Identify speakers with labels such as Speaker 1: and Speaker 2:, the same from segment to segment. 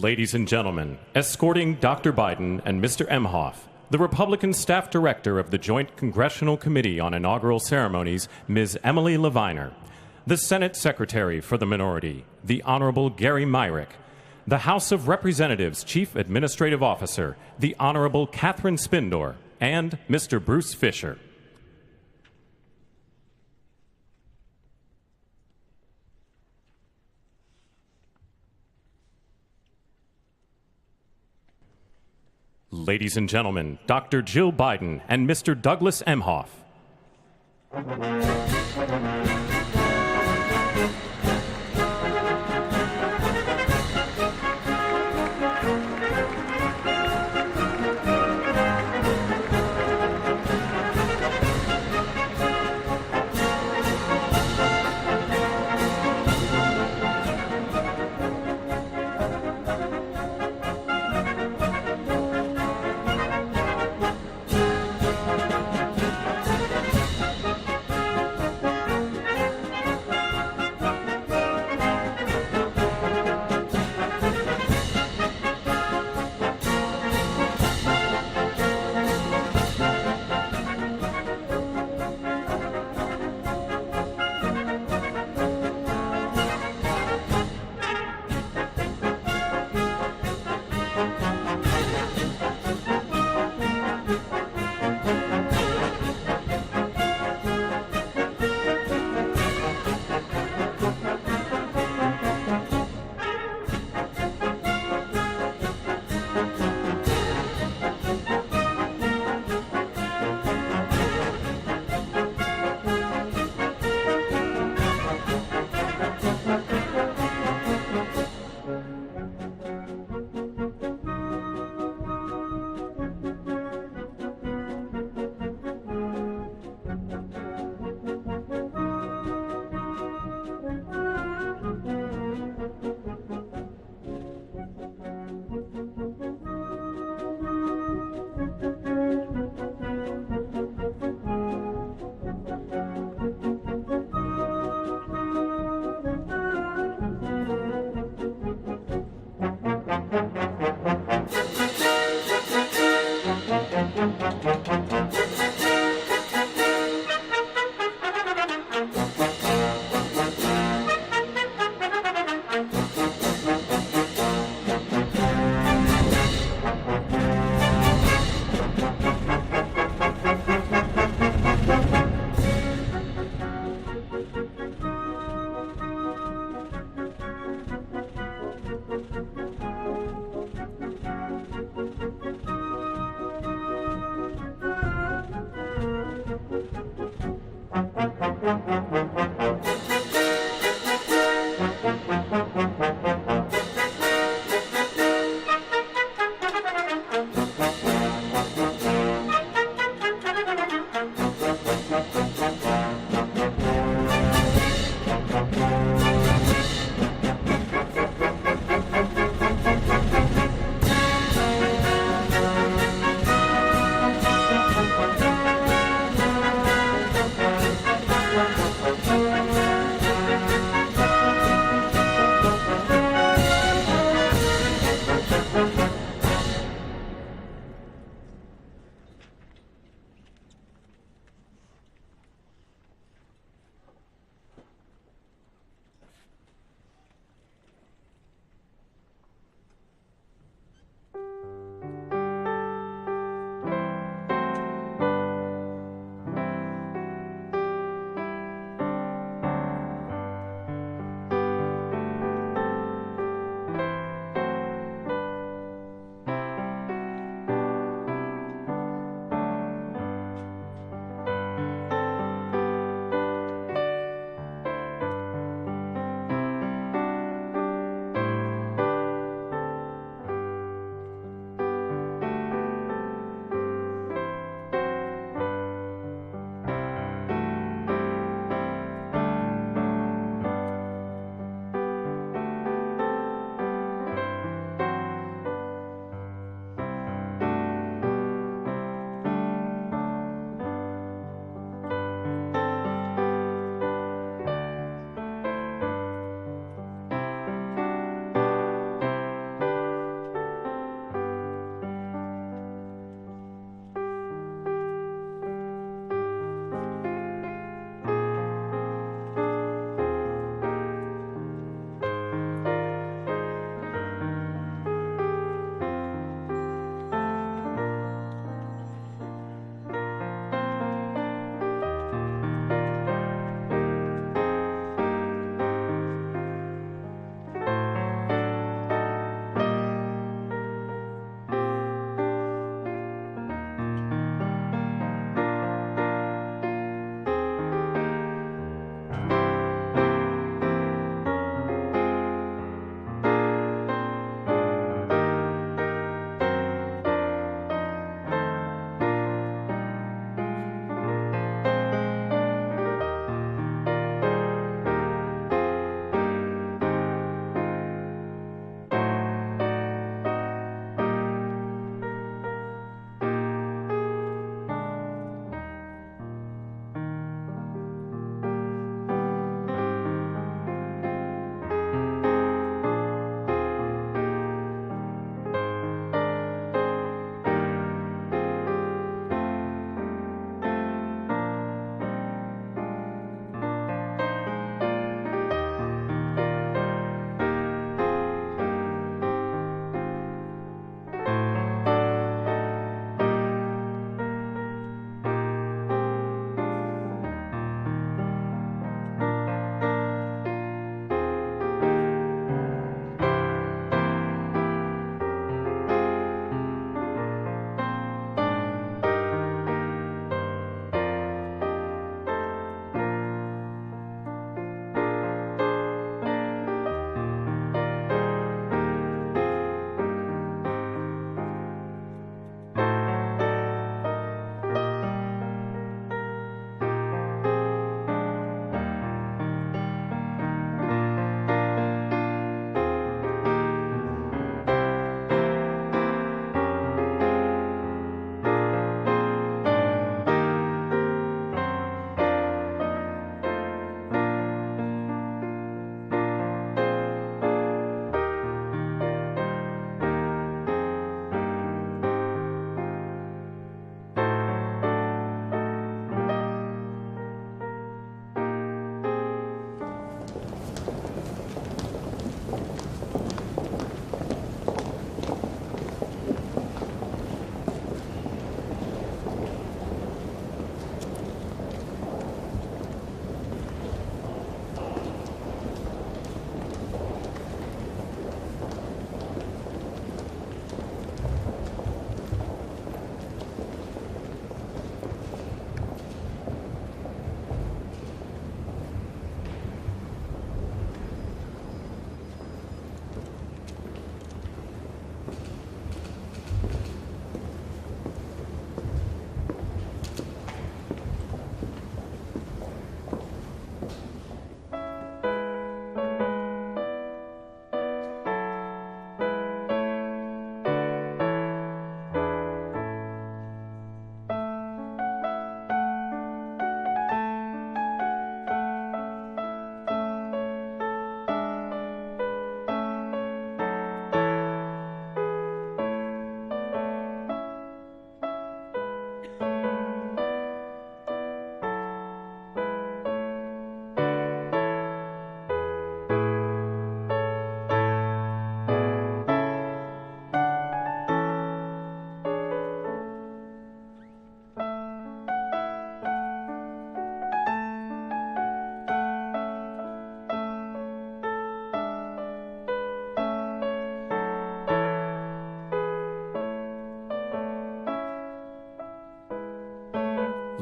Speaker 1: Ladies and gentlemen, escorting Dr. Biden and Mr. Emhoff, the Republican Staff Director of the Joint Congressional Committee on Inaugural Ceremonies, Ms. Emily Leviner, the Senate Secretary for the Minority, the Honorable Gary Myrick, the House of Representatives Chief Administrative Officer, the Honorable Catherine Spindor, and Mr. Bruce Fisher. Ladies and gentlemen, Dr. Jill Biden and Mr. Douglas Emhoff.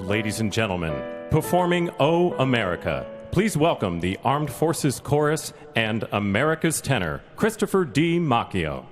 Speaker 1: Ladies and gentlemen, performing O America, please welcome the Armed Forces Chorus and America's tenor, Christopher D. Macchio.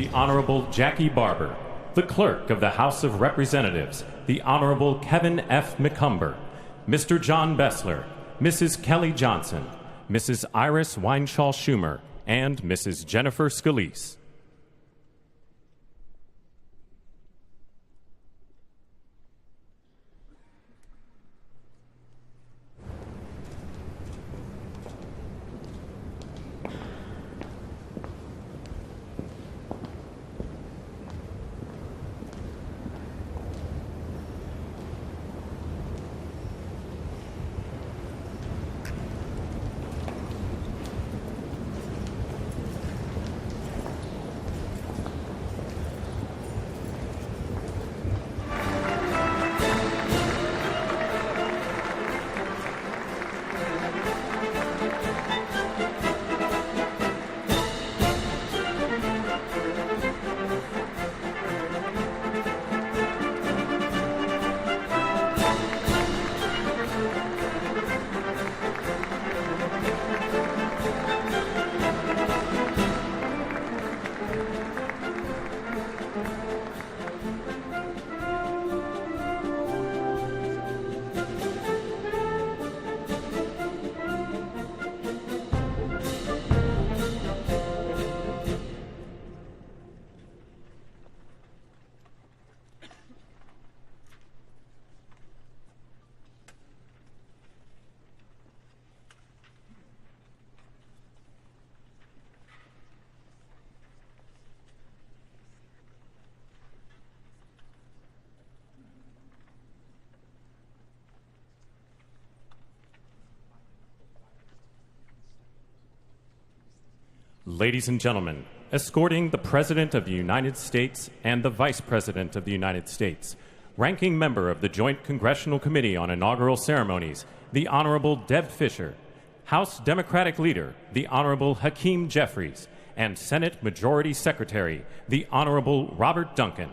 Speaker 1: The Honorable Jackie Barber, the Clerk of the House of Representatives, the Honorable Kevin F. McCumber, Mr. John Bessler, Mrs. Kelly Johnson, Mrs. Iris Weinschall Schumer, and Mrs. Jennifer Scalise. Ladies and gentlemen, escorting the President of the United States and the Vice President of the United States, ranking member of the Joint Congressional Committee on Inaugural Ceremonies, the Honorable Deb Fischer, House Democratic Leader, the Honorable Hakeem Jeffries, and Senate Majority Secretary, the Honorable Robert Duncan.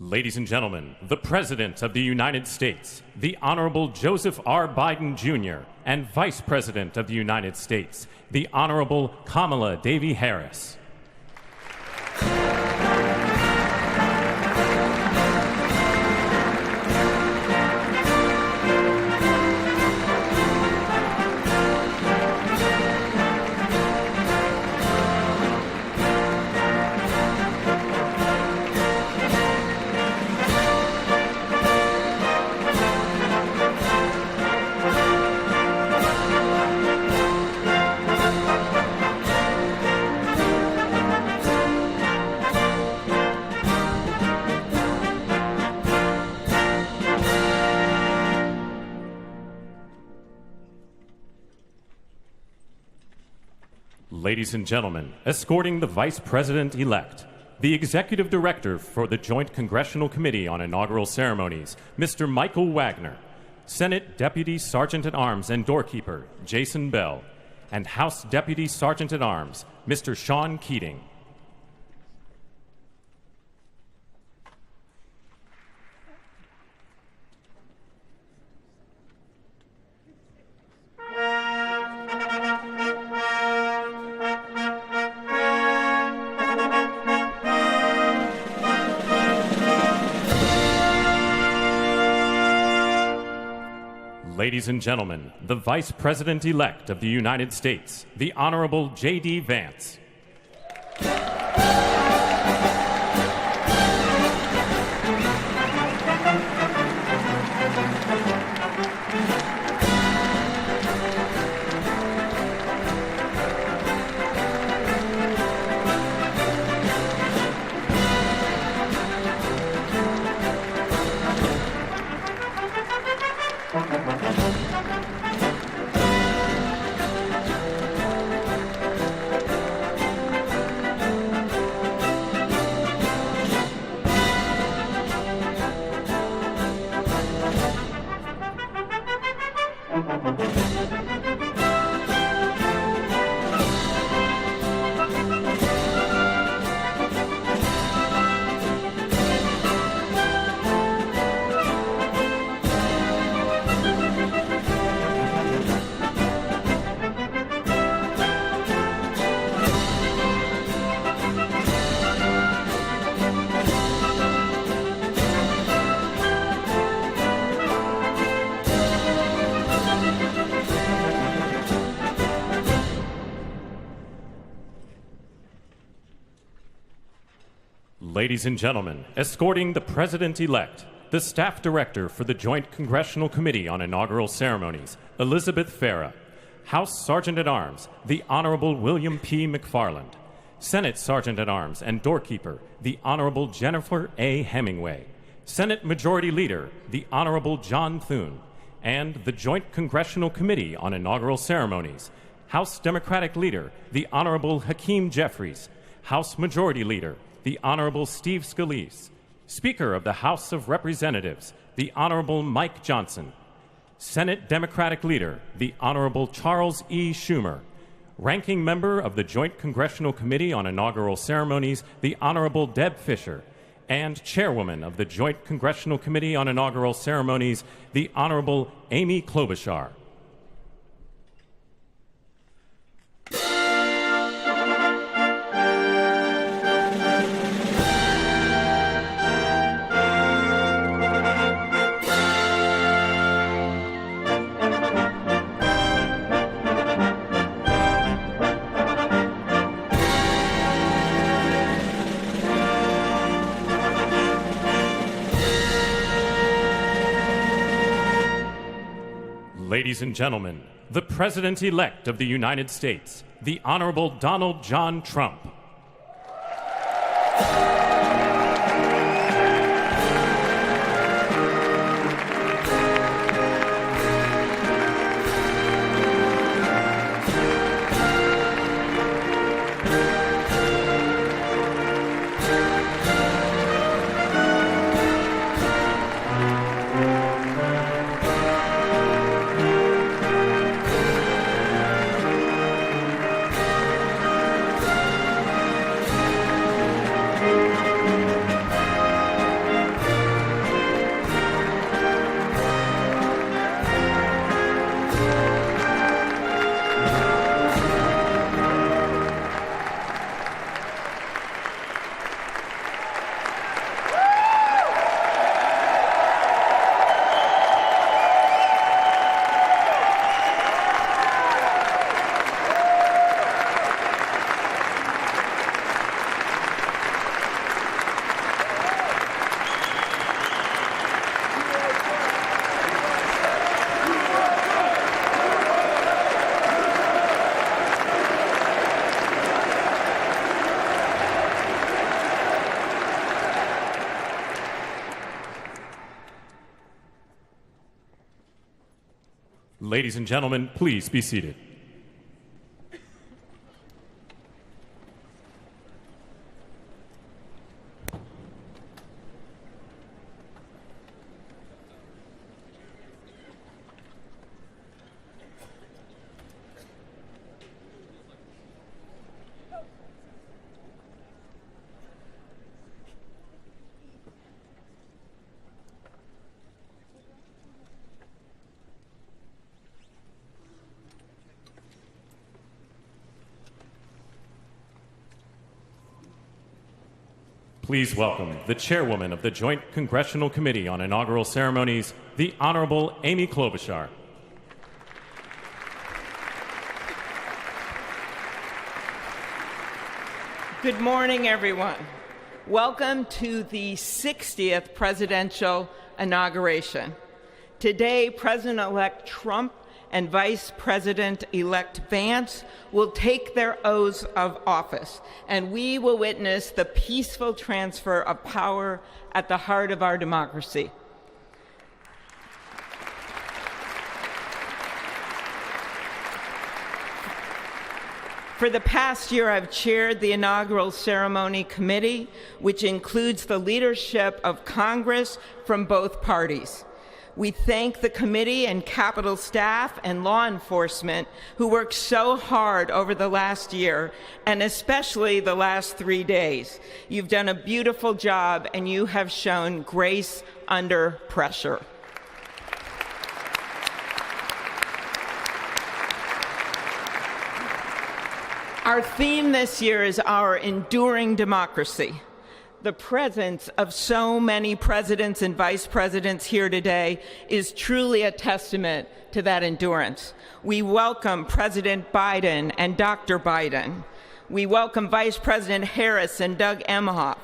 Speaker 1: Ladies and gentlemen, the President of the United States, the Honorable Joseph R. Biden Jr., and Vice President of the United States, the Honorable Kamala Devi Harris. Ladies and gentlemen, escorting the Vice President-elect, the Executive Director for the Joint Congressional Committee on Inaugural Ceremonies, Mr. Michael Wagner, Senate Deputy Sergeant-at-Arms and Doorkeeper, Jason Bell, and House Deputy Sergeant-at-Arms, Mr. Sean Keating. Ladies and gentlemen, the Vice President-elect of the United States, the Honorable J.D. Vance. Ladies and gentlemen, escorting the President-elect, the Staff Director for the Joint Congressional Committee on Inaugural Ceremonies, Elizabeth Farah, House Sergeant-at-Arms, the Honorable William P. McFarland, Senate Sergeant-at-Arms and Doorkeeper, the Honorable Jennifer A. Hemingway, Senate Majority Leader, the Honorable John Thune, and the Joint Congressional Committee on Inaugural Ceremonies, House Democratic Leader, the Honorable Hakeem Jeffries, House Majority Leader, the Honorable Steve Scalise, Speaker of the House of Representatives, the Honorable Mike Johnson, Senate Democratic Leader, the Honorable Charles E. Schumer, Ranking Member of the Joint Congressional Committee on Inaugural Ceremonies, the Honorable Deb Fischer, and Chairwoman of the Joint Congressional Committee on Inaugural Ceremonies, the Honorable Amy Klobuchar. Ladies and gentlemen, the President-elect of the United States, the Honorable Donald John Trump. Ladies and gentlemen, please be seated. Please welcome the chairwoman of the Joint Congressional Committee on Inaugural Ceremonies, the Honorable Amy Klobuchar.
Speaker 2: Good morning, everyone. Welcome to the 60th presidential inauguration. Today, President-elect Trump and Vice President-elect Vance will take their oaths of office, and we will witness the peaceful transfer of power at the heart of our democracy. For the past year, I've chaired the inaugural ceremony committee, which includes the leadership of Congress from both parties. We thank the committee and Capitol staff and law enforcement who worked so hard over the last year, and especially the last 3 days. You've done a beautiful job, and you have shown grace under pressure. Our theme this year is our enduring democracy. The presence of so many presidents and vice presidents here today is truly a testament to that endurance. We welcome President Biden and Dr. Biden. We welcome Vice President Harris and Doug Emhoff,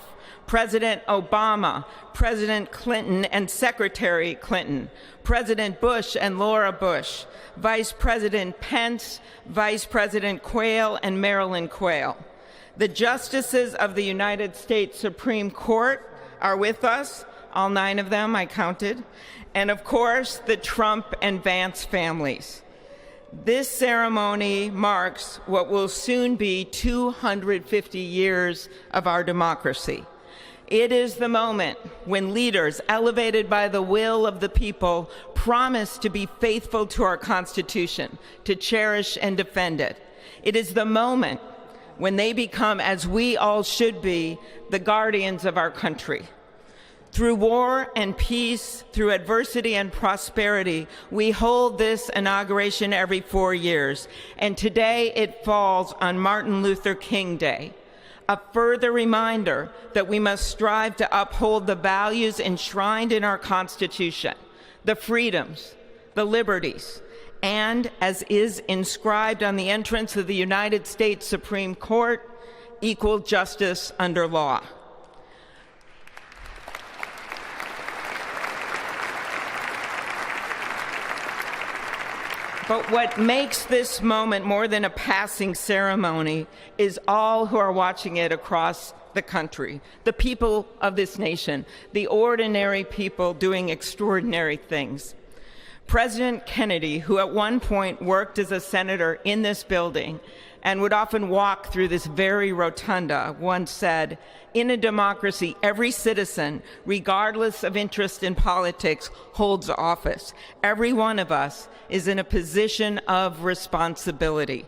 Speaker 2: President Obama, President Clinton and Secretary Clinton, President Bush and Laura Bush, Vice President Pence, Vice President Quayle and Marilyn Quayle. The justices of the United States Supreme Court are with us, all 9 of them, I counted, and of course, the Trump and Vance families. This ceremony marks what will soon be 250 years of our democracy. It is the moment when leaders, elevated by the will of the people, promise to be faithful to our Constitution, to cherish and defend it. It is the moment when they become, as we all should be, the guardians of our country. Through war and peace, through adversity and prosperity, we hold this inauguration every 4 years, and today it falls on Martin Luther King Day, a further reminder that we must strive to uphold the values enshrined in our Constitution, the freedoms, the liberties, and, as is inscribed on the entrance of the United States Supreme Court, equal justice under law. But what makes this moment more than a passing ceremony is all who are watching it across the country, the people of this nation, the ordinary people doing extraordinary things. President Kennedy, who at one point worked as a senator in this building and would often walk through this very rotunda, once said, "In a democracy, every citizen, regardless of interest in politics, holds office. Every one of us is in a position of responsibility."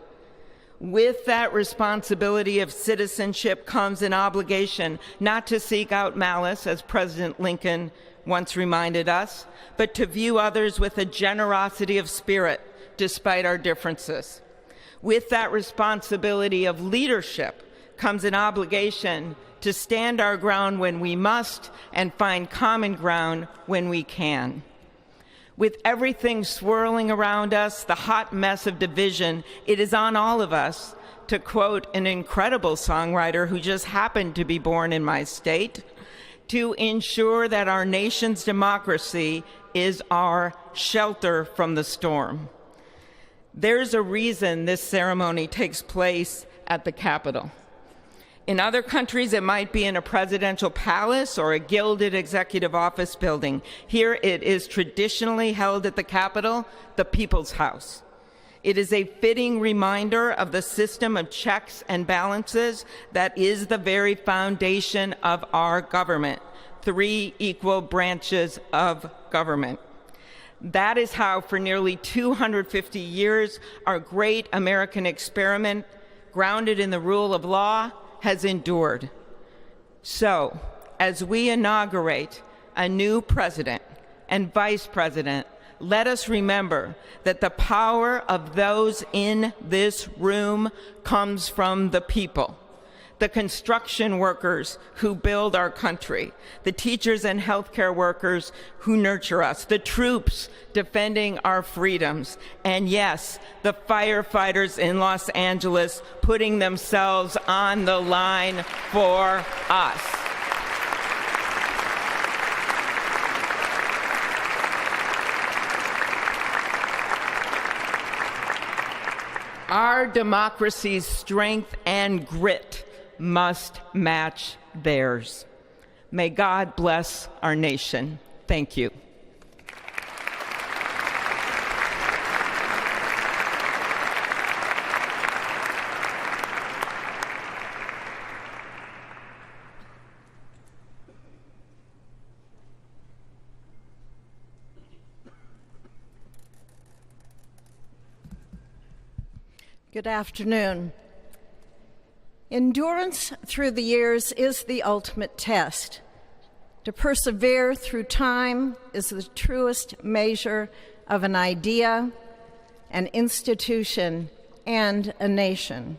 Speaker 2: With that responsibility of citizenship comes an obligation not to seek out malice, as President Lincoln once reminded us, but to view others with a generosity of spirit despite our differences. With that responsibility of leadership comes an obligation to stand our ground when we must and find common ground when we can. With everything swirling around us, the hot mess of division, it is on all of us, to quote an incredible songwriter who just happened to be born in my state, to ensure that our nation's democracy is our shelter from the storm. There's a reason this ceremony takes place at the Capitol. In other countries, it might be in a presidential palace or a gilded executive office building. Here it is traditionally held at the Capitol, the People's House. It is a fitting reminder of the system of checks and balances that is the very foundation of our government, 3 equal branches of government. That is how, for nearly 250 years, our great American experiment, grounded in the rule of law, has endured. So, as we inaugurate a new president and vice president, let us remember that the power of those in this room comes from the people. The construction workers who build our country, the teachers and healthcare workers who nurture us, the troops defending our freedoms, and yes, the firefighters in Los Angeles putting themselves on the line for us. Our democracy's strength and grit must match theirs. May God bless our nation. Thank you.
Speaker 3: Good afternoon. Endurance through the years is the ultimate test. To persevere through time is the truest measure of an idea, an institution, and a nation.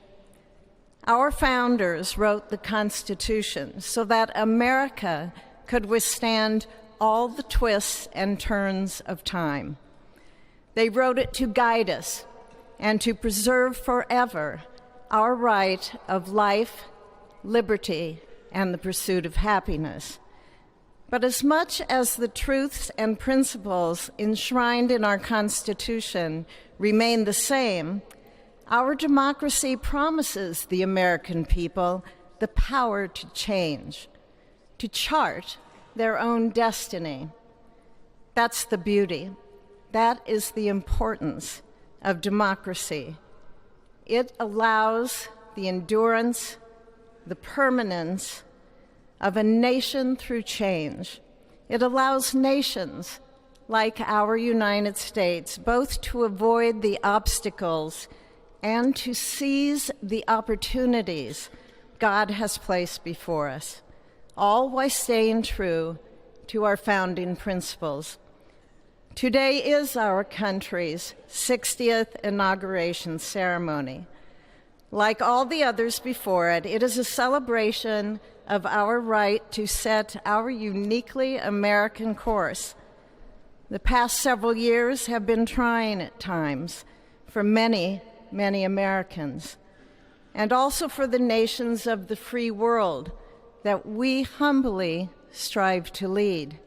Speaker 3: Our founders wrote the Constitution so that America could withstand all the twists and turns of time. They wrote it to guide us and to preserve forever our right of life, liberty, and the pursuit of happiness. But as much as the truths and principles enshrined in our Constitution remain the same, our democracy promises the American people the power to change, to chart their own destiny. That's the beauty. That is the importance of democracy. It allows the endurance, the permanence of a nation through change. It allows nations like our United States both to avoid the obstacles and to seize the opportunities God has placed before us, all while staying true to our founding principles. Today is our country's 60th inauguration ceremony. Like all the others before it, it is a celebration of our right to set our uniquely American course. The past several years have been trying at times for many, many Americans, and also for the nations of the free world that we humbly strive to lead.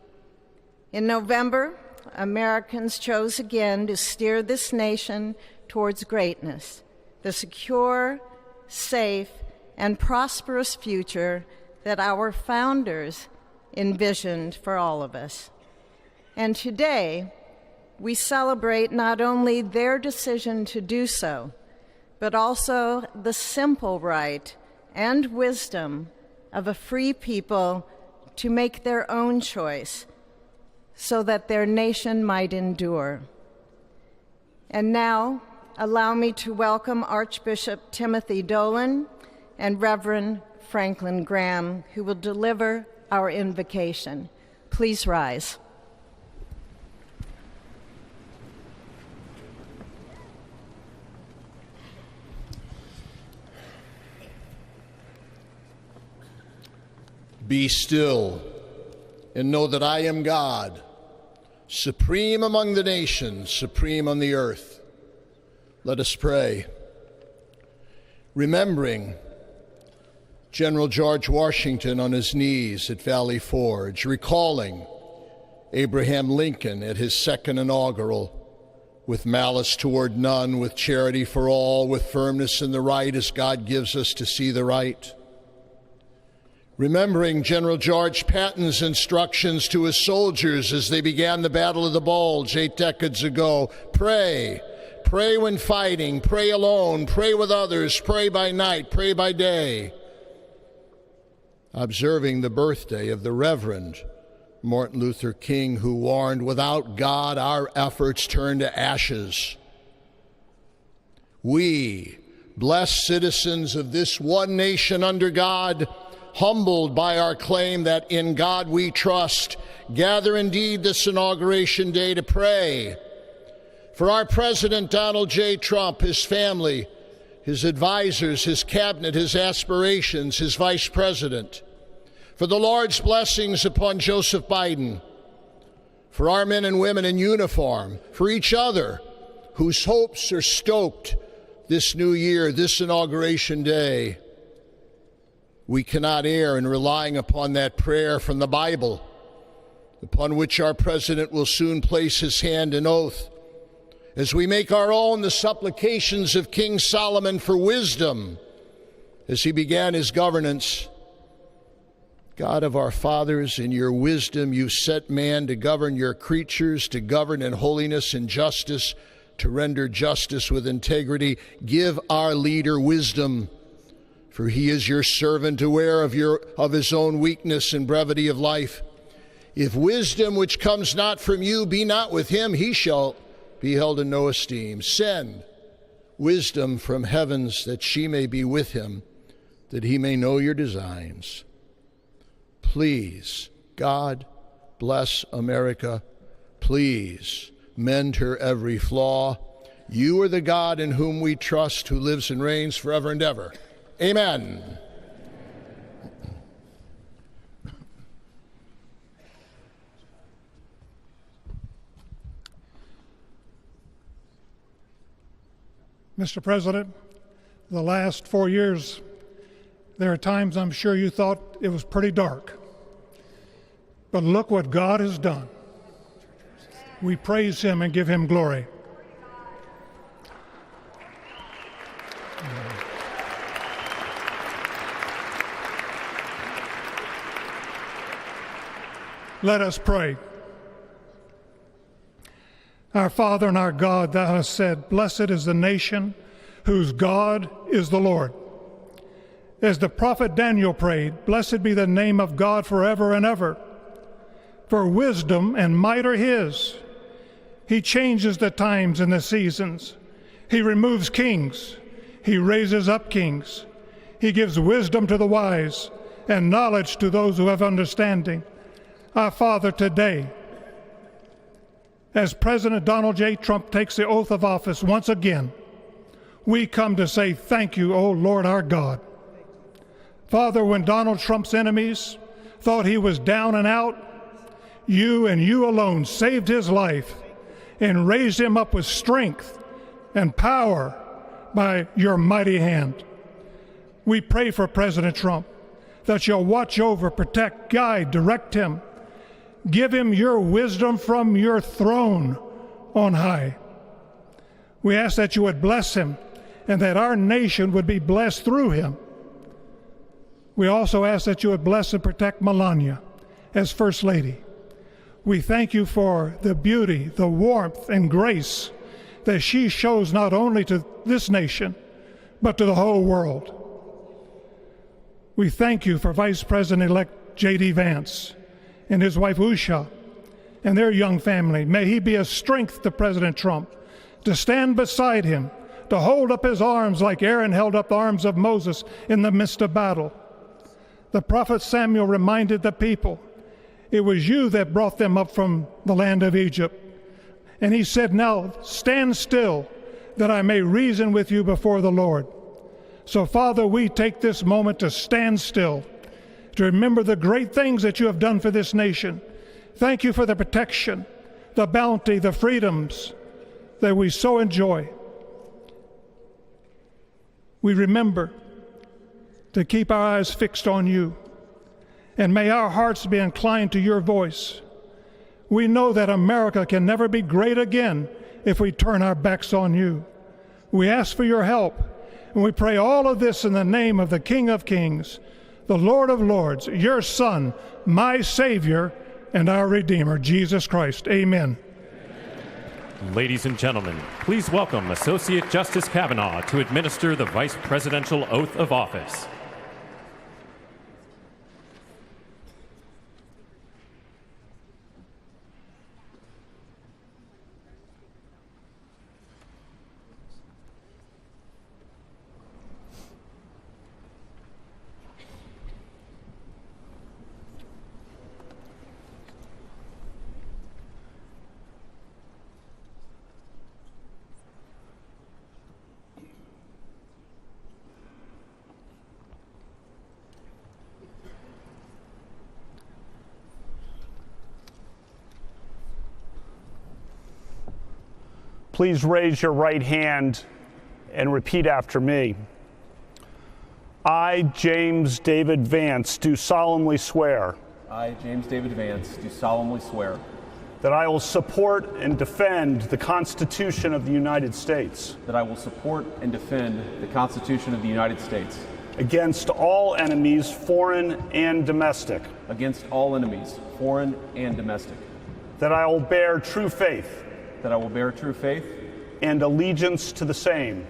Speaker 3: In November Americans chose again to steer this nation towards greatness, the secure, safe, and prosperous future that our founders envisioned for all of us. And today, we celebrate not only their decision to do so, but also the simple right and wisdom of a free people to make their own choice so that their nation might endure. And now, allow me to welcome Archbishop Timothy Dolan and Reverend Franklin Graham, who will deliver our invocation. Please rise.
Speaker 4: Be still and know that I am God, supreme among the nations, supreme on the earth. Let us pray. Remembering General George Washington on his knees at Valley Forge, recalling Abraham Lincoln at his second inaugural, with malice toward none, with charity for all, with firmness in the right as God gives us to see the right. Remembering General George Patton's instructions to his soldiers as they began the Battle of the Bulge 8 decades ago. Pray. Pray when fighting. Pray alone. Pray with others. Pray by night. Pray by day. Observing the birthday of the Reverend Martin Luther King, who warned, without God, our efforts turn to ashes. We, blessed citizens of this one nation under God, humbled by our claim that in God we trust, gather indeed this inauguration day to pray for our President Donald J. Trump, his family, his advisors, his cabinet, his aspirations, his vice president, for the Lord's blessings upon Joseph Biden, for our men and women in uniform, for each other whose hopes are stoked this new year, this inauguration day. We cannot err in relying upon that prayer from the Bible, upon which our president will soon place his hand in oath, as we make our own the supplications of King Solomon for wisdom as he began his governance. God of our fathers, in your wisdom you set man to govern your creatures, to govern in holiness and justice, to render justice with integrity. Give our leader wisdom, for he is your servant, aware of his own weakness and brevity of life. If wisdom which comes not from you be not with him, he shall be held in no esteem. Send wisdom from heavens that she may be with him, that he may know your designs. Please, God, bless America. Please, mend her every flaw. You are the God in whom we trust, who lives and reigns forever and ever. Amen.
Speaker 5: Mr. President, the last 4 years, there are times I'm sure you thought it was pretty dark. But look what God has done. We praise him and give him glory. Let us pray. Our Father and our God, thou hast said, blessed is the nation whose God is the Lord. As the prophet Daniel prayed, blessed be the name of God forever and ever. For wisdom and might are his. He changes the times and the seasons. He removes kings. He raises up kings. He gives wisdom to the wise and knowledge to those who have understanding. Our Father, today, as President Donald J. Trump takes the oath of office once again, we come to say thank you, O Lord our God. Father, when Donald Trump's enemies thought he was down and out, you and you alone saved his life and raised him up with strength and power by your mighty hand. We pray for President Trump that you'll watch over, protect, guide, direct him, Give him your wisdom from your throne on high. We ask that you would bless him and that our nation would be blessed through him. We also ask that you would bless and protect Melania as First Lady. We thank you for the beauty, the warmth, and grace that she shows not only to this nation, but to the whole world. We thank you for Vice President-elect J.D. Vance and his wife Usha and their young family. May he be a strength to President Trump, to stand beside him, to hold up his arms like Aaron held up the arms of Moses in the midst of battle. The prophet Samuel reminded the people, it was you that brought them up from the land of Egypt. And he said, now stand still, that I may reason with you before the Lord. So, Father, we take this moment to stand still, to remember the great things that you have done for this nation. Thank you for the protection, the bounty, the freedoms that we so enjoy. We remember to keep our eyes fixed on you, and may our hearts be inclined to your voice. We know that America can never be great again if we turn our backs on you. We ask for your help, and we pray all of this in the name of the King of Kings, the Lord of Lords, your Son, my Savior, and our Redeemer, Jesus Christ. Amen.
Speaker 1: Ladies and gentlemen, please welcome Associate Justice Kavanaugh to administer the Vice Presidential Oath of Office.
Speaker 6: Please raise your right hand and repeat after me. I, James David Vance, do solemnly swear.
Speaker 7: I, James David Vance, do solemnly swear
Speaker 6: that I will support and defend the Constitution of the United States
Speaker 7: that I will support and defend the Constitution of the United States
Speaker 6: against all enemies, foreign and domestic,
Speaker 7: against all enemies, foreign and domestic,
Speaker 6: that I will bear true faith
Speaker 7: that I will bear true faith
Speaker 6: and allegiance to the same,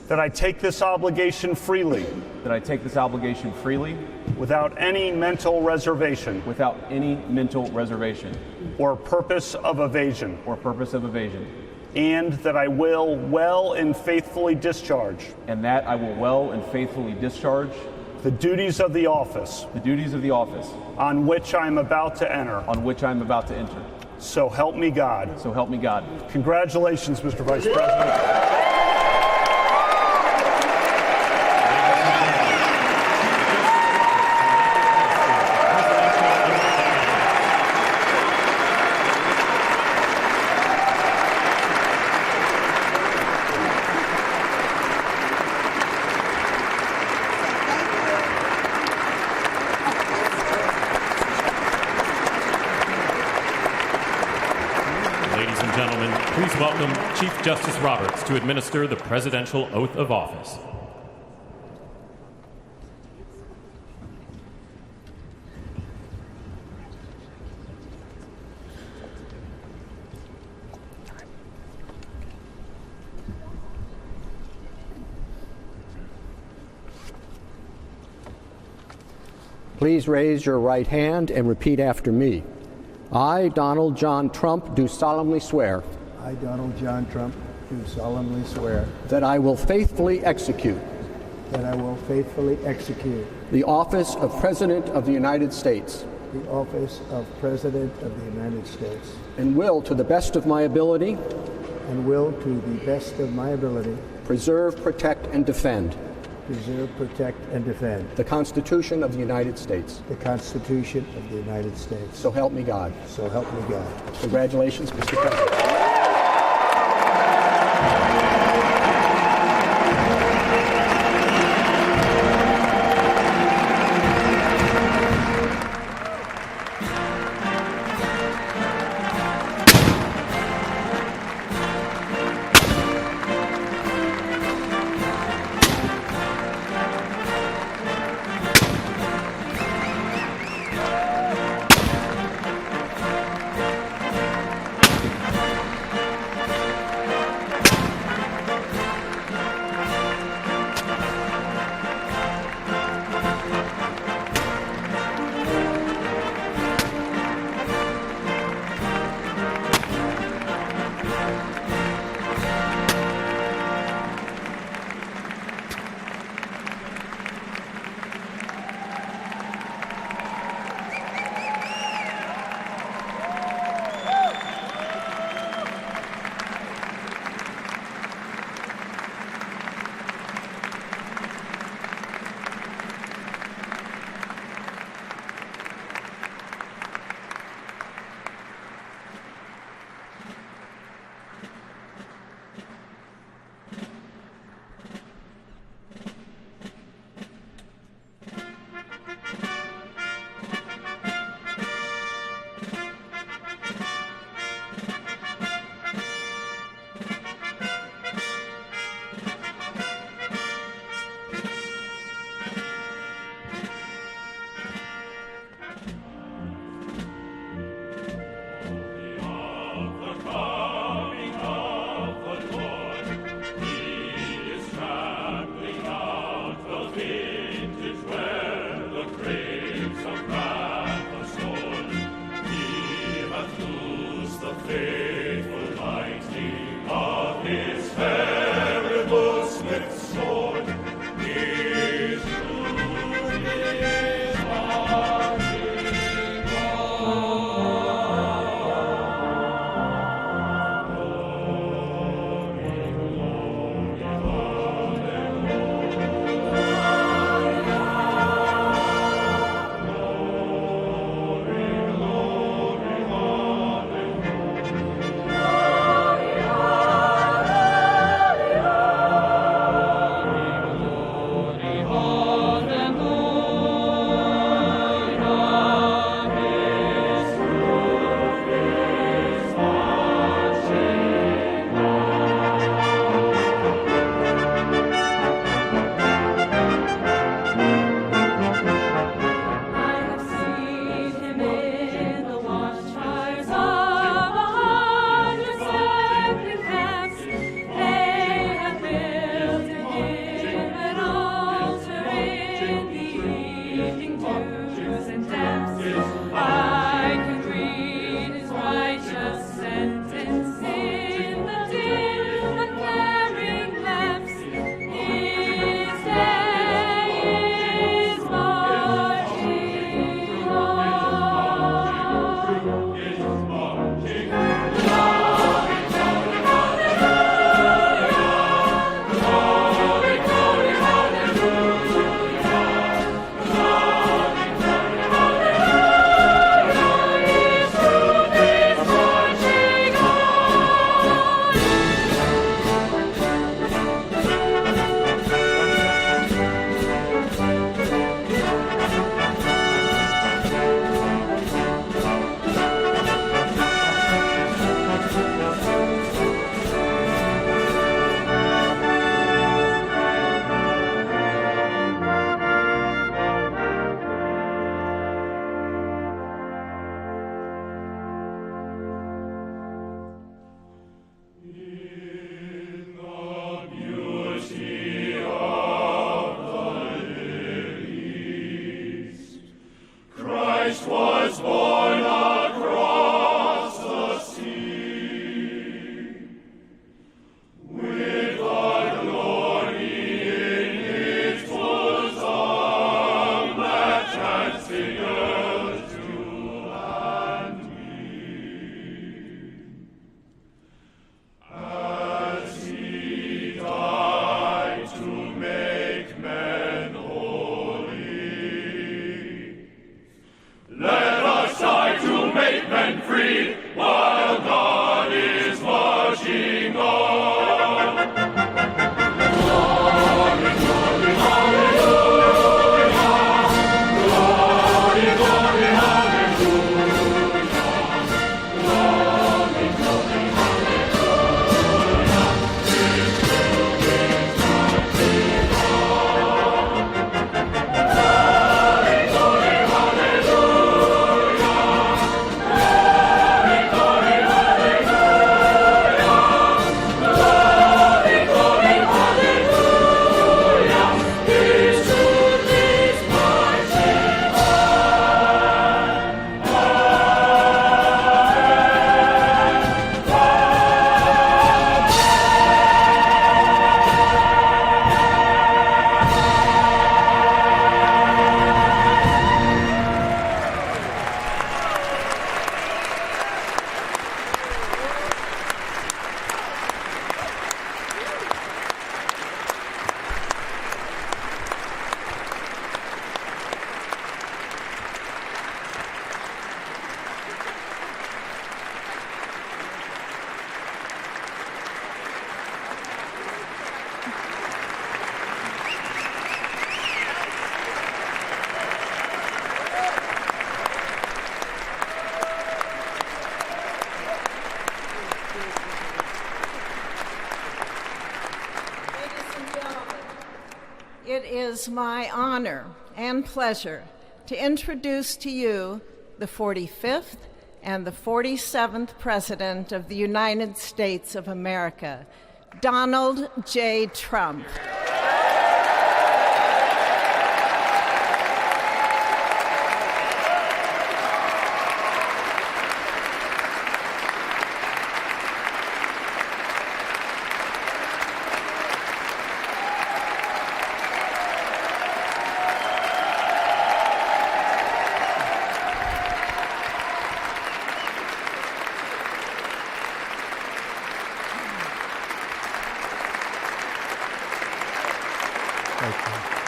Speaker 6: that I take this obligation freely without any mental reservation or purpose of evasion, and that I will well and faithfully discharge the duties of the office on which I am about to enter. So help me God.
Speaker 7: So help me God.
Speaker 6: Congratulations, Mr. Vice President.
Speaker 1: Please welcome Chief Justice Roberts to administer the Presidential Oath of Office.
Speaker 8: Please raise your right hand and repeat after me. I, Donald John Trump, do solemnly swear.
Speaker 9: I, Donald John Trump, do solemnly swear
Speaker 8: that I will faithfully execute the office of President of the United States
Speaker 9: the office of President of the United States
Speaker 8: and will, to the best of my ability, preserve, protect, and defend the Constitution of the United States. So help me God.
Speaker 9: So help me God.
Speaker 8: Congratulations, Mr. President.
Speaker 3: It is my honor and pleasure to introduce to you the 45th and the 47th President of the United States of America, Donald J. Trump.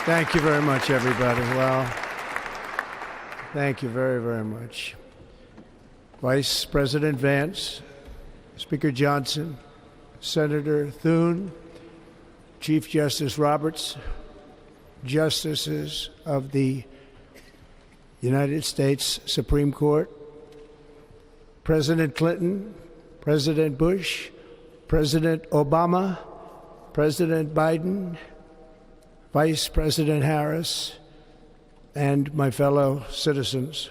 Speaker 9: Thank you very much, everybody. Well, thank you very, very much. Vice President Vance, Speaker Johnson, Senator Thune, Chief Justice Roberts, Justices of the United States Supreme Court, President Clinton, President Bush, President Obama, President Biden, Vice President Harris, and my fellow citizens.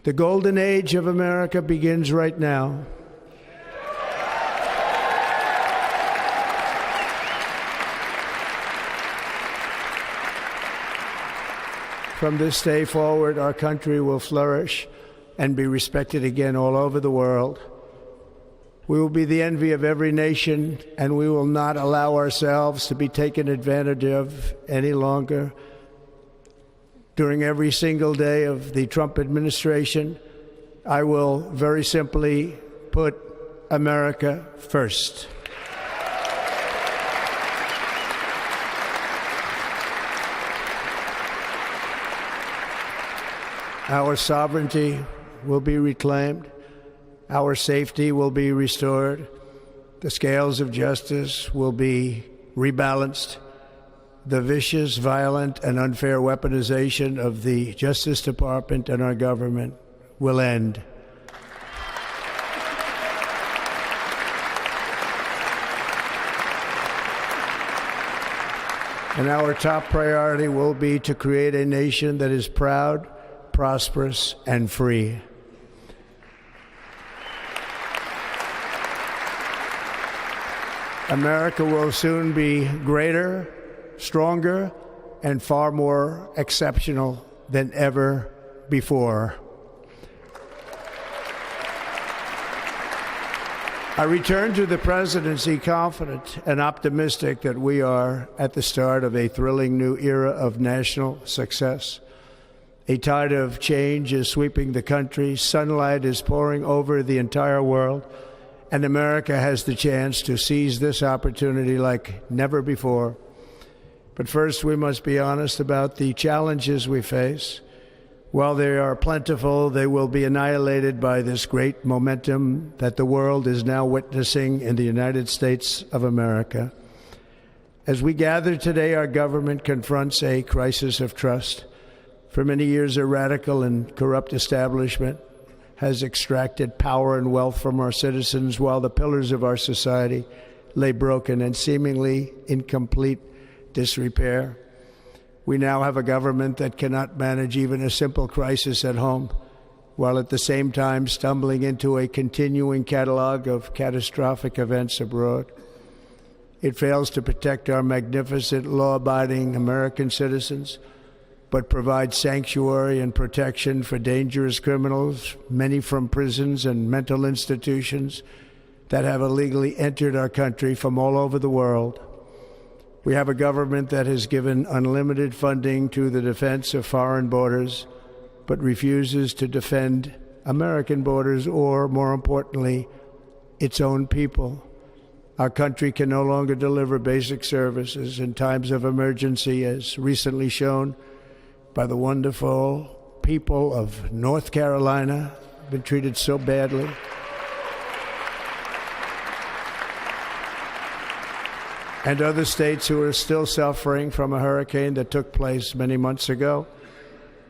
Speaker 9: The golden age of America begins right now. From this day forward, our country will flourish and be respected again all over the world. We will be the envy of every nation, and we will not allow ourselves to be taken advantage of any longer. During every single day of the Trump administration, I will very simply put America first. Our sovereignty will be reclaimed. Our safety will be restored. The scales of justice will be rebalanced. The vicious, violent, and unfair weaponization of the Justice Department and our government will end. And our top priority will be to create a nation that is proud, prosperous, and free. America will soon be greater, stronger, and far more exceptional than ever before. I return to the presidency confident and optimistic that we are at the start of a thrilling new era of national success. A tide of change is sweeping the country, sunlight is pouring over the entire world, and America has the chance to seize this opportunity like never before. But first, we must be honest about the challenges we face. While they are plentiful, they will be annihilated by this great momentum that the world is now witnessing in the United States of America. As we gather today, our government confronts a crisis of trust. For many years, a radical and corrupt establishment has extracted power and wealth from our citizens while the pillars of our society lay broken and seemingly in complete disrepair. We now have a government that cannot manage even a simple crisis at home, while at the same time stumbling into a continuing catalog of catastrophic events abroad. It fails to protect our magnificent, law-abiding American citizens, but provides sanctuary and protection for dangerous criminals, many from prisons and mental institutions that have illegally entered our country from all over the world. We have a government that has given unlimited funding to the defense of foreign borders, but refuses to defend American borders or, more importantly, its own people. Our country can no longer deliver basic services in times of emergency, as recently shown by the wonderful people of North Carolina, been treated so badly. And other states who are still suffering from a hurricane that took place many months ago.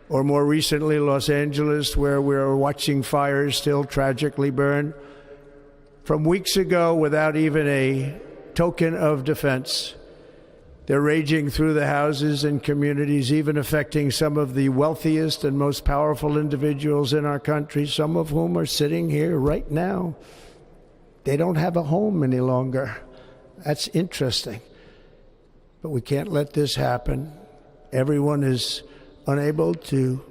Speaker 9: Or more recently, Los Angeles, where we're watching fires still tragically burn from weeks ago without even a token of defense. They're raging through the houses and communities, even affecting some of the wealthiest and most powerful individuals in our country, some of whom are sitting here right now. They don't have a home any longer. That's interesting. But we can't let this happen. Everyone is unable to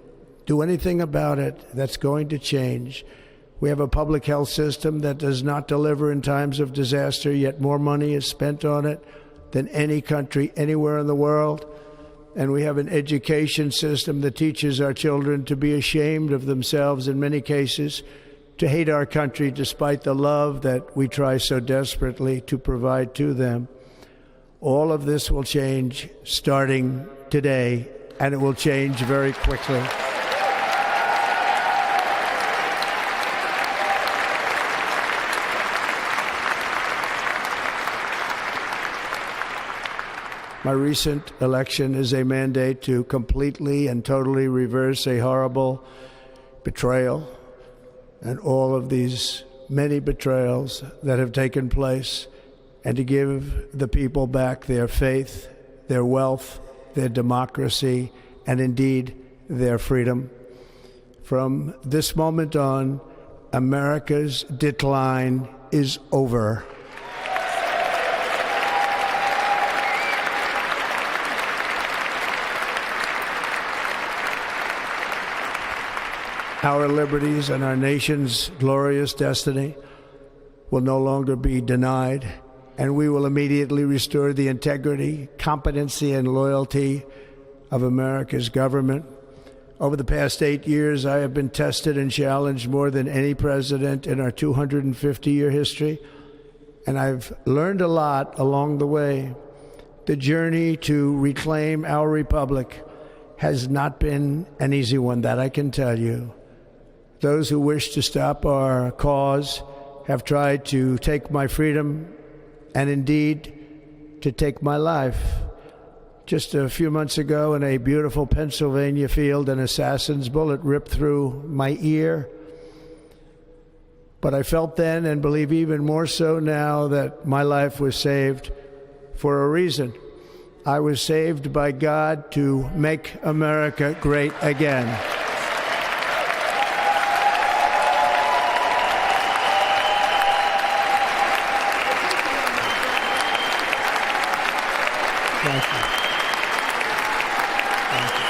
Speaker 9: do anything about it. That's going to change. We have a public health system that does not deliver in times of disaster, yet more money is spent on it than any country anywhere in the world. And we have an education system that teaches our children to be ashamed of themselves in many cases, to hate our country despite the love that we try so desperately to provide to them. All of this will change starting today, and it will change very quickly. My recent election is a mandate to completely and totally reverse a horrible betrayal and all of these many betrayals that have taken place, and to give the people back their faith, their wealth, their democracy, and indeed their freedom. From this moment on, America's decline is over. Our liberties and our nation's glorious destiny will no longer be denied, and we will immediately restore the integrity, competency, and loyalty of America's government. Over the past 8 years, I have been tested and challenged more than any president in our 250-year history, and I've learned a lot along the way. The journey to reclaim our republic has not been an easy one, that I can tell you. Those who wish to stop our cause have tried to take my freedom and indeed to take my life. Just a few months ago in a beautiful Pennsylvania field, an assassin's bullet ripped through my ear. But I felt then, and believe even more so now, that my life was saved for a reason. I was saved by God to make America great again. Thank you. Thank you.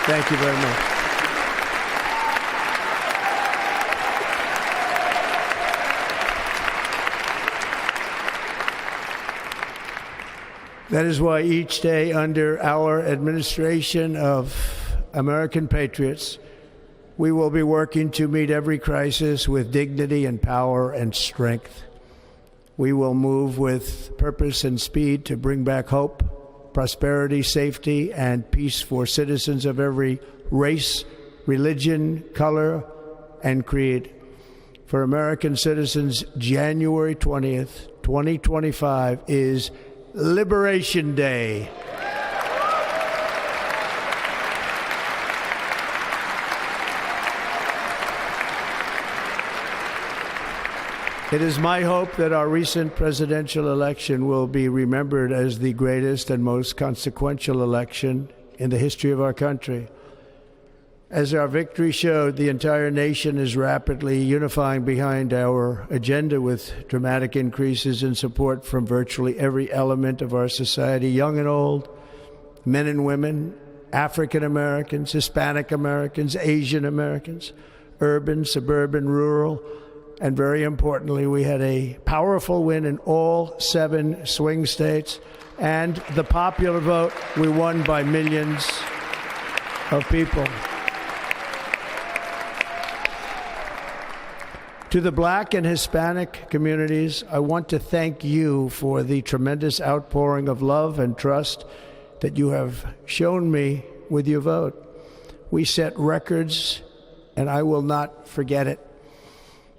Speaker 9: Thank you very much. That is why each day under our administration of American patriots, we will be working to meet every crisis with dignity and power and strength. We will move with purpose and speed to bring back hope, prosperity, safety, and peace for citizens of every race, religion, color, and creed. For American citizens, January 20th, 2025 is Liberation Day. It is my hope that our recent presidential election will be remembered as the greatest and most consequential election in the history of our country. As our victory showed, the entire nation is rapidly unifying behind our agenda with dramatic increases in support from virtually every element of our society, young and old, men and women, African Americans, Hispanic Americans, Asian Americans, urban, suburban, rural. And very importantly, we had a powerful win in all 7 swing states. And the popular vote, we won by millions of people. To the Black and Hispanic communities, I want to thank you for the tremendous outpouring of love and trust that you have shown me with your vote. We set records, and I will not forget it.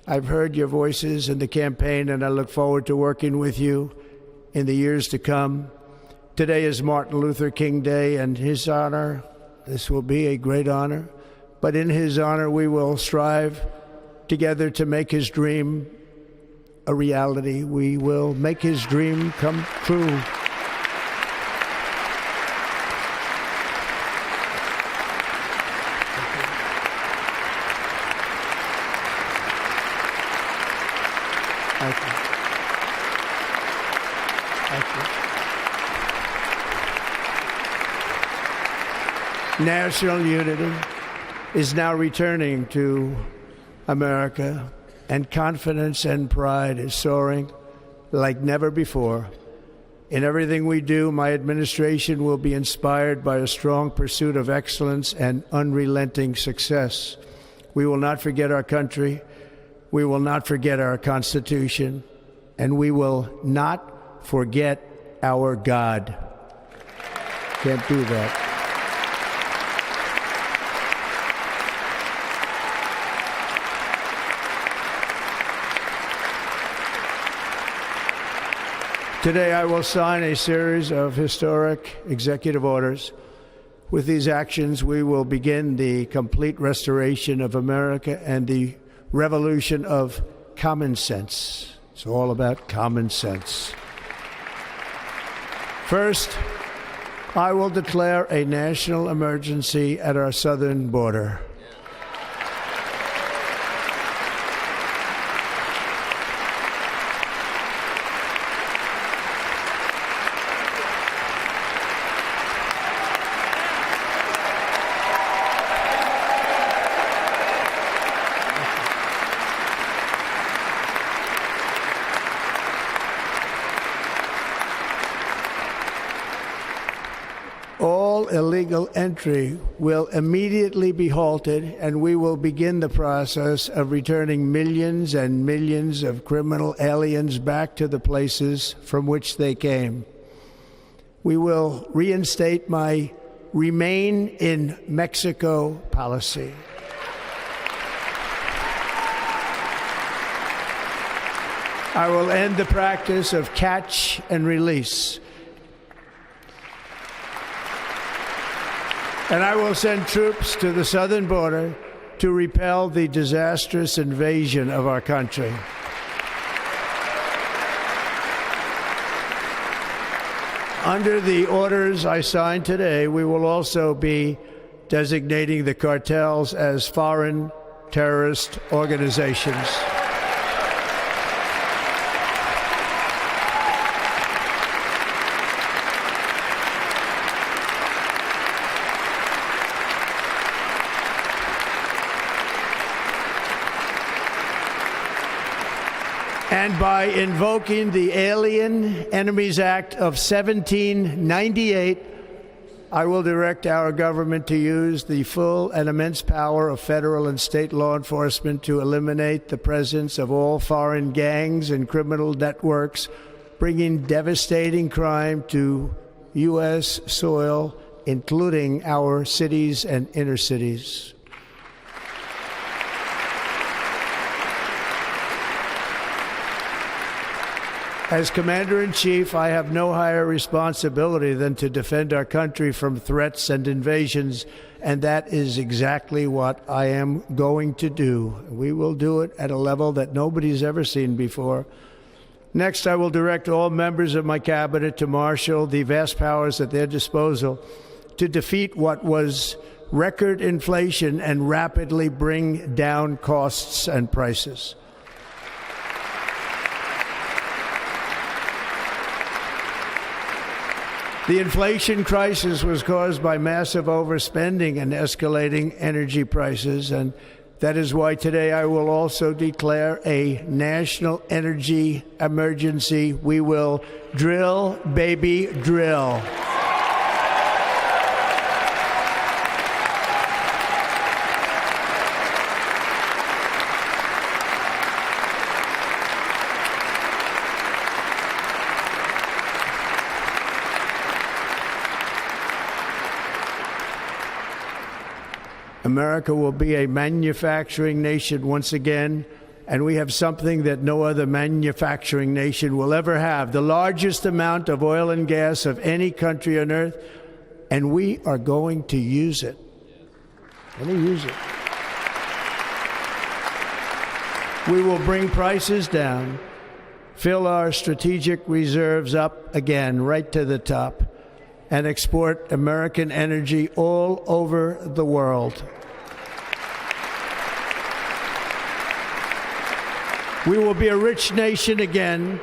Speaker 9: I've heard your voices in the campaign, and I look forward to working with you in the years to come. Today is Martin Luther King Day, and his honor, this will be a great honor, but in his honor we will strive together to make his dream a reality. We will make his dream come true. Thank you. Thank you. National unity is now returning to America, and confidence and pride is soaring like never before. In everything we do, my administration will be inspired by a strong pursuit of excellence and unrelenting success. We will not forget our country. We will not forget our Constitution, and we will not forget our God. Can't do that. Today I will sign a series of historic executive orders. With these actions, we will begin the complete restoration of America and the revolution of common sense. It's all about common sense. First, I will declare a national emergency at our southern border. All illegal entry will immediately be halted, and we will begin the process of returning millions and millions of criminal aliens back to the places from which they came. We will reinstate my Remain in Mexico policy. I will end the practice of catch and release. And I will send troops to the southern border to repel the disastrous invasion of our country. Under the orders I signed today, we will also be designating the cartels as foreign terrorist organizations. And by invoking the Alien Enemies Act of 1798, I will direct our government to use the full and immense power of federal and state law enforcement to eliminate the presence of all foreign gangs and criminal networks, bringing devastating crime to U.S. soil, including our cities and inner cities. As Commander-in-Chief, I have no higher responsibility than to defend our country from threats and invasions, and that is exactly what I am going to do. We will do it at a level that nobody's ever seen before. Next, I will direct all members of my cabinet to marshal the vast powers at their disposal to defeat what was record inflation and rapidly bring down costs and prices. The inflation crisis was caused by massive overspending and escalating energy prices, and that is why today I will also declare a national energy emergency. We will drill, baby, drill. America will be a manufacturing nation once again, and we have something that no other manufacturing nation will ever have, the largest amount of oil and gas of any country on earth, and we are going to use it. We will bring prices down, fill our strategic reserves up again, right to the top, and export American energy all over the world. We will be a rich nation again,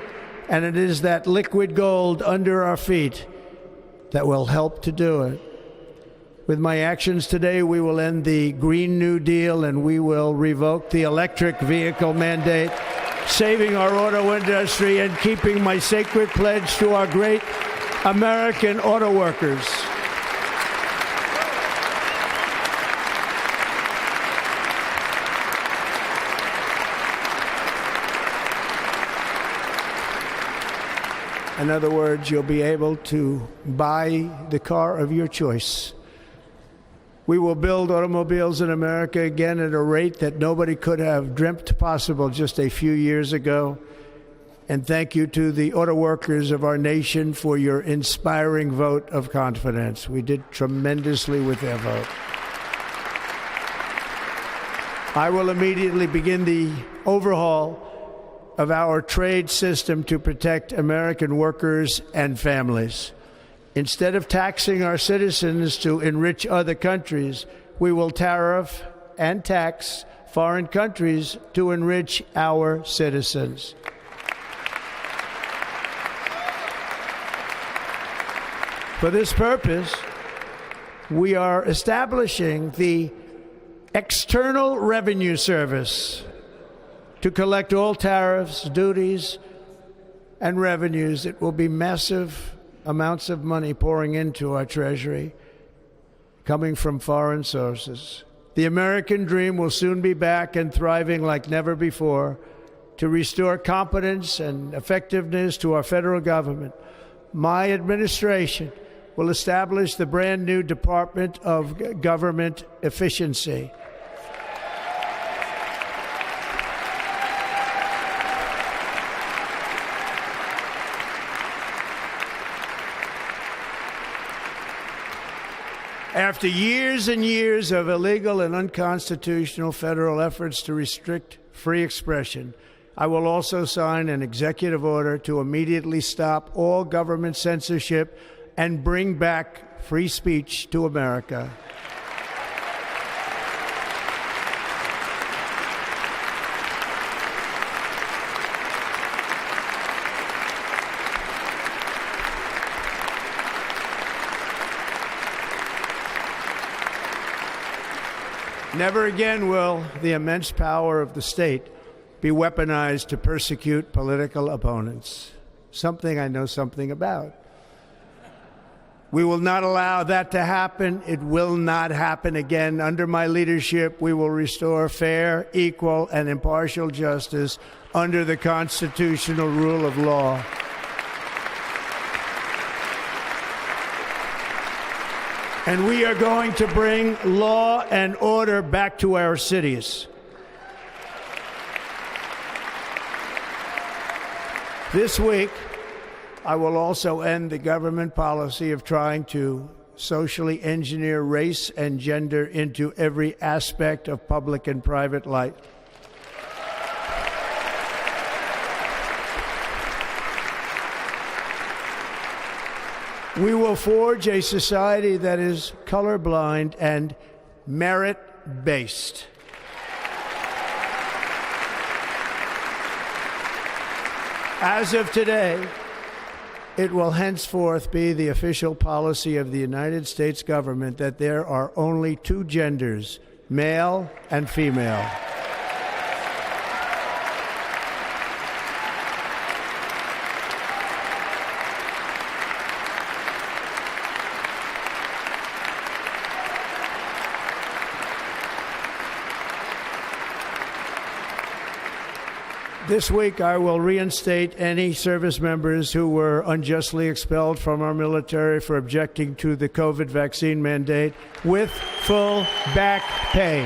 Speaker 9: and it is that liquid gold under our feet that will help to do it. With my actions today, we will end the Green New Deal, and we will revoke the electric vehicle mandate, saving our auto industry and keeping my sacred pledge to our great American auto workers. In other words, you'll be able to buy the car of your choice. We will build automobiles in America again at a rate that nobody could have dreamt possible just a few years ago. And thank you to the auto workers of our nation for your inspiring vote of confidence. We did tremendously with their vote. I will immediately begin the overhaul of our trade system to protect American workers and families. Instead of taxing our citizens to enrich other countries, we will tariff and tax foreign countries to enrich our citizens. For this purpose, we are establishing the External Revenue Service to collect all tariffs, duties, and revenues. It will be massive amounts of money pouring into our treasury, coming from foreign sources. The American dream will soon be back and thriving like never before to restore competence and effectiveness to our federal government. My administration will establish the brand new Department of Government Efficiency. After years and years of illegal and unconstitutional federal efforts to restrict free expression, I will also sign an executive order to immediately stop all government censorship and bring back free speech to America. Never again will the immense power of the state be weaponized to persecute political opponents, something I know something about. We will not allow that to happen. It will not happen again. Under my leadership, we will restore fair, equal, and impartial justice under the constitutional rule of law. And we are going to bring law and order back to our cities. This week, I will also end the government policy of trying to socially engineer race and gender into every aspect of public and private life. We will forge a society that is colorblind and merit-based. As of today, it will henceforth be the official policy of the United States government that there are only two genders, male and female. This week, I will reinstate any service members who were unjustly expelled from our military for objecting to the COVID vaccine mandate with full back pay.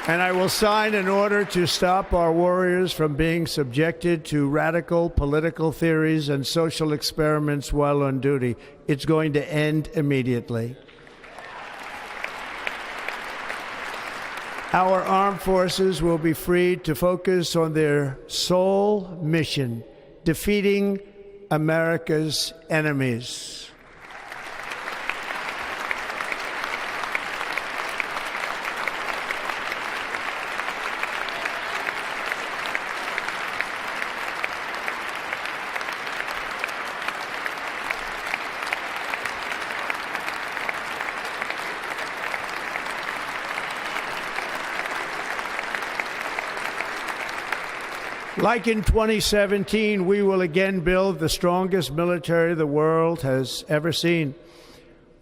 Speaker 9: And I will sign an order to stop our warriors from being subjected to radical political theories and social experiments while on duty. It's going to end immediately. Our armed forces will be freed to focus on their sole mission, defeating America's enemies. Like in 2017, we will again build the strongest military the world has ever seen.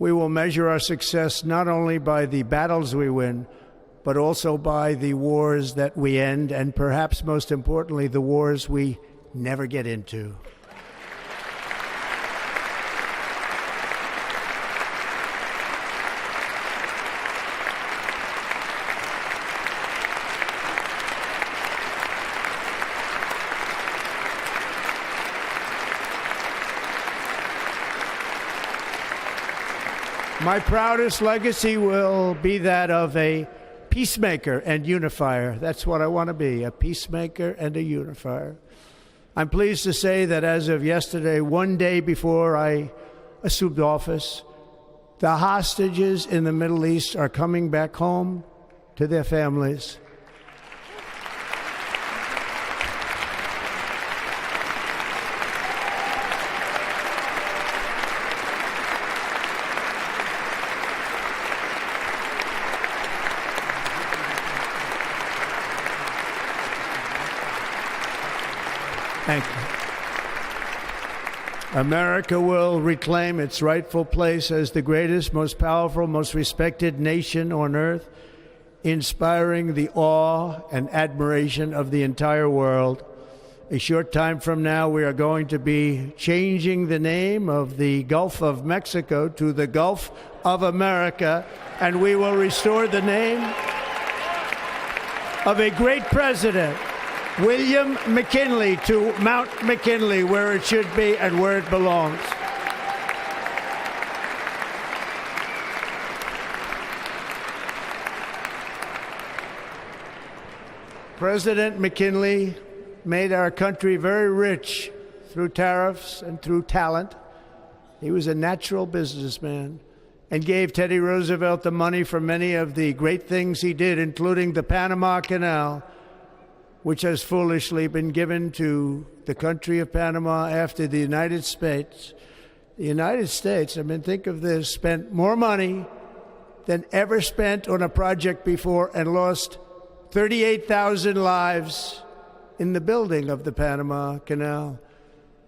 Speaker 9: We will measure our success not only by the battles we win, but also by the wars that we end, and perhaps most importantly, the wars we never get into. My proudest legacy will be that of a peacemaker and unifier. That's what I want to be, a peacemaker and a unifier. I'm pleased to say that as of yesterday, one day before I assumed office, the hostages in the Middle East are coming back home to their families. Thank you. America will reclaim its rightful place as the greatest, most powerful, most respected nation on earth, inspiring the awe and admiration of the entire world. A short time from now, we are going to be changing the name of the Gulf of Mexico to the Gulf of America, and we will restore the name of a great president, William McKinley, to Mount McKinley, where it should be and where it belongs. President McKinley made our country very rich through tariffs and through talent. He was a natural businessman and gave Teddy Roosevelt the money for many of the great things he did, including the Panama Canal, which has foolishly been given to the country of Panama after the United States. The United States, I mean, think of this, spent more money than ever spent on a project before and lost 38,000 lives in the building of the Panama Canal.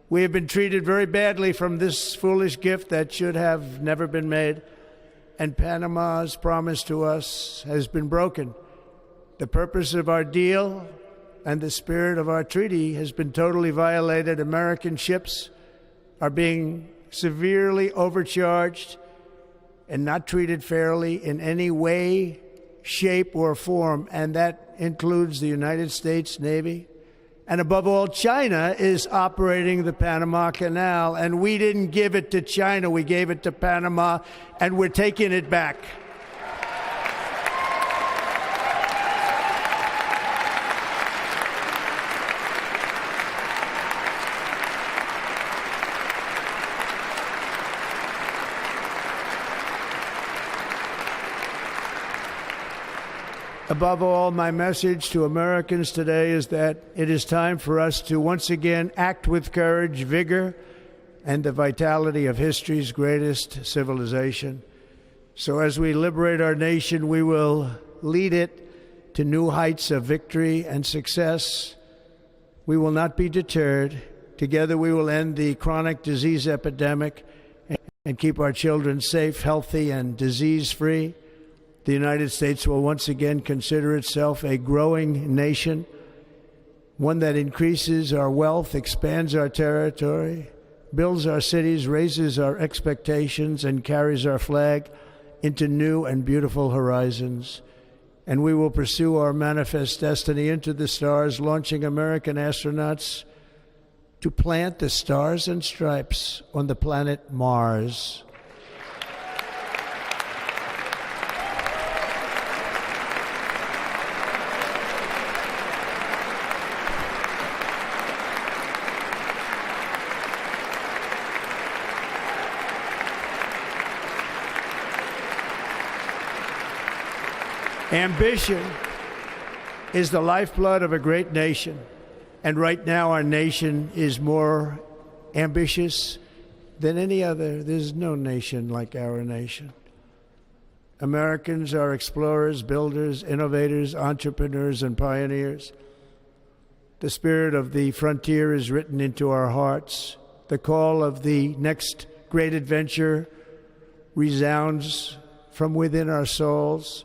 Speaker 9: We have been treated very badly from this foolish gift that should have never been made, and Panama's promise to us has been broken. The purpose of our deal and the spirit of our treaty has been totally violated. American ships are being severely overcharged and not treated fairly in any way, shape, or form, and that includes the United States Navy. And above all, China is operating the Panama Canal, and we didn't give it to China, we gave it to Panama, and we're taking it back. Above all, my message to Americans today is that it is time for us to once again act with courage, vigor, and the vitality of history's greatest civilization. So as we liberate our nation, we will lead it to new heights of victory and success. We will not be deterred. Together we will end the chronic disease epidemic and keep our children safe, healthy, and disease-free. The United States will once again consider itself a growing nation, one that increases our wealth, expands our territory, builds our cities, raises our expectations, and carries our flag into new and beautiful horizons. And we will pursue our manifest destiny into the stars, launching American astronauts to plant the stars and stripes on the planet Mars. Ambition is the lifeblood of a great nation, and right now our nation is more ambitious than any other. There's no nation like our nation. Americans are explorers, builders, innovators, entrepreneurs, and pioneers. The spirit of the frontier is written into our hearts. The call of the next great adventure resounds from within our souls.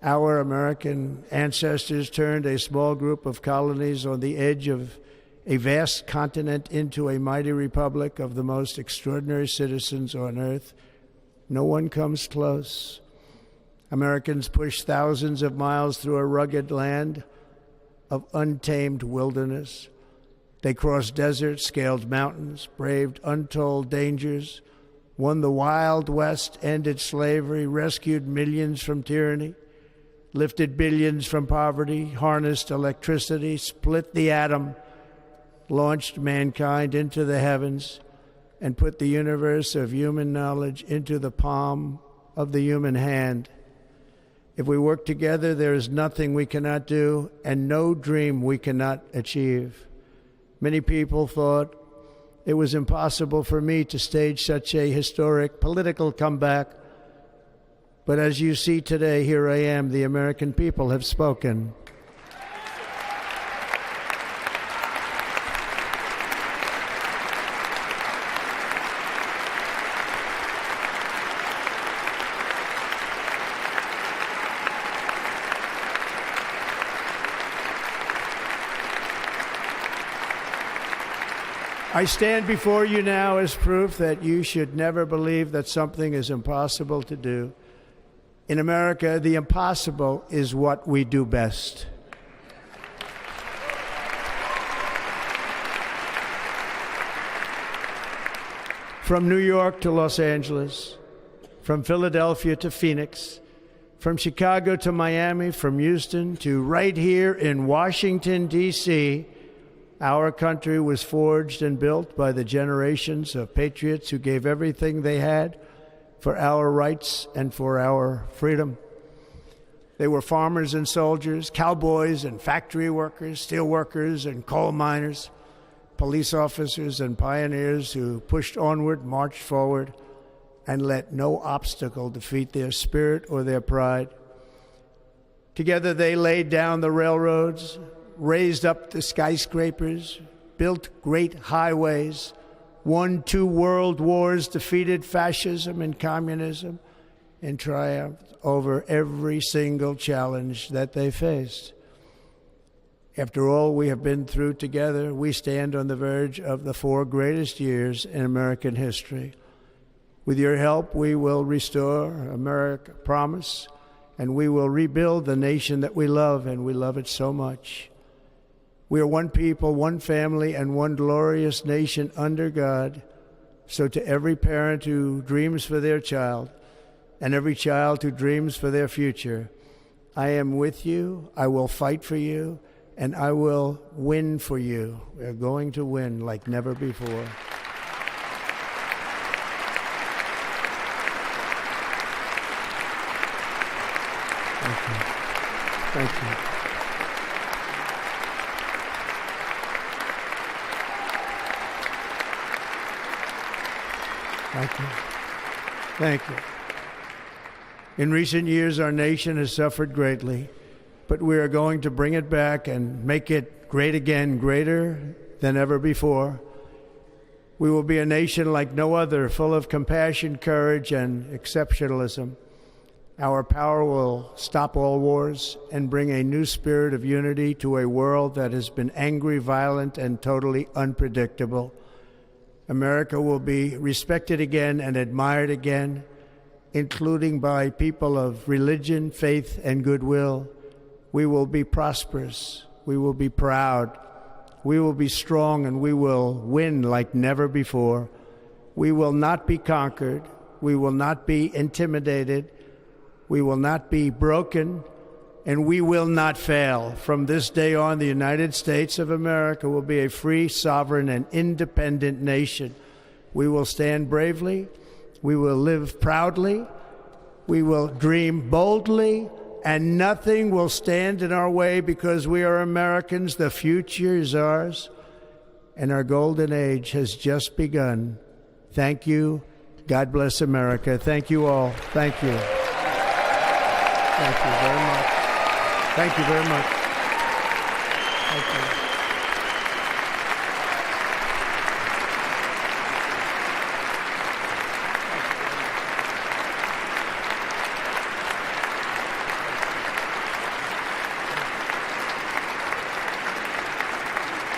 Speaker 9: Our American ancestors turned a small group of colonies on the edge of a vast continent into a mighty republic of the most extraordinary citizens on earth. No one comes close. Americans pushed thousands of miles through a rugged land of untamed wilderness. They crossed deserts, scaled mountains, braved untold dangers, won the Wild West, ended slavery, rescued millions from tyranny, lifted billions from poverty, harnessed electricity, split the atom, launched mankind into the heavens, and put the universe of human knowledge into the palm of the human hand. If we work together, there is nothing we cannot do and no dream we cannot achieve. Many people thought it was impossible for me to stage such a historic political comeback. But as you see today, here I am. The American people have spoken. I stand before you now as proof that you should never believe that something is impossible to do. In America, the impossible is what we do best. From New York to Los Angeles, from Philadelphia to Phoenix, from Chicago to Miami, from Houston to right here in Washington, D.C., our country was forged and built by the generations of patriots who gave everything they had for our rights and for our freedom. They were farmers and soldiers, cowboys and factory workers, steel workers and coal miners, police officers and pioneers who pushed onward, marched forward, and let no obstacle defeat their spirit or their pride. Together they laid down the railroads, raised up the skyscrapers, built great highways, won 2 world wars, defeated fascism and communism, and triumphed over every single challenge that they faced. After all we have been through together, we stand on the verge of the 4 greatest years in American history. With your help, we will restore America, promise, and we will rebuild the nation that we love, and we love it so much. We are one people, one family, and one glorious nation under God. So to every parent who dreams for their child, and every child who dreams for their future, I am with you, I will fight for you, and I will win for you. We are going to win like never before. Thank you. Thank you. Thank you. Thank you. In recent years, our nation has suffered greatly, but we are going to bring it back and make it great again, greater than ever before. We will be a nation like no other, full of compassion, courage, and exceptionalism. Our power will stop all wars and bring a new spirit of unity to a world that has been angry, violent, and totally unpredictable. America will be respected again and admired again, including by people of religion, faith, and goodwill. We will be prosperous. We will be proud. We will be strong, and we will win like never before. We will not be conquered. We will not be intimidated. We will not be broken, and we will not fail. From this day on, the United States of America will be a free, sovereign, and independent nation. We will stand bravely. We will live proudly. We will dream boldly, and nothing will stand in our way because we are Americans. The future is ours, and our golden age has just begun. Thank you. God bless America. Thank you all. Thank you. Thank you very much. Thank you very much. Thank you.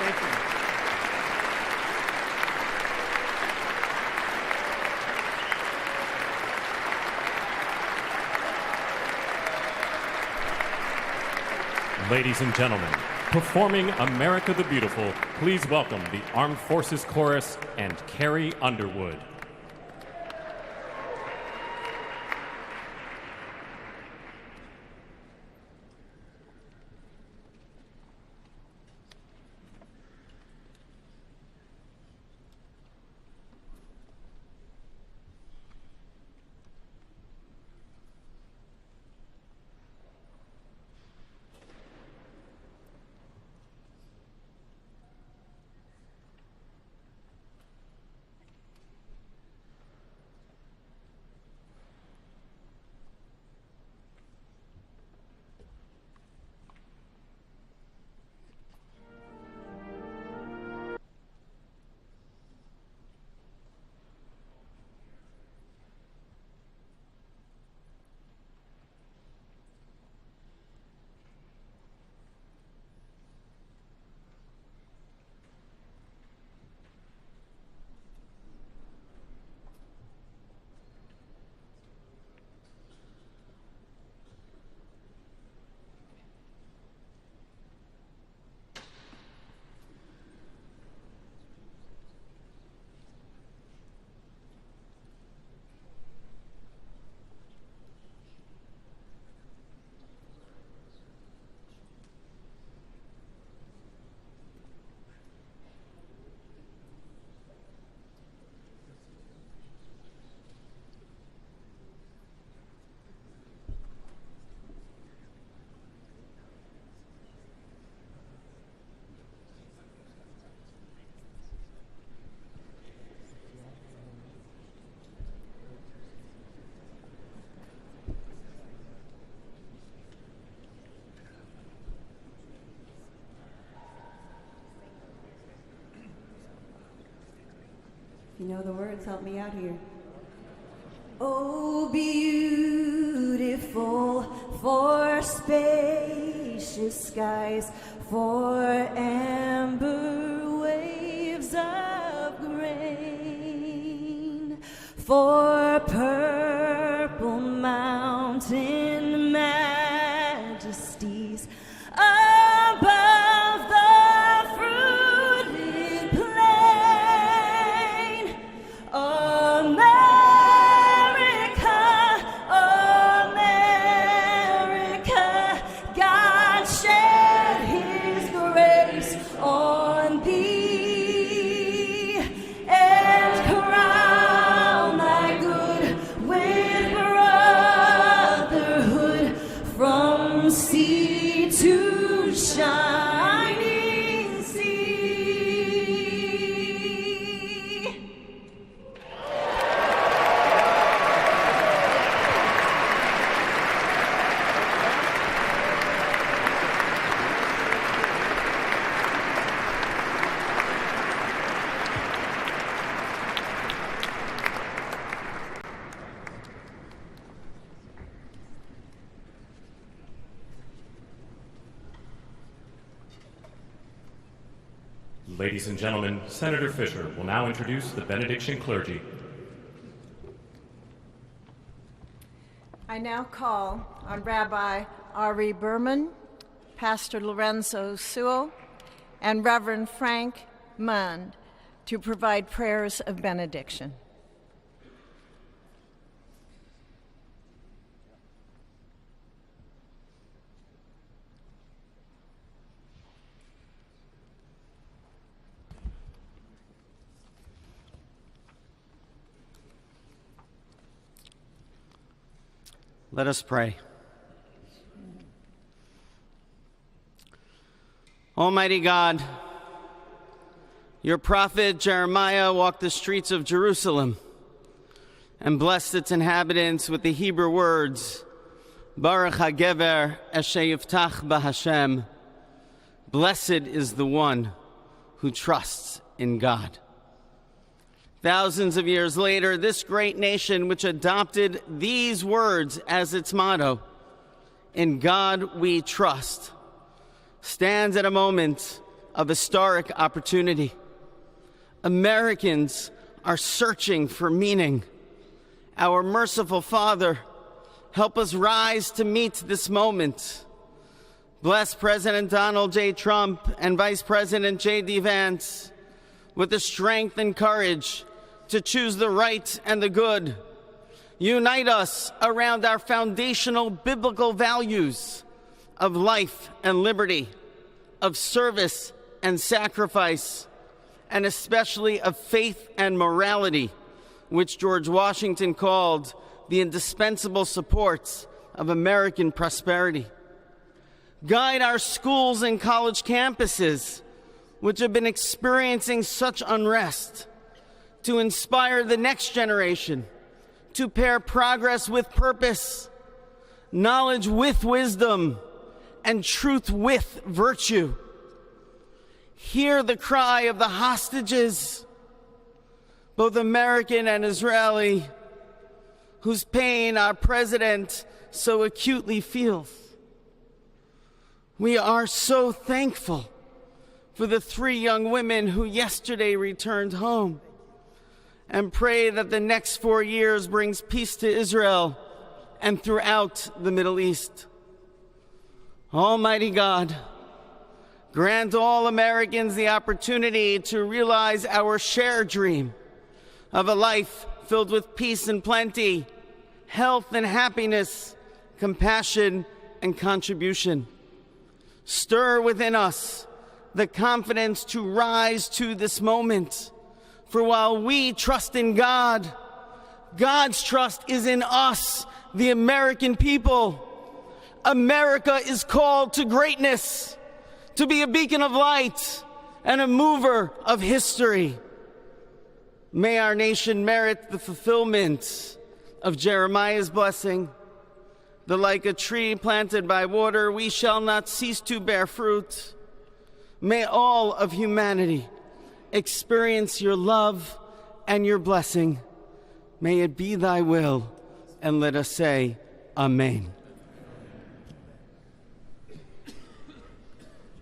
Speaker 9: Thank you.
Speaker 1: Ladies and gentlemen, performing America the Beautiful, please welcome the Armed Forces Chorus and Carrie Underwood.
Speaker 10: You know the words, help me out here. Oh, beautiful for spacious skies, for amber waves of grain, for purple mountain majesties above the fruited plain. America, God shed his grace on thee and crown thy good with brotherhood from sea to shining sea.
Speaker 1: Ladies and gentlemen, Senator Fisher will now introduce the benediction clergy.
Speaker 3: I now call on Rabbi Ari Berman, Pastor Lorenzo Sewell, and Reverend Frank Mund to provide prayers of benediction.
Speaker 11: Let us pray. Almighty God, your prophet Jeremiah walked the streets of Jerusalem and blessed its inhabitants with the Hebrew words, Baruch HaGever Asher Yiftach BaHashem. Blessed is the one who trusts in God. Thousands of years later, this great nation, which adopted these words as its motto, "In God we trust," stands at a moment of historic opportunity. Americans are searching for meaning. Our merciful Father, help us rise to meet this moment. Bless President Donald J. Trump and Vice President J.D. Vance with the strength and courage to choose the right and the good. Unite us around our foundational biblical values of life and liberty, of service and sacrifice, and especially of faith and morality, which George Washington called the indispensable supports of American prosperity. Guide our schools and college campuses, which have been experiencing such unrest, to inspire the next generation, to pair progress with purpose, knowledge with wisdom, and truth with virtue. Hear the cry of the hostages, both American and Israeli, whose pain our president so acutely feels. We are so thankful for the 3 young women who yesterday returned home, and pray that the next 4 years brings peace to Israel and throughout the Middle East. Almighty God, grant all Americans the opportunity to realize our shared dream of a life filled with peace and plenty, health and happiness, compassion and contribution. Stir within us the confidence to rise to this moment. For while we trust in God, God's trust is in us, the American people. America is called to greatness, to be a beacon of light and a mover of history. May our nation merit the fulfillment of Jeremiah's blessing, that like a tree planted by water, we shall not cease to bear fruit. May all of humanity experience your love and your blessing. May it be thy will, and let us say, Amen.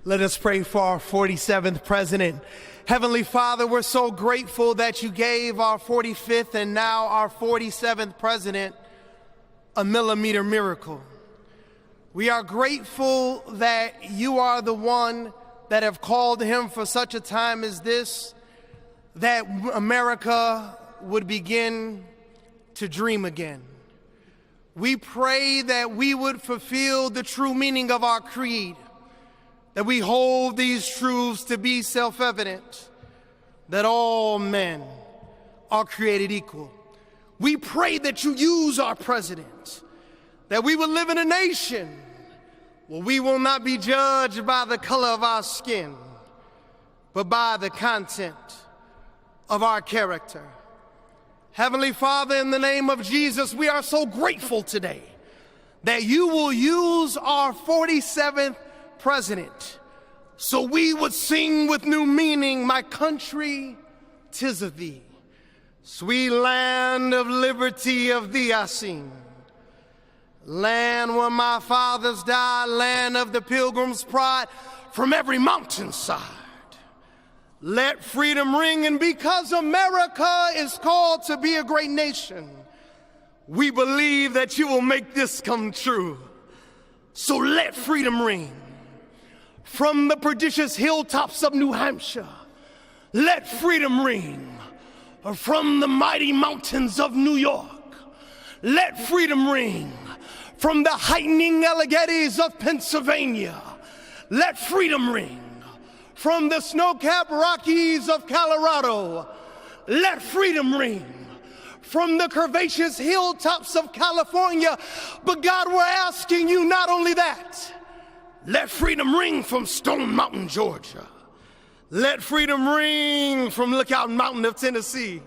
Speaker 12: Let us pray for our 47th president. Heavenly Father, we're so grateful that you gave our 45th and now our 47th president a millimeter miracle. We are grateful that you are the one that have called him for such a time as this, that America would begin to dream again. We pray that we would fulfill the true meaning of our creed, that we hold these truths to be self-evident, that all men are created equal. We pray that you use our president, that we will live in a nation where we will not be judged by the color of our skin, but by the content of our character. Heavenly Father, in the name of Jesus, we are so grateful today that you will use our 47th president so we would sing with new meaning, my country, 'tis of thee. Sweet land of liberty, of thee I sing. Land where my fathers died, land of the pilgrim's pride, from every mountainside. Let freedom ring, and because America is called to be a great nation, we believe that you will make this come true. So let freedom ring. From the prodigious hilltops of New Hampshire, let freedom ring. From the mighty mountains of New York, let freedom ring. From the heightening Alleghenies of Pennsylvania, let freedom ring. From the snow-capped Rockies of Colorado, let freedom ring. From the curvaceous hilltops of California, but God, we're asking you not only that, let freedom ring from Stone Mountain, Georgia. Let freedom ring from Lookout Mountain of Tennessee.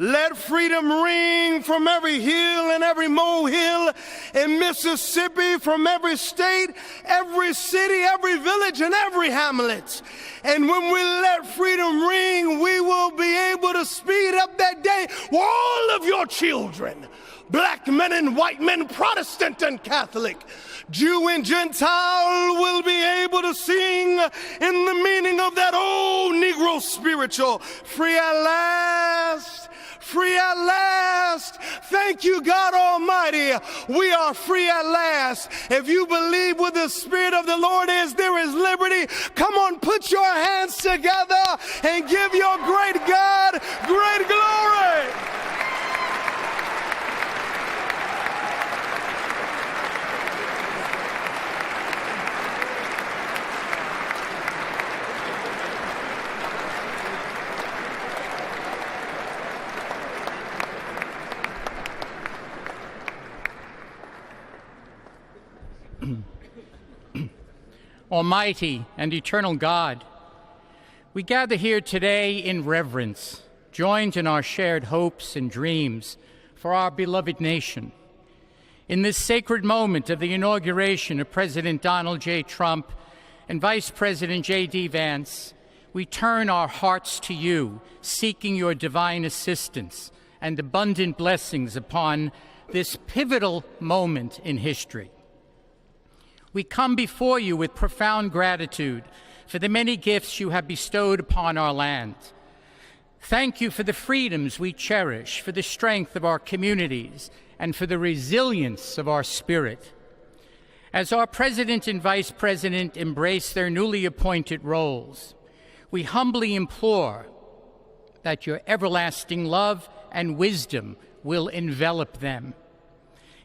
Speaker 12: Let freedom ring from every hill and every molehill in Mississippi, from every state, every city, every village, and every hamlet. And when we let freedom ring, we will be able to speed up that day where all of your children black men and white men, Protestant and Catholic, Jew and Gentile will be able to sing in the meaning of that old Negro spiritual, free at last, free at last. Thank you, God Almighty. We are free at last. If you believe where the Spirit of the Lord is, there is liberty. Come on, put your hands together and give your great God great glory.
Speaker 13: Almighty and eternal God, we gather here today in reverence, joined in our shared hopes and dreams for our beloved nation. In this sacred moment of the inauguration of President Donald J. Trump and Vice President J.D. Vance, we turn our hearts to you, seeking your divine assistance and abundant blessings upon this pivotal moment in history. We come before you with profound gratitude for the many gifts you have bestowed upon our land. Thank you for the freedoms we cherish, for the strength of our communities, and for the resilience of our spirit. As our President and Vice President embrace their newly appointed roles, we humbly implore that your everlasting love and wisdom will envelop them.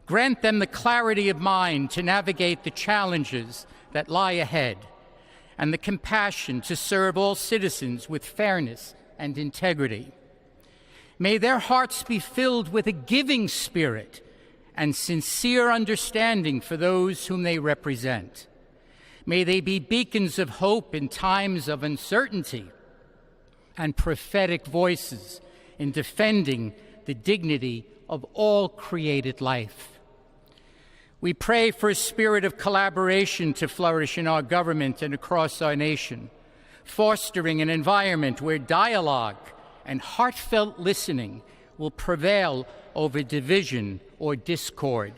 Speaker 13: Grant them the clarity of mind to navigate the challenges that lie ahead and the compassion to serve all citizens with fairness and integrity. May their hearts be filled with a giving spirit and sincere understanding for those whom they represent. May they be beacons of hope in times of uncertainty and prophetic voices in defending the dignity of all created life. We pray for a spirit of collaboration to flourish in our government and across our nation, fostering an environment where dialogue and heartfelt listening will prevail over division or discord.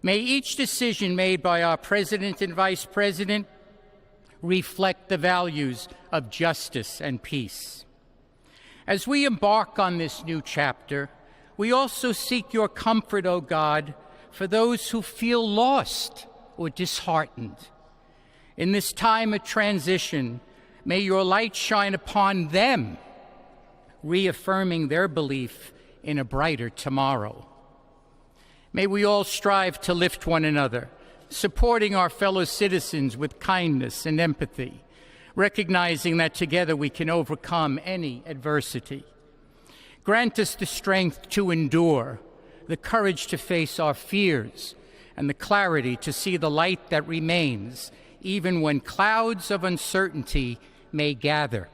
Speaker 13: May each decision made by our President and Vice President reflect the values of justice and peace. As we embark on this new chapter, we also seek your comfort, O God, for those who feel lost or disheartened. In this time of transition, may your light shine upon them, reaffirming their belief in a brighter tomorrow. May we all strive to lift one another, supporting our fellow citizens with kindness and empathy, recognizing that together we can overcome any adversity. Grant us the strength to endure, the courage to face our fears, and the clarity to see the light that remains, even when clouds of uncertainty may gather.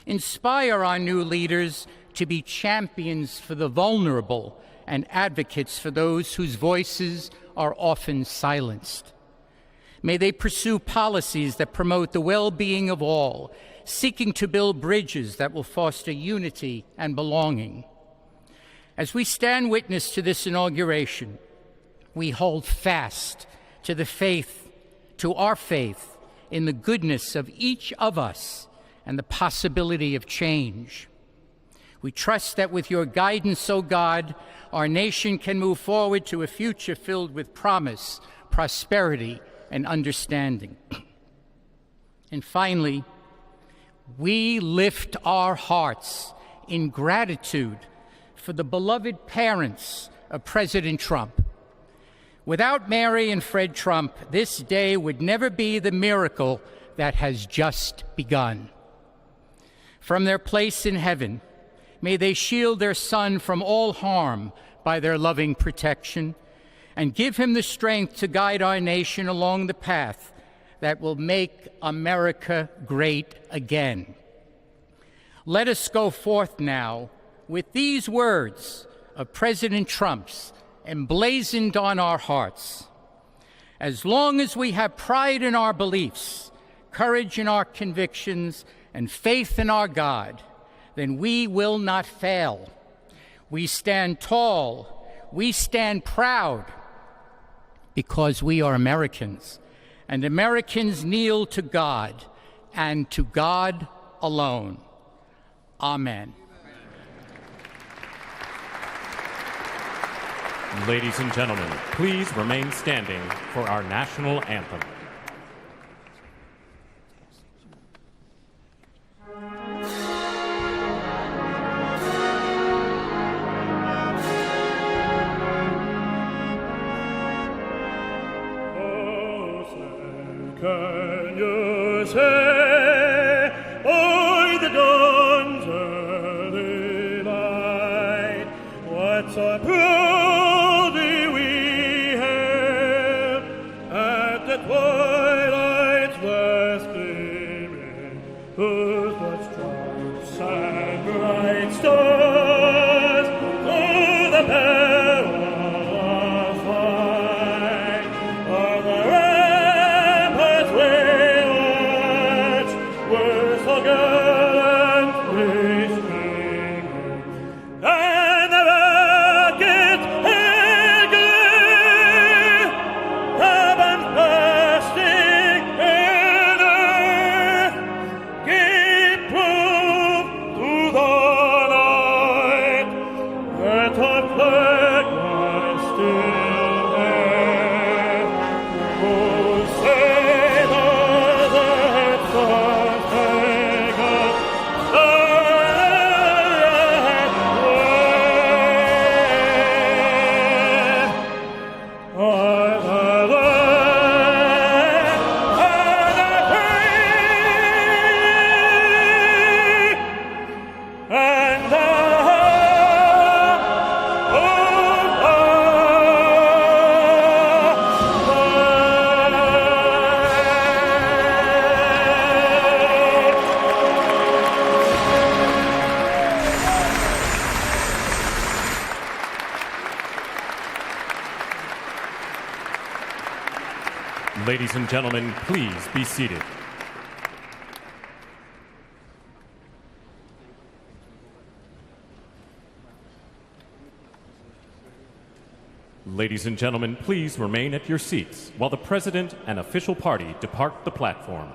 Speaker 13: Inspire our new leaders to be champions for the vulnerable and advocates for those whose voices are often silenced. May they pursue policies that promote the well-being of all, seeking to build bridges that will foster unity and belonging. As we stand witness to this inauguration, we hold fast to our faith in the goodness of each of us and the possibility of change. We trust that with your guidance, O God, our nation can move forward to a future filled with promise, prosperity, and understanding. And finally, we lift our hearts in gratitude for the beloved parents of President Trump. Without Mary and Fred Trump, this day would never be the miracle that has just begun. From their place in heaven, may they shield their son from all harm by their loving protection, and give him the strength to guide our nation along the path that will make America great again. Let us go forth now with these words of President Trump's emblazoned on our hearts. As long as we have pride in our beliefs, courage in our convictions, and faith in our God, then we will not fail. We stand tall. We stand proud because we are Americans, and Americans kneel to God and to God alone. Amen.
Speaker 1: Ladies and gentlemen, please remain standing for our national anthem.
Speaker 6: Can you say, o'er the dawn's early light, what so proudly we hailed at the twilight's last gleaming, whose blood stripes and bright stars through the perilous fight of the ramparts we watched were so gallantly streaming, and the rockets in glee, ribbons bursting in earth, gave proof to the night that our flag was still there. Oh, sailors that first take up the red wave, are the land and the free, and the
Speaker 1: Ladies and gentlemen, please be seated. Ladies and gentlemen, please remain at your seats while the President and official party depart the platform.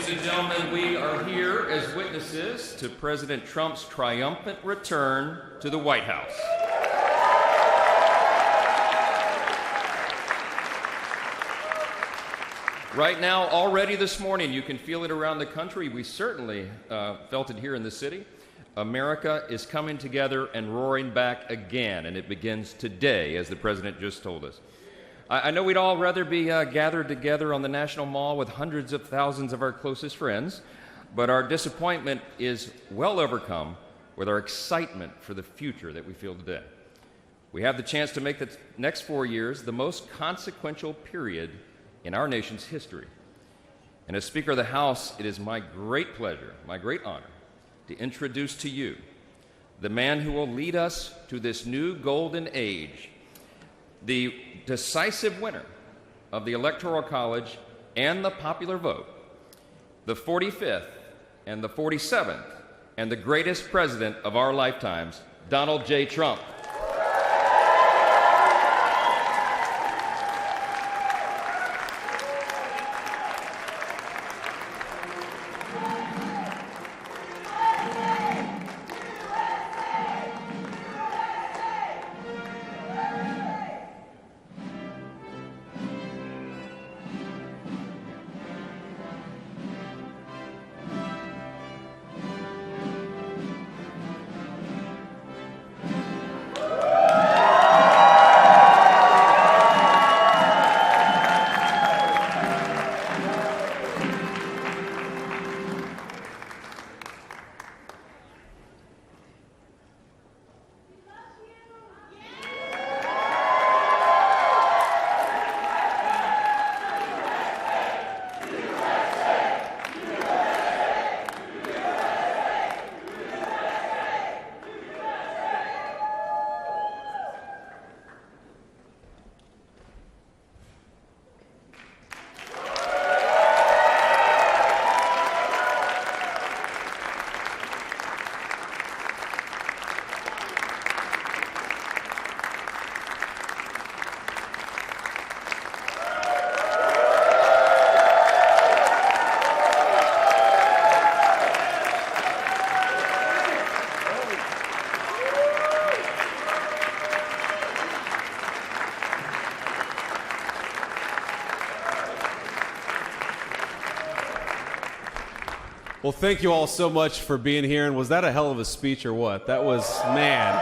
Speaker 14: Ladies and gentlemen, we are here as witnesses to President Trump's triumphant return to the White House. Right now, already this morning, you can feel it around the country. We certainly felt it here in the city. America is coming together and roaring back again, and it begins today, as the President just told us. I know we'd all rather be gathered together on the National Mall with hundreds of thousands of our closest friends, but our disappointment is well overcome with our excitement for the future that we feel today. We have the chance to make the next 4 years the most consequential period in our nation's history. And as Speaker of the House, it is my great pleasure, my great honor, to introduce to you the man who will lead us to this new golden age, the decisive winner of the Electoral College and the popular vote, the 45th and the 47th, and the greatest president of our lifetimes, Donald J. Trump.
Speaker 15: Well, thank you all so much for being here. And was that a hell of a speech or what? That was, man.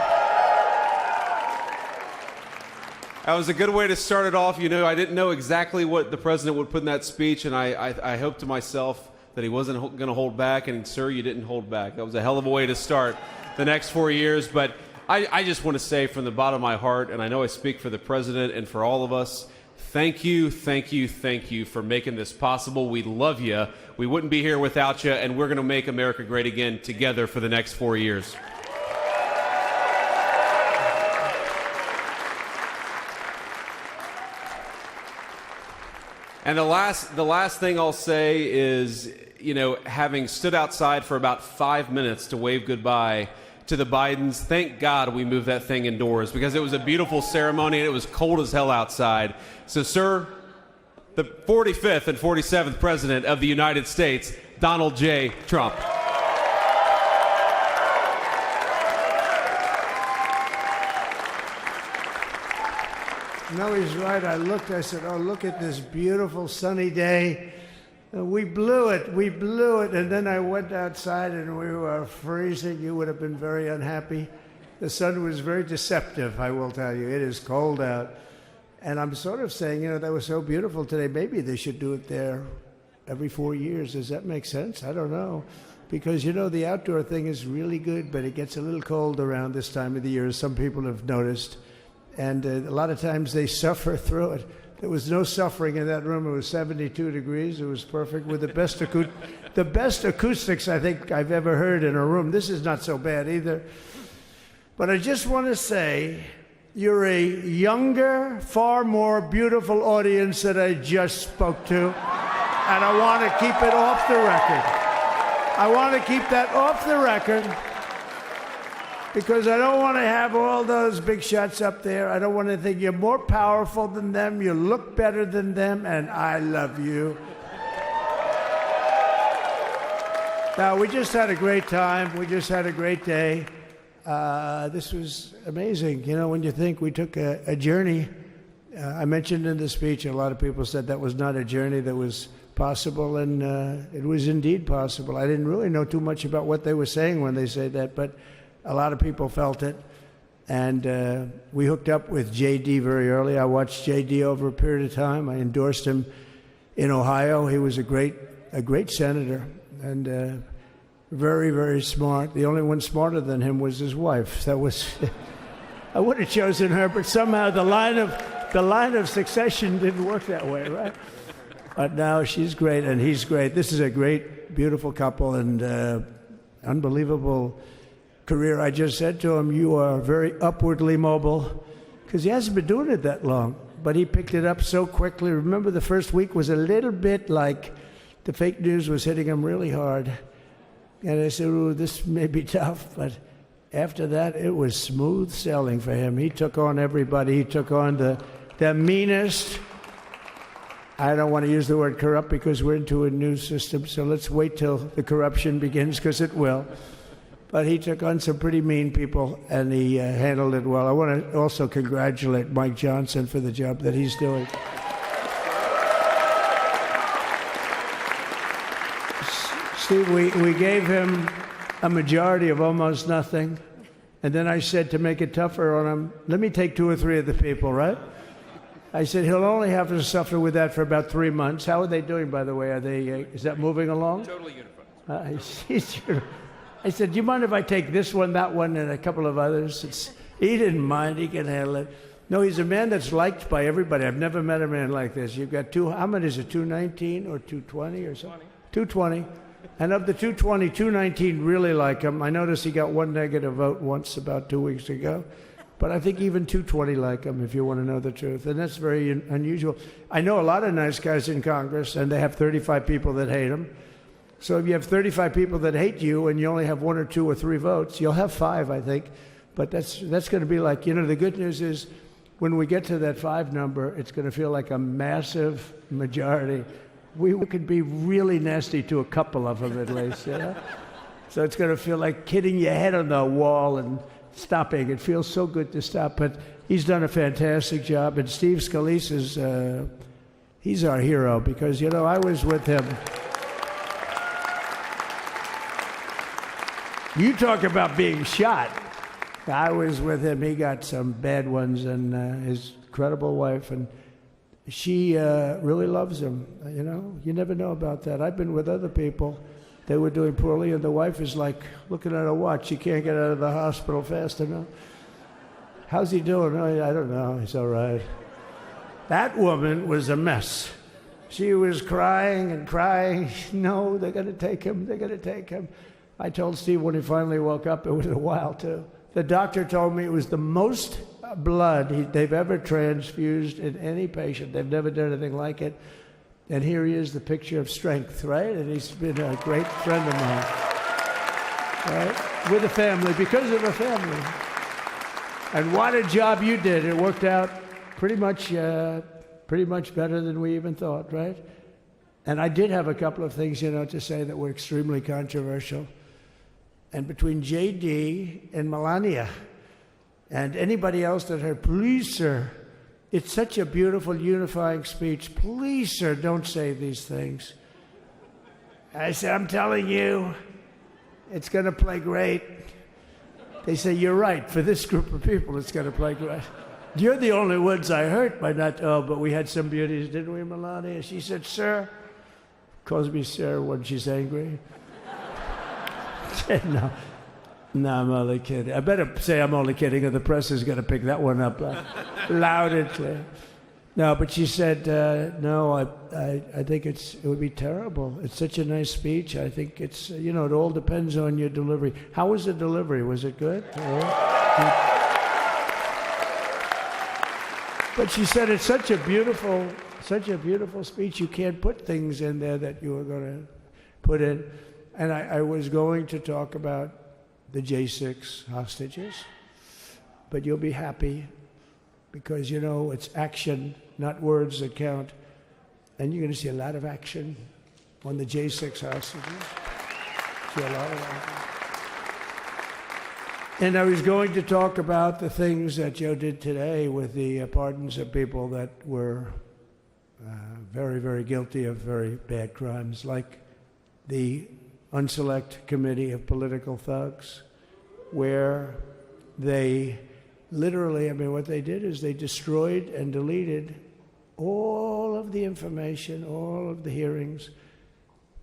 Speaker 15: That was a good way to start it off. You know, I didn't know exactly what the president would put in that speech, and I hoped to myself that he wasn't going to hold back. And, sir, you didn't hold back. That was a hell of a way to start the next 4 years. But I just want to say from the bottom of my heart, and I know I speak for the president and for all of us, thank you, thank you, thank you for making this possible. We love you. We wouldn't be here without you, and we're going to make America great again together for the next 4 years. And the last thing I'll say is, you know, having stood outside for about 5 minutes to wave goodbye to the Bidens, thank God we moved that thing indoors because it was a beautiful ceremony and it was cold as hell outside. So, sir, the 45th and 47th President of the United States, Donald J. Trump.
Speaker 9: No, he's right. I said, oh, look at this beautiful sunny day. We blew it. And then I went outside and we were freezing. You would have been very unhappy. The sun was very deceptive, I will tell you. It is cold out. And I'm sort of saying, you know, that was so beautiful today. Maybe they should do it there every 4 years. Does that make sense? I don't know. Because, you know, the outdoor thing is really good, but it gets a little cold around this time of the year, as some people have noticed. And a lot of times they suffer through it. There was no suffering in that room. It was 72 degrees. It was perfect with the best acoustics I think I've ever heard in a room. This is not so bad either. But I just want to say, you're a younger, far more beautiful audience that I just spoke to. And I want to keep it off the record. I want to keep that off the record. Because I don't want to have all those big shots up there. I don't want to think you're more powerful than them, you look better than them, and I love you. Now, we just had a great time. We just had a great day. This was amazing. You know, when you think we took a journey, I mentioned in the speech, a lot of people said that was not a journey that was possible, and it was indeed possible. I didn't really know too much about what they were saying when they said that, but a lot of people felt it. And we hooked up with J.D. very early. I watched J.D. over a period of time. I endorsed him in Ohio. He was a great senator, and very, very smart. The only one smarter than him was his wife. That was, I would have chosen her, but somehow the line of succession didn't work that way, right? But now she's great and he's great. This is a great, beautiful couple and unbelievable career. I just said to him, you are very upwardly mobile, because he hasn't been doing it that long, but he picked it up so quickly. Remember, the first week was a little bit like the fake news was hitting him really hard. And I said, ooh, this may be tough, but after that, it was smooth sailing for him. He took on everybody. He took on the meanest. I don't want to use the word corrupt because we're into a new system, so let's wait till the corruption begins, because it will. But he took on some pretty mean people, and he handled it well. I want to also congratulate Mike Johnson for the job that he's doing. Steve, we gave him a majority of almost nothing, and then I said, to make it tougher on him, let me take 2 or 3 of the people, right? I said, he'll only have to suffer with that for about 3 months. How are they doing, by the way? Are they? Is that moving along?
Speaker 14: Totally unified.
Speaker 9: I said, do you mind if I take this one, that one, and a couple of others? He didn't mind. He can handle it. No, he's a man that's liked by everybody. I've never met a man like this. You've got how many is it, 219 or 220 or something? 220. And of the 220, 219 really like him. I noticed he got 1 negative vote once about 2 weeks ago. But I think even 220 like him, if you want to know the truth. And that's very unusual. I know a lot of nice guys in Congress, and they have 35 people that hate him. So if you have 35 people that hate you and you only have 1 or 2 or 3 votes, you'll have 5, I think. But that's going to be like, you know, the good news is when we get to that 5 number, it's going to feel like a massive majority. We could be really nasty to a couple of them at least, you know? So it's going to feel like hitting your head on the wall and stopping. It feels so good to stop. But he's done a fantastic job. And Steve Scalise is, he's our hero because, you know, I was with him. You talk about being shot. I was with him. He got some bad ones, and his incredible wife, and she really loves him. You know, you never know about that. I've been with other people. They were doing poorly, and the wife is like looking at her watch. She can't get out of the hospital fast enough. How's he doing? Oh, I don't know. He's all right. That woman was a mess. She was crying and crying. No, they're going to take him. They're going to take him. I told Steve when he finally woke up, it was a while too. The doctor told me it was the most blood they've ever transfused in any patient. They've never done anything like it. And here he is, the picture of strength, right? And he's been a great friend of mine, right? With a family, because of a family. And what a job you did. It worked out pretty much better than we even thought, right? And I did have a couple of things, you know, to say that were extremely controversial. And between J.D. and Melania and anybody else that heard, please, sir, it's such a beautiful, unifying speech. Please, sir, don't say these things. I said, I'm telling you, it's going to play great. They say, you're right. For this group of people, it's going to play great. You're the only ones I hurt by not, but we had some beauties, didn't we, Melania? She said, sir, calls me sir when she's angry. No, I'm only kidding. I better say I'm only kidding, or the press is going to pick that one up loud and clear. No, but she said, no, I think it would be terrible. It's such a nice speech. I think it's, you know, it all depends on your delivery. How was the delivery? Was it good? But she said it's such a beautiful speech. You can't put things in there that you were going to put in. And I was going to talk about the J6 hostages, but you'll be happy because, you know, it's action, not words that count. And you're going to see a lot of action on the J6 hostages. See a lot of that. And I was going to talk about the things that Joe did today with the pardons of people that were very, very guilty of very bad crimes, like the Unselect Committee of Political Thugs, where they literally, I mean, what they did is they destroyed and deleted all of the information, all of the hearings,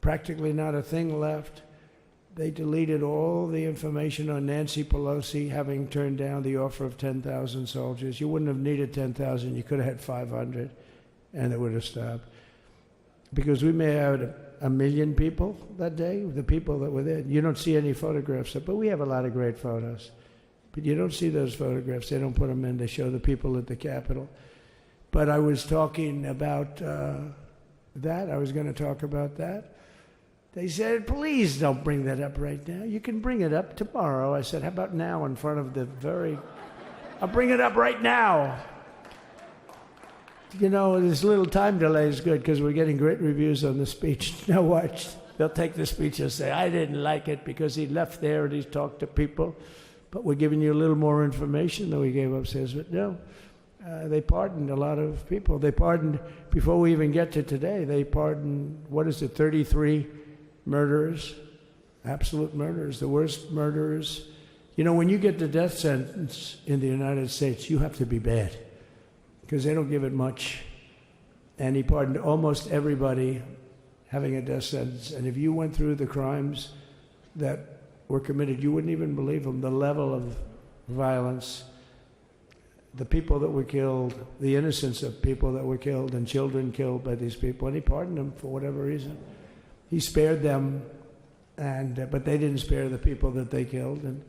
Speaker 9: practically not a thing left. They deleted all the information on Nancy Pelosi having turned down the offer of 10,000 soldiers. You wouldn't have needed 10,000. You could have had 500, and it would have stopped. Because we may have had 1 million people that day, the people that were there. You don't see any photographs, but we have a lot of great photos. But you don't see those photographs. They don't put them in. They show the people at the Capitol. But I was talking about that. I was going to talk about that. They said, please don't bring that up right now. You can bring it up tomorrow. I said, how about now in front of the I'll bring it up right now. You know, this little time delay is good because we're getting great reviews on the speech. Now watch. They'll take the speech and say, I didn't like it because he left there and he talked to people. But we're giving you a little more information than we gave upstairs. But no, they pardoned a lot of people. They pardoned, before we even get to today, they pardoned, 33 murderers, absolute murderers, the worst murderers. You know, when you get the death sentence in the United States, you have to be bad because they don't give it much. And he pardoned almost everybody having a death sentence. And if you went through the crimes that were committed, you wouldn't even believe them. The level of violence, the people that were killed, the innocence of people that were killed and children killed by these people. And he pardoned them for whatever reason. He spared them, but they didn't spare the people that they killed. And,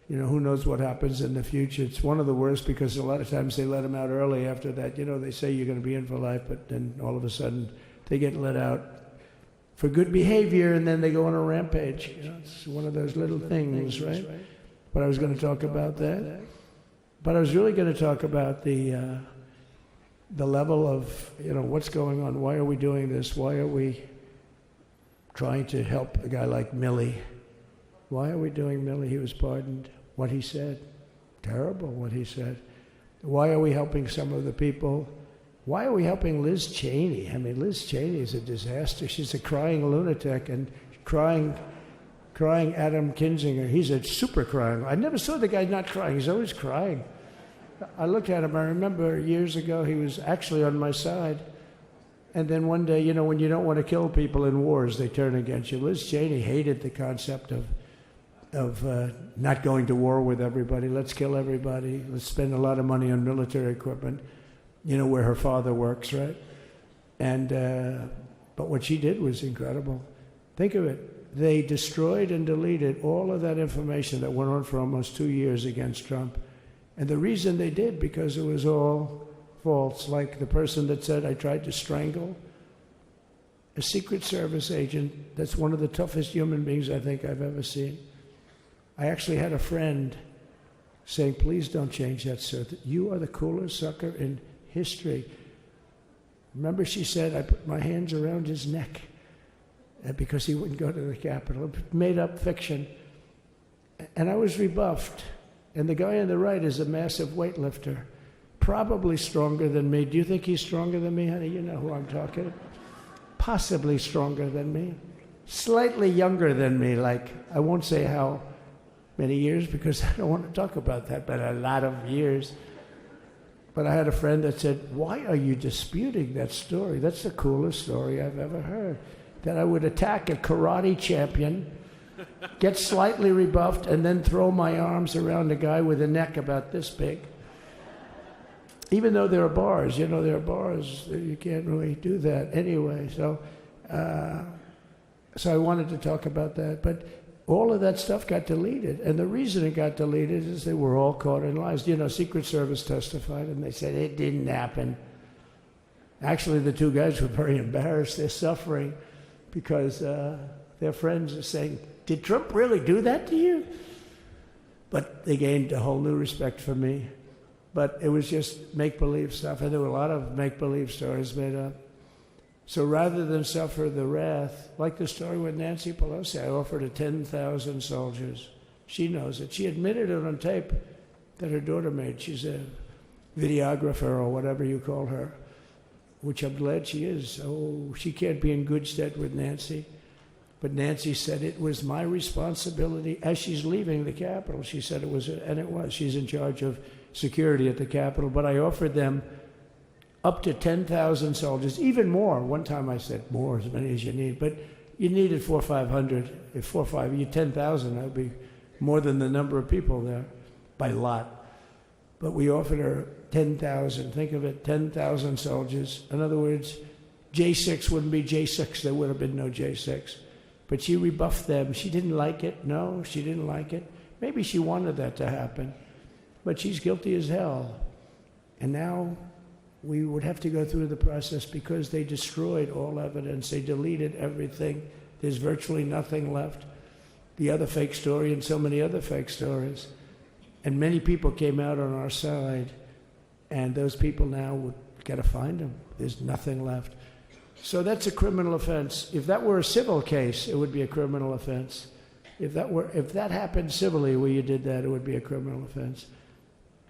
Speaker 9: you know, who knows what happens in the future. It's one of the worst because a lot of times they let them out early after that. You know, they say you're going to be in for life, but then all of a sudden they get let out for good behavior, and then they go on a rampage. You know, it's one of those little things, right? But I was going to talk about that. But I was really going to talk about the level of, you know, what's going on. Why are we doing this? Why are we trying to help a guy like Milley? Why are we doing Milley? He was pardoned. What he said, terrible what he said. Why are we helping some of the people? Why are we helping Liz Cheney? I mean, Liz Cheney is a disaster. She's a crying lunatic and crying Adam Kinzinger. He's a super crying. I never saw the guy not crying. He's always crying. I looked at him. I remember years ago he was actually on my side. And then one day, you know, when you don't want to kill people in wars, they turn against you. Liz Cheney hated the concept of not going to war with everybody. Let's kill everybody. Let's spend a lot of money on military equipment, you know, where her father works, right? And but what she did was incredible. Think of it. They destroyed and deleted all of that information that went on for almost 2 years against Trump. And the reason they did, because it was all false, like the person that said, I tried to strangle a Secret Service agent. That's one of the toughest human beings I think I've ever seen. I actually had a friend saying, please don't change that, sir. You are the coolest sucker in history. Remember, she said, I put my hands around his neck because he wouldn't go to the Capitol. Made up fiction. And I was rebuffed. And the guy on the right is a massive weightlifter. Probably stronger than me. Do you think he's stronger than me, honey? You know who I'm talking about. Possibly stronger than me. Slightly younger than me, like, I won't say how many years because I don't want to talk about that, but a lot of years. But I had a friend that said, why are you disputing that story? That's the coolest story I've ever heard. That I would attack a karate champion, get slightly rebuffed, and then throw my arms around a guy with a neck about this big. Even though there are bars, you know, there are bars, you can't really do that anyway. So I wanted to talk about that. But all of that stuff got deleted. And the reason it got deleted is they were all caught in lies. You know, Secret Service testified, and they said it didn't happen. Actually, the two guys were very embarrassed. They're suffering because their friends are saying, did Trump really do that to you? But they gained a whole new respect for me. But it was just make-believe stuff, and there were a lot of make-believe stories made up. So rather than suffer the wrath, like the story with Nancy Pelosi, I offered her 10,000 soldiers. She knows it. She admitted it on tape that her daughter made. She's a videographer or whatever you call her, which I'm glad she is. Oh, she can't be in good stead with Nancy. But Nancy said it was my responsibility as she's leaving the Capitol. She said it was, and it was. She's in charge of security at the Capitol. But I offered them up to 10,000 soldiers, even more. One time I said more, as many as you need. But you needed 400 or 500. If 4 or 5, you 10,000, that would be more than the number of people there by lot. But we offered her 10,000. Think of it, 10,000 soldiers. In other words, J6 wouldn't be J6. There would have been no J6. But she rebuffed them. She didn't like it. No, she didn't like it. Maybe she wanted that to happen. But she's guilty as hell. And now we would have to go through the process because they destroyed all evidence. They deleted everything. There's virtually nothing left. The other fake story and so many other fake stories. And many people came out on our side. And those people now would got to find them. There's nothing left. So that's a criminal offense. If that were a civil case, it would be a criminal offense. If that happened civilly where you did that, it would be a criminal offense.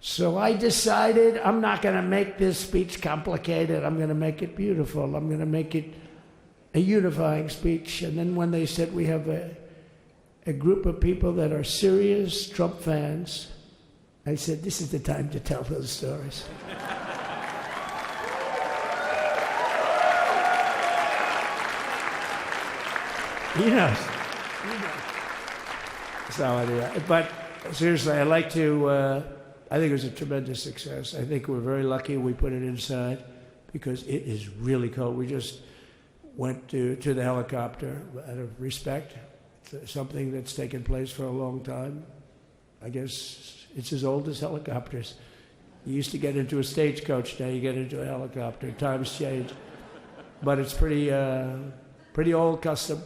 Speaker 9: So I decided I'm not going to make this speech complicated. I'm going to make it beautiful. I'm going to make it a unifying speech. And then when they said we have a group of people that are serious Trump fans, I said, this is the time to tell those stories. He knows. So anyway, but seriously, I'd like to, I think it was a tremendous success. I think we're very lucky we put it inside because it is really cold. We just went to the helicopter out of respect. It's something that's taken place for a long time. I guess it's as old as helicopters. You used to get into a stagecoach, now you get into a helicopter. Times change. But it's pretty old custom.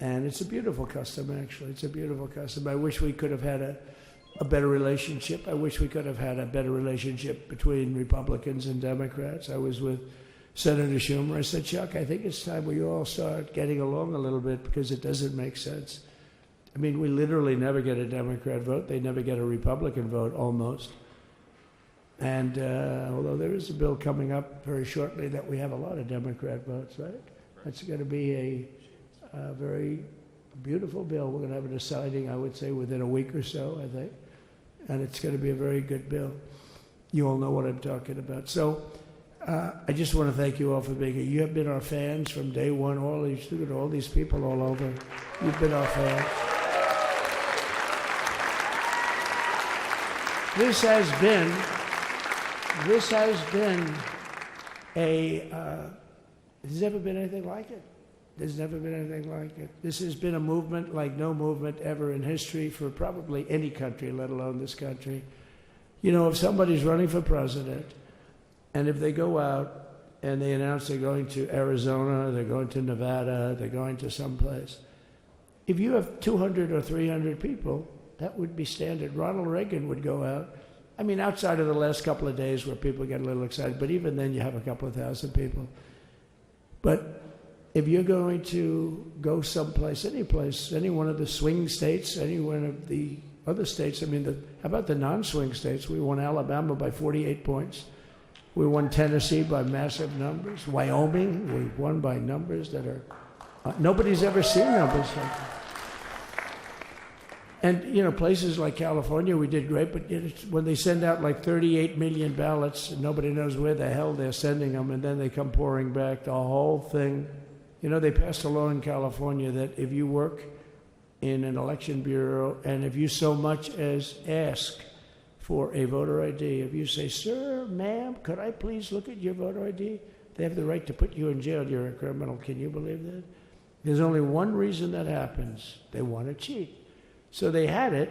Speaker 9: And it's a beautiful custom, actually. It's a beautiful custom. I wish we could have had a better relationship. I wish we could have had a better relationship between Republicans and Democrats. I was with Senator Schumer. I said, Chuck, I think it's time we all start getting along a little bit because it doesn't make sense. I mean, we literally never get a Democrat vote. They never get a Republican vote, almost. And although there is a bill coming up very shortly that we have a lot of Democrat votes, right? That's going to be a very beautiful bill. We're going to have a deciding, I would say, within a week or so, I think. And it's going to be a very good bill. You all know what I'm talking about. So I just want to thank you all for being here. You have been our fans from day one. All these people all over. You've been our fans. This has been there's never been anything like it. There's never been anything like it. This has been a movement like no movement ever in history for probably any country, let alone this country. You know, if somebody's running for president, and if they go out and they announce they're going to Arizona, they're going to Nevada, they're going to someplace, if you have 200 or 300 people, that would be standard. Ronald Reagan would go out. I mean, outside of the last couple of days where people get a little excited, but even then you have a couple of thousand people. But if you're going to go someplace, any place, any one of the swing states, any one of the other states, I mean, how about the non-swing states? We won Alabama by 48 points. We won Tennessee by massive numbers. Wyoming, we won by numbers that are, nobody's ever seen numbers like that. And, you know, places like California, we did great, but when they send out like 38 million ballots, and nobody knows where the hell they're sending them, and then they come pouring back, the whole thing. You know, they passed a law in California that if you work in an election bureau and if you so much as ask for a voter ID, if you say, sir, ma'am, could I please look at your voter ID? They have the right to put you in jail. You're a criminal. Can you believe that? There's only one reason that happens. They want to cheat. So they had it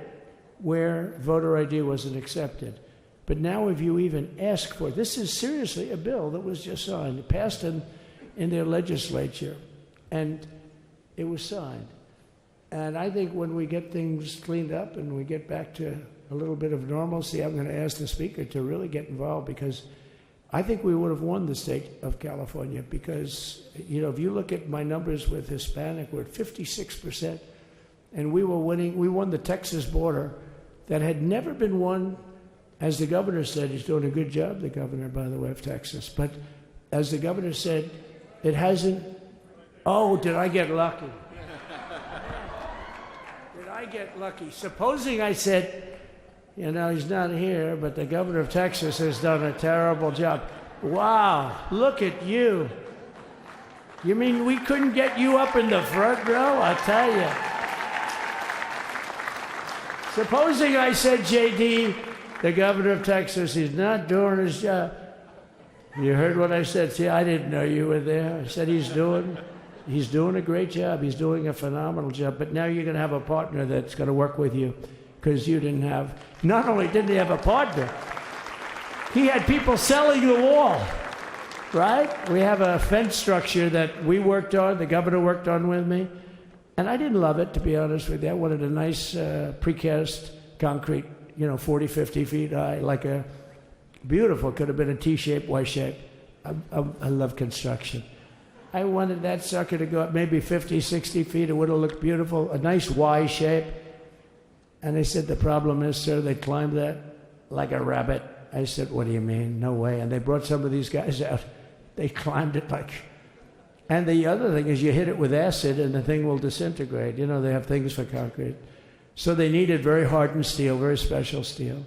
Speaker 9: where voter ID wasn't accepted. But now if you even ask for it, this is seriously a bill that was just signed, passed in their legislature, and it was signed. And I think when we get things cleaned up and we get back to a little bit of normalcy, I'm going to ask the Speaker to really get involved because I think we would have won the state of California because, you know, if you look at my numbers with Hispanic, we're at 56%. And we won the Texas border that had never been won. As the governor said, he's doing a good job, the governor, by the way, of Texas. But as the governor said, it hasn't. Oh, did I get lucky? Did I get lucky? Supposing I said, you know, he's not here, but the governor of Texas has done a terrible job. Wow, look at you. You mean we couldn't get you up in the front row? I'll tell you. Supposing I said, JD, the governor of Texas, he's not doing his job. You heard what I said. See, I didn't know you were there. I said he's doing a great job. He's doing a phenomenal job. But now you're going to have a partner that's going to work with you because you didn't have, not only didn't he have a partner, he had people selling the wall, right? We have a fence structure that we worked on, the governor worked on with me. And I didn't love it, to be honest with you. I wanted a nice precast concrete, you know, 40, 50 feet high, like a beautiful, could have been a T-shape, Y-shape. I love construction. I wanted that sucker to go up maybe 50, 60 feet. It would have looked beautiful, a nice Y shape. And they said, the problem is, sir, they climbed that like a rabbit. I said, what do you mean? No way. And they brought some of these guys out. They climbed it like... And the other thing is you hit it with acid and the thing will disintegrate. You know, they have things for concrete. So they needed very hardened steel, very special steel.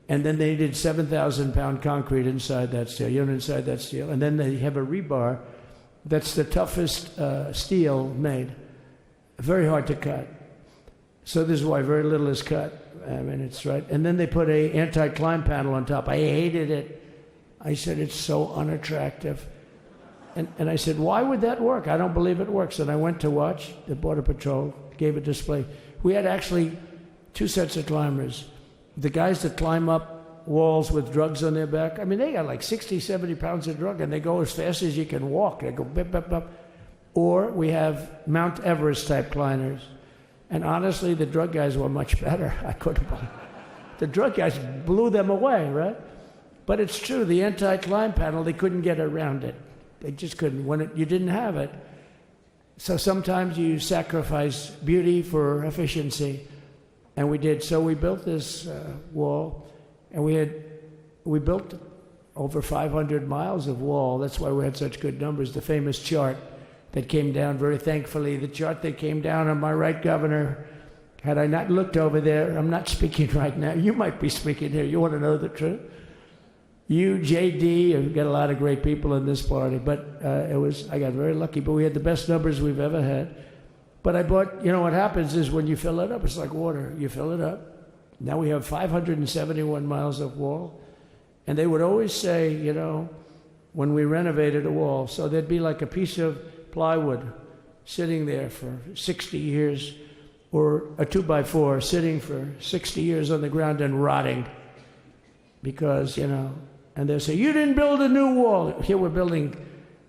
Speaker 9: And then they needed 7,000-pound concrete inside that steel, you know, inside that steel. And then they have a rebar that's the toughest steel made. Very hard to cut. So this is why very little is cut. I mean, it's right. And then they put a anti-climb panel on top. I hated it. I said, it's so unattractive. And I said, why would that work? I don't believe it works. And I went to watch the Border Patrol, gave a display. We had actually two sets of climbers. The guys that climb up walls with drugs on their back, I mean, they got like 60, 70 pounds of drug, and they go as fast as you can walk. They go bip, bip, bip. Or we have Mount Everest-type climbers. And honestly, the drug guys were much better. I couldn't believe it. The drug guys blew them away, right? But it's true, the anti-climb panel, they couldn't get around it. They just couldn't. When you didn't have it. So sometimes you sacrifice beauty for efficiency. And we did. So we built this wall, and we built over 500 miles of wall. That's why we had such good numbers. The famous chart that came down, very thankfully, the chart that came down on my right, Governor, had I not looked over there, I'm not speaking right now. You might be speaking here. You want to know the truth? You, JD, you've got a lot of great people in this party, but I got very lucky, but we had the best numbers we've ever had. But I bought, you know what happens is when you fill it up, it's like water. You fill it up. Now we have 571 miles of wall. And they would always say, you know, when we renovated a wall, so there'd be like a piece of plywood sitting there for 60 years, or a 2x4 sitting for 60 years on the ground and rotting. Because, you know, and they'll say, you didn't build a new wall. Here we're building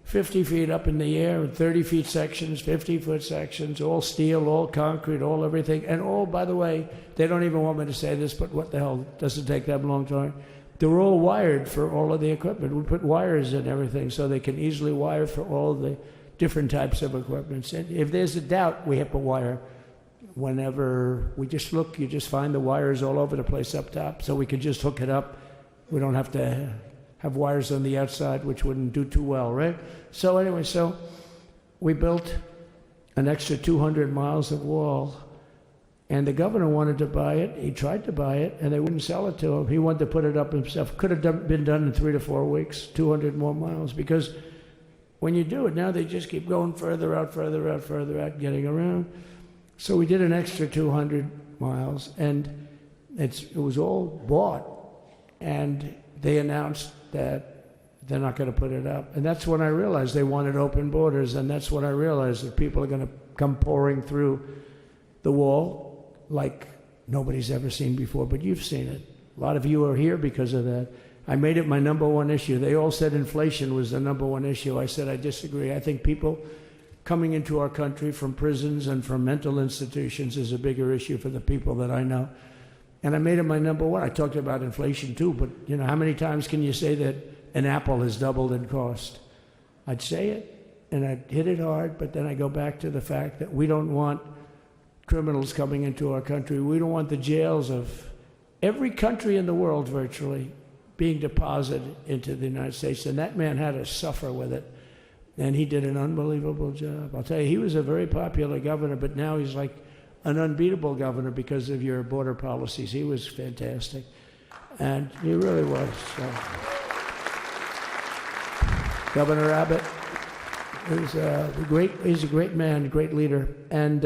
Speaker 9: 50 feet up in the air, 30 feet sections, 50-foot sections, all steel, all concrete, all everything. And all, by the way, they don't even want me to say this, but what the hell, doesn't take that long time. They're all wired for all of the equipment. We put wires in everything so they can easily wire for all the different types of equipment. And if there's a doubt, we have to wire. Whenever we just look, you just find the wires all over the place up top, so we can just hook it up. We don't have to have wires on the outside, which wouldn't do too well, right? So anyway, so we built an extra 200 miles of wall, and the governor wanted to buy it. He tried to buy it, and they wouldn't sell it to him. He wanted to put it up himself. Could have been done in 3 to 4 weeks, 200 more miles, because when you do it now, they just keep going further out, further out, further out, getting around. So we did an extra 200 miles, and it was all bought, and they announced that they're not going to put it up. And that's when I realized they wanted open borders, and that's when I realized that people are going to come pouring through the wall like nobody's ever seen before, but you've seen it. A lot of you are here because of that. I made it my number one issue. They all said inflation was the number one issue. I said I disagree. I think people coming into our country from prisons and from mental institutions is a bigger issue for the people that I know. And I made it my number one. I talked about inflation too, but you know, how many times can you say that an apple has doubled in cost. I'd say it, and I'd hit it hard, but then I go back to the fact that we don't want criminals coming into our country. We don't want the jails of every country in the world virtually being deposited into the United States. And that man had to suffer with it. And he did an unbelievable job. I'll tell you, he was a very popular governor, but now he's like an unbeatable governor because of your border policies. He was fantastic. And he really was. So. Governor Abbott is he's a great man, great leader. And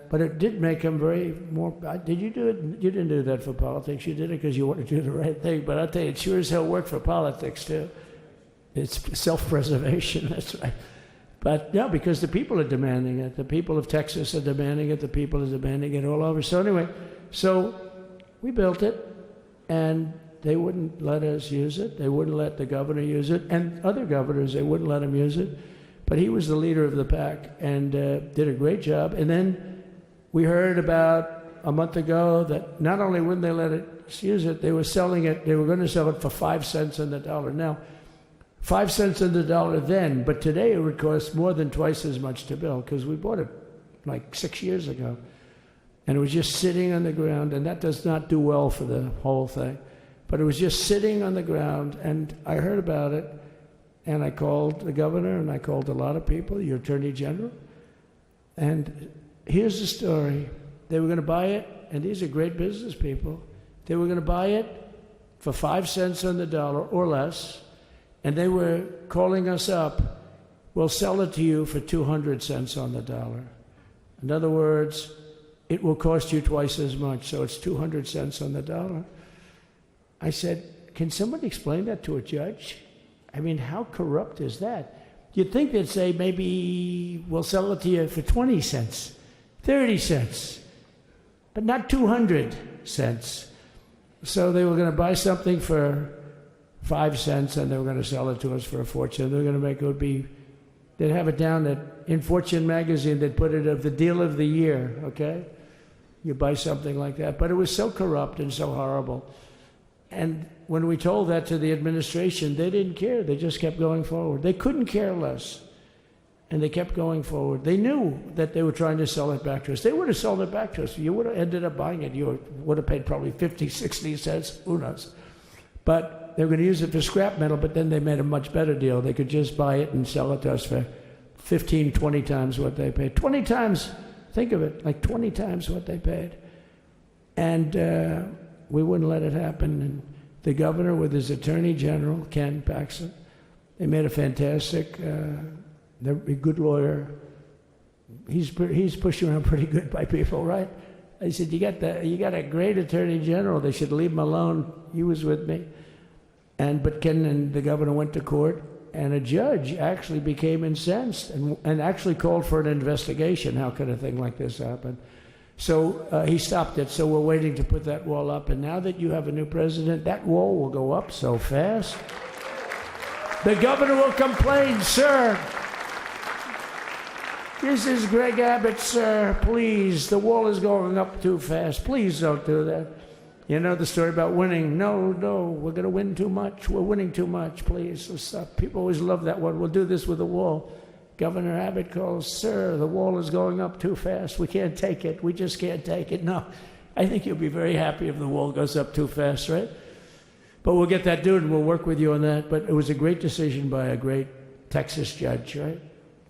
Speaker 9: but it did make him very more. Did you do it? You didn't do that for politics. You did it because you wanted to do the right thing. But I'll tell you, it sure as hell worked for politics too. It's self-preservation. That's right. But no, because the people are demanding it. The people of Texas are demanding it. The people are demanding it all over. So anyway, so we built it, and they wouldn't let us use it. They wouldn't let the governor use it, and other governors, they wouldn't let him use it. But he was the leader of the pack and did a great job. And then we heard about a month ago that not only wouldn't they let us use it, they were selling it. They were going to sell it for 5 cents on the dollar. Now, 5 cents on the dollar then, but today it would cost more than twice as much to build because we bought it like 6 years ago. And it was just sitting on the ground, and that does not do well for the whole thing. But it was just sitting on the ground, and I heard about it, and I called the governor, and I called a lot of people, your attorney general. And here's the story. They were going to buy it, and these are great business people. They were going to buy it for 5 cents on the dollar or less, and they were calling us up, we'll sell it to you for 200 cents on the dollar. In other words, it will cost you twice as much, so it's 200 cents on the dollar. I said, can somebody explain that to a judge? I mean, how corrupt is that? You'd think they'd say, maybe we'll sell it to you for 20 cents, 30 cents, but not 200 cents. So they were going to buy something for 5 cents, and they were going to sell it to us for a fortune. They were going to make it would be, they'd have it down that in Fortune magazine, they'd put it of the deal of the year, okay? You buy something like that. But it was so corrupt and so horrible. And when we told that to the administration, they didn't care. They just kept going forward. They couldn't care less. And they kept going forward. They knew that they were trying to sell it back to us. They would have sold it back to us. You would have ended up buying it. You would have paid probably 50, 60 cents. Who knows? But they were going to use it for scrap metal, but then they made a much better deal. They could just buy it and sell it to us for 15, 20 times what they paid. 20 times, think of it, like 20 times what they paid. And we wouldn't let it happen. And the governor with his attorney general, Ken Paxton, they made a fantastic, they're a good lawyer. He's pushed around pretty good by people, right? I said, you got a great attorney general. They should leave him alone. He was with me. But Ken and the governor went to court, and a judge actually became incensed and actually called for an investigation. How could a thing like this happen? So he stopped it. So we're waiting to put that wall up. And now that you have a new president, that wall will go up so fast. The governor will complain, sir. This is Greg Abbott, sir. Please, the wall is going up too fast. Please don't do that. You know the story about winning. No, we're going to win too much. We're winning too much. Please, let's stop. People always love that one. We'll do this with the wall. Governor Abbott calls, sir, the wall is going up too fast. We can't take it. We just can't take it. No, I think you'll be very happy if the wall goes up too fast, right? But we'll get that done, and we'll work with you on that. But it was a great decision by a great Texas judge, right?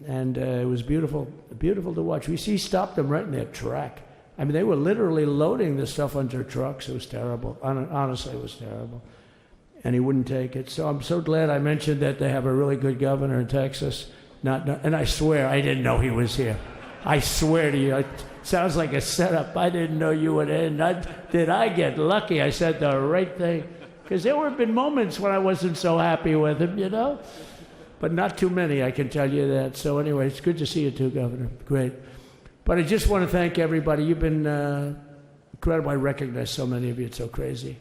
Speaker 9: And it was beautiful, beautiful to watch. He stopped them right in their track. I mean, they were literally loading this stuff onto trucks. It was terrible. Honestly, it was terrible. And he wouldn't take it. So I'm so glad I mentioned that they have a really good governor in Texas. And I swear, I didn't know he was here. I swear to you, it sounds like a setup. I didn't know you would end. Did I get lucky? I said the right thing. Because there have been moments when I wasn't so happy with him, you know? But not too many, I can tell you that. So anyway, it's good to see you too, Governor. Great. But I just want to thank everybody. You've been incredible. I recognize so many of you. It's so crazy.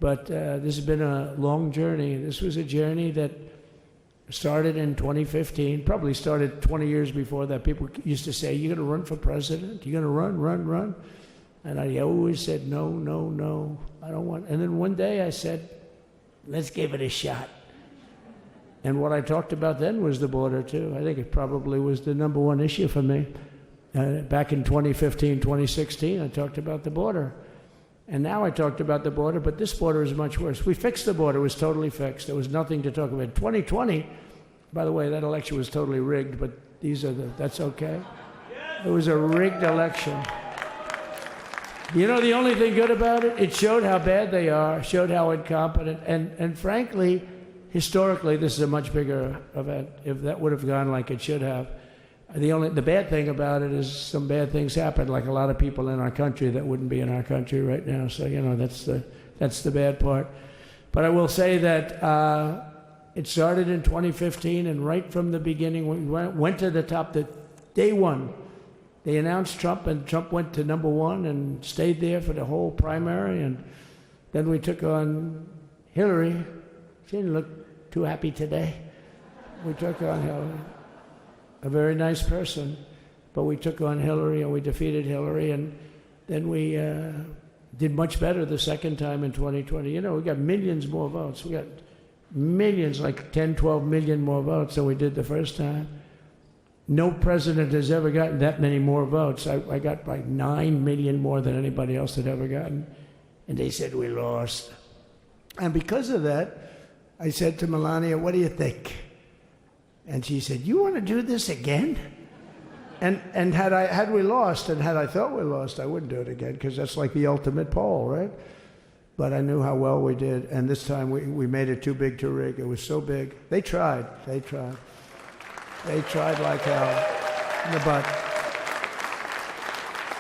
Speaker 9: But this has been a long journey. This was a journey that started in 2015, probably started 20 years before that. People used to say, you're going to run for president? You're going to run? And I always said, no, I don't want. And then one day I said, let's give it a shot. And what I talked about then was the border, too. I think it probably was the number one issue for me. Back in 2015, 2016, I talked about the border. And now I talked about the border, but this border is much worse. We fixed the border. It was totally fixed. There was nothing to talk about. 2020, by the way, that election was totally rigged, but that's okay. It was a rigged election. You know the only thing good about it? It showed how bad they are, showed how incompetent, and frankly, historically, this is a much bigger event. If that would have gone like it should have, the bad thing about it is some bad things happened, like a lot of people in our country that wouldn't be in our country right now. So that's the bad part. But I will say that it started in 2015, and right from the beginning, we went to the top. Day one, they announced Trump, and Trump went to number one and stayed there for the whole primary. And then we took on Hillary. She didn't look too happy today. We took on Hillary, a very nice person, but we took on Hillary and we defeated Hillary, and then we did much better the second time in 2020. You know, we got millions more votes. We got millions, like 10, 12 million more votes than we did the first time. No president has ever gotten that many more votes. I got like 9 million more than anybody else had ever gotten. And they said we lost. And because of that, I said to Melania, what do you think? And she said, you want to do this again? And had we lost, and had I thought we lost, I wouldn't do it again, because that's like the ultimate poll, right? But I knew how well we did, and this time we made it too big to rig. It was so big. They tried. They tried like hell in the butt.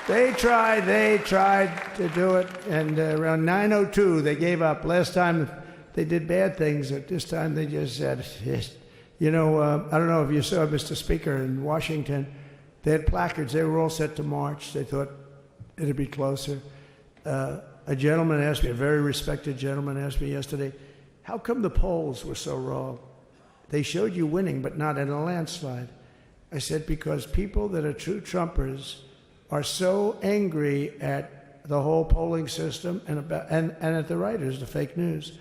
Speaker 9: They tried to do it, and around 9:02 they gave up. Last time they did bad things, but this time they just said, you know, I don't know if you saw, Mr. Speaker, in Washington, they had placards. They were all set to march. They thought it'd be closer. A gentleman asked me, a very respected gentleman asked me yesterday, how come the polls were so wrong? They showed you winning, but not in a landslide. I said, because people that are true Trumpers are so angry at the whole polling system and at the writers, the fake news,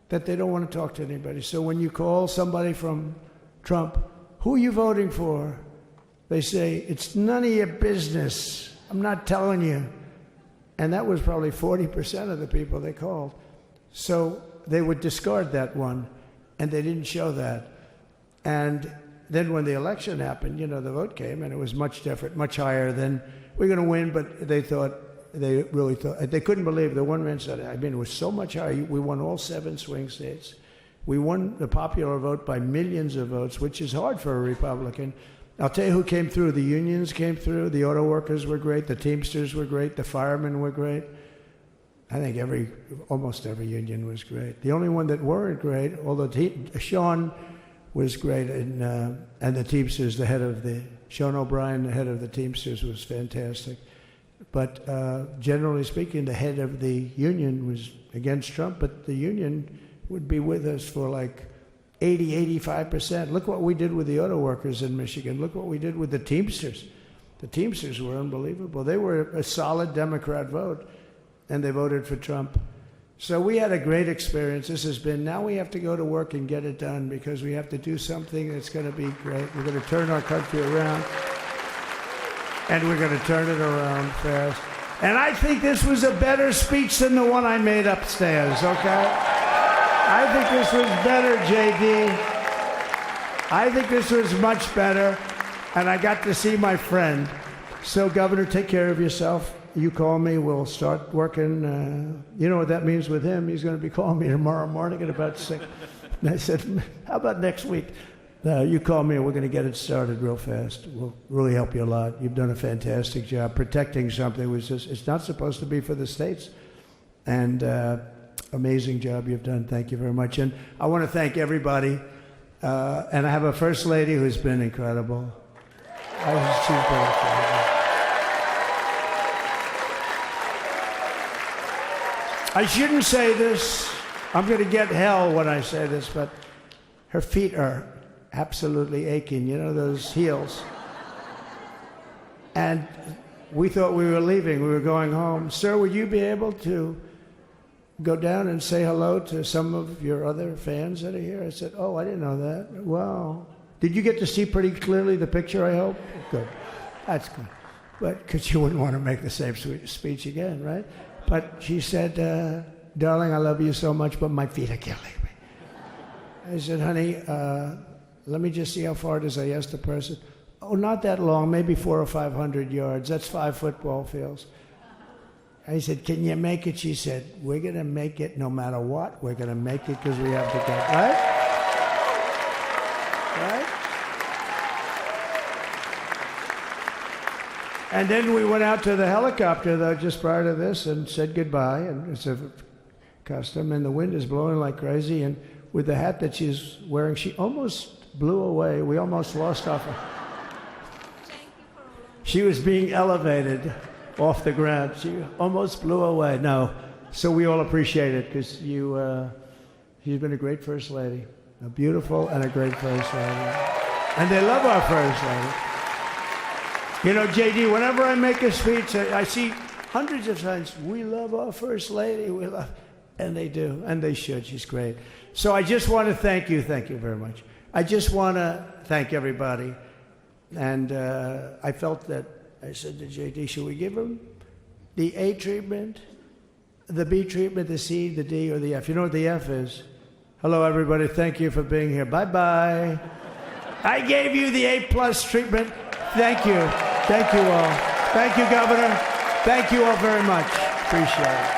Speaker 9: that they don't want to talk to anybody. So when you call somebody from Trump, who are you voting for? They say, it's none of your business. I'm not telling you. And that was probably 40% of the people they called. So they would discard that one, and they didn't show that. And then when the election happened, you know, the vote came, and it was much different, much higher than we're going to win, but they really thought, they couldn't believe. The one man said, I mean, it was so much higher. We won all 7 swing states. We won the popular vote by millions of votes, which is hard for a Republican. I'll tell you who came through. The unions came through. The auto workers were great. The Teamsters were great. The firemen were great. I think almost every union was great. The only one that weren't great, although Sean was great, and the Teamsters, Sean O'Brien, the head of the Teamsters, was fantastic. But generally speaking, the head of the union was against Trump, but the union would be with us for like 80, 85%. Look what we did with the auto workers in Michigan. Look what we did with the Teamsters. The Teamsters were unbelievable. They were a solid Democrat vote, and they voted for Trump. So we had a great experience. Now we have to go to work and get it done, because we have to do something that's going to be great. We're going to turn our country around, and we're going to turn it around fast. And I think this was a better speech than the one I made upstairs, okay? I think this was better, JD. I think this was much better, and I got to see my friend. So, Governor, take care of yourself. You call me, we'll start working. You know what that means with him? He's going to be calling me tomorrow morning at about 6. And I said, how about next week? You call me and we're going to get it started real fast. We'll really help you a lot. You've done a fantastic job protecting something which it's not supposed to be for the states. And amazing job you've done. Thank you very much. And I want to thank everybody. And I have a First Lady who's been incredible. She's been incredible. I shouldn't say this. I'm going to get hell when I say this, but her feet are absolutely aching. You know, those heels. And we thought we were leaving. We were going home. Sir, would you be able to go down and say hello to some of your other fans that are here? I said, oh, I didn't know that. Wow. Did you get to see pretty clearly the picture, I hope? Good. That's good. But because you wouldn't want to make the same speech again, right? But she said, darling, I love you so much, but my feet are killing me. I said, honey, let me just see how far it is. I asked the person. Oh, not that long, maybe 400 or 500 yards. That's 5 football fields. I said, can you make it? She said, we're going to make it no matter what. We're going to make it because we have to go. Right? Right? And then we went out to the helicopter, though, just prior to this and said goodbye. And it's a custom, and the wind is blowing like crazy. And with the hat that she's wearing, she almost blew away. We almost lost off her. She was being elevated off the ground. She almost blew away. No. So we all appreciate it because she's been a great First Lady. A beautiful and a great First Lady. And they love our First Lady. You know, JD, whenever I make a speech, I see hundreds of times, we love our First Lady. We love, and they do, and they should. She's great. So I just want to thank you very much. I just want to thank everybody. And I felt that, I said to JD, should we give him the A treatment, the B treatment, the C, the D, or the F? You know what the F is? Hello, everybody. Thank you for being here. Bye-bye. I gave you the A+ treatment. Thank you. Thank you all. Thank you, Governor. Thank you all very much. Appreciate it.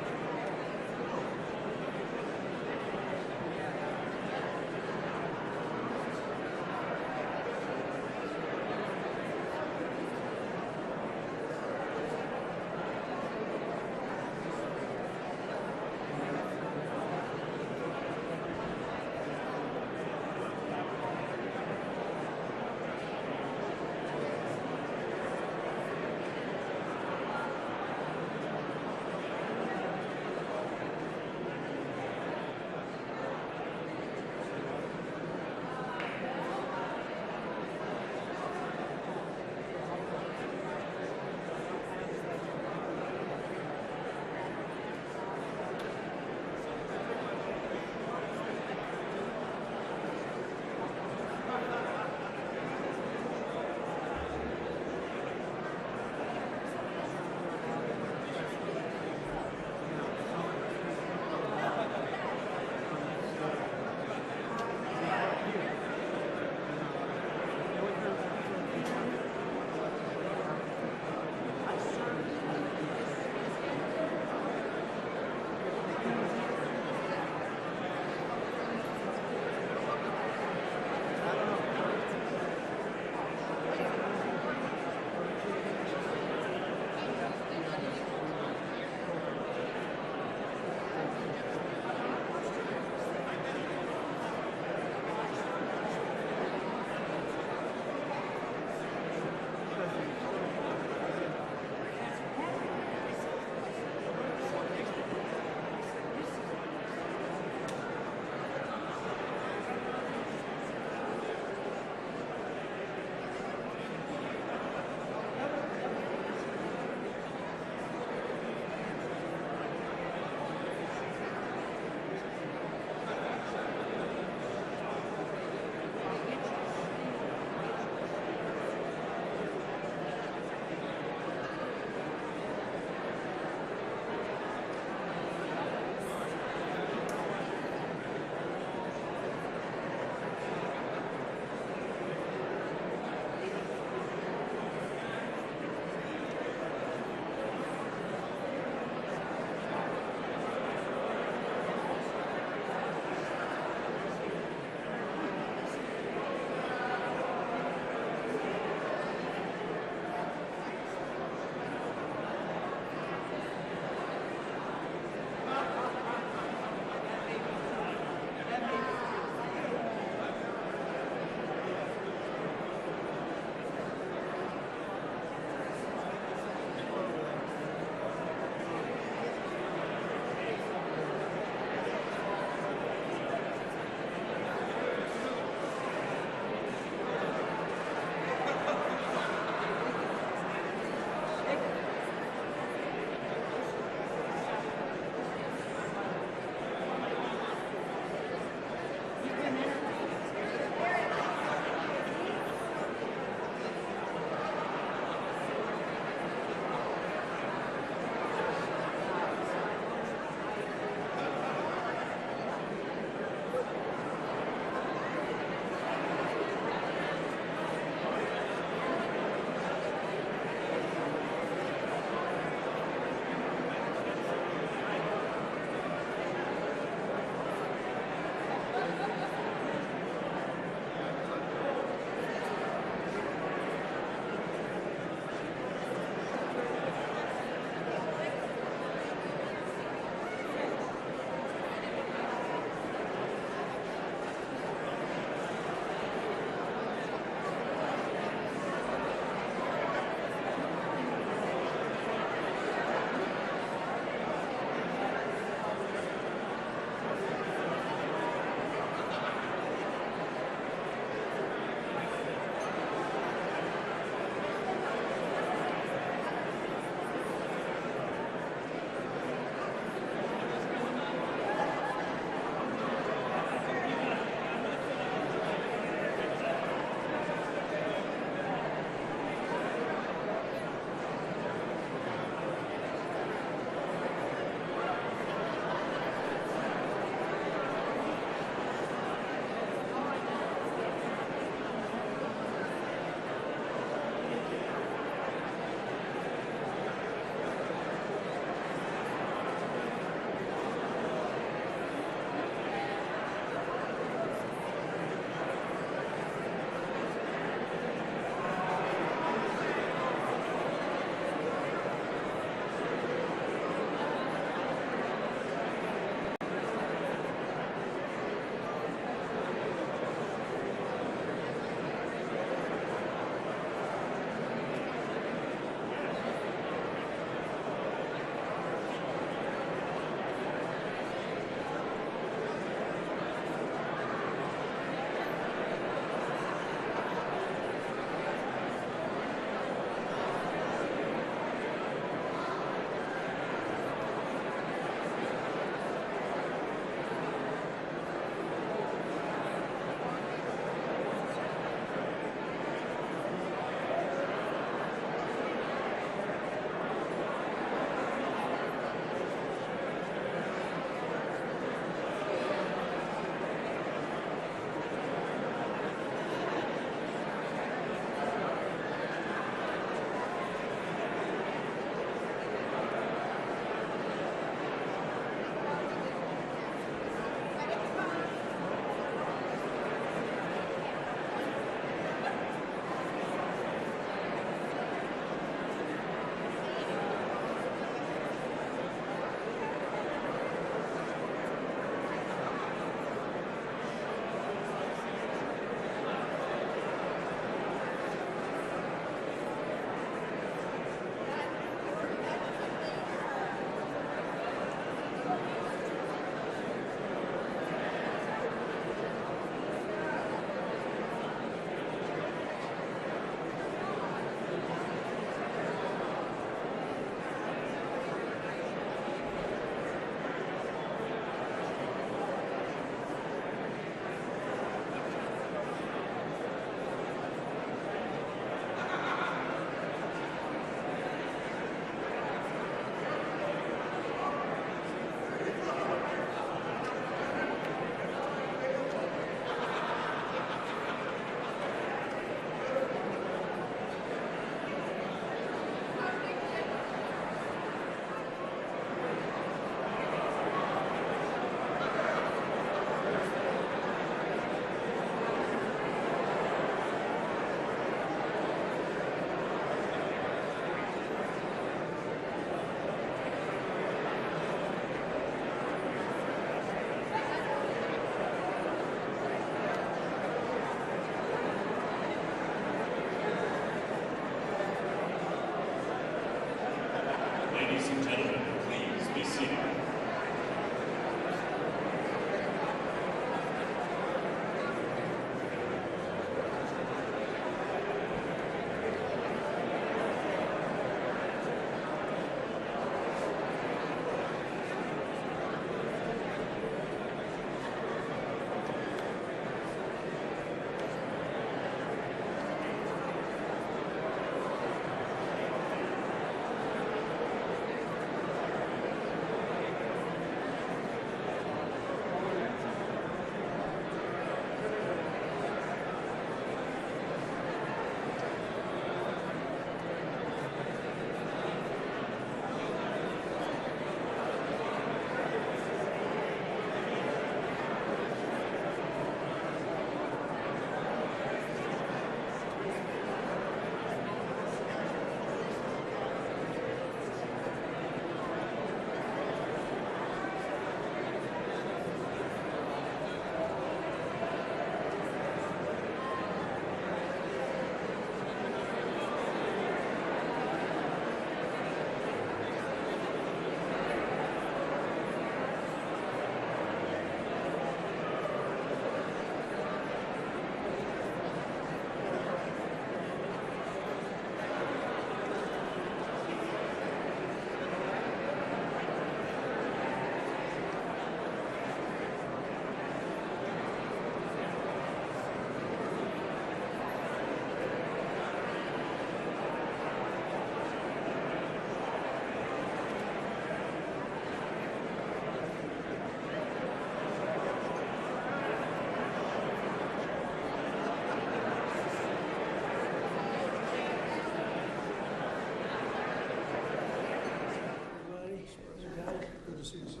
Speaker 16: to see you, sir.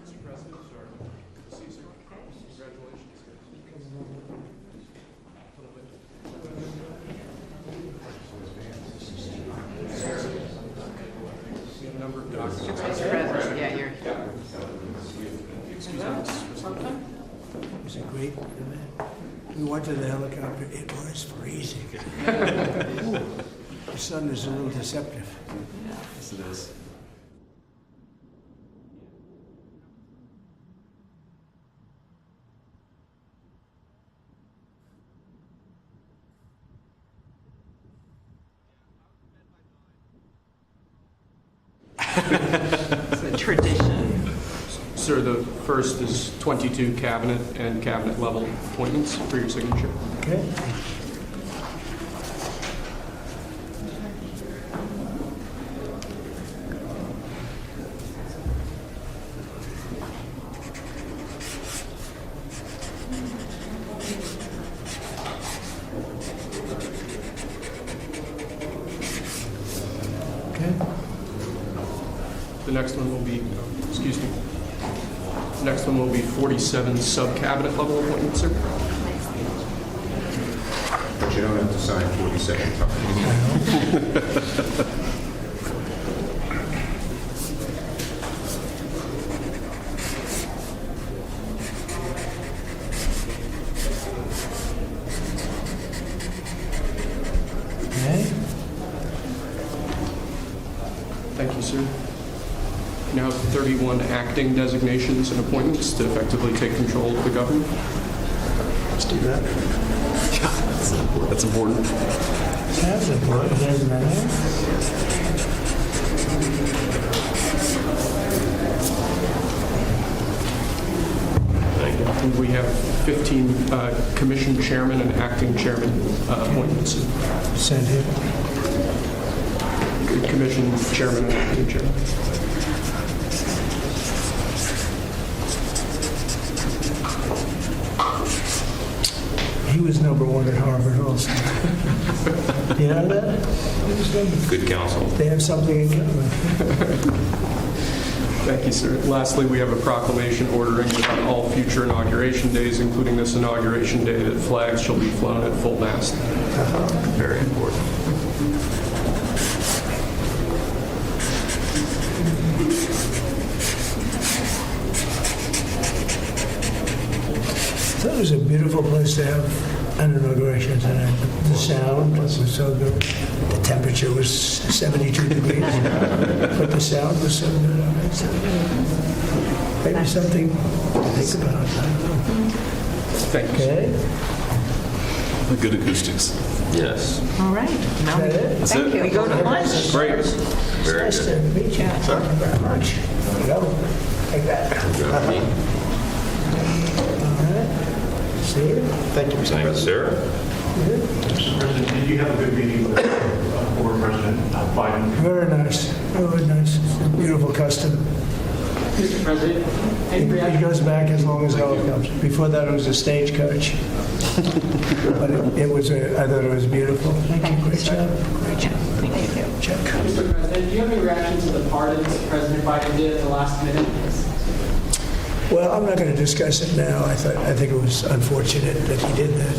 Speaker 16: Mr. President, sir. Good to see you, sir. Congratulations. Number of documents.
Speaker 2: Mr. President, yeah, you're.
Speaker 16: Excuse me, Mr. President.
Speaker 9: Was it great? We went to the helicopter. It was freezing. The sun is a little deceptive.
Speaker 16: Yes, it is.
Speaker 2: It's a tradition.
Speaker 16: Sir, the first is 22 cabinet and cabinet level appointments for your signature.
Speaker 9: Okay.
Speaker 16: The next one will be, excuse me, the next one will be 47 sub-cabinet level appointments, sir.
Speaker 17: But you don't have to sign 47 times.
Speaker 16: Thank you, sir. You now have 31 acting designations and appointments to effectively take control of the government.
Speaker 9: Let's do that.
Speaker 16: That's important.
Speaker 9: That's important, isn't it?
Speaker 16: And we have 15 commission chairman and acting chairman appointments.
Speaker 9: Send him.
Speaker 16: Commission chairman and acting chairman.
Speaker 9: He was number one at Harvard also. You know that?
Speaker 17: Good counsel.
Speaker 9: They have something in common.
Speaker 16: Thank you, sir. Lastly, we have a proclamation ordering that on all future inauguration days, including this inauguration day, that flags shall be flown at full mast.
Speaker 17: Very important.
Speaker 9: That was a beautiful place to have an inauguration tonight. The sound was so good. The temperature was 72 degrees, but the sound was so good. Maybe something to think about.
Speaker 16: Thank you.
Speaker 9: Okay.
Speaker 17: The good acoustics. Yes.
Speaker 2: All right. Now
Speaker 17: That's it.
Speaker 2: we go to lunch.
Speaker 17: Great.
Speaker 9: It's
Speaker 17: Very
Speaker 9: nice
Speaker 17: good.
Speaker 9: to meet you. Thank you very much. There you go. Like that. See you.
Speaker 17: Thank you, Mr. President. Sir.
Speaker 18: Mr. President, did you have a good meeting with former President Biden?
Speaker 9: Very nice. Very nice. It's a beautiful custom.
Speaker 13: Mr. President,
Speaker 9: It goes back as long as helicopters. Before that, it was a stagecoach. But I thought it was beautiful. Thank you. Great job. Great job. Thank you. Check.
Speaker 13: Mr. President, do you have any reaction to the pardons President Biden did at the last minute?
Speaker 9: Well, I'm not going to discuss it now. I think it was unfortunate that he did that.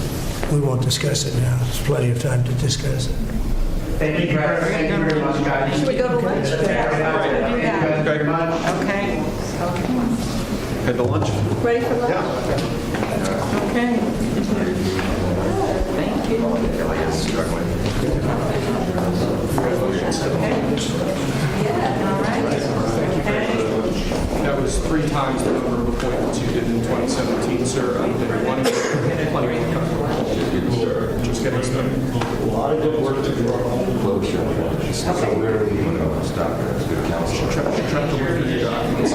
Speaker 9: We won't discuss it now. There's plenty of time to discuss it.
Speaker 18: Thank you very much, guys.
Speaker 2: Should we go to lunch?
Speaker 18: Yeah.
Speaker 2: Very much. Okay.
Speaker 17: Head to lunch.
Speaker 2: Ready for lunch? Okay. Thank you. All right.
Speaker 16: That was 3 times the number of appointments you did in 2017, sir. Plenty of time. Just getting started.
Speaker 17: A lot of good work to do. Closure. So where do you want to stop there? It's good counsel.
Speaker 16: Try to look through your documents.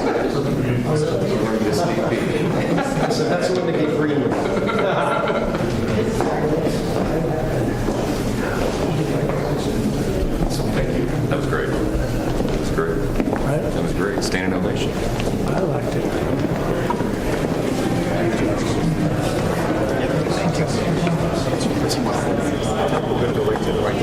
Speaker 17: That's when they get green.
Speaker 16: Thank you.
Speaker 17: That was great. That was great. That was great. Standing ovation.
Speaker 9: I liked it.
Speaker 17: We're going to go right to the right.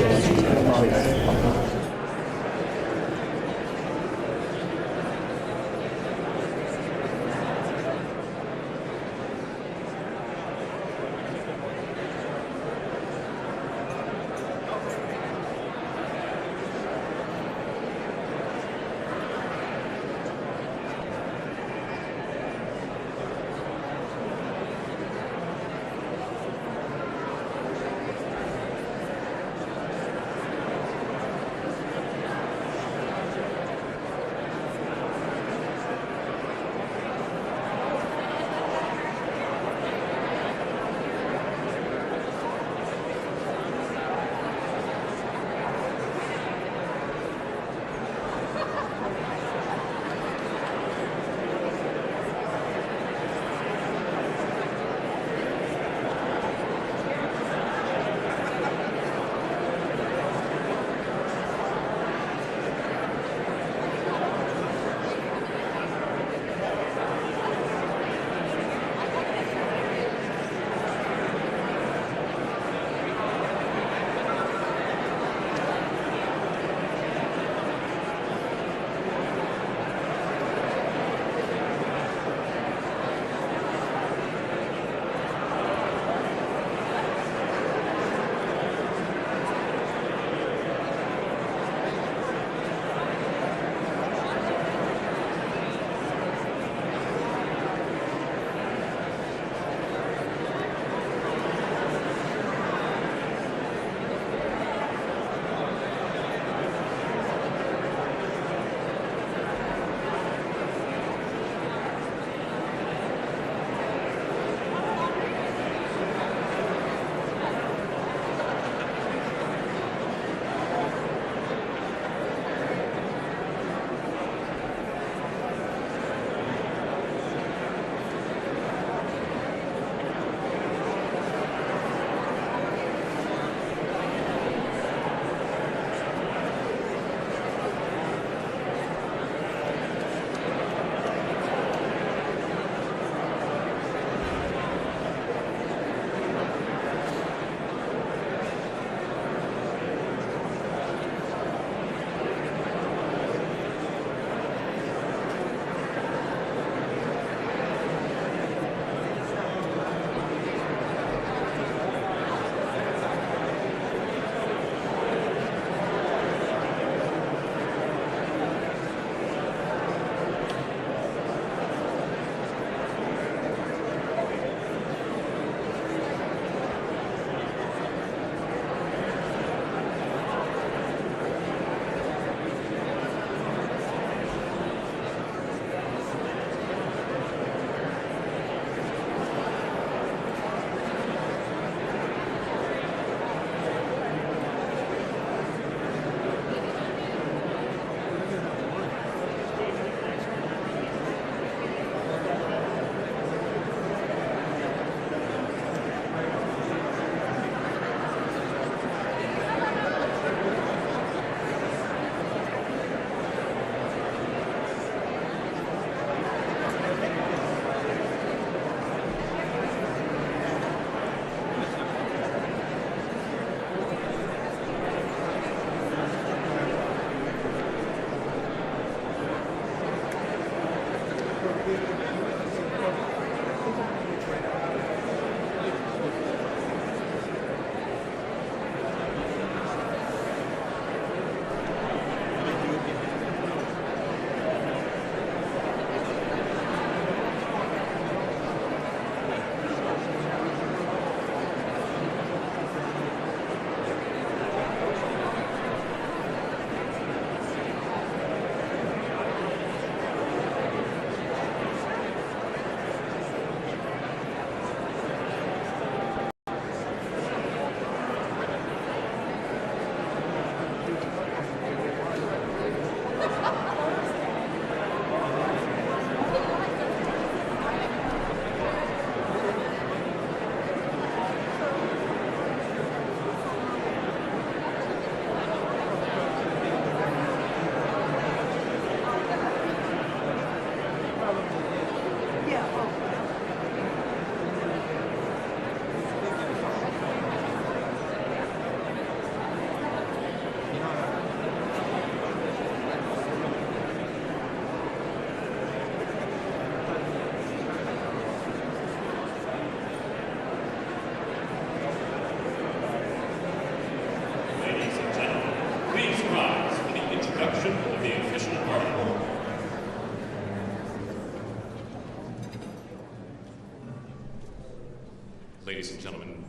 Speaker 1: Ladies and gentlemen,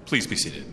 Speaker 1: please be seated.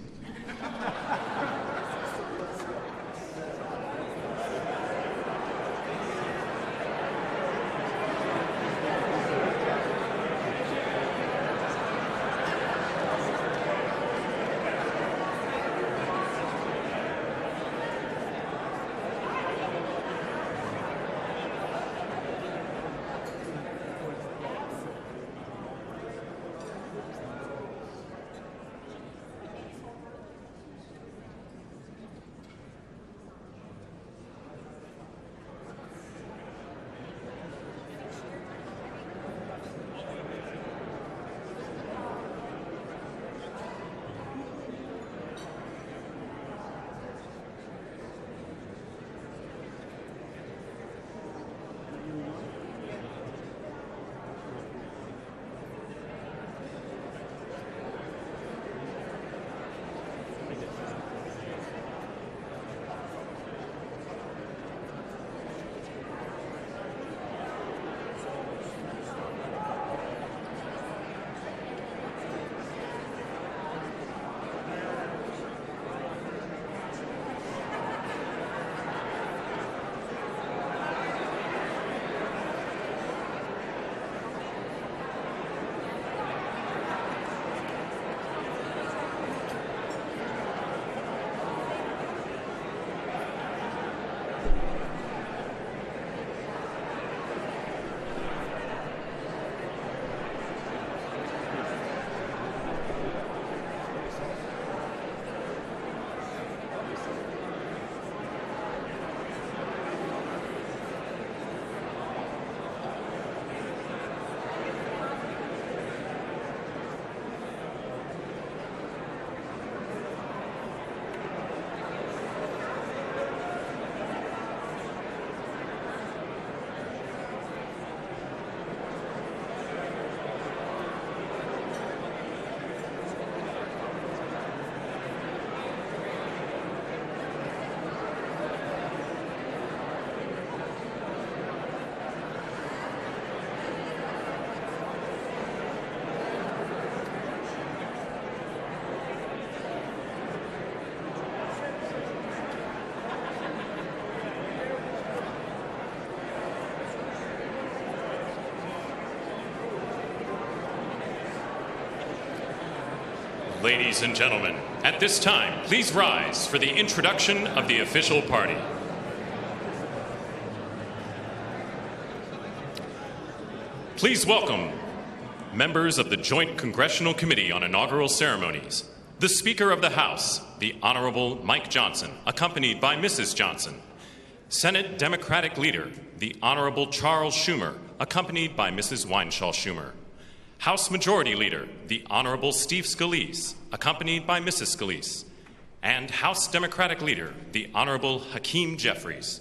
Speaker 1: Ladies and gentlemen, at this time, please rise for the introduction of the official party. Please welcome members of the Joint Congressional Committee on Inaugural Ceremonies, the Speaker of the House, the Honorable Mike Johnson, accompanied by Mrs. Johnson, Senate Democratic Leader, the Honorable Charles Schumer, accompanied by Mrs. Weinshaw Schumer, House Majority Leader, the Honorable Steve Scalise, accompanied by Mrs. Scalise, and House Democratic Leader, the Honorable Hakeem Jeffries.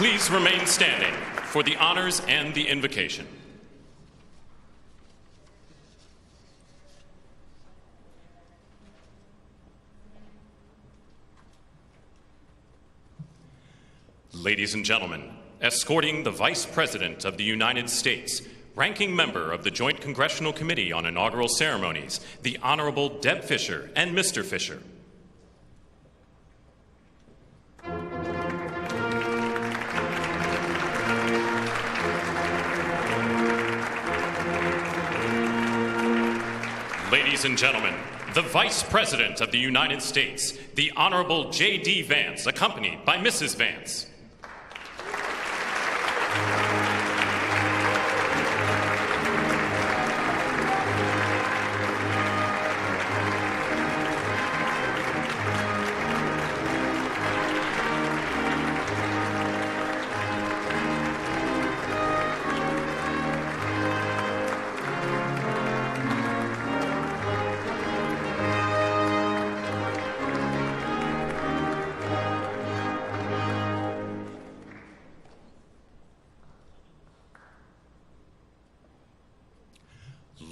Speaker 1: Please remain standing for the honors and the invocation. Ladies and gentlemen, escorting the Vice President of the United States, ranking member of the Joint Congressional Committee on Inaugural Ceremonies, the Honorable Deb Fischer and Mr. Fischer. Ladies and gentlemen, the Vice President of the United States, the Honorable J.D. Vance, accompanied by Mrs. Vance.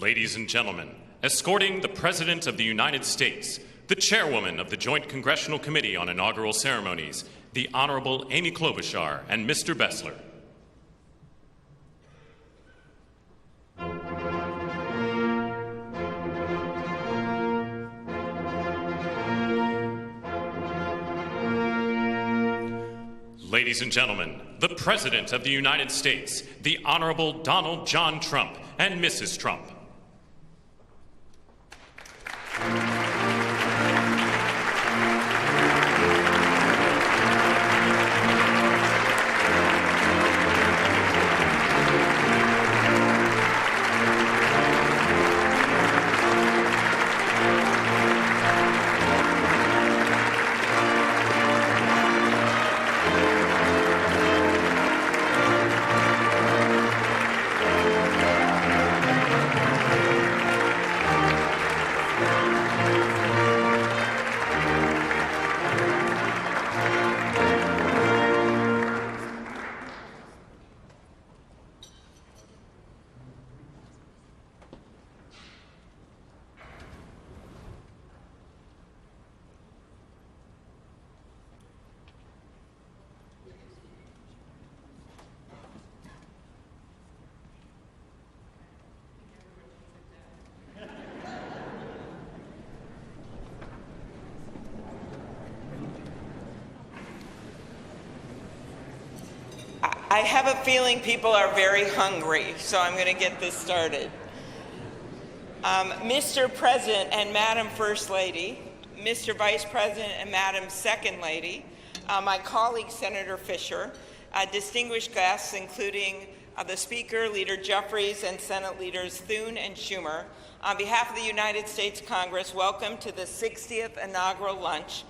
Speaker 1: Ladies and gentlemen, escorting the President of the United States, the Chairwoman of the Joint Congressional Committee on Inaugural Ceremonies, the Honorable Amy Klobuchar, and Mr. Bessler. Ladies and gentlemen, the President of the United States, the Honorable Donald John Trump, and Mrs. Trump.
Speaker 2: I have a feeling people are very hungry, so I'm going to get this started. Mr. President and Madam First Lady, Mr. Vice President and Madam Second Lady, my colleague Senator Fisher, distinguished guests including the Speaker, Leader Jeffries, and Senate Leaders Thune and Schumer, on behalf of the United States Congress, welcome to the 60th inaugural lunch.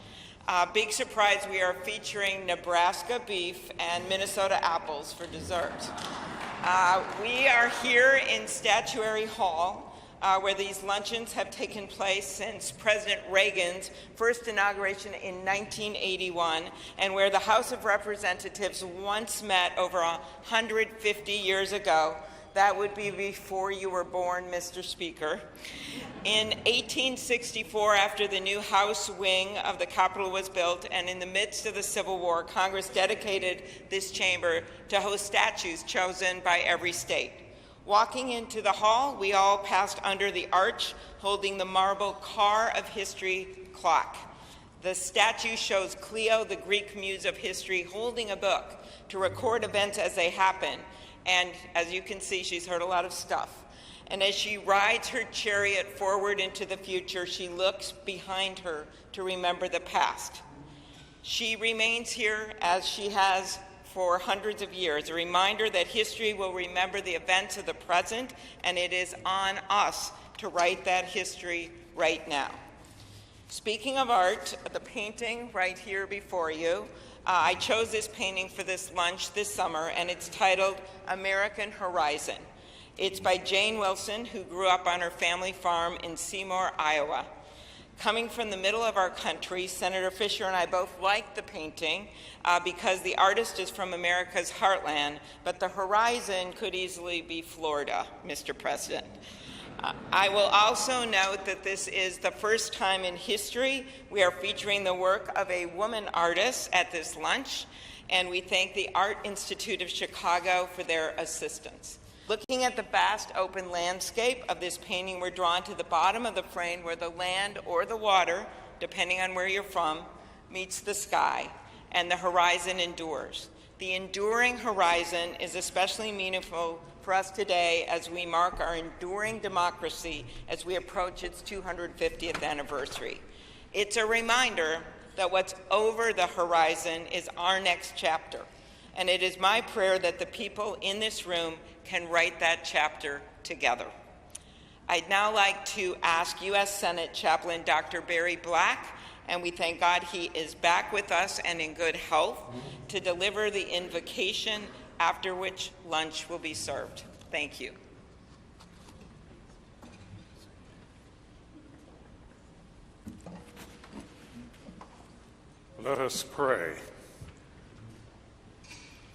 Speaker 2: Big surprise, we are featuring Nebraska beef and Minnesota apples for dessert. We are here in Statuary Hall, where these luncheons have taken place since President Reagan's first inauguration in 1981, and where the House of Representatives once met over 150 years ago. That would be before you were born, Mr. Speaker. In 1864, after the new House wing of the Capitol was built, and in the midst of the Civil War, Congress dedicated this chamber to host statues chosen by every state. Walking into the hall, we all passed under the arch, holding the marble Car of History clock. The statue shows Clio, the Greek muse of history, holding a book to record events as they happen. And as you can see, she's heard a lot of stuff. And as she rides her chariot forward into the future, she looks behind her to remember the past. She remains here as she has for hundreds of years, a reminder that history will remember the events of the present, and it is on us to write that history right now. Speaking of art, the painting right here before you, I chose this painting for this lunch this summer, and it's titled American Horizon. It's by Jane Wilson, who grew up on her family farm in Seymour, Iowa. Coming from the middle of our country, Senator Fisher and I both like the painting because the artist is from America's heartland, but the horizon could easily be Florida, Mr. President. I will also note that this is the first time in history we are featuring the work of a woman artist at this lunch, and we thank the Art Institute of Chicago for their assistance. Looking at the vast open landscape of this painting, we're drawn to the bottom of the frame where the land or the water, depending on where you're from, meets the sky, and the horizon endures. The enduring horizon is especially meaningful for us today as we mark our enduring democracy as we approach its 250th anniversary. It's a reminder that what's over the horizon is our next chapter, and it is my prayer that the people in this room can write that chapter together. I'd now like to ask U.S. Senate Chaplain Dr. Barry Black, and we thank God he is back with us and in good health, to deliver the invocation, after which lunch will be served. Thank you.
Speaker 19: Let us pray.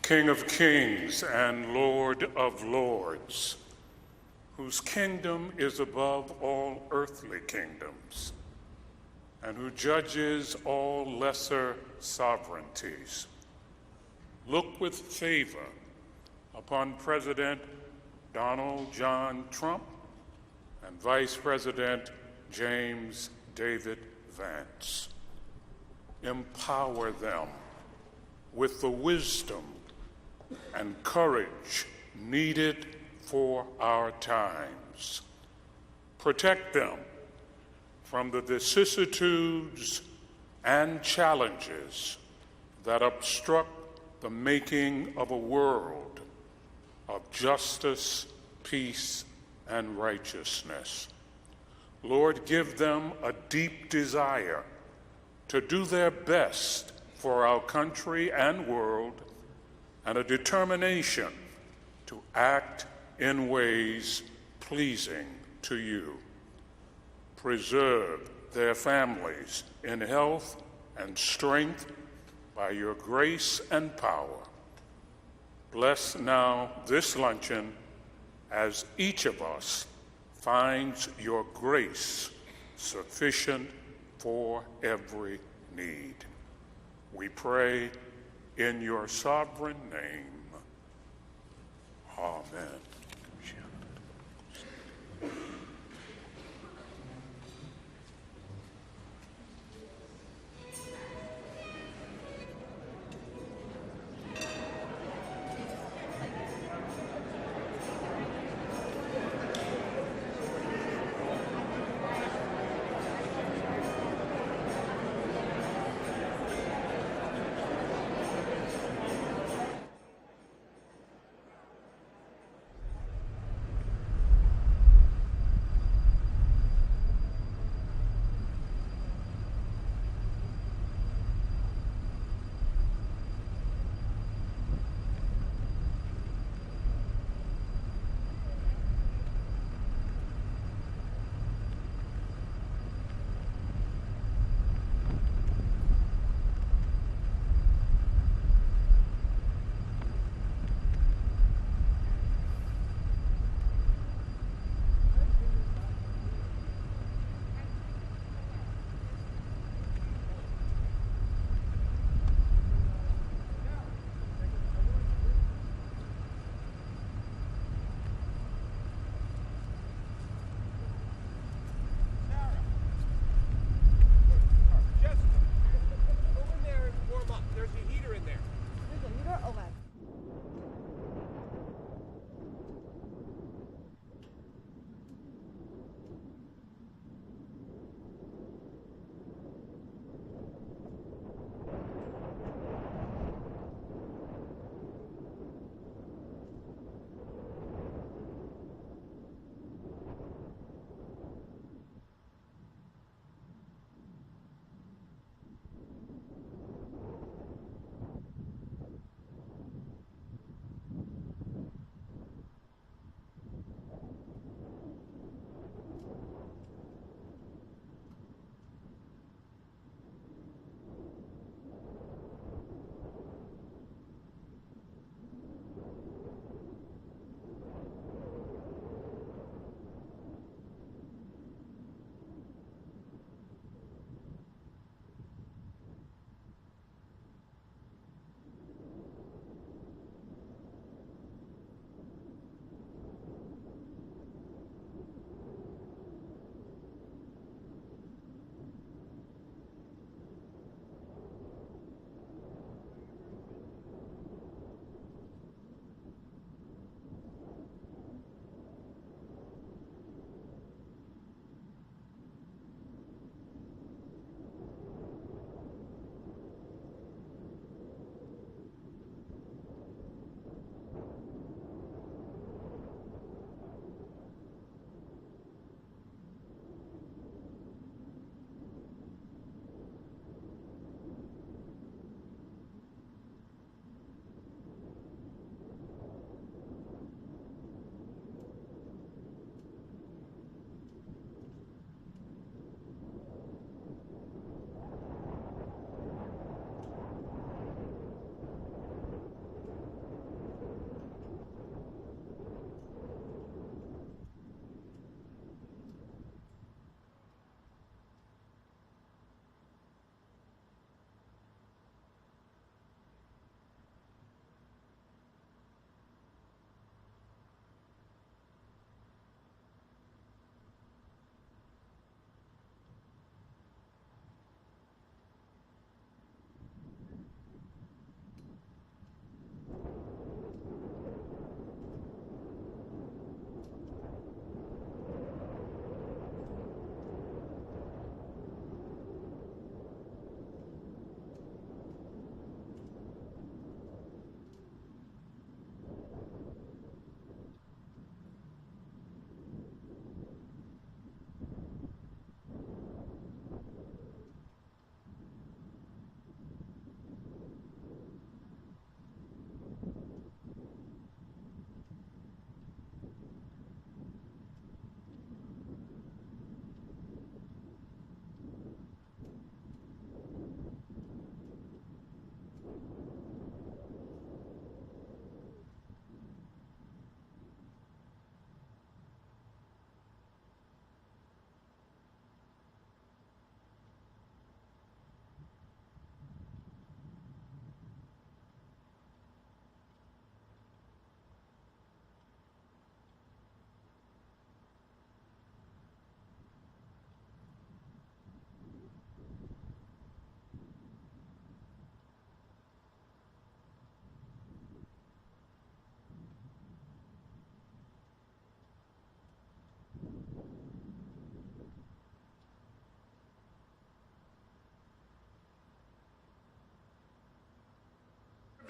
Speaker 19: King of kings and Lord of lords, whose kingdom is above all earthly kingdoms, and who judges all lesser sovereignties. Look with favor upon President Donald John Trump and Vice President James David Vance. Empower them with the wisdom and courage needed for our times. Protect them from the vicissitudes and challenges that obstruct the making of a world of justice, peace, and righteousness. Lord, give them a deep desire to do their best for our country and world, and a determination to act in ways pleasing to you. Preserve their families in health and strength by your grace and power. Bless now this luncheon as each of us finds your grace sufficient for every need. We pray in your sovereign name. Amen.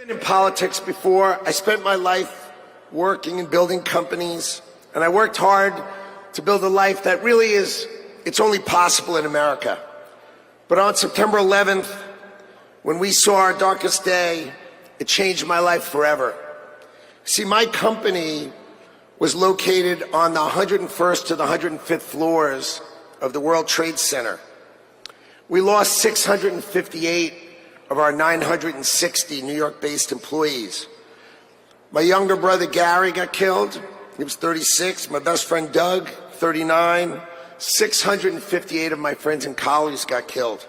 Speaker 20: I've been in politics before. I spent my life working and building companies, and I worked hard to build a life that really it's only possible in America. But on September 11th, when we saw our darkest day, it changed my life forever. See, my company was located on the 101st to the 105th floors of the World Trade Center. We lost 658 of our 960 New York-based employees. My younger brother Gary got killed. He was 36. My best friend Doug, 39. 658 of my friends and colleagues got killed.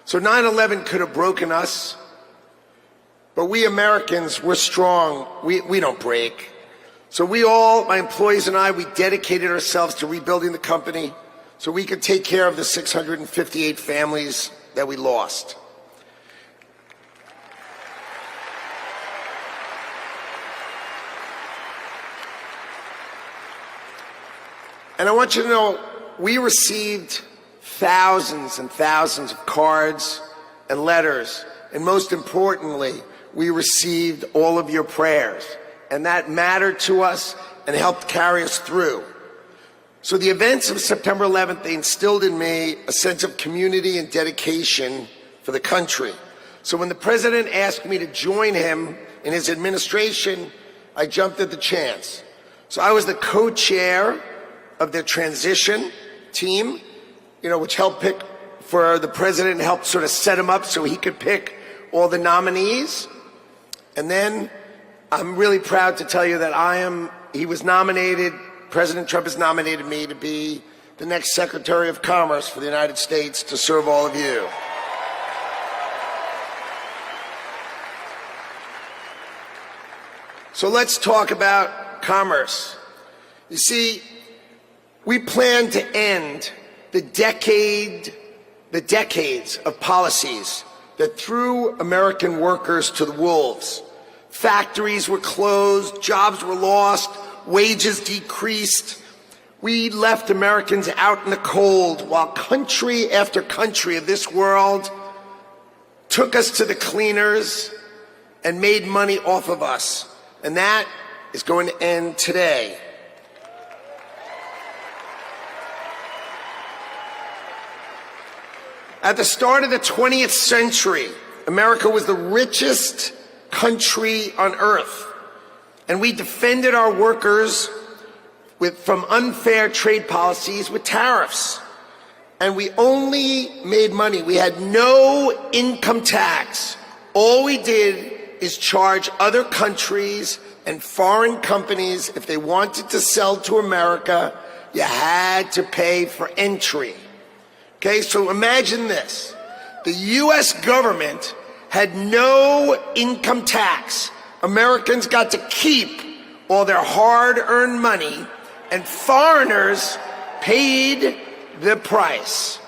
Speaker 20: So 9/11 could have broken us, but we Americans, we're strong. We don't break. So we all, my employees and I, we dedicated ourselves to rebuilding the company so we could take care of the 658 families that we lost. And I want you to know, we received thousands and thousands of cards and letters, and most importantly, we received all of your prayers, and that mattered to us and helped carry us through. So the events of September 11th, they instilled in me a sense of community and dedication for the country. So when the president asked me to join him in his administration, I jumped at the chance. So I was the co-chair of the transition team, which helped pick for the president and helped sort of set him up so he could pick all the nominees. And then I'm really proud to tell you that he was nominated, President Trump has nominated me to be the next Secretary of Commerce for the United States to serve all of you. So let's talk about commerce. You see, we plan to end the decades of policies that threw American workers to the wolves. Factories were closed, jobs were lost, wages decreased. We left Americans out in the cold while country after country of this world took us to the cleaners and made money off of us. And that is going to end today. At the start of the 20th century, America was the richest country on earth, and we defended our workers from unfair trade policies with tariffs. And we only made money. We had no income tax. All we did is charge other countries and foreign companies, if they wanted to sell to America, you had to pay for entry. Okay, so imagine this. The U.S. government had no income tax. Americans got to keep all their hard-earned money, and foreigners paid the price.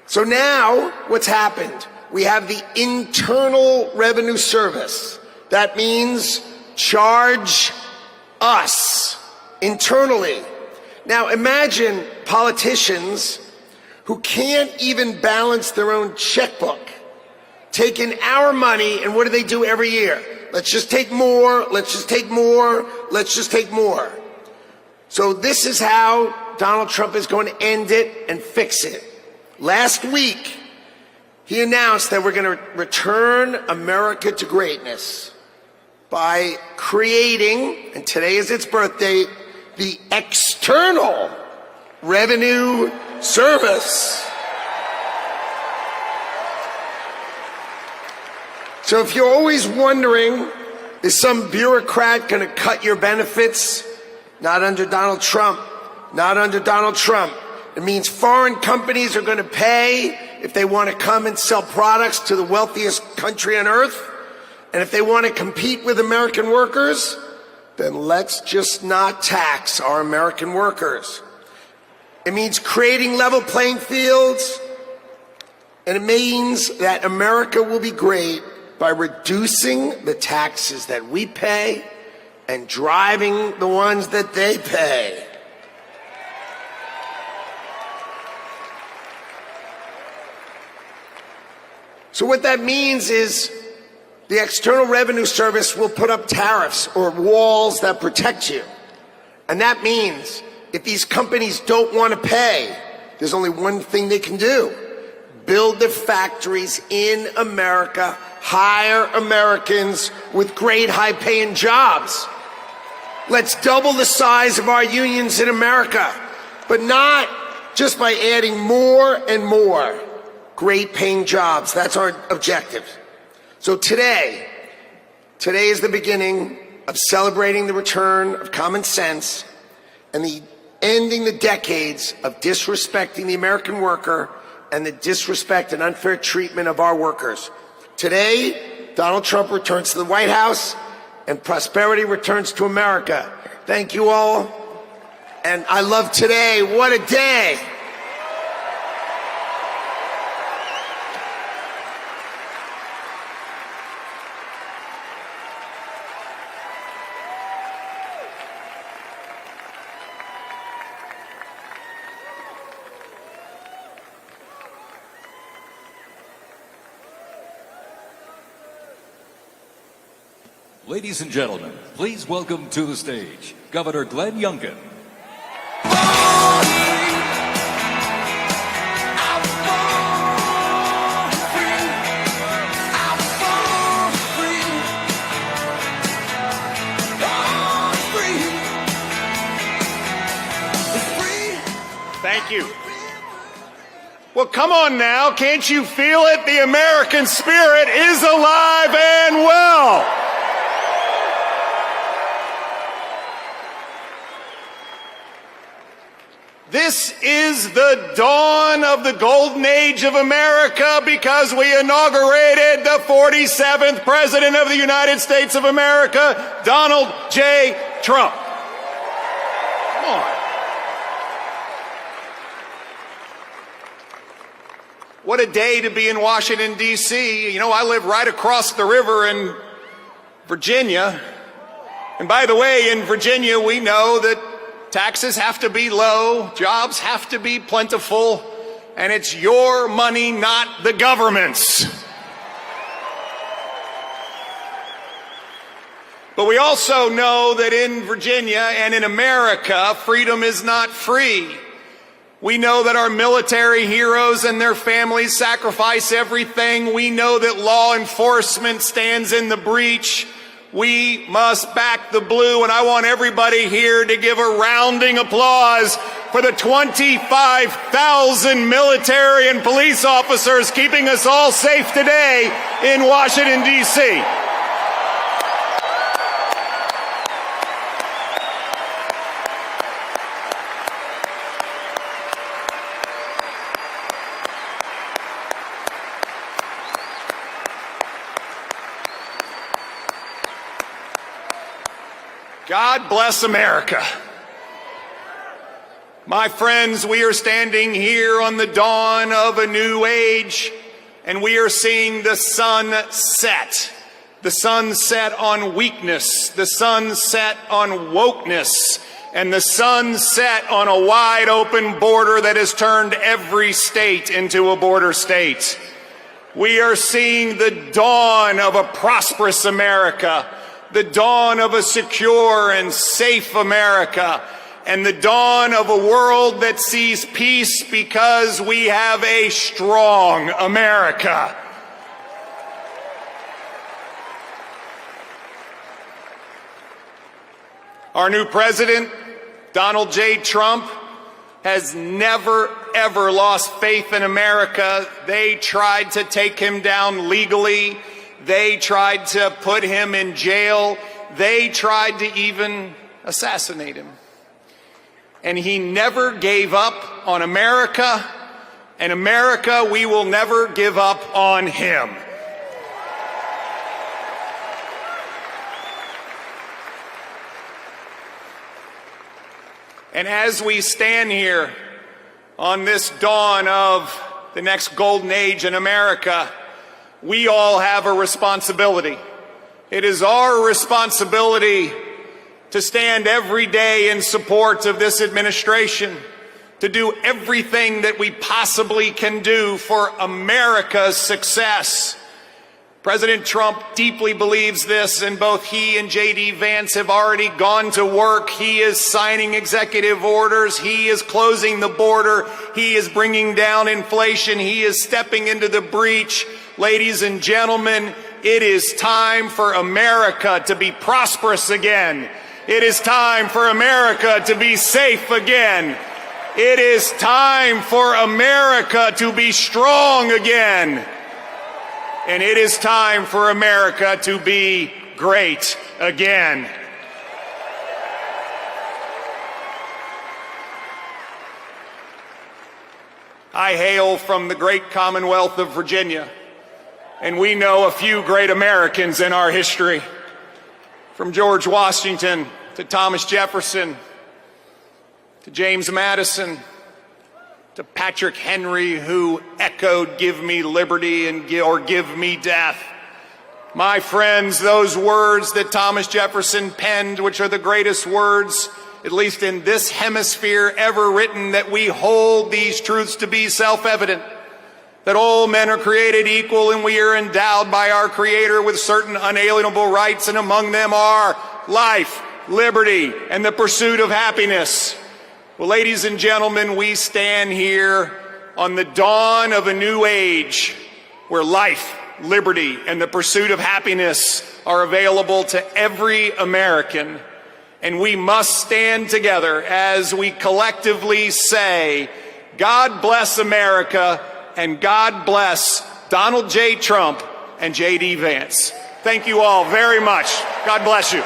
Speaker 20: So now, what's happened? We have the Internal Revenue Service. That means charge us internally. Now imagine politicians who can't even balance their own checkbook, taking our money, and what do every year? Let's just take more, let's just take more, let's just take more. So this is how Donald Trump is going to end it and fix it. Last week, he announced that we're going to return America to greatness by creating, and today is its birth date, the External Revenue Service. So if you're always wondering, is some bureaucrat going to cut your benefits? Not under Donald Trump. Not under Donald Trump. It means foreign companies are going to pay if they want to come and sell products to the wealthiest country on earth. And if they want to compete with American workers, then let's just not tax our American workers. It means creating level playing fields, and it means that America will be great by reducing the taxes that we pay and driving the ones that they pay. So what that means is the External Revenue Service will put up tariffs or walls that protect you. And that means if these companies don't want to pay, there's only one thing they can do. Build their factories in America, hire Americans with great high-paying jobs. Let's double the size of our unions in America, but not just by adding more and more great-paying jobs. That's our objective. So today is the beginning of celebrating the return of common sense and ending the decades of disrespecting the American worker and the disrespect and unfair treatment of our workers. Today, Donald Trump returns to the White House and prosperity returns to America. Thank you all. And I love today. What a day.
Speaker 21: Ladies and gentlemen, please welcome to the stage Governor Glenn Youngkin.
Speaker 22: Thank you. Well, come on now. Can't you feel it? The American spirit is alive and well. This is the dawn of the golden age of America because we inaugurated the 47th President of the United States of America, Donald J. Trump. Come on. What a day to be in Washington, D.C. You know, I live right across the river in Virginia. And by the way, in Virginia, we know that taxes have to be low, jobs have to be plentiful, and it's your money, not the government's. But we also know that in Virginia and in America, freedom is not free. We know that our military heroes and their families sacrifice everything. We know that law enforcement stands in the breach. We must back the blue, and I want everybody here to give a rounding applause for the 25,000 military and police officers keeping us all safe today in Washington, D.C. God bless America. My friends, we are standing here on the dawn of a new age, and we are seeing the sun set. The sun set on weakness, the sun set on wokeness, and the sun set on a wide open border that has turned every state into a border state. We are seeing the dawn of a prosperous America, the dawn of a secure and safe America, and the dawn of a world that sees peace because we have a strong America. Our new president, Donald J. Trump, has never, ever lost faith in America. They tried to take him down legally. They tried to put him in jail. They tried to even assassinate him. And he never gave up on America. And America, we will never give up on him. And as we stand here on this dawn of the next golden age in America, we all have a responsibility. It is our responsibility to stand every day in support of this administration, to do everything that we possibly can do for America's success. President Trump deeply believes this, and both he and J.D. Vance have already gone to work. He is signing executive orders. He is closing the border. He is bringing down inflation. He is stepping into the breach. Ladies and gentlemen, it is time for America to be prosperous again. It is time for America to be safe again. It is time for America to be strong again. And it is time for America to be great again. I hail from the great Commonwealth of Virginia, and we know a few great Americans in our history. From George Washington to Thomas Jefferson to James Madison to Patrick Henry, who echoed, "Give me liberty or give me death." My friends, those words that Thomas Jefferson penned, which are the greatest words, at least in this hemisphere, ever written, that we hold these truths to be self-evident, that all men are created equal and we are endowed by our Creator with certain unalienable rights, and among them are life, liberty, and the pursuit of happiness. Well, ladies and gentlemen, we stand here on the dawn of a new age where life, liberty, and the pursuit of happiness are available to every American. And we must stand together as we collectively say, God bless America, and God bless Donald J. Trump and J.D. Vance. Thank you all very much. God bless you.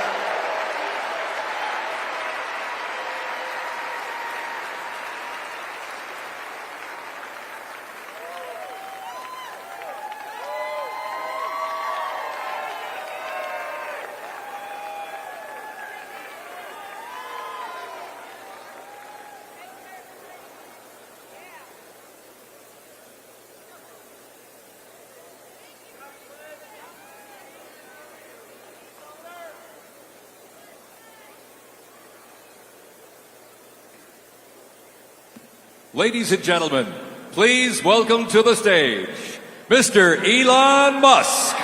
Speaker 21: Ladies and gentlemen, please welcome to the stage, Mr. Elon Musk.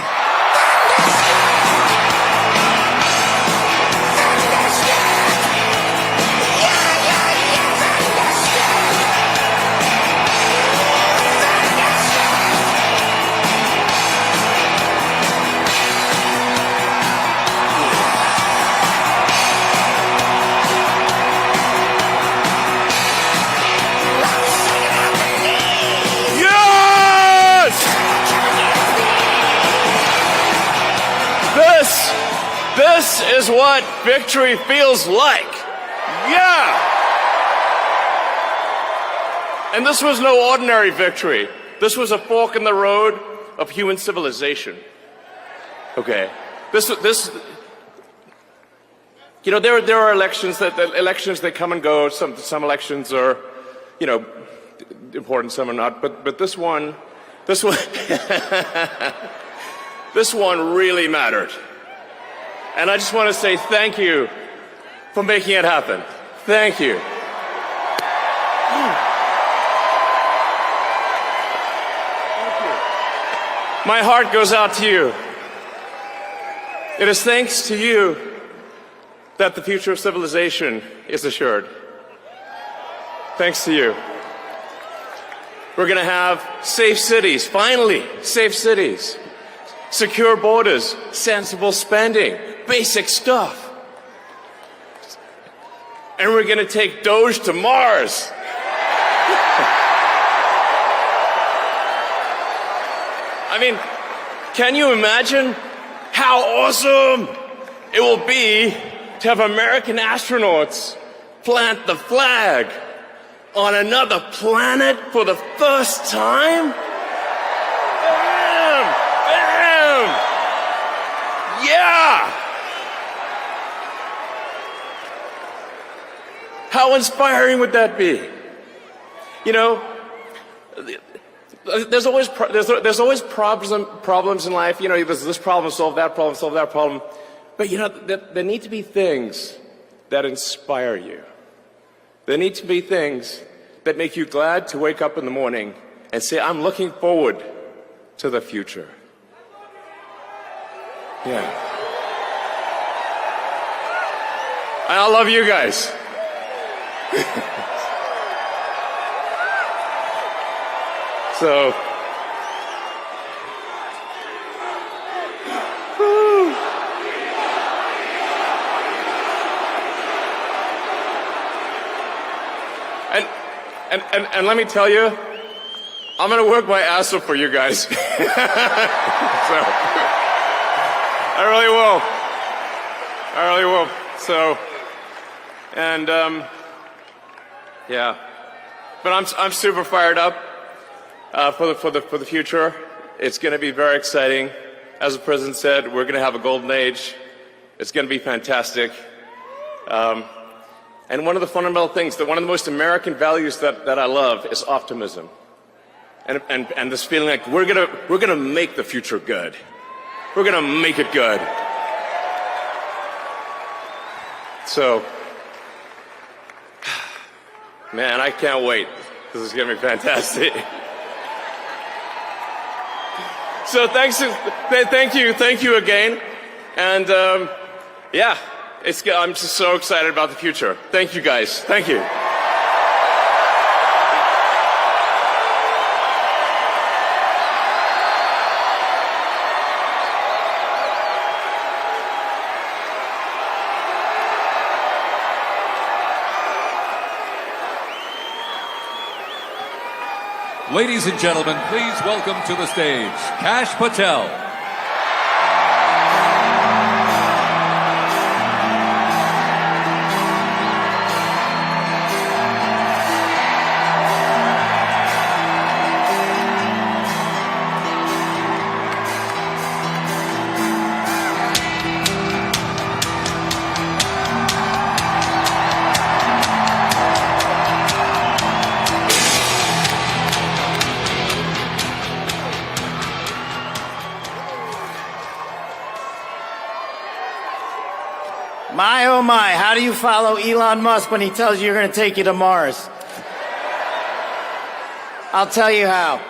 Speaker 4: This is what victory feels like. Yeah! And this was no ordinary victory. This was a fork in the road of human civilization. Okay. You know, there are elections that come and go. Some elections are, you know, important, some are not. But this one this one really mattered. And I just want to say thank you for making it happen. Thank you. My heart goes out to you. It is thanks to you that the future of civilization is assured. Thanks to you. We're going to have safe cities, finally, safe cities. Secure borders, sensible spending, basic stuff. And we're going to take Doge to Mars. I mean, can you imagine how awesome it will be to have American astronauts plant the flag on another planet for the first time? Bam! Bam! Yeah! How inspiring would that be? You know, there's always problems in life. You know, there's this problem, solve that problem. But you know, there need to be things that inspire you. There need to be things that make you glad to wake up in the morning and say, I'm looking forward to the future. Yeah. And I love you guys. So, and let me tell you, I'm going to work my ass off for you guys. So, I really will. I really will. So, and yeah, but I'm super fired up for the future. It's going to be very exciting. As the president said, we're going to have a golden age. It's going to be fantastic. And one of the fundamental things, one of the most American values that I love is optimism. And this feeling like we're gonna make the future good. We're gonna make it good. So, man, I can't wait. This is gonna be fantastic. So thank you again. And yeah, I'm just so excited about the future. Thank you guys. Thank you.
Speaker 21: Ladies and gentlemen, please welcome to the stage Kash Patel.
Speaker 5: My, oh my, how do you follow Elon Musk when he tells you you're going to take you to Mars? I'll tell you how.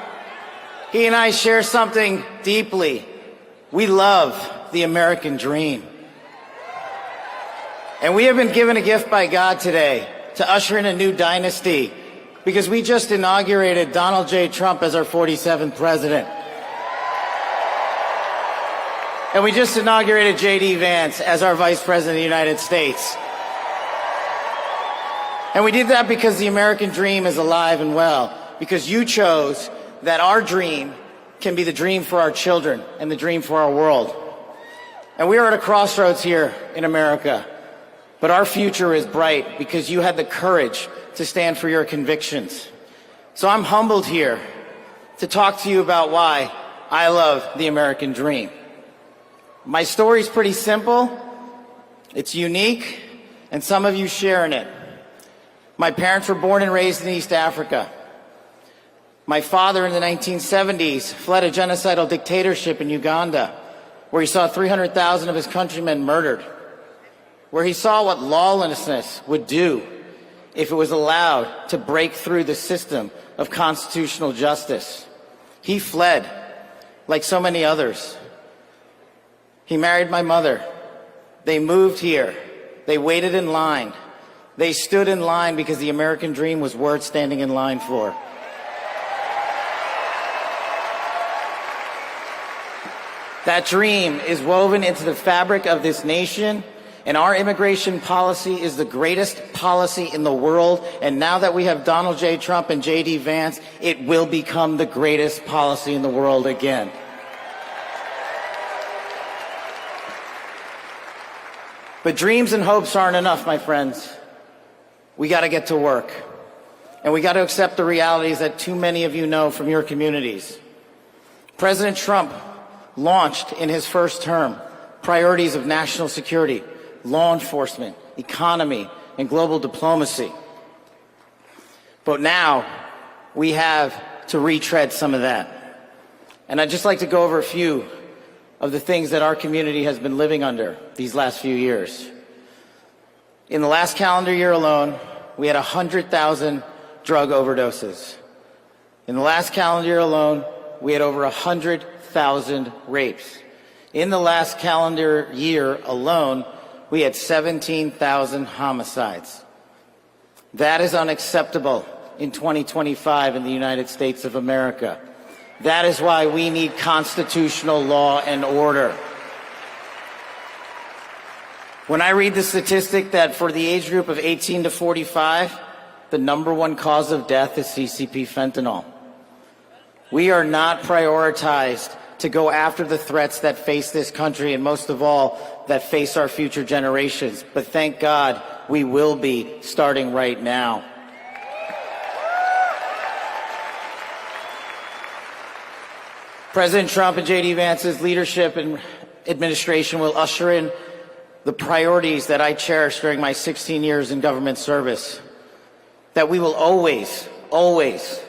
Speaker 5: He and I share something deeply. We love the American dream. And we have been given a gift by God today to usher in a new dynasty because we just inaugurated Donald J. Trump as our 47th president. And we just inaugurated J.D. Vance as our Vice President of the United States. And we did that because the American dream is alive and well, because you chose that our dream can be the dream for our children and the dream for our world. And we are at a crossroads here in America, but our future is bright because you had the courage to stand for your convictions. So I'm humbled here to talk to you about why I love the American dream. My story's pretty simple, it's unique, and some of you share in it. My parents were born and raised in East Africa. My father in the 1970s fled a genocidal dictatorship in Uganda, where he saw 300,000 of his countrymen murdered, where he saw what lawlessness would do if it was allowed to break through the system of constitutional justice. He fled, like so many others. He married my mother. They moved here. They waited in line. They stood in line because the American dream was worth standing in line for. That dream is woven into the fabric of this nation, and our immigration policy is the greatest policy in the world. And now that we have Donald J. Trump and J.D. Vance, it will become the greatest policy in the world again. But dreams and hopes aren't enough, my friends. We got to get to work. And we got to accept the realities that too many of you know from your communities. President Trump launched in his first term priorities of national security, law enforcement, economy, and global diplomacy. But now we have to retread some of that. And I'd just like to go over a few of the things that our community has been living under these last few years. In the last calendar year alone, we had 100,000 drug overdoses. In the last calendar year alone, we had over 100,000 rapes. In the last calendar year alone, we had 17,000 homicides. That is unacceptable in 2025 in the United States of America. That is why we need constitutional law and order. When I read the statistic that for the age group of 18 to 45, the #1 cause of death is CCP fentanyl. We are not prioritized to go after the threats that face this country and most of all, that face our future generations. But thank God we will be starting right now. President Trump and J.D. Vance's leadership and administration will usher in the priorities that I cherished during my 16 years in government service. That we will always, always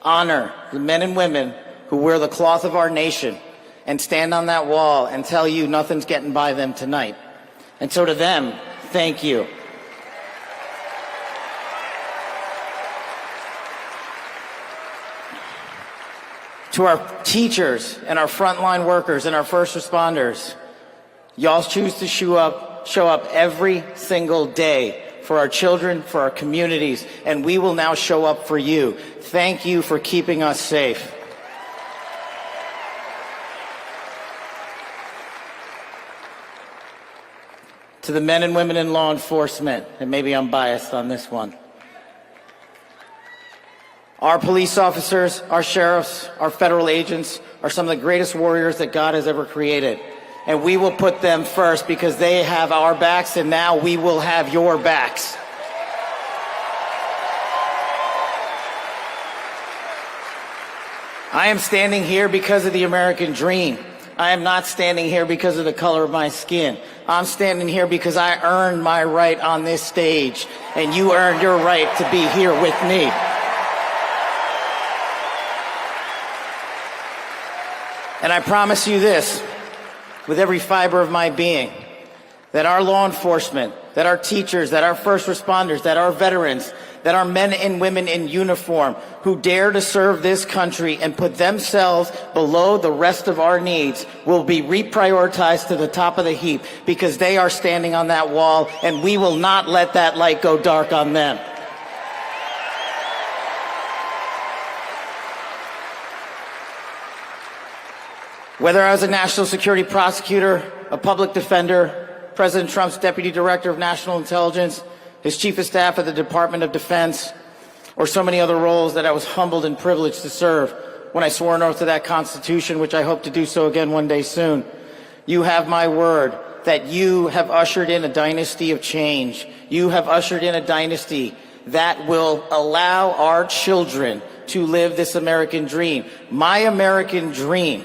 Speaker 5: honor the men and women who wear the cloth of our nation and stand on that wall and tell you nothing's getting by them tonight. And so to them, thank you. To our teachers and our frontline workers and our first responders, y'all choose to show up every single day for our children, for our communities, and we will now show up for you. Thank you for keeping us safe. To the men and women in law enforcement, and maybe I'm biased on this one. Our police officers, our sheriffs, our federal agents are some of the greatest warriors that God has ever created. And we will put them first because they have our backs, and now we will have your backs. I am standing here because of the American dream. I am not standing here because of the color of my skin. I'm standing here because I earned my right on this stage, and you earned your right to be here with me. And I promise you this, with every fiber of my being, that our law enforcement, that our teachers, that our first responders, that our veterans, that our men and women in uniform who dare to serve this country and put themselves below the rest of our needs will be reprioritized to the top of the heap because they are standing on that wall, and we will not let that light go dark on them. Whether I was a national security prosecutor, a public defender, President Trump's deputy director of national intelligence, his chief of staff at the Department of Defense, or so many other roles that I was humbled and privileged to serve when I swore an oath to that Constitution, which I hope to do so again one day soon. You have my word that you have ushered in a dynasty of change. You have ushered in a dynasty that will allow our children to live this American dream. My American dream.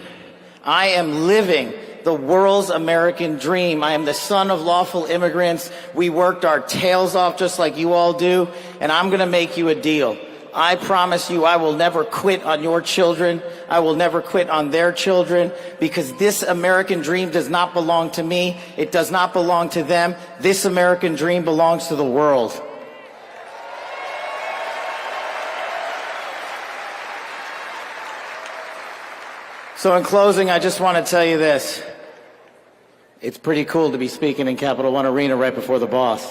Speaker 5: I am living the world's American dream. I am the son of lawful immigrants. We worked our tails off just like you all do, and I'm going to make you a deal. I promise you I will never quit on your children. I will never quit on their children, because this American dream does not belong to me. It does not belong to them. This American dream belongs to the world. So in closing, I just want to tell you this. It's pretty cool to be speaking in Capital One Arena right before the boss.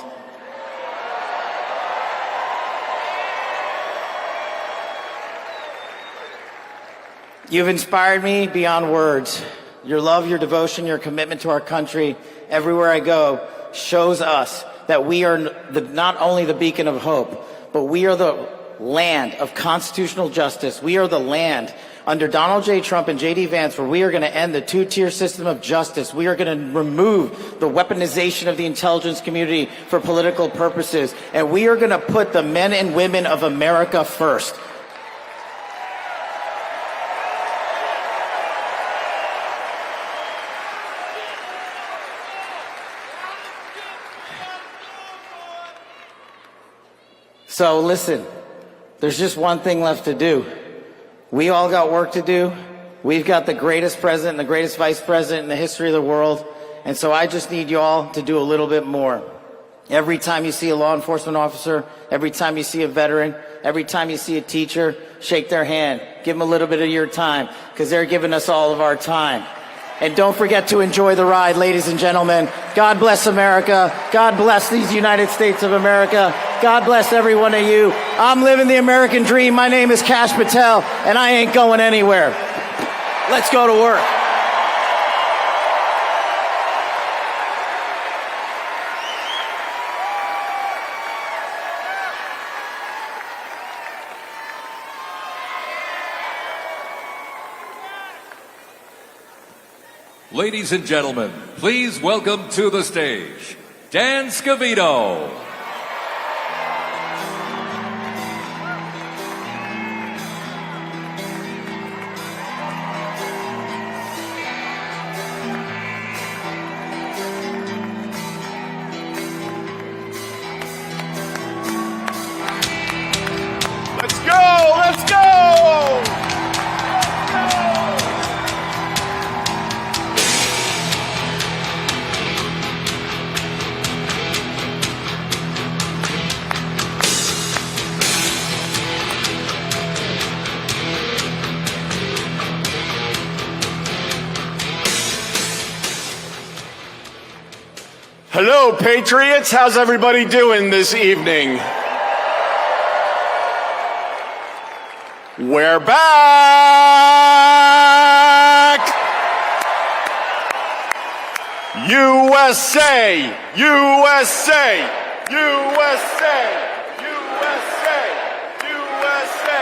Speaker 5: You've inspired me beyond words. Your love, your devotion, your commitment to our country, everywhere I go, shows us that we are not only the beacon of hope, but we are the land of constitutional justice. We are the land under Donald J. Trump and J.D. Vance where we are going to end the two-tier system of justice. We are going to remove the weaponization of the intelligence community for political purposes. And we are going to put the men and women of America first. So listen, there's just one thing left to do. We all got work to do. We've got the greatest president and the greatest vice president in the history of the world. And so I just need y'all to do a little bit more. Every time you see a law enforcement officer, every time you see a veteran, Every time you see a teacher, shake their hand. Give them a little bit of your time, because they're giving us all of our time. And don't forget to enjoy the ride, ladies and gentlemen. God bless America. God bless these United States of America. God bless every one of you. I'm living the American dream. My name is Kash Patel, and I ain't going anywhere. Let's go to work.
Speaker 21: Ladies and gentlemen, please welcome to the stage, Dan Scavino.
Speaker 22: Let's go! Let's go! Hello, Patriots. How's everybody doing this evening? We're back! USA! USA! USA! USA! USA!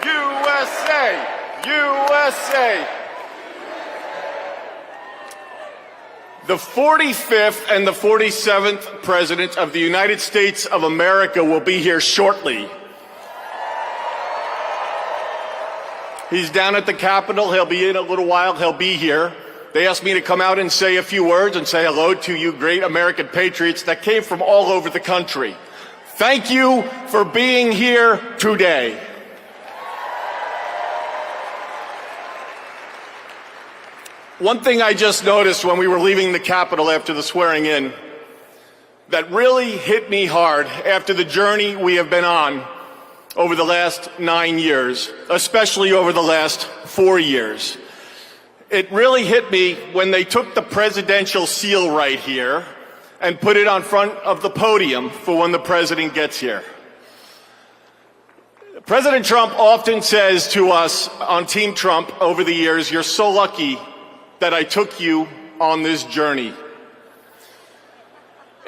Speaker 22: USA! USA! The 45th and the 47th President of the United States of America will be here shortly. He's down at the Capitol. He'll be in a little while. He'll be here. They asked me to come out and say a few words and say hello to you great American patriots that came from all over the country. Thank you for being here today. One thing I just noticed when we were leaving the Capitol after the swearing in that really hit me hard after the journey we have been on over the last 9 years, especially over the last 4 years. It really hit me when they took the presidential seal right here and put it on front of the podium for when the president gets here. President Trump often says to us on Team Trump over the years, "You're so lucky that I took you on this journey."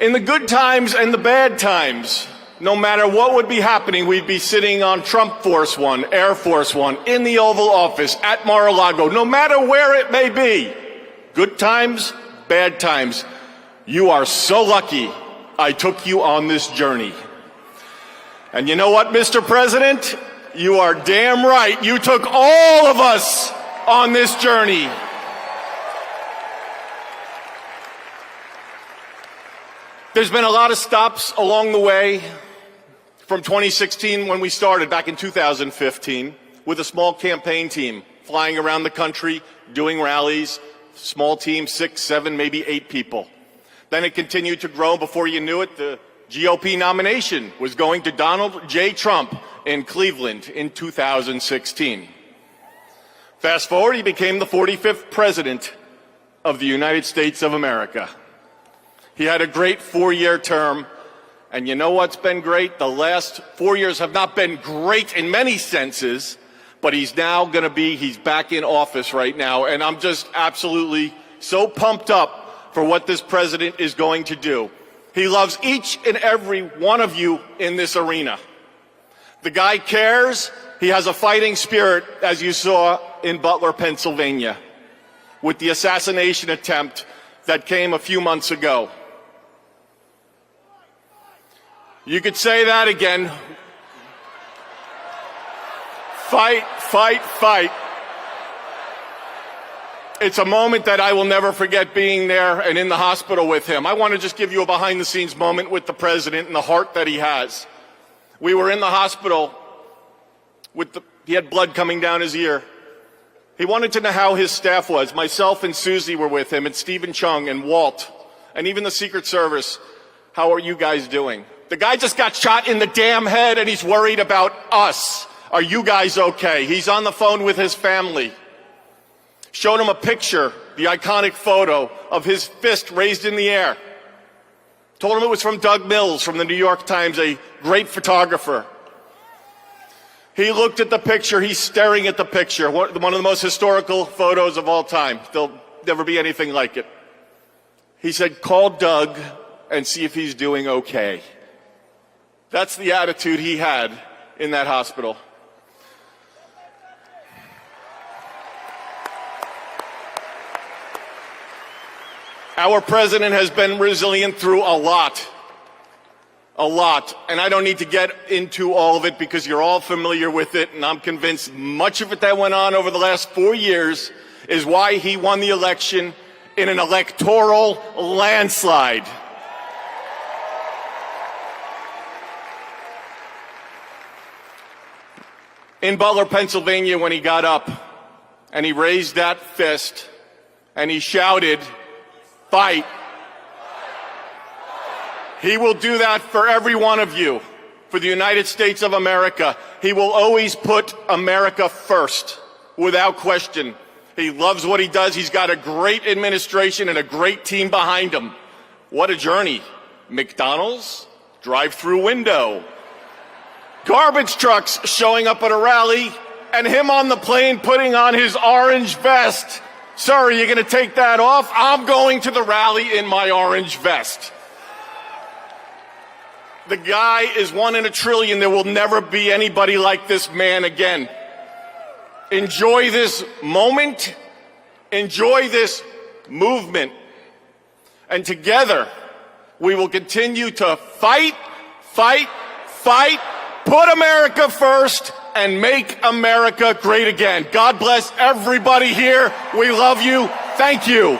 Speaker 22: In the good times and the bad times, no matter what would be happening, we'd be sitting on Trump Force One, Air Force One, in the Oval Office, at Mar-a-Lago, no matter where it may be. Good times, bad times. You are so lucky I took you on this journey. And you know what, Mr. President? You are damn right. You took all of us on this journey. There's been a lot of stops along the way from 2016 when we started back in 2015 with a small campaign team flying around the country, doing rallies, small team, 6, 7, maybe 8 people. Then it continued to grow. Before you knew it, the GOP nomination was going to Donald J. Trump in Cleveland in 2016. Fast forward, he became the 45th President of the United States of America. He had a great 4-year term, and you know what's been great? The last 4 years have not been great in many senses, but he's back in office right now, and I'm just absolutely so pumped up for what this president is going to do. He loves each and every one of you in this arena. The guy cares. He has a fighting spirit, as you saw in Butler, Pennsylvania, with the assassination attempt that came a few months ago. You could say that again. Fight, fight, fight. It's a moment that I will never forget, being there and in the hospital with him. I want to just give you a behind-the-scenes moment with the president and the heart that he has. We were in the hospital he had blood coming down his ear. He wanted to know how his staff was. Myself and Susie were with him, and Stephen Chung and Walt, and even the Secret Service. How are you guys doing? The guy just got shot in the damn head and he's worried about us. Are you guys okay? He's on the phone with his family. Showed him a picture, the iconic photo of his fist raised in the air. Told him it was from Doug Mills from the New York Times, a great photographer. He looked at the picture, he's staring at the picture, one of the most historical photos of all time. There'll never be anything like it. He said, call Doug and see if he's doing okay. That's the attitude he had in that hospital. Our president has been resilient through a lot. A lot. And I don't need to get into all of it because you're all familiar with it, and I'm convinced much of it that went on over the last 4 years is why he won the election in an electoral landslide. In Butler, Pennsylvania, when he got up and he raised that fist and he shouted, "Fight." He will do that for every one of you, for the United States of America. He will always put America first, without question. He loves what he does. He's got a great administration and a great team behind him. What a journey. McDonald's, drive-through window. Garbage trucks showing up at a rally, and him on the plane putting on his orange vest. Sir, are you going to take that off? I'm going to the rally in my orange vest. The guy is 1 in a trillion. There will never be anybody like this man again. Enjoy this moment. Enjoy this movement. And together, we will continue to fight, fight, fight, put America first, and make America great again. God bless everybody here. We love you. Thank you.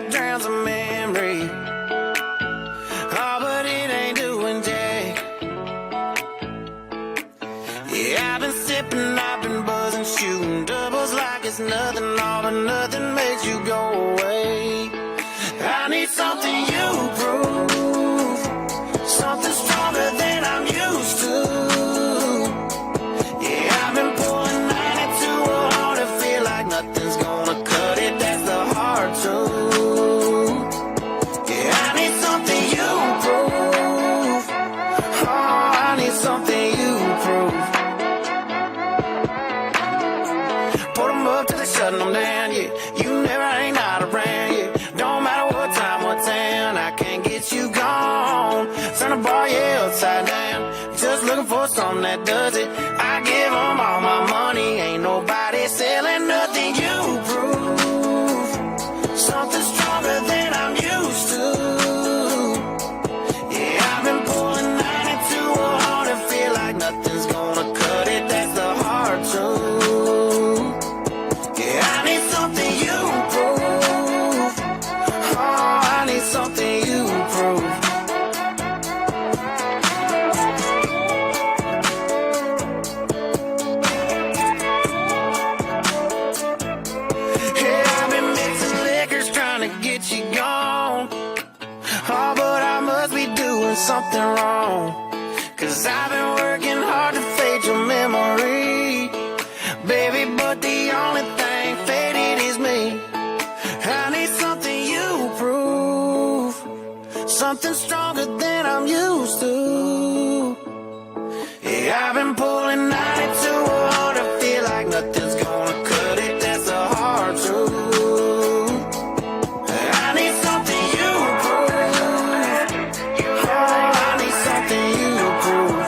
Speaker 7: that drowns a memory. Oh, but it ain't doing jack. Yeah, I've been sipping, I've been buzzing, shooting doubles like it's nothing, all but nothing makes you go away. I need something you prove, something stronger than I'm used to. Yeah, I've been pulling 92 hard to feel like nothing's gonna cut it, that's the hard truth. Yeah, I need something you prove, oh, I need something you prove. Put them up till they shutting them down, yeah, you never ain't not around, yeah. Don't matter what time, what town, I can't get you gone. Turn the bar, yeah, upside down. Just looking for something that does it. I give them all my money, ain't nobody selling nothing. You prove something stronger than I'm used to. Yeah, I've been pulling 92 hard and feel like nothing's gonna cut it. That's the hard truth. Yeah, I need something you prove. Oh, I need something you prove. Yeah, I've been mixing liquors trying to get you gone. Oh, but I must be doing something wrong, 'cause I've been working hard to fade your memory, baby, but the only thing faded is me. I need something you prove, something stronger than I'm used to. Yeah, I've been pulling 92 hard to feel like nothing's gonna cut it, that's the hard truth. I need something you prove, oh, I need something you prove.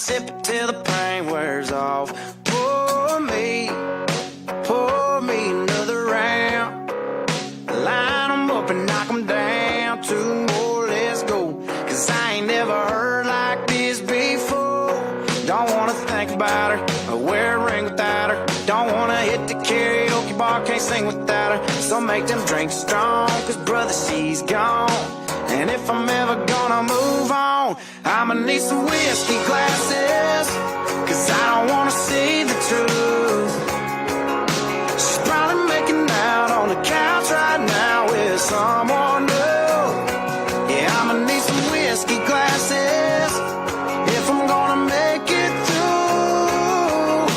Speaker 7: sip it till the pain wears off. Pour me another round. Line 'em up and knock 'em down. 2 more, let's go. 'Cause I ain't never heard like this before. Don't wanna think about her or wear a ring without her. Don't wanna hit the karaoke bar, can't sing without her. So make them drinks strong, 'cause brother, she's gone. And if I'm ever gonna move on, I'ma need some whiskey glasses, 'cause I don't wanna see the truth. She's probably making out on the couch right now with someone new. Yeah, I'ma need some whiskey glasses if I'm gonna make it through.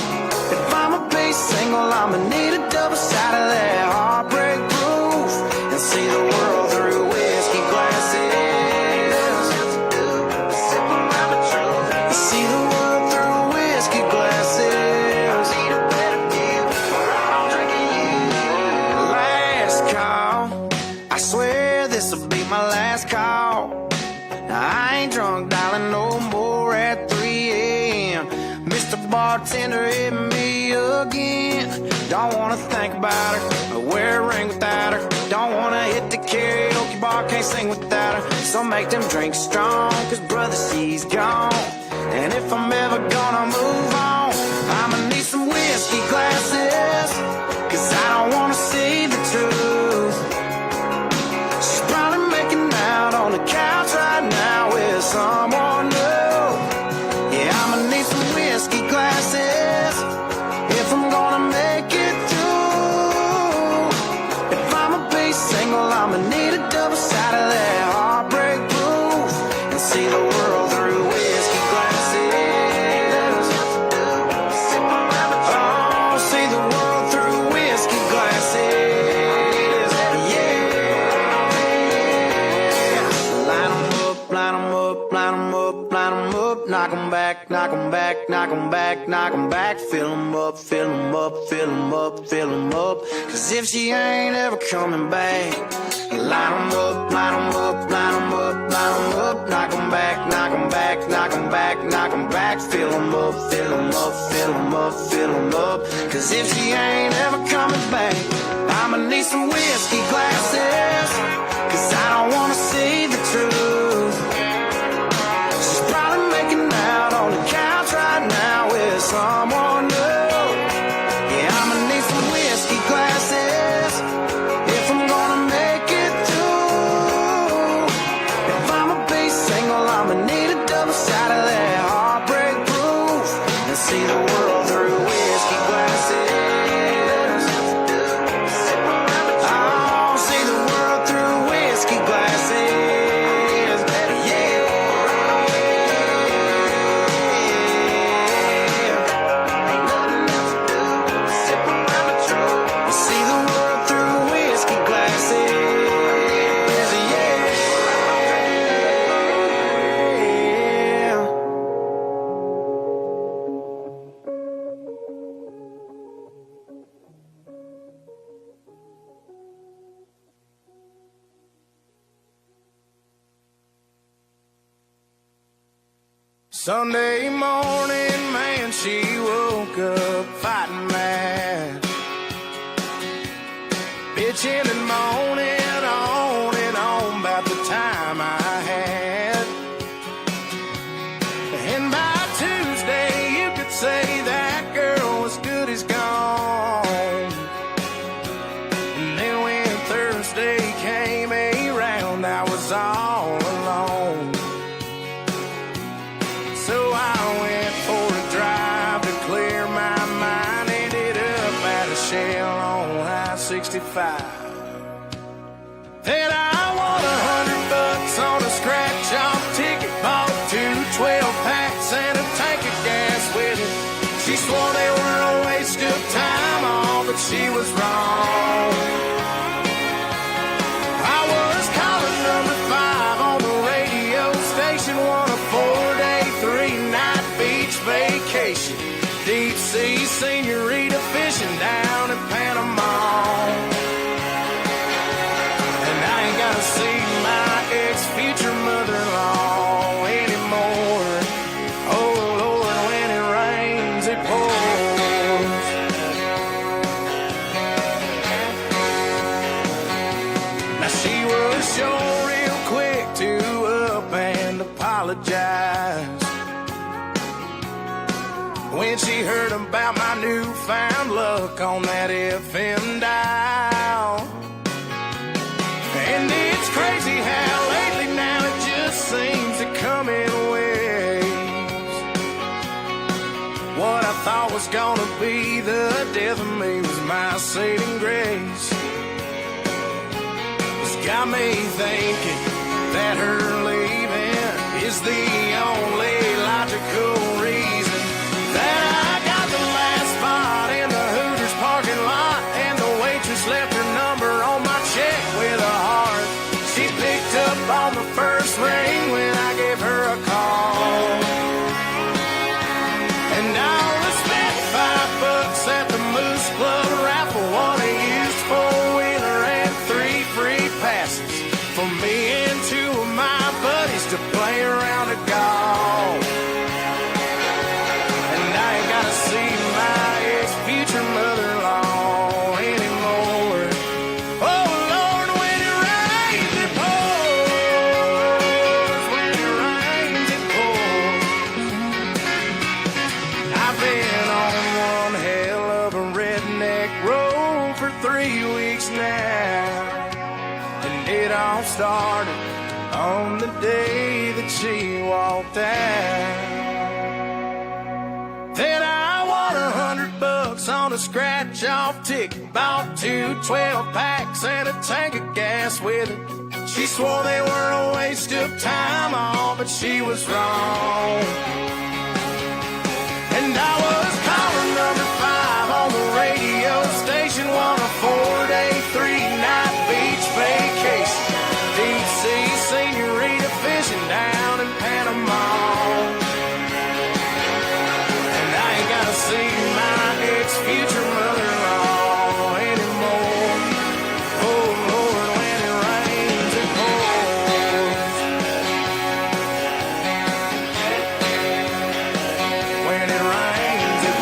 Speaker 7: If I'ma be single, I'ma need a double shot of that heartbreak proof and see the world through whiskey glasses. See the world through whiskey glasses. Last call, I swear this'll be my last call. Now, I ain't drunk, darling, no more at 3 a.m. Mr. Bartender, hit me again. Don't wanna think about her or wear a ring without her. Don't wanna hit the karaoke bar, can't sing without her. So make them drinks strong, 'cause brother, she's gone. And if I'm ever gonna move on, I'ma need some whiskey glasses, 'cause I don't wanna see the truth. She's probably making out on the couch right now with someone new. Yeah, I'ma need some whiskey glasses if I'm gonna make it through. If I'ma be single, I'ma need a double shot of that heartbreak proof and see the world through whiskey glasses. Oh, see the world through whiskey glasses. Yeah. Line 'em up, line 'em up, line 'em up, line 'em up. Knock 'em back, knock 'em back, knock 'em back, knock 'em back. Fill 'em up, fill 'em up, fill 'em up, fill 'em up. 'Cause if she ain't ever coming back, line 'em up, line 'em up, line 'em up, line 'em up. Knock 'em back, knock 'em back, knock 'em back, knock 'em back. Fill 'em up, fill 'em up, fill 'em up, fill 'em up. 'Cause if she ain't ever coming back, I'ma need some whiskey glasses, 'cause I don't wanna see the truth. She's probably making out on the couch right now with someone new. Yeah, I'ma need some whiskey glasses if I'm gonna make it through. If I'ma be single, I'ma need a double shot of that heartbreak proof and see the world through whiskey glasses. Oh, see the world through whiskey glasses. Sunday morning, man, she woke up fighting mad, bitching and moaning on and on about the time I had. And by Tuesday, you could say that girl was good as gone. And then when Thursday came around, I was all alone. So I went for a drive to clear my mind. Ended up at a Shell on I-65. Then I won $100 on a scratch-off ticket. Bought 2 12-packs and a tank of gas with it. She swore they were a waste of time, all, but she was wrong. I was calling number 5 on the radio station, won a 4-day, 3-night beach vacation. Deep sea senorita fishing down in Panama. And I ain't gotta see my ex-future mother-in-law anymore. Oh Lord, about my newfound luck on that FM dial. And it's crazy how lately now it just seems to come in waves. What I thought was gonna be the death of me was my saving grace. It's got me thinking that her leaving is the only logical reason that I got the last spot in the Hooters parking lot, and the waitress left her number on my check with a heart. She picked up on the first ring when I gave her a call, and I only spent $5 at the Moose Club raffle, one a used four-wheeler and 3 free passes for me and 2 of my buddies to play around a golf. And I ain't gotta see my ex-future mother-in-law anymore. Oh Lord, when it rains it pours, when it rains it pours. I've been on one hell of a redneck road for 3 weeks now, and it all started on the day that she walked out. Then I won $100 on a scratch-off ticket, bought 2 12-packs and a tank of gas with it. She swore they were a waste of time, all, but she was wrong. And I was caller number 5 on the radio station, won a 4-day, 3-night beach vacation. Deep sea senorita fishing down in Panama. And I ain't gotta see my ex-future mother-in-law anymore. Oh Lord, when it rains it pours. When it rains it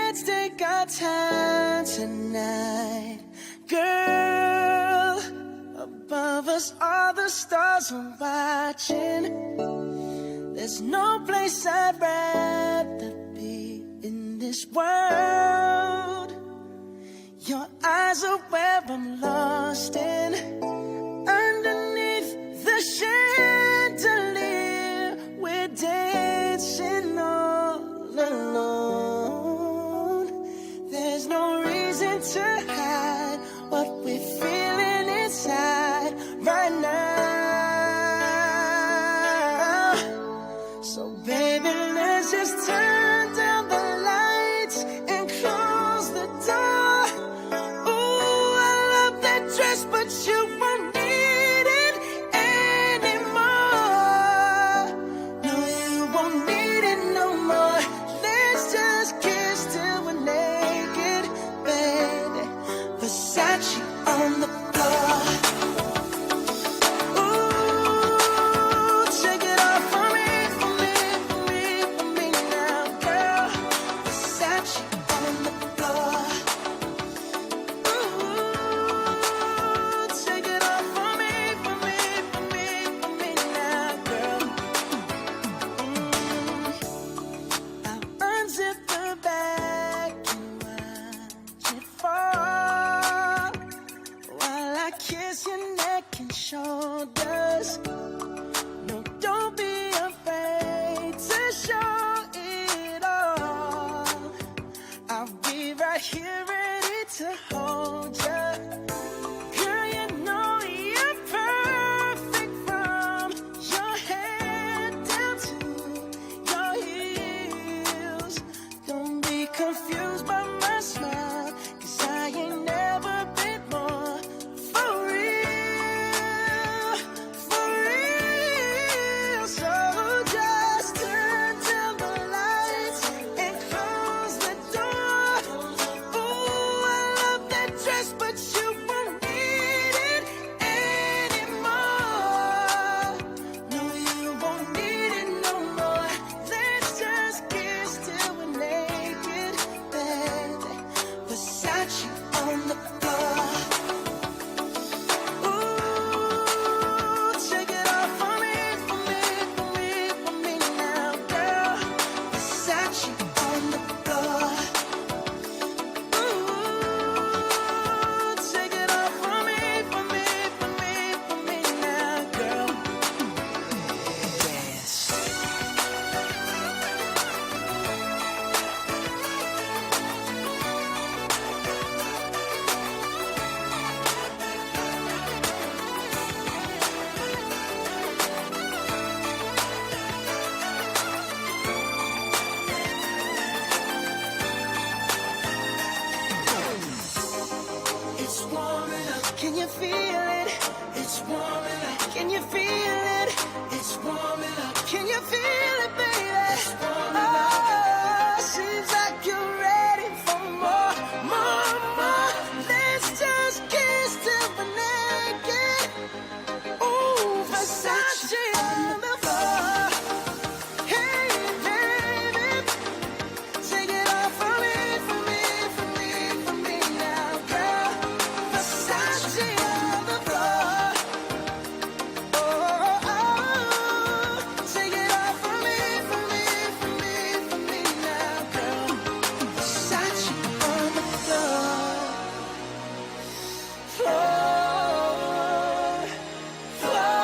Speaker 7: let's take our time tonight. Girl, above us all the stars are watching. There's no place I'd rather be in this world. Your eyes are where I'm lost in. Underneath the chandelier, we're dancing all alone. There's no reason to hide what we're feeling inside right now. So baby, let's just turn down the lights and close the door. Ooh, I love that dress, but you won't need it anymore. No, you won't need it no more. Let's just kiss till we're naked, baby. Versace on the floor. Ooh, take it off for me, for me, for me, for me now, girl. Versace on the floor. Ooh, take it off for me, for me, for me, for me now, girl. I'll unzip the back and watch it fall while I kiss your neck and shoulders. No, don't be afraid to show it all. I'll be right here ready to hold you. Girl, you know you're perfect from your head down to your heels. Don't be confused by my smile, 'cause I ain't never been more for real, for real. So just turn down the lights and close the door. Ooh, I love that dress, but you won't need it anymore. No, you won't need it no more. Let's just kiss till we're naked, baby. Versace on the floor. Ooh, take it off for me, for me, for me, for me now, girl. Versace on the floor. Ooh, take it off for me, for me, for me, for me now, girl. Yes. It's warming up, can you feel it? It's warming up, can you feel it? It's warming up, can you feel it, baby? It's warming up. Seems like you're ready for more, more, more. Let's just kiss till we're naked. Ooh, Versace on the floor. Hey, baby, take it off for me, for me, for me, for me now, girl. Versace on the floor. Oh, oh, oh. Take it off for me, for me, for me, for me now, girl. Versace on the floor. Floor, floor.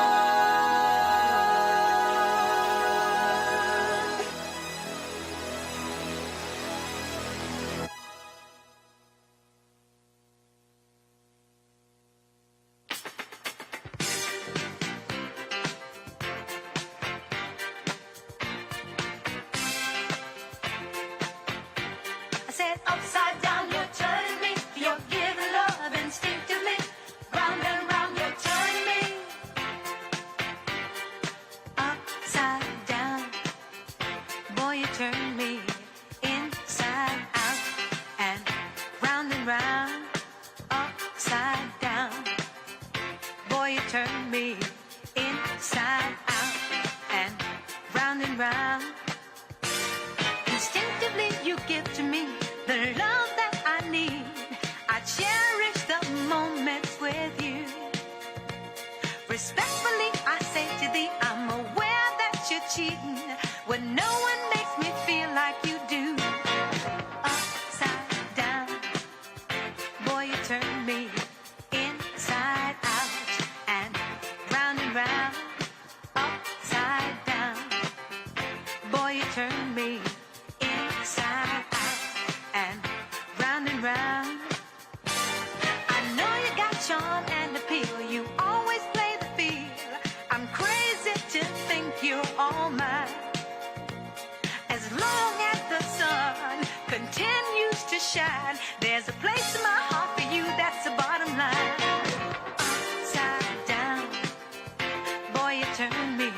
Speaker 8: I said upside down, you're turning me. You're giving love instinctively. Round and round, you're turning me. Upside down, boy, you turn me inside out and round and round. Upside down, boy, you turn me inside out and round and round. Instinctively, you give to me the round. I know you got charm and appeal. You always play the field. I'm crazy to think you're all mine. As long as the sun continues to shine, there's a place in my heart for you. That's the bottom line. Upside down, boy, you turn me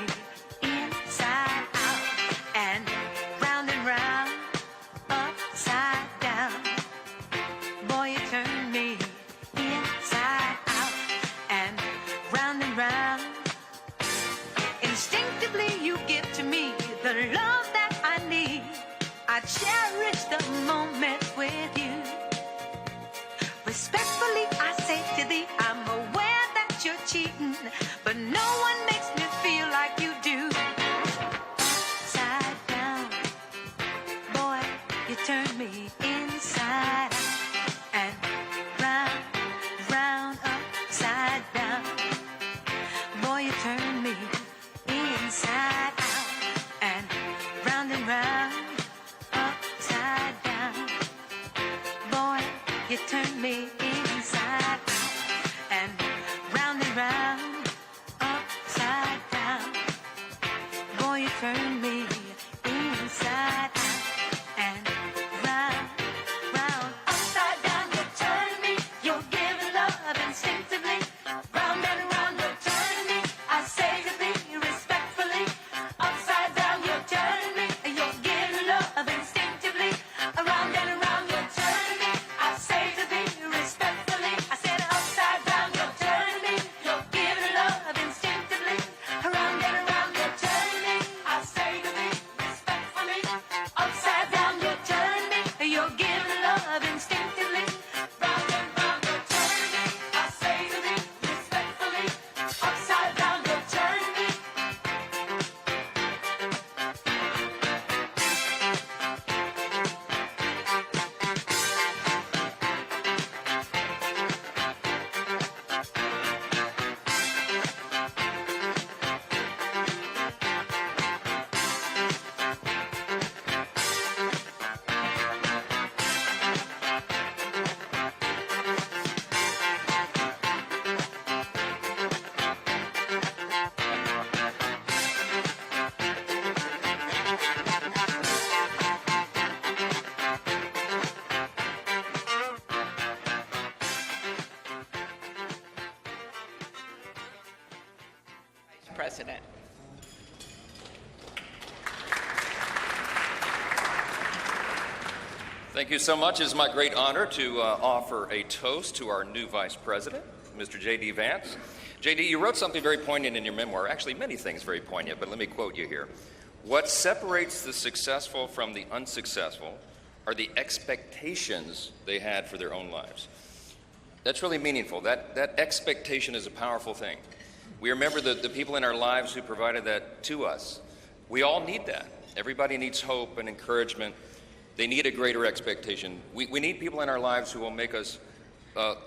Speaker 8: inside out and round and round. Upside down, boy, you turn me inside out and round. Instinctively you give to me the love that I need. I cherish the moment with you. Respectfully I say to thee, I'm aware that you're cheating, but no one makes me feel like you do. Upside down, boy, you turn me inside out and round, upside down. Boy, you turn me inside out and round, upside down. Boy, you turn me inside out and round, upside down. Boy, you turn me inside out and round, upside down. You turn me, you're giving love instinctively. Round and round, you're turning me. I say to thee respectfully, upside down, you're turning me. You're giving love instinctively. Around and around, you're turning me. I say to thee respectfully. I said upside down, you're turning me. You're giving love instinctively. Around and around, you're turning me. I say to thee respectfully. Upside down, you're turning me. You're giving love instinctively. Round and round, you're turning me. I say to thee respectfully. Upside down, you're turning me.
Speaker 2: President.
Speaker 14: Thank you so much. It is my great honor to offer a toast to our new Vice President, Mr. J.D. Vance. J.D., you wrote something very poignant in your memoir, actually many things very poignant, but let me quote you here. What separates the successful from the unsuccessful are the expectations they had for their own lives. That's really meaningful. That expectation is a powerful thing. We remember the people in our lives who provided that to us. We all need that. Everybody needs hope and encouragement. They need a greater expectation. We need people in our lives who will make us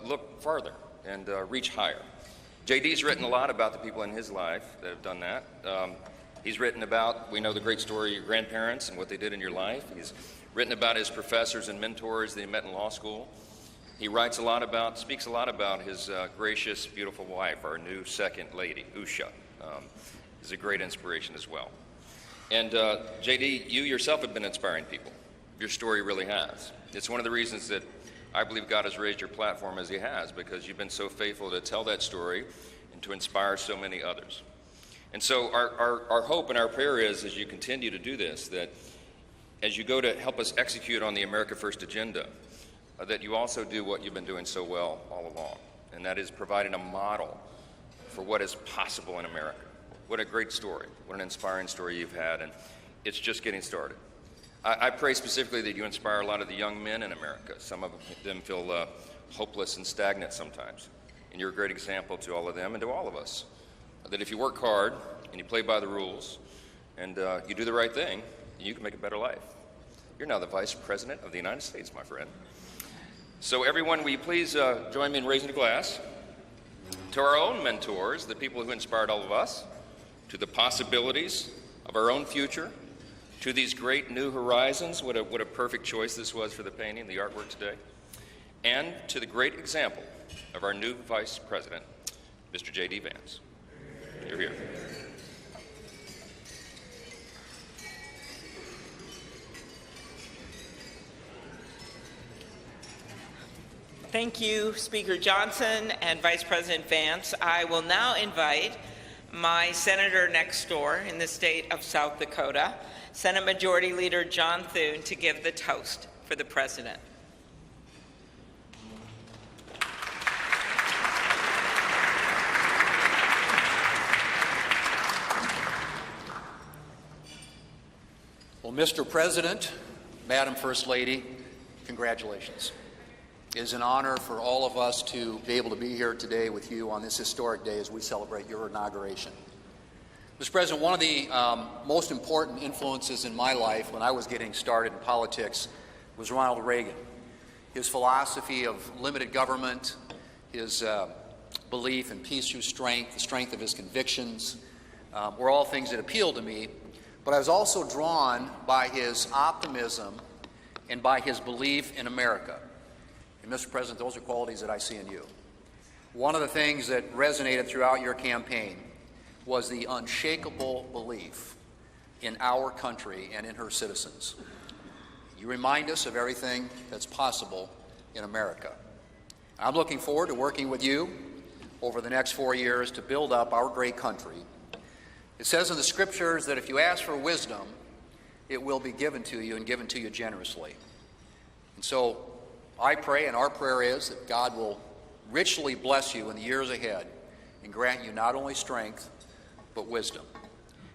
Speaker 14: look farther and reach higher. JD's written a lot about the people in his life that have done that. He's written about, we know the great story of your grandparents and what they did in your life. He's written about his professors and mentors that he met in law school. He speaks a lot about his gracious, beautiful wife, our new second lady, Usha. Is a great inspiration as well. And JD, you yourself have been inspiring people. Your story really has. It's one of the reasons that I believe God has raised your platform as he has, because you've been so faithful to tell that story and to inspire so many others. And so our hope and our prayer is, as you continue to do this, that as you go to help us execute on the America First agenda, that you also do what you've been doing so well all along, and that is providing a model for what is possible in America. What a great story. What an inspiring story you've had, and it's just getting started. I pray specifically that you inspire a lot of the young men in America. Some of them feel hopeless and stagnant sometimes, and you're a great example to all of them and to all of us, that if you work hard and you play by the rules and you do the right thing, you can make a better life. You're now the Vice President of the United States, my friend. So everyone, will you please join me in raising a glass to our own mentors, the people who inspired all of us, to the possibilities of our own future, to these great new horizons. What a perfect choice this was for the painting, the artwork today. and to the great example of our new Vice President, Mr. J.D. Vance. You're here.
Speaker 2: Thank you, Speaker Johnson and Vice President Vance. I will now invite my senator next door in the state of South Dakota, Senate Majority Leader John Thune, to give the toast for the President.
Speaker 3: Well, Mr. President, Madam First Lady, congratulations. It is an honor for all of us to be able to be here today with you on this historic day as we celebrate your inauguration. Mr. President, one of the most important influences in my life when I was getting started in politics was Ronald Reagan. His philosophy of limited government, his belief in peace through strength, the strength of his convictions, were all things that appealed to me. But I was also drawn by his optimism and by his belief in America. And Mr. President, those are qualities that I see in you. One of the things that resonated throughout your campaign was the unshakable belief in our country and in her citizens. You remind us of everything that's possible in America. I'm looking forward to working with you over the next 4 years to build up our great country. It says in the scriptures that if you ask for wisdom, it will be given to you and given to you generously. And so I pray, and our prayer is, that God will richly bless you in the years ahead and grant you not only strength, but wisdom.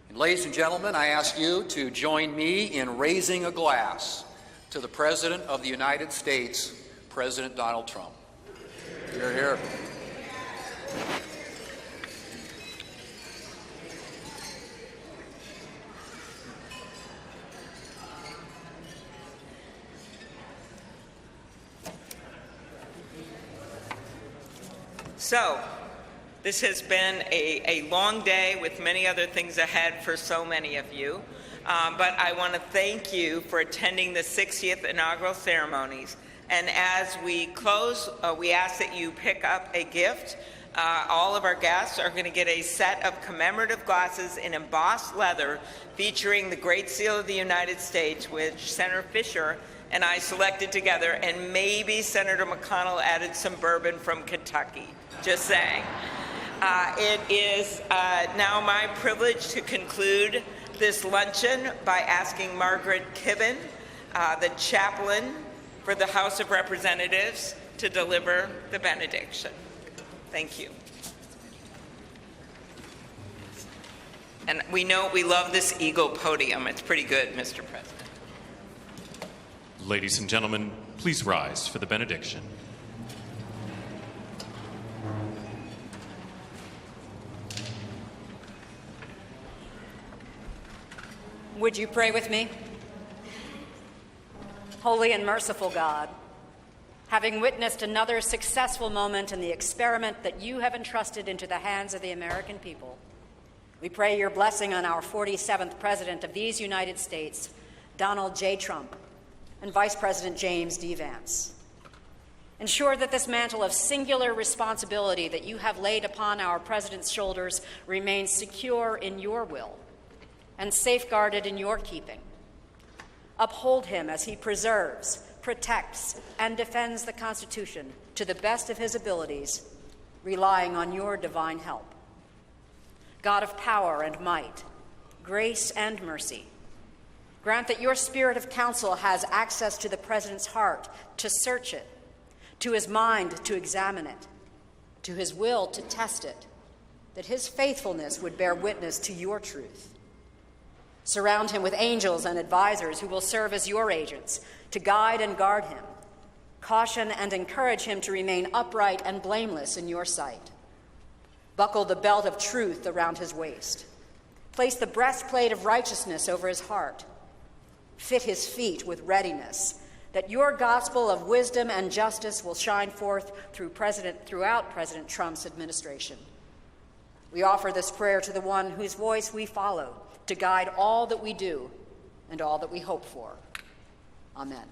Speaker 3: And ladies and gentlemen, I ask you to join me in raising a glass to the President of the United States, President Donald Trump. Hear, hear.
Speaker 2: So, this has been a long day with many other things ahead for so many of you. But I want to thank you for attending the 60th inaugural ceremonies. And as we close, we ask that you pick up a gift. All of our guests are going to get a set of commemorative glasses in embossed leather featuring the Great Seal of the United States, which Senator Fisher and I selected together, and maybe Senator McConnell added some bourbon from Kentucky. Just saying. It is now my privilege to conclude this luncheon by asking Margaret Kibben, the chaplain for the House of Representatives, to deliver the benediction. Thank you. And we know we love this eagle podium. It's pretty good, Mr. President.
Speaker 1: Ladies and gentlemen, please rise for the benediction.
Speaker 10: Would you pray with me? Holy and merciful God, having witnessed another successful moment in the experiment that you have entrusted into the hands of the American people, we pray your blessing on our 47th President of these United States, Donald J. Trump, and Vice President James D. Vance. Ensure that this mantle of singular responsibility that you have laid upon our President's shoulders remains secure in your will and safeguarded in your keeping. Uphold him as he preserves, protects, and defends the Constitution to the best of his abilities, relying on your divine help. God of power and might, grace and mercy, grant that your spirit of counsel has access to the President's heart to search it, to his mind to examine it, to his will to test it, that his faithfulness would bear witness to your truth. Surround him with angels and advisors who will serve as your agents to guide and guard him, caution and encourage him to remain upright and blameless in your sight. Buckle the belt of truth around his waist. Place the breastplate of righteousness over his heart. Fit his feet with readiness, that your gospel of wisdom and justice will shine forth throughout President Trump's administration. We offer this prayer to the one whose voice we follow, to guide all that we do and all that we hope for. Amen.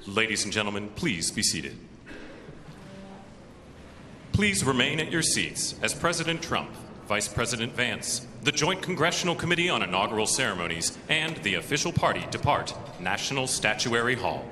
Speaker 1: Ladies and gentlemen, please be seated. Please remain at your seats as President Trump, Vice President Vance, the Joint Congressional Committee on Inaugural Ceremonies, and the official party depart National Statuary Hall.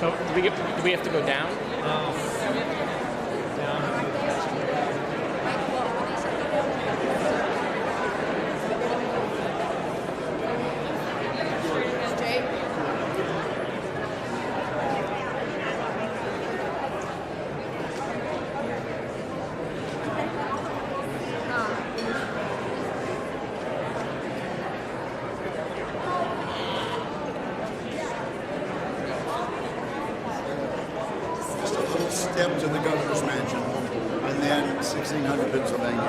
Speaker 11: Oh, do we have to go down?
Speaker 12: Step to the governor's mansion, and then 1600 Pennsylvania.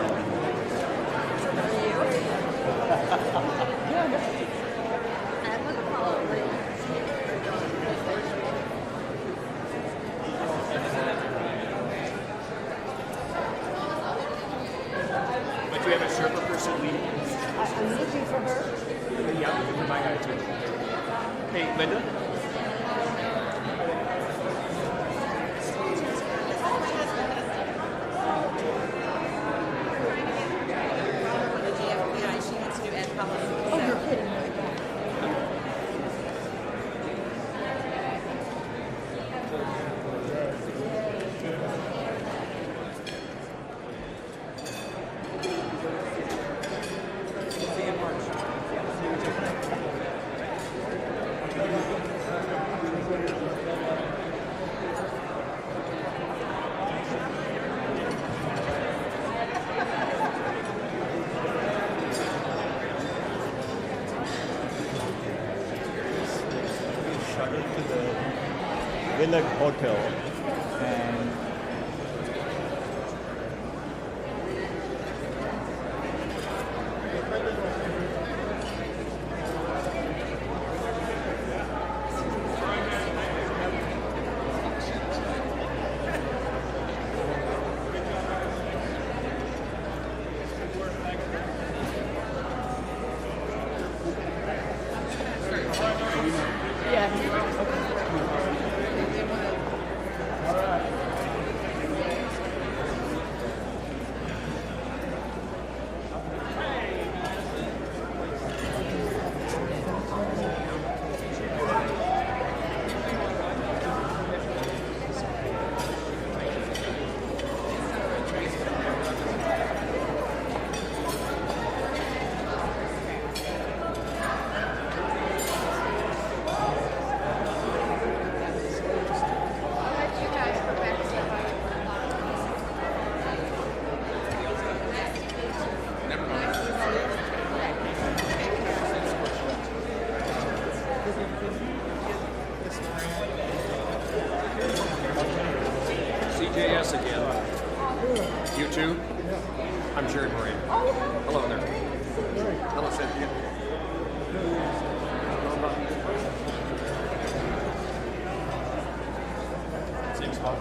Speaker 11: But you have a Sherpa person leading?
Speaker 23: I'm looking for her.
Speaker 11: Yeah, my guy too. Hey, Linda?
Speaker 24: Villa Hotel, and
Speaker 14: CJS again. You too? I'm Jerry Moran. Hello there. Hello, Cynthia. Same spot.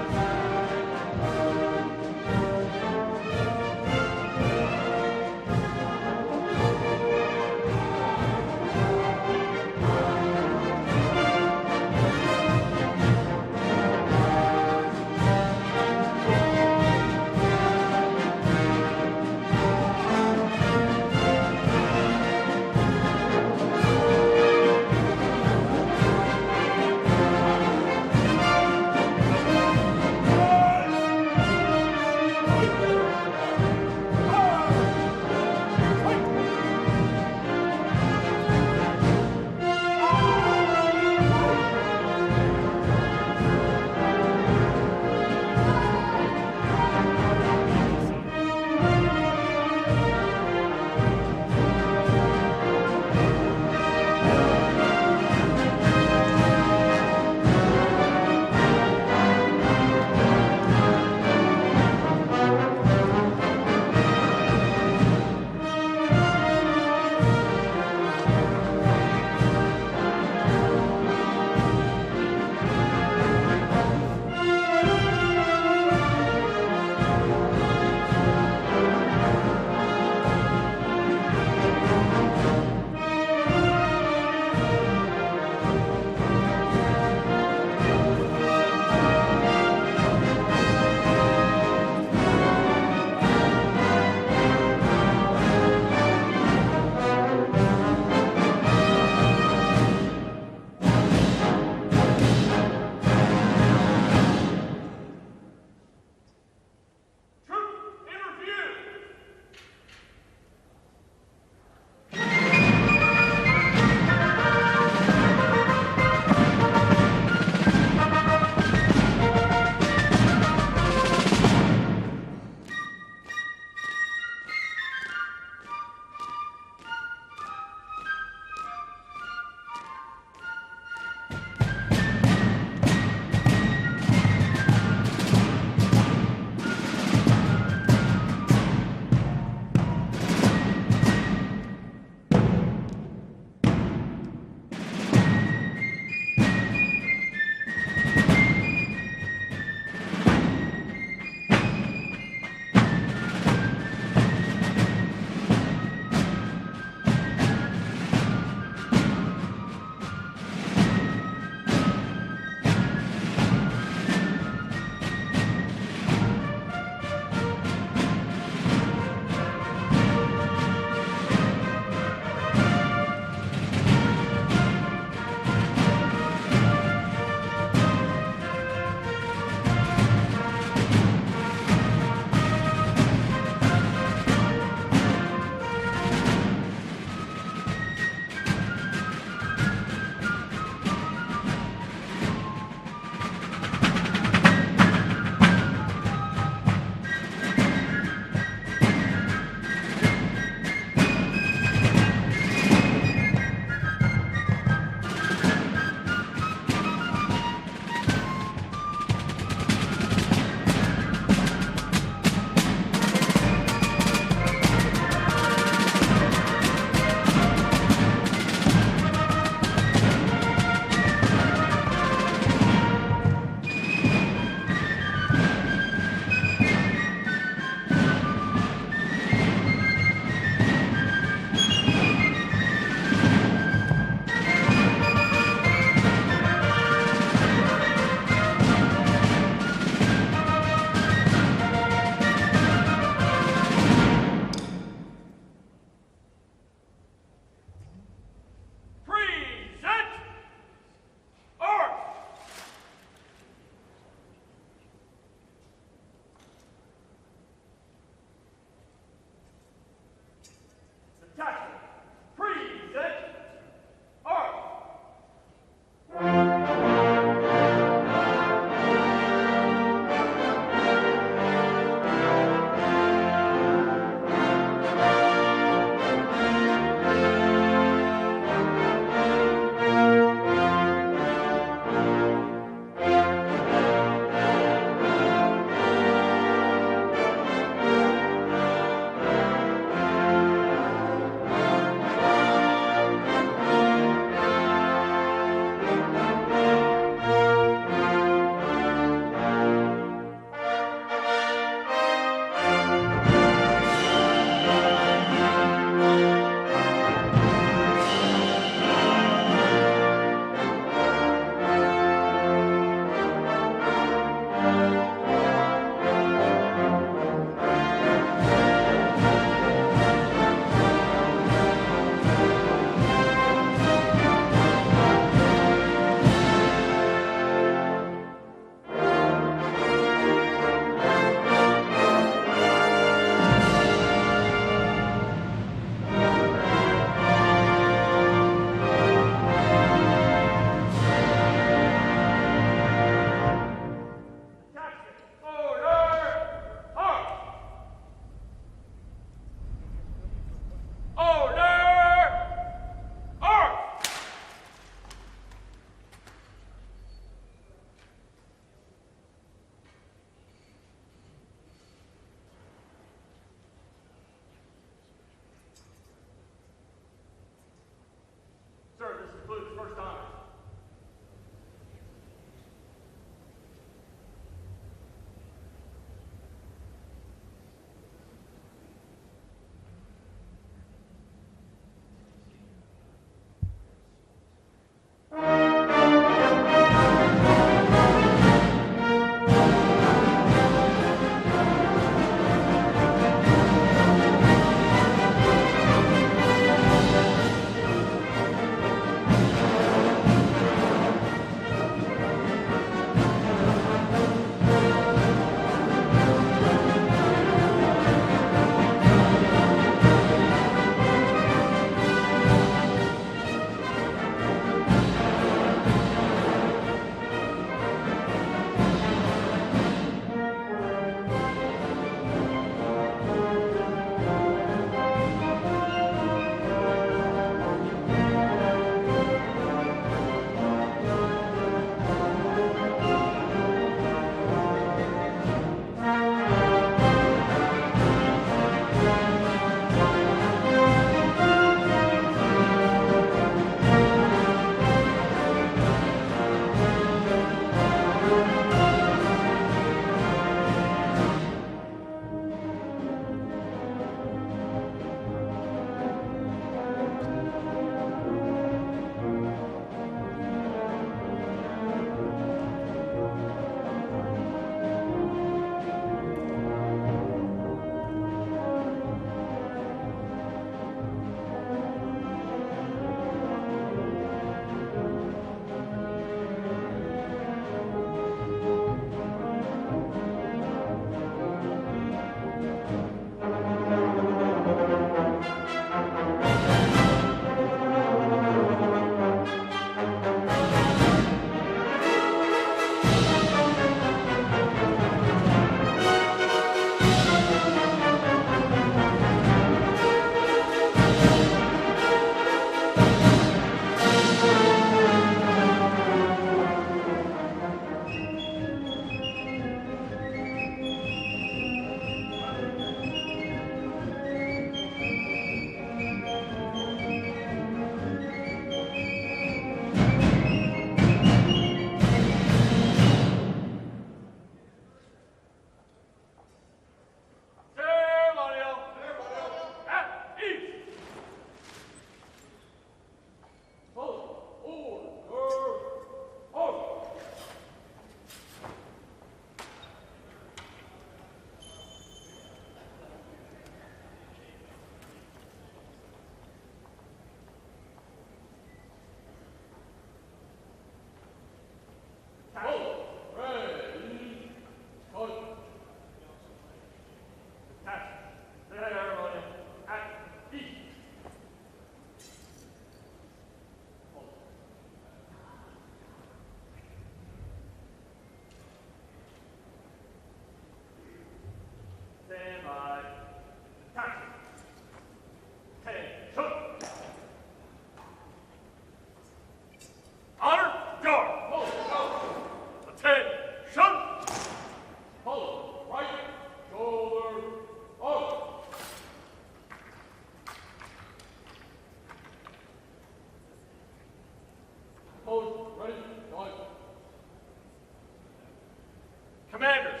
Speaker 6: Commanders,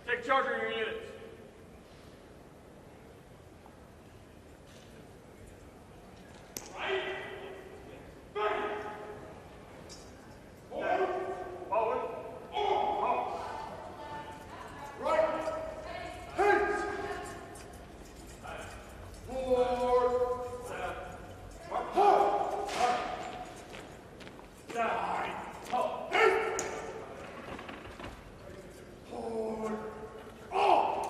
Speaker 6: take charge of your units. Right. Back. Forward. Forward. Forward. Right. Hands. Forward. Left. Hold. Side. Hold. Forward. Oh!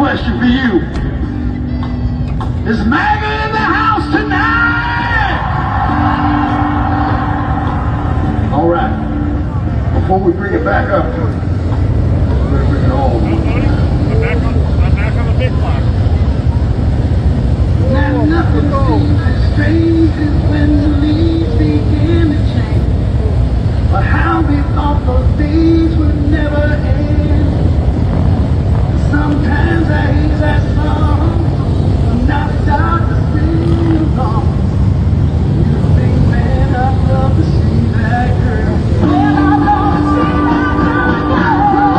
Speaker 13: question for you. Is MAGA in the house tonight? All right. Before we bring it back up, we're going to bring it all.
Speaker 6: I'm back on the big clock.
Speaker 13: Now nothing seems as strange as when the leaves begin to change. But how we thought those days would never end. Sometimes I hear that song, and I start to sing along. You think, man, I'd love to see that girl. Man, I'd love to see that girl.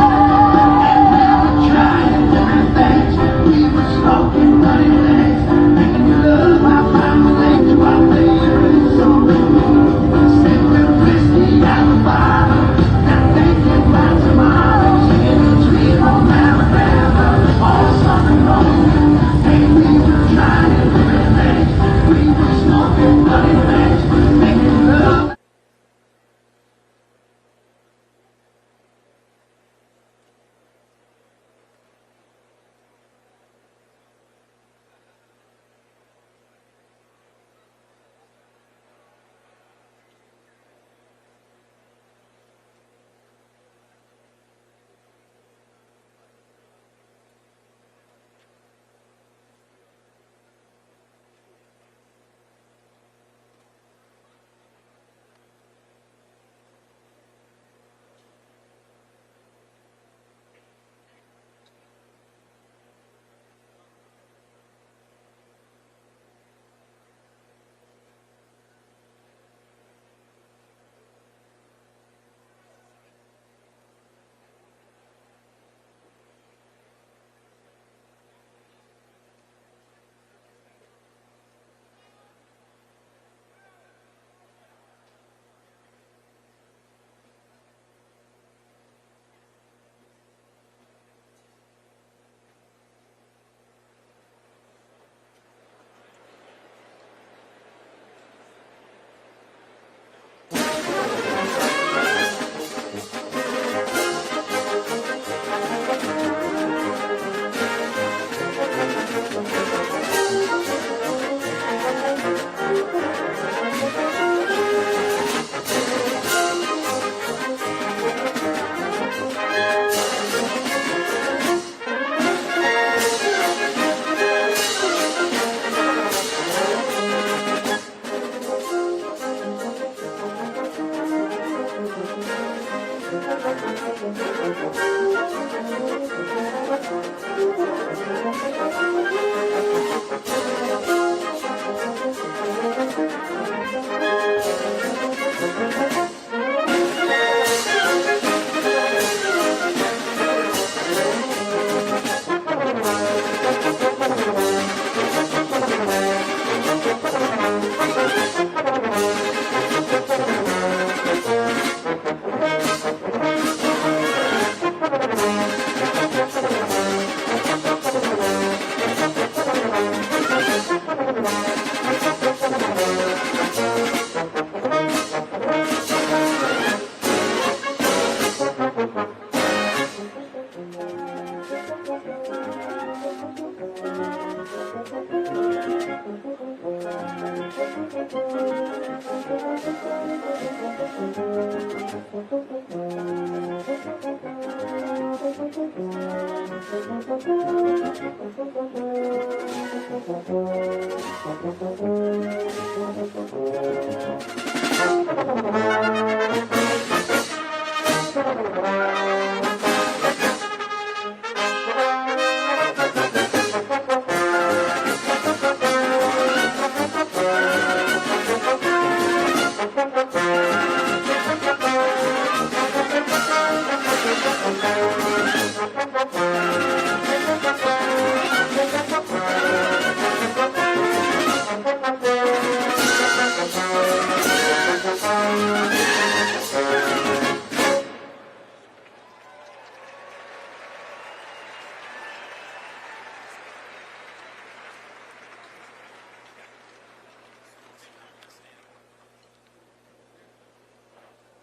Speaker 13: And we were trying different things. We were smoking, running things, making love. I found the way to our favorite song. Sipping whiskey out the bottle, not thinking about tomorrow. Singing sweet home Alabama all summer long. Hey, we were trying different things. We were smoking, running things, making love.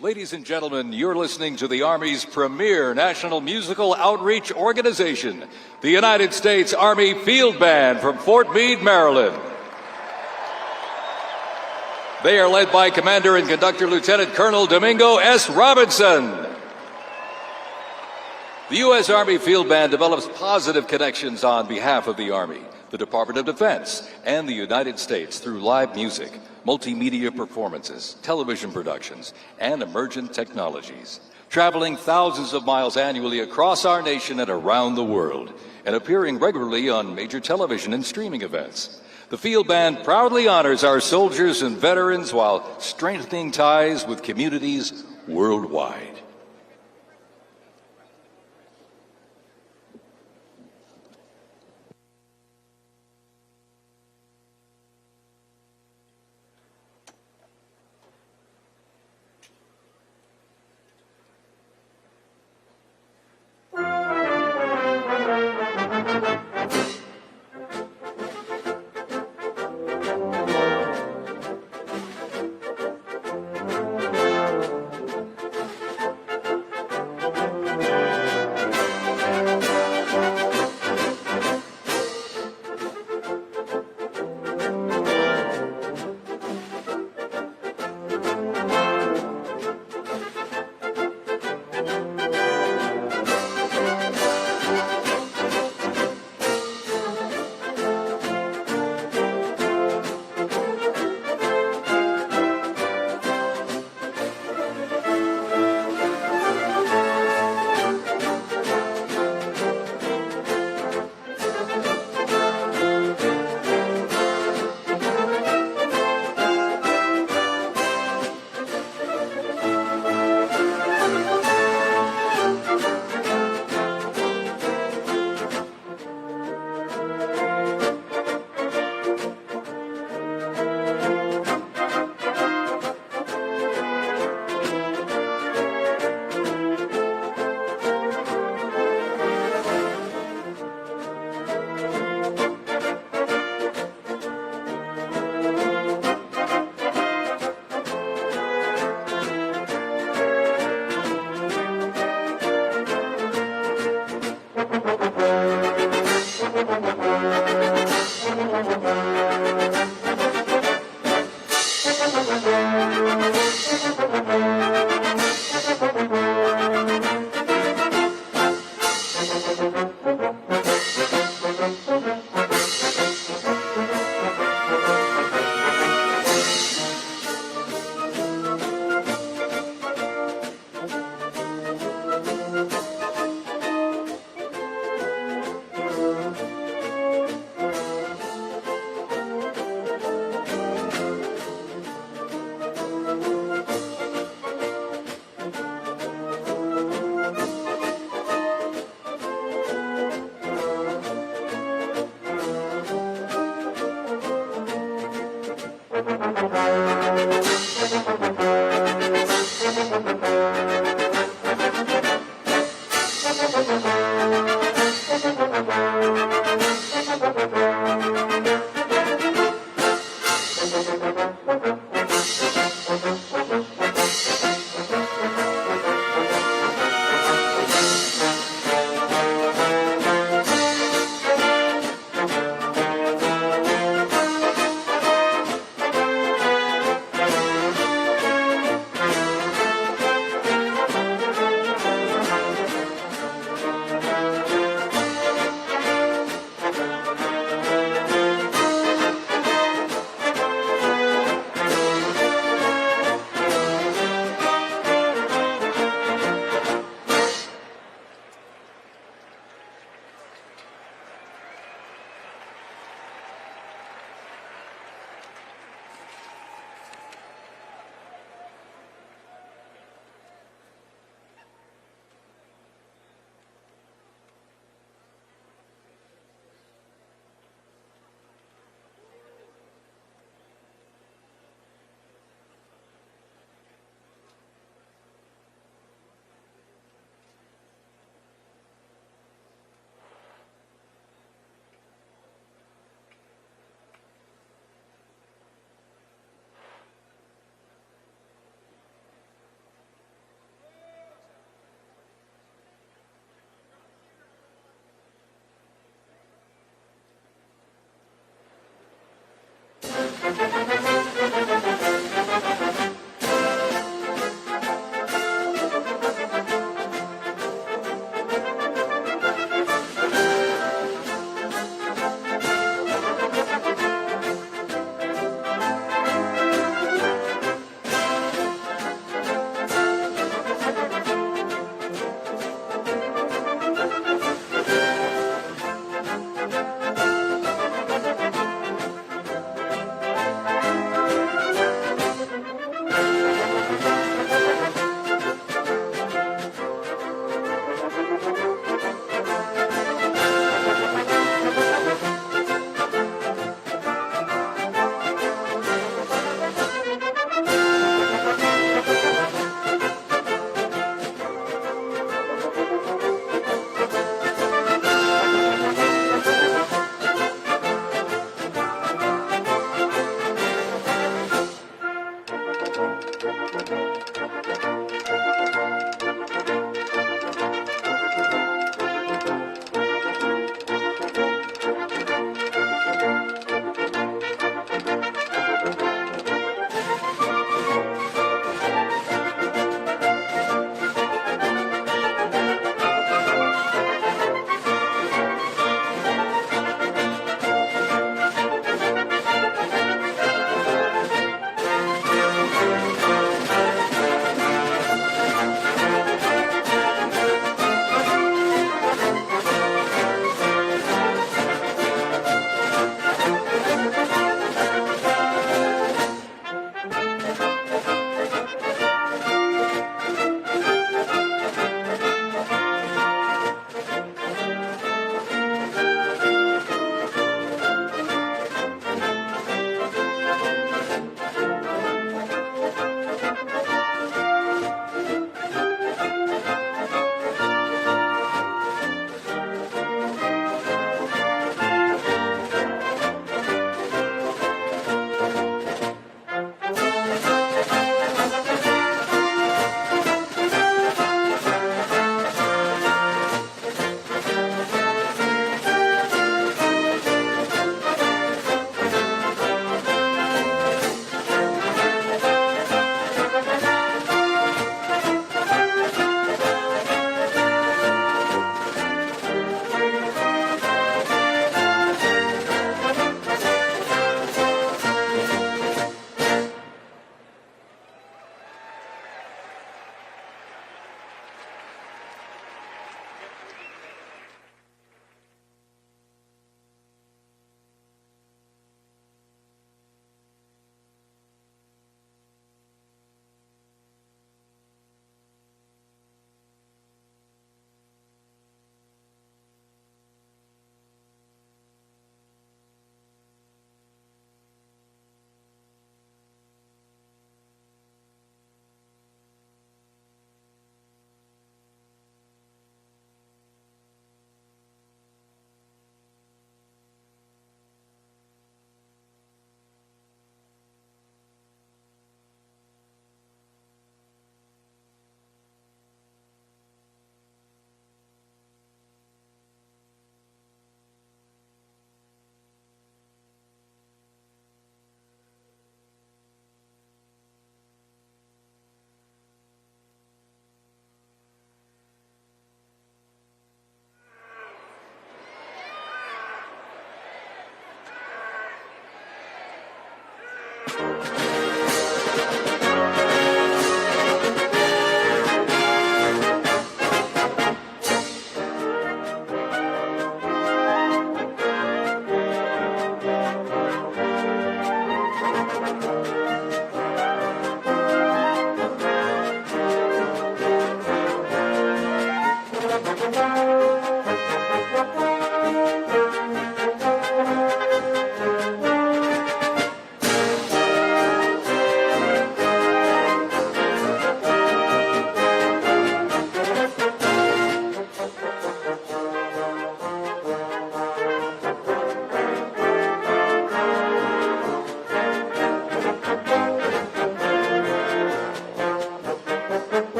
Speaker 21: Ladies and gentlemen, you're listening to the Army's premier national musical outreach organization, the United States Army Field Band from Fort Meade, Maryland. They are led by Commander and Conductor Lieutenant Colonel Domingo S. Robinson. The U.S. Army Field Band develops positive connections on behalf of the Army, the Department of Defense, and the United States through live music, multimedia performances, television productions, and emergent technologies, traveling thousands of miles annually across our nation and around the world, and appearing regularly on major television and streaming events. The Field Band proudly honors our soldiers and veterans while strengthening ties with communities worldwide.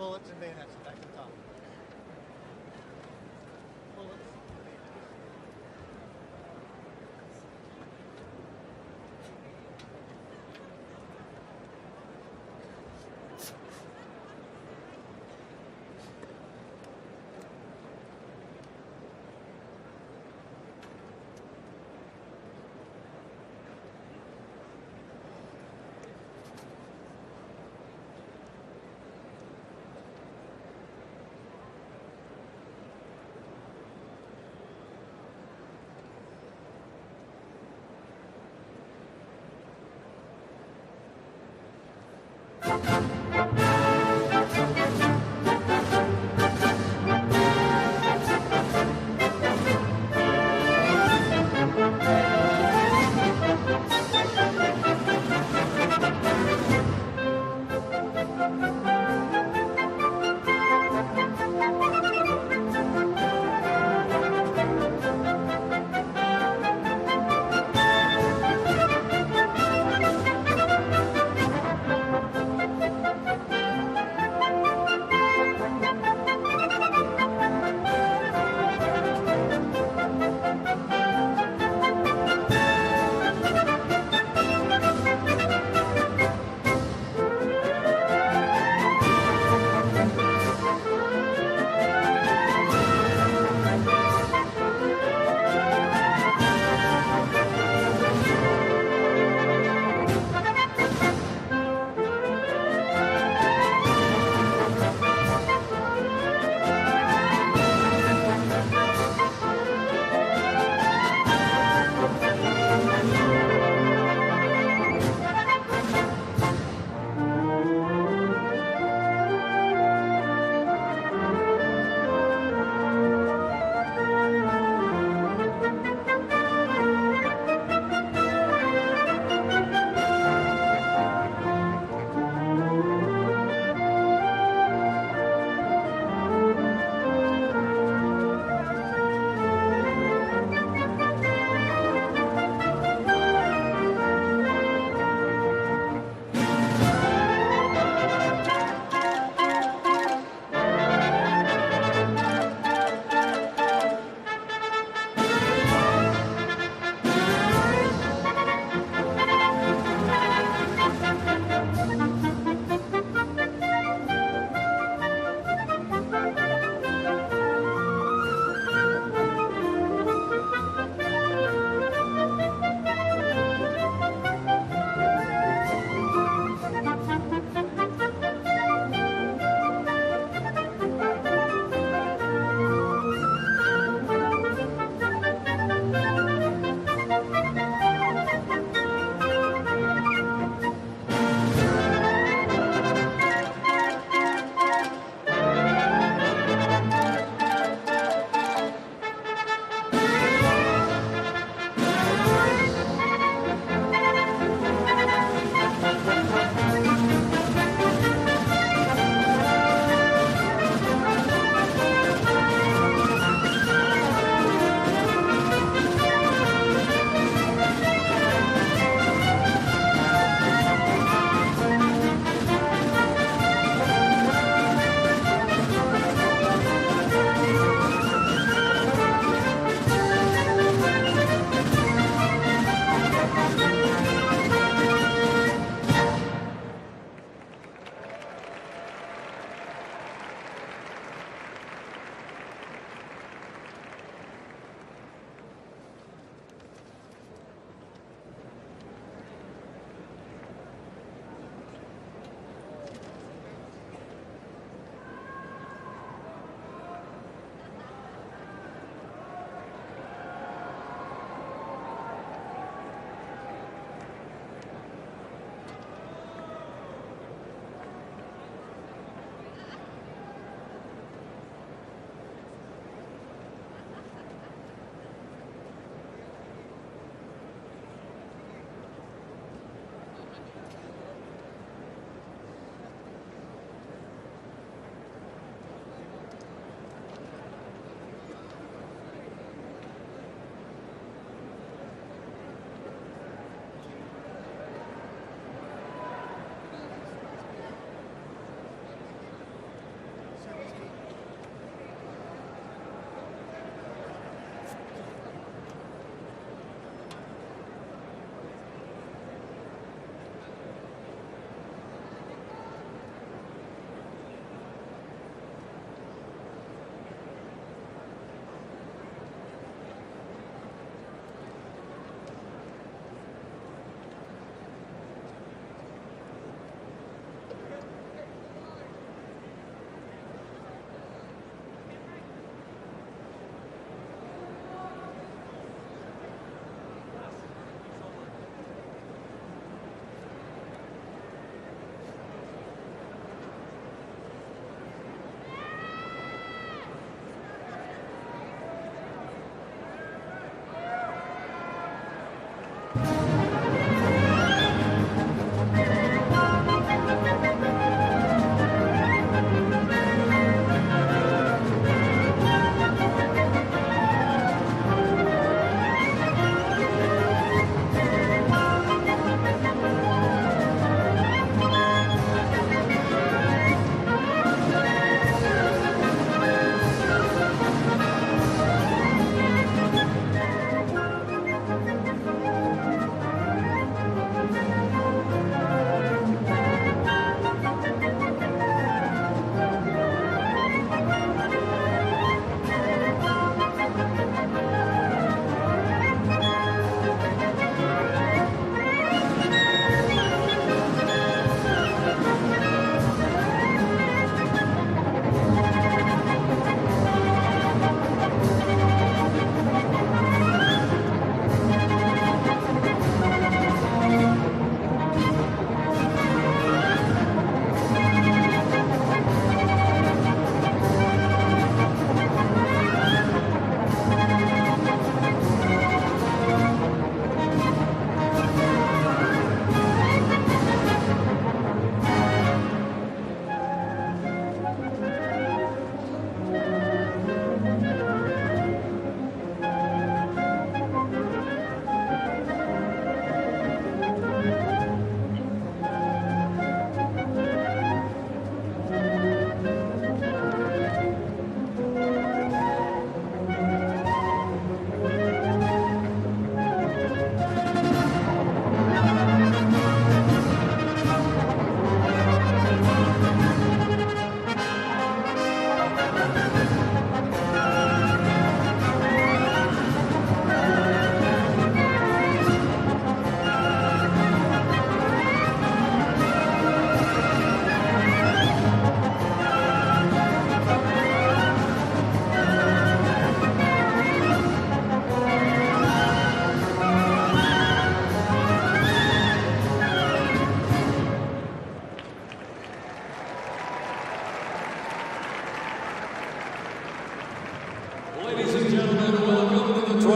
Speaker 24: bullets and bayonets back to the top. Bullets.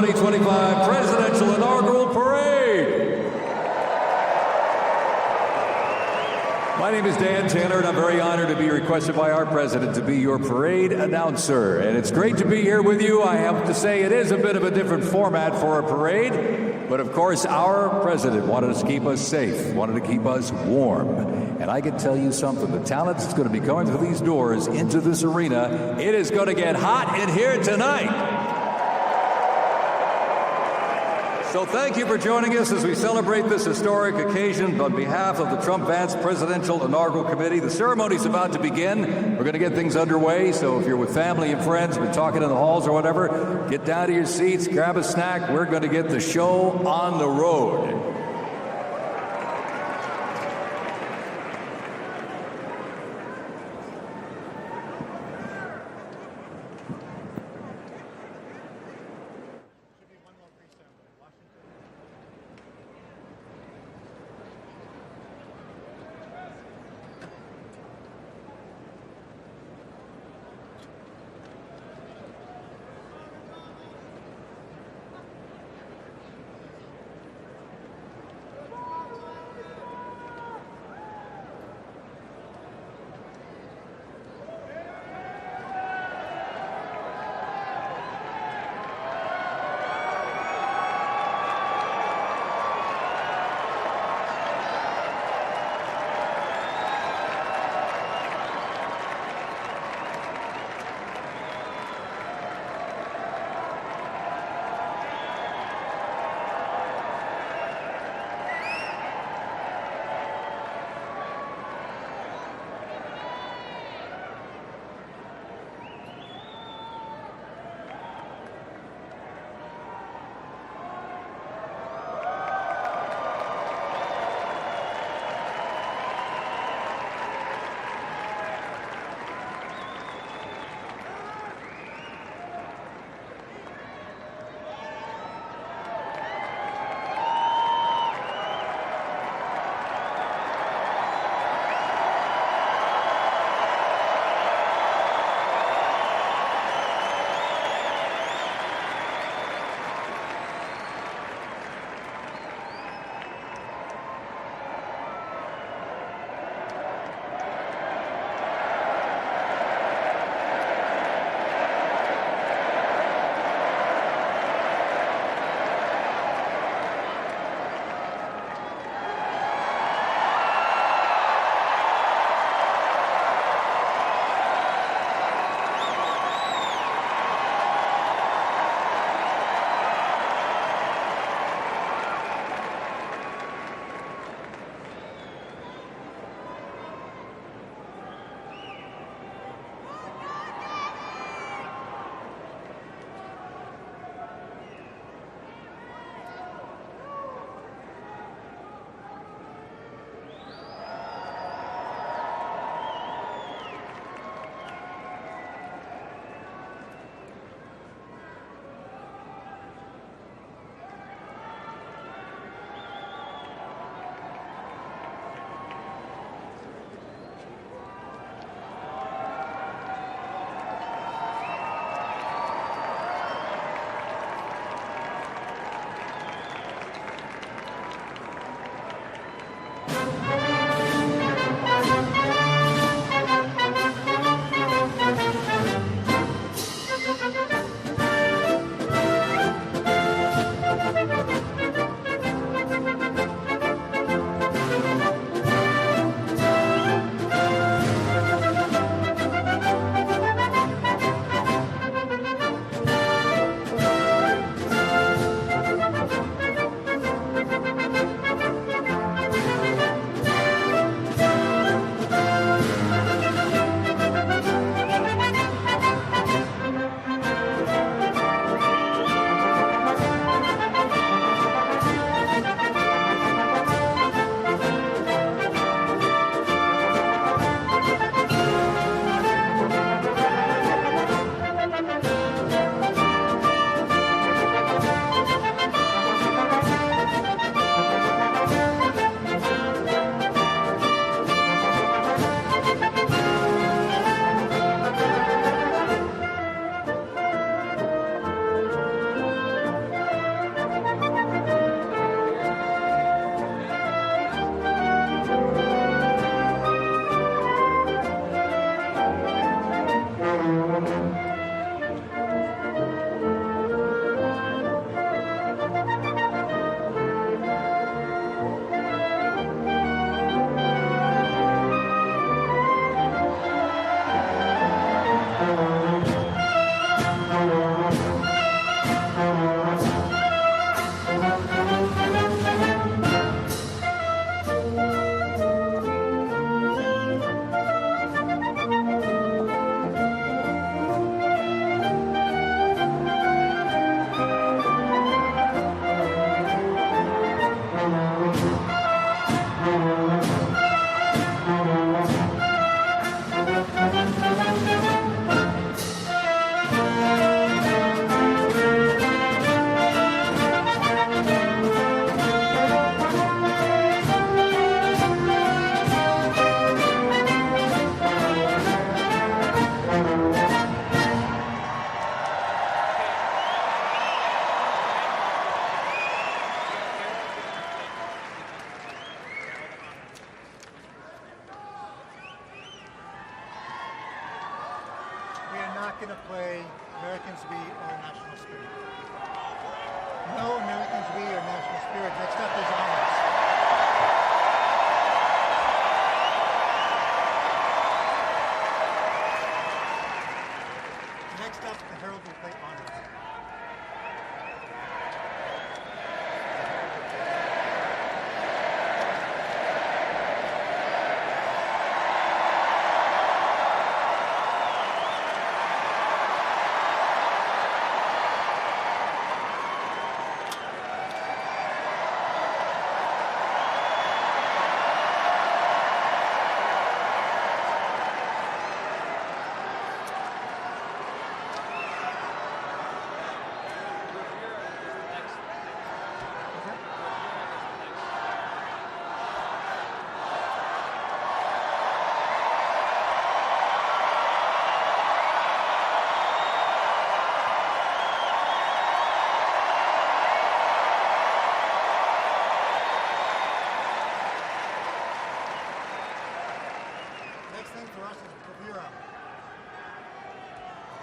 Speaker 9: 2025 Presidential Inaugural Parade. My name is Dan Taylor, and I'm very honored to be requested by our president to be your parade announcer. And it's great to be here with you. I have to say it is a bit of a different format for a parade, but of course our president wanted us to keep us safe, wanted to keep us warm. And I can tell you something, the talent that's going to be coming through these doors into this arena, it is going to get hot in here tonight. So thank you for joining us as we celebrate this historic occasion on behalf of the Trump-Vance Presidential Inaugural Committee. The ceremony's about to begin. We're going to get things underway, so if you're with family and friends, been talking in the halls or whatever, get down to your seats, grab a snack. We're going to get the show on the road.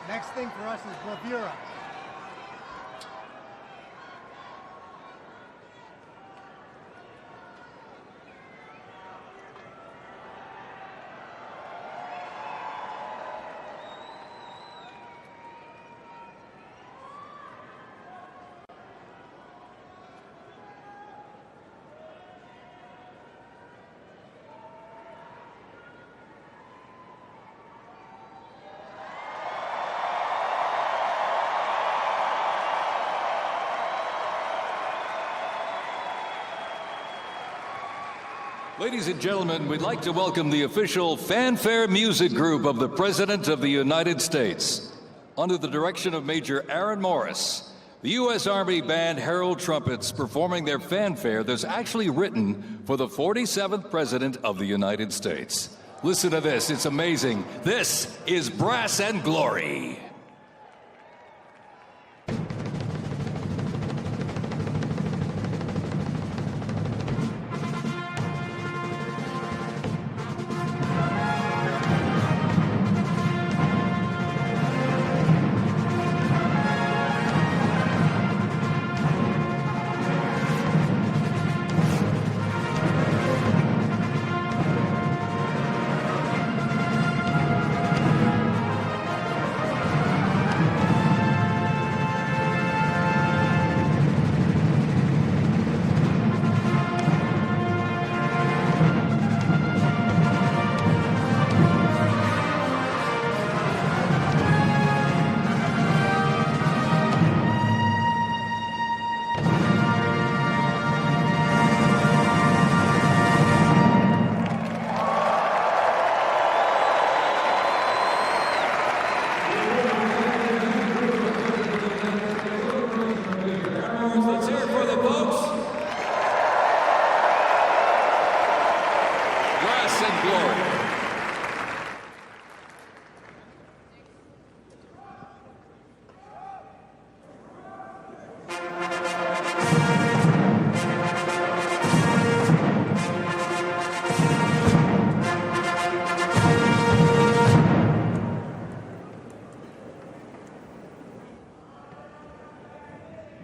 Speaker 12: Next thing for us is bravura.
Speaker 9: Ladies and gentlemen, we'd like to welcome the official fanfare music group of the President of the United States. Under the direction of Major Aaron Morris, the U.S. Army Band Herald Trumpets performing their fanfare that's actually written for the 47th President of the United States. Listen to this, it's amazing. This is Brass and Glory.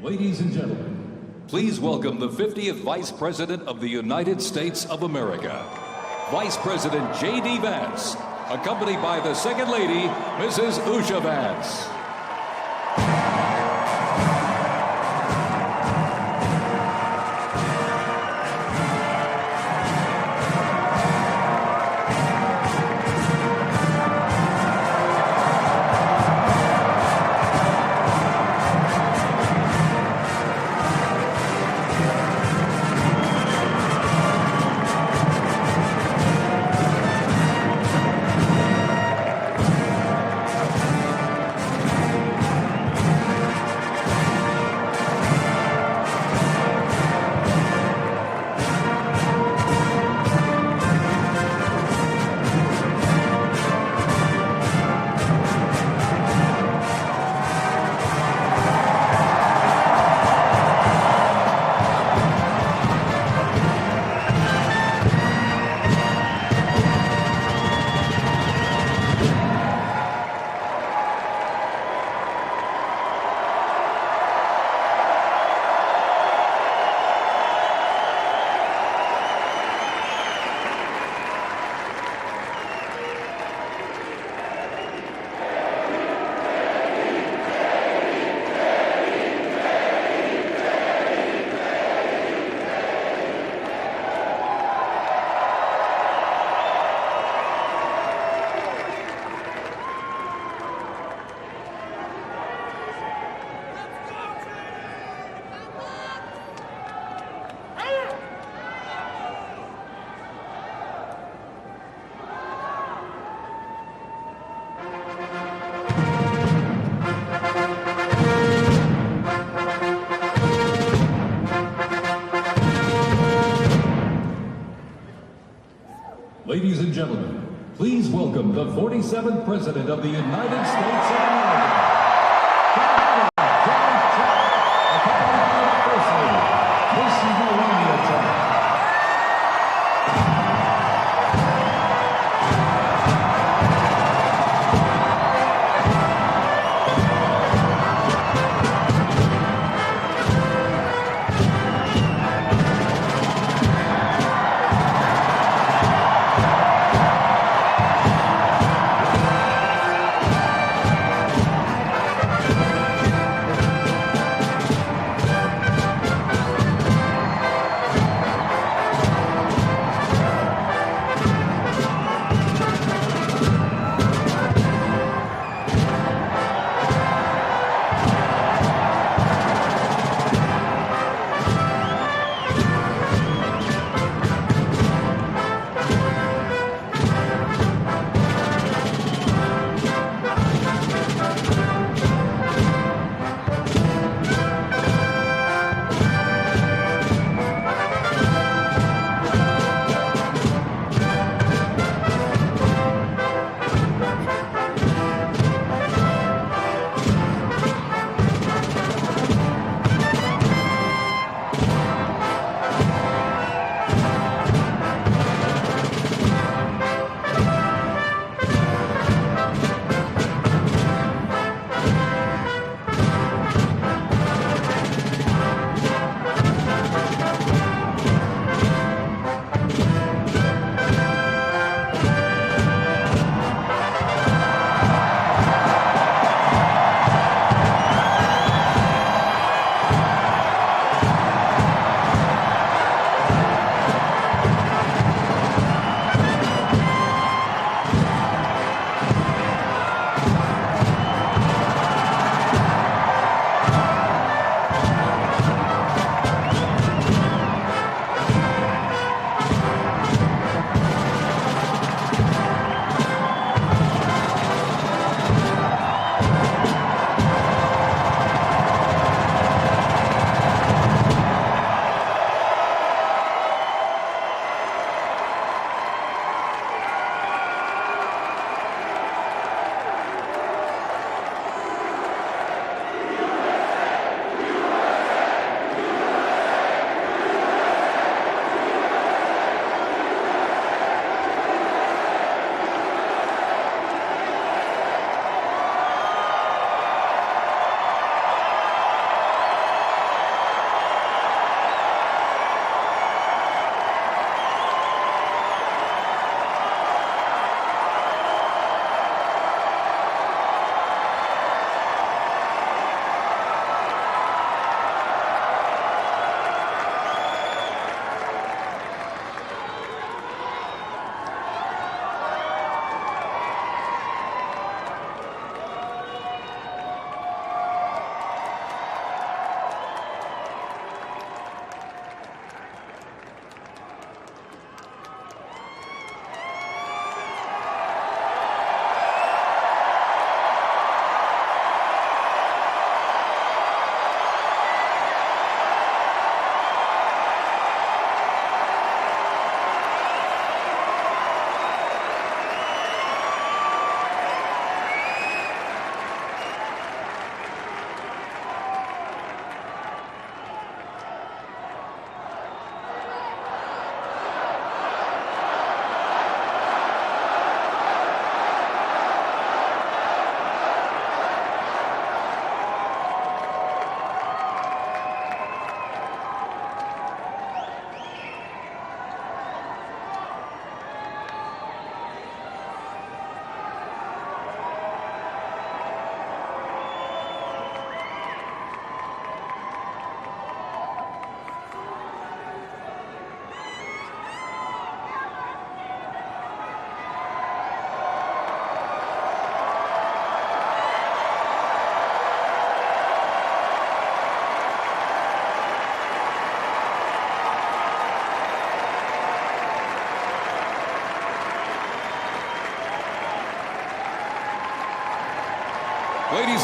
Speaker 9: Ladies and gentlemen, please welcome the 50th Vice President of the United States of America, Vice President J.D. Vance, accompanied by the Second Lady, Mrs. Usha Vance. Ladies and gentlemen, please welcome the 47th President of the United States of America, accompanied by the First Lady, Mrs. Melania Trump.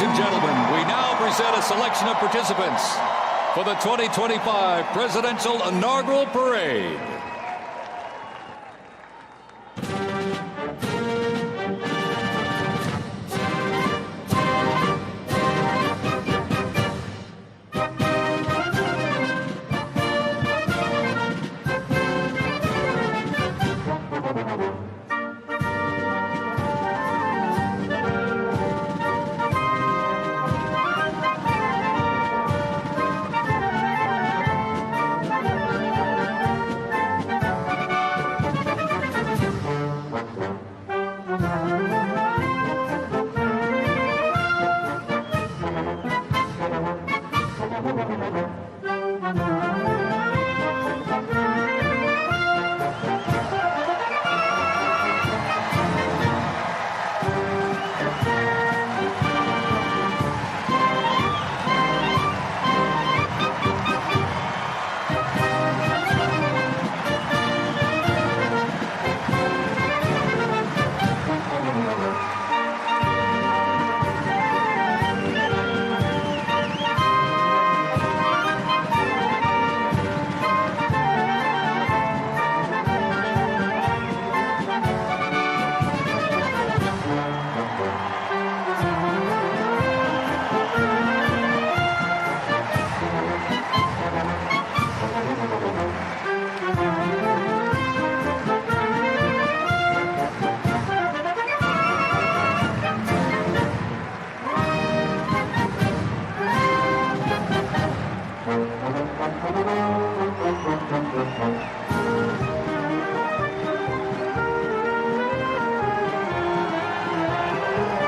Speaker 9: Ladies and gentlemen, we now present a selection of participants for the 2025 Presidential Inaugural Parade.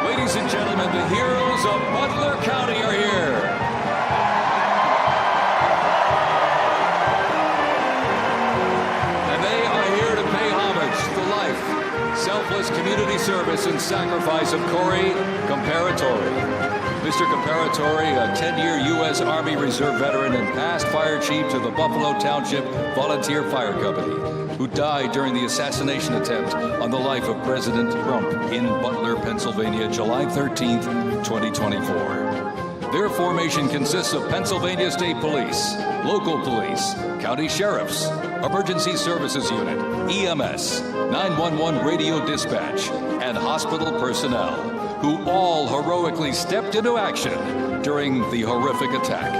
Speaker 9: Ladies and gentlemen, the heroes of Butler County are here. And they are here to pay homage to the life, selfless community service, and sacrifice of Corey Comparatori. Mr. Comparatori, a 10-year U.S. Army Reserve veteran and past fire chief to the Buffalo Township Volunteer Fire Company, who died during the assassination attempt on the life of President Trump in Butler, Pennsylvania, July 13th, 2024. Their formation consists of Pennsylvania State Police, local police, county sheriffs, emergency services unit, EMS, 911 radio dispatch, and hospital personnel, who all heroically stepped into action during the horrific attack.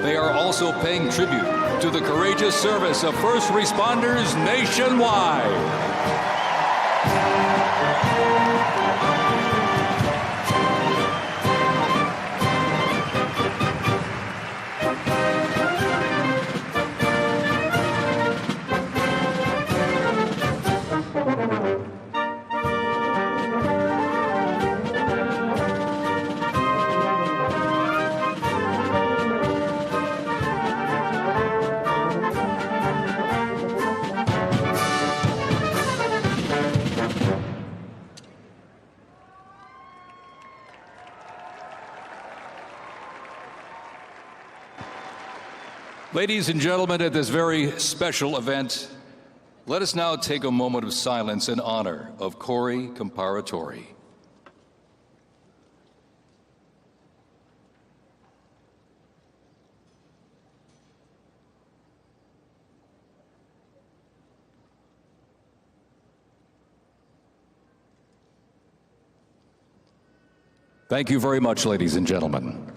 Speaker 9: They are also paying tribute to the courageous service of first responders nationwide. Ladies and gentlemen, at this very special event, let us now take a moment of silence in honor of Corey Comparatori. Thank you very much, ladies and gentlemen.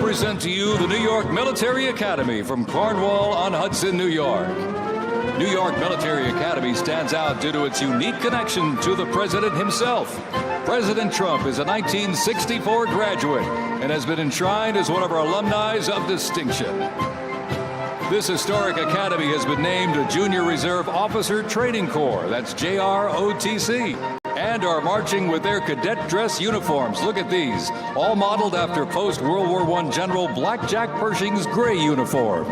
Speaker 9: Present to you the New York Military Academy from Cornwall-on-Hudson, New York. New York Military Academy stands out due to its unique connection to the president himself. President Trump is a 1964 graduate and has been enshrined as one of our alumni of distinction. This historic academy has been named a Junior Reserve Officer Training Corps, that's JROTC, and are marching with their cadet dress uniforms. Look at these, all modeled after post-World War I General Blackjack Pershing's gray uniform.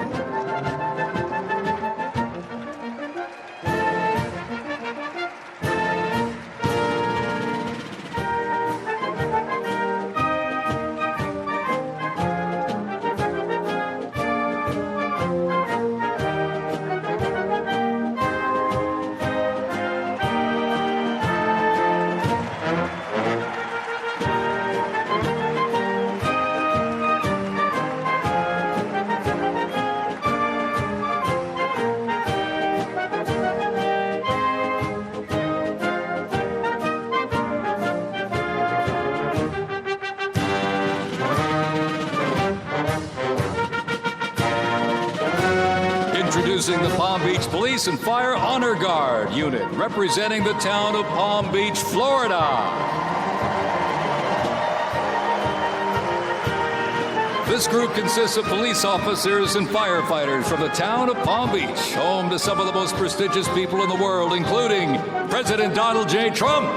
Speaker 9: Introducing the Palm Beach Police and Fire Honor Guard unit, representing the town of Palm Beach, Florida. This group consists of police officers and firefighters from the town of Palm Beach, home to some of the most prestigious people in the world, including President Donald J. Trump.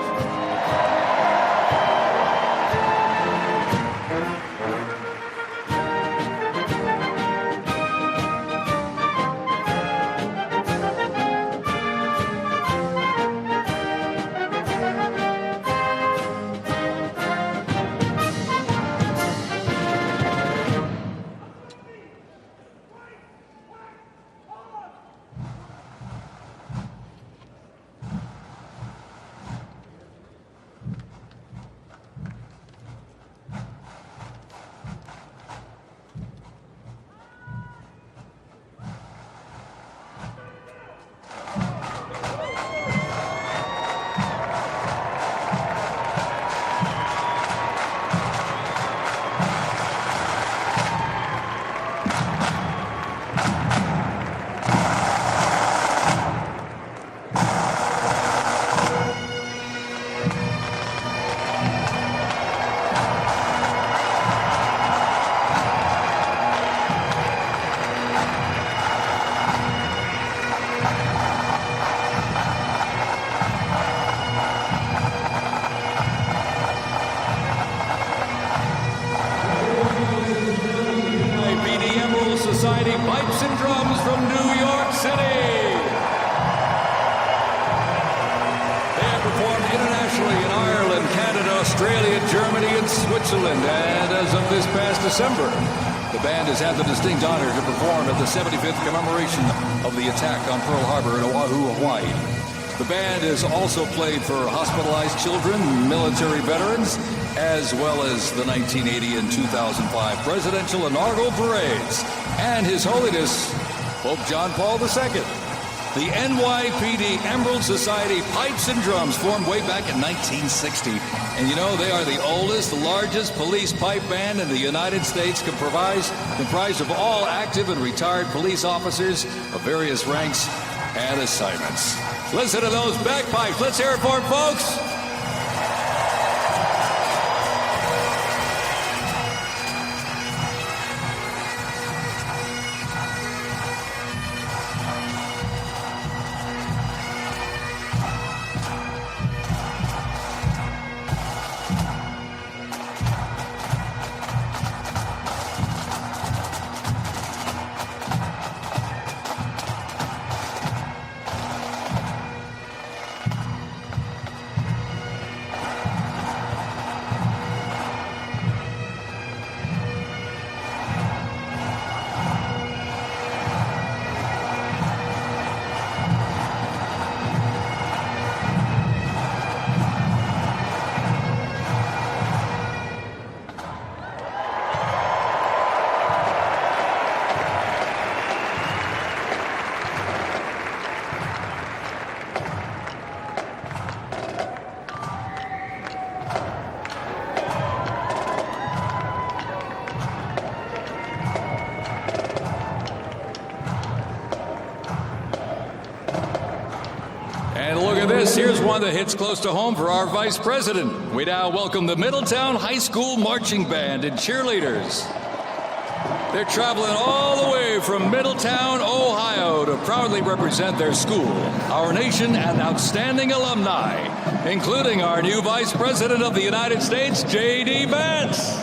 Speaker 9: Pipes and drums from New York City. They have performed internationally in Ireland, Canada, Australia, Germany, and Switzerland. And as of this past December, the band has had the distinct honor to perform at the 75th commemoration of the attack on Pearl Harbor in Oahu, Hawaii. The band has also played for hospitalized children, military veterans, as well as the 1980 and 2005 presidential inaugural parades, and His Holiness Pope John Paul II. The NYPD Emerald Society Pipes and Drums formed way back in 1960. And you know, they are the oldest, largest police pipe band in the United States, comprised of all active and retired police officers of various ranks and assignments. Listen to those bagpipes. Let's hear it for them, folks. one that hits close to home for our Vice President. We now welcome the Middletown High School Marching Band and cheerleaders. They're traveling all the way from Middletown, Ohio to proudly represent their school, our nation, and outstanding alumni, including our new Vice President of the United States, J.D. Vance.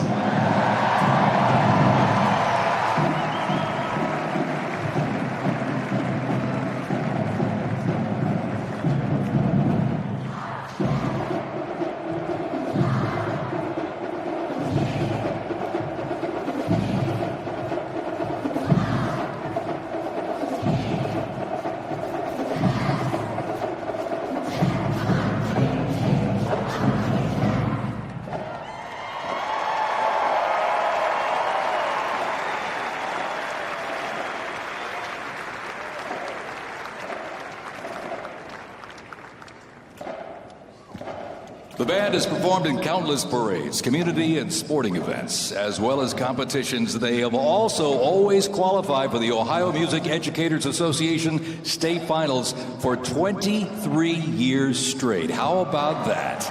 Speaker 9: The band has performed in countless parades, community and sporting events, as well as competitions. They have also always qualified for the Ohio Music Educators Association state finals for 23 years straight. How about that?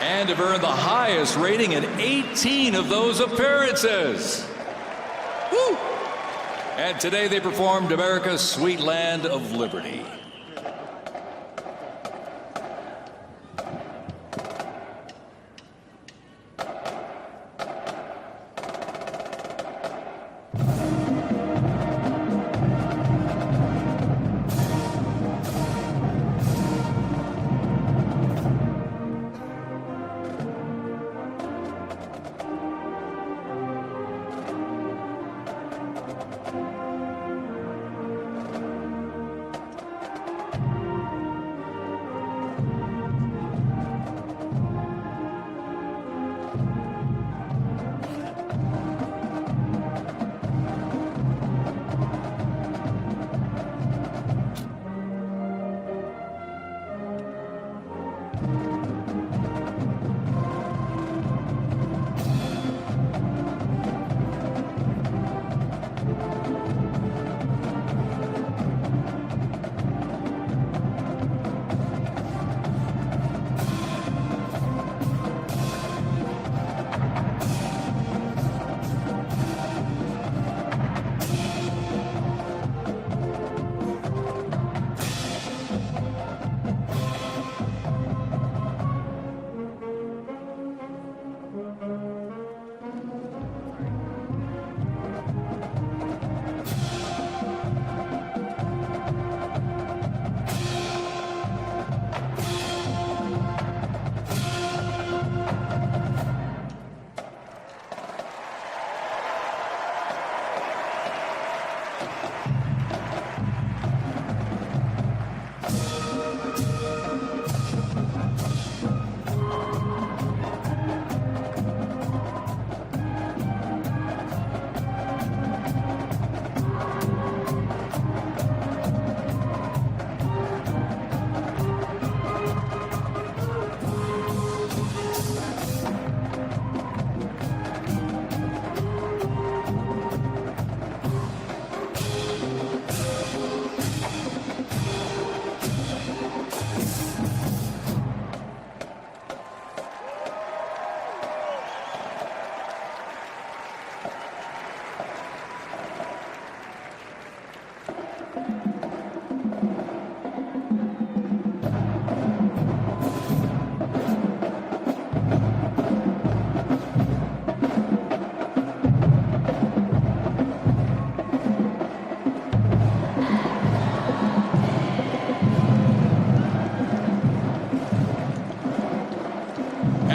Speaker 9: And have earned the highest rating in 18 of those appearances. Woo! And today they performed America's Sweet Land of Liberty.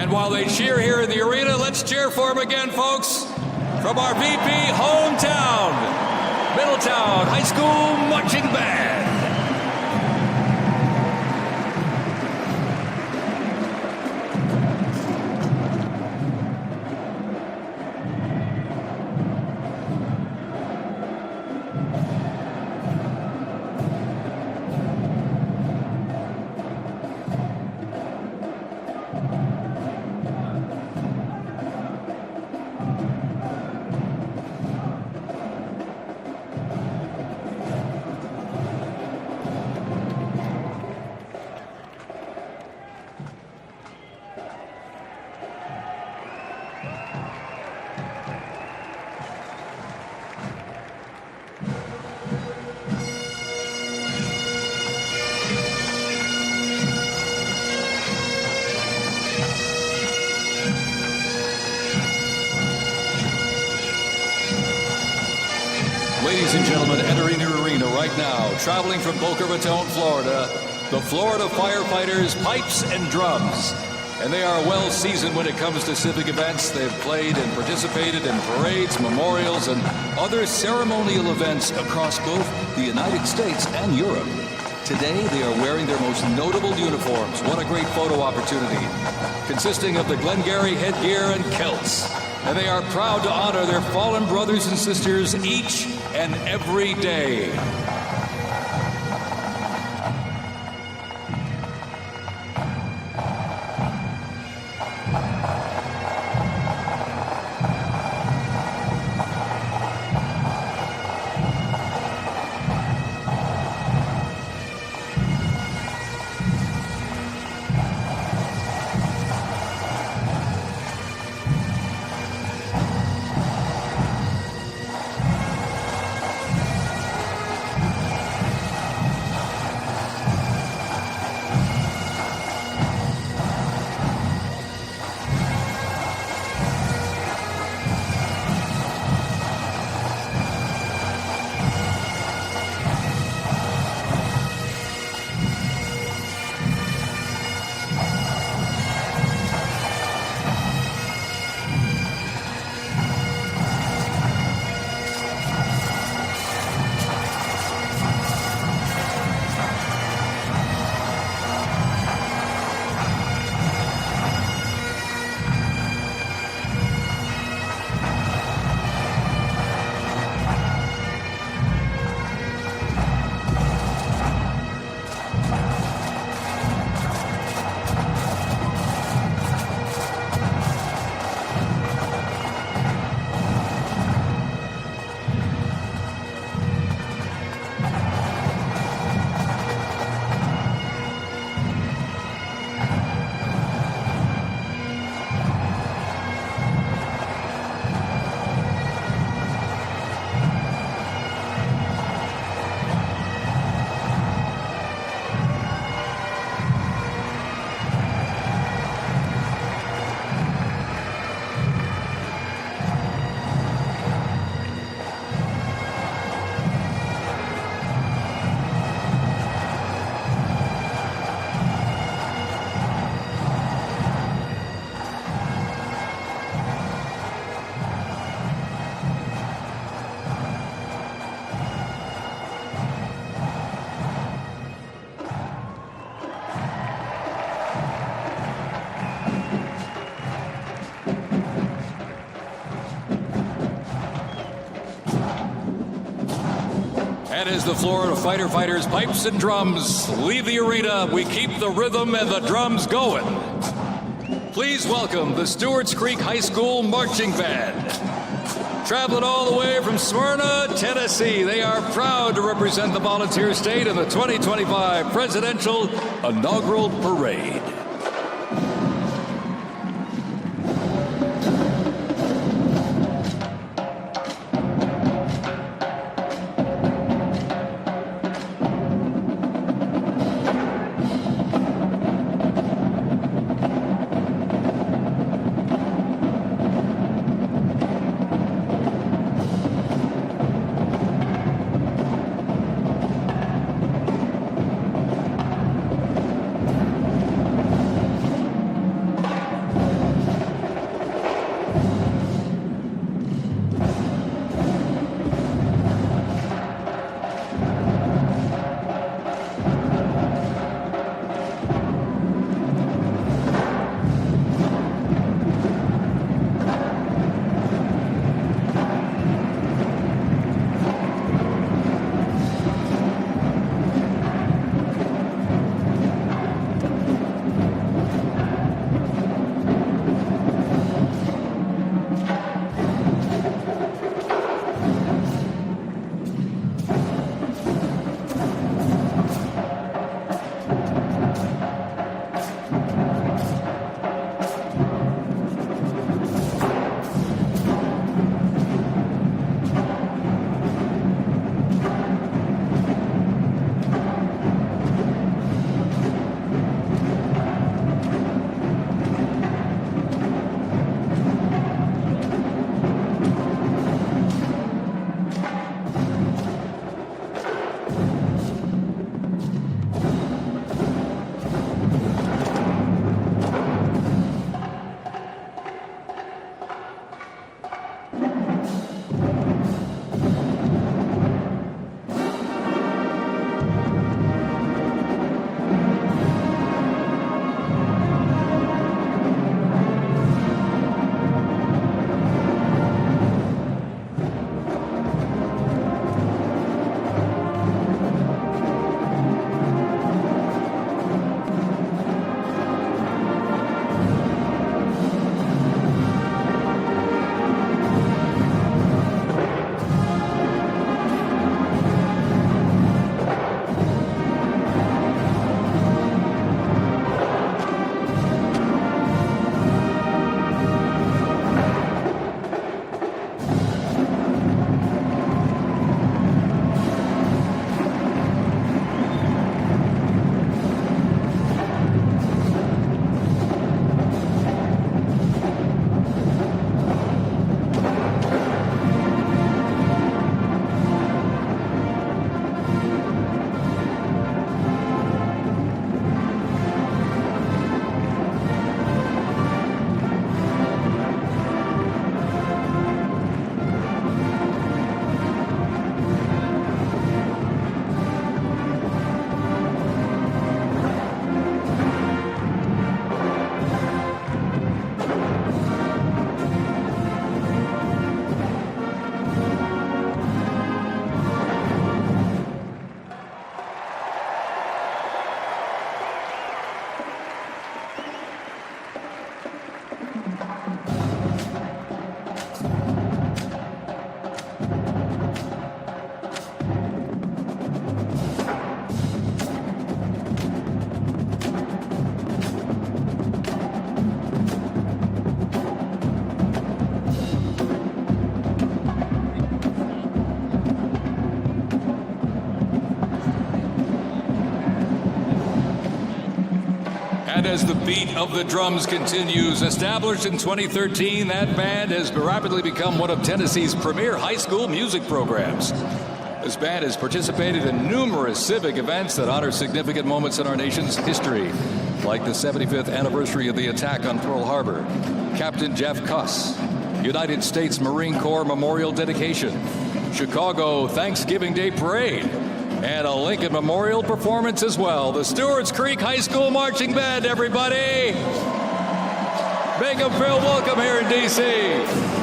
Speaker 9: While they cheer here in the arena, let's cheer for him again, folks, from our VP hometown, Middletown High School Marching Band. Ladies and gentlemen, entering the arena right now, traveling from Boca Raton, Florida, the Florida firefighters, pipes and drums. And they are well seasoned when it comes to civic events. They've played and participated in parades, memorials, and other ceremonial events across both the United States and Europe. Today, they are wearing their most notable uniforms. What a great photo opportunity. Consisting of the Glengarry headgear and kilts. And they are proud to honor their fallen brothers and sisters each and every day. And as the Florida fighter fighters, pipes and drums leave the arena, we keep the rhythm and the drums going. Please welcome the Stewart's Creek High School Marching Band. Traveling all the way from Smyrna, Tennessee, they are proud to represent the volunteer state in the 2025 Presidential Inaugural Parade. band as the beat of the drums continues. Established in 2013, that band has rapidly become one of Tennessee's premier high school music programs. This band has participated in numerous civic events that honor significant moments in our nation's history, like the 75th anniversary of the attack on Pearl Harbor, Captain Jeff Cuss, United States Marine Corps Memorial Dedication, Chicago Thanksgiving Day Parade, and a Lincoln Memorial performance as well. The Stewart's Creek High School Marching Band, everybody! Make them feel welcome here in D.C.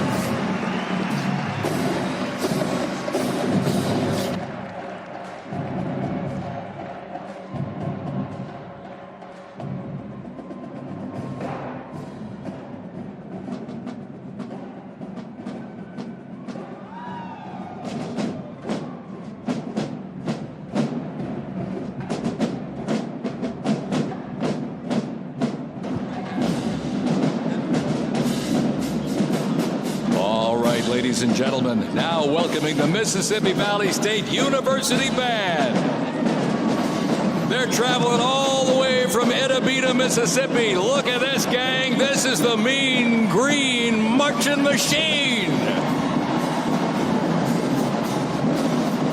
Speaker 9: Ladies and gentlemen, now welcoming the Mississippi Valley State University Band. They're traveling all the way from Edina, Mississippi. Look at this, gang. This is the Mean Green Marching Machine.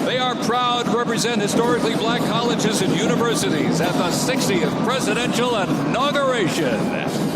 Speaker 9: They are proud to represent historically black colleges and universities at the 60th presidential inauguration.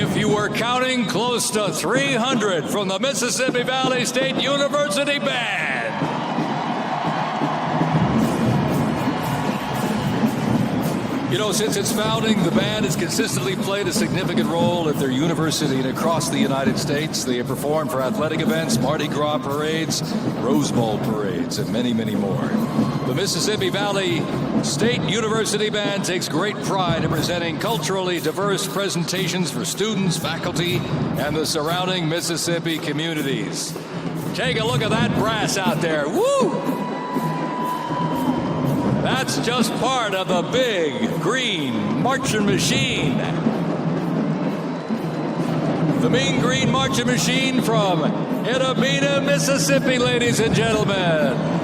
Speaker 9: If you were counting, close to 300 from the Mississippi Valley State University Band. You know, since its founding, the band has consistently played a significant role at their university and across the United States. They have performed for athletic events, Mardi Gras parades, Rose Bowl parades, and many, many more. The Mississippi Valley State University Band takes great pride in presenting culturally diverse presentations for students, faculty, and the surrounding Mississippi communities. Take a look at that brass out there. Woo! That's just part of the big green marching machine. The Mean Green Marching Machine from Edina, Mississippi, ladies and gentlemen.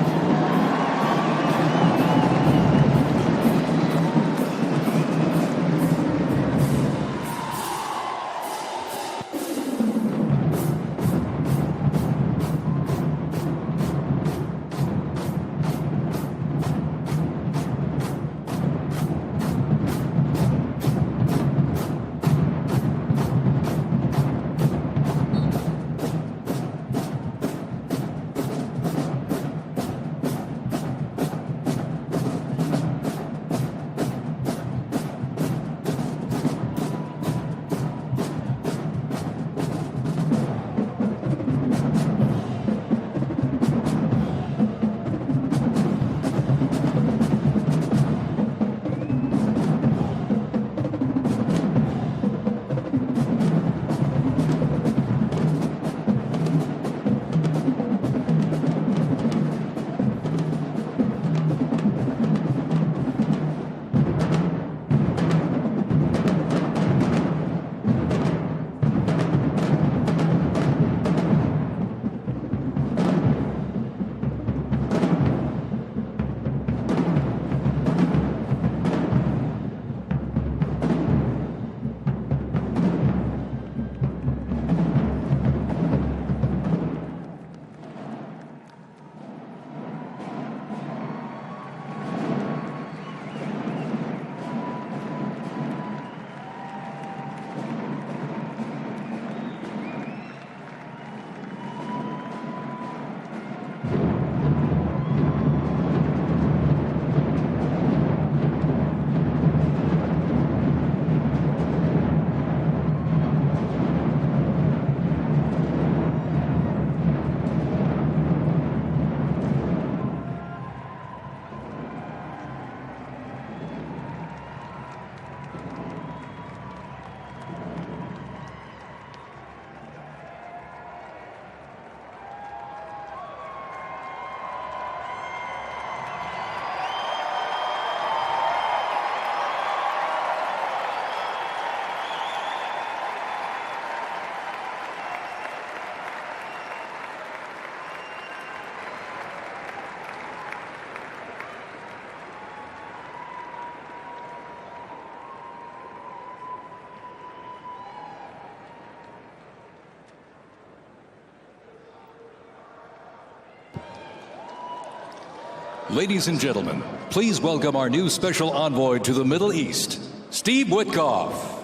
Speaker 21: Ladies and gentlemen, please welcome our new special envoy to the Middle East, Steve Witkoff.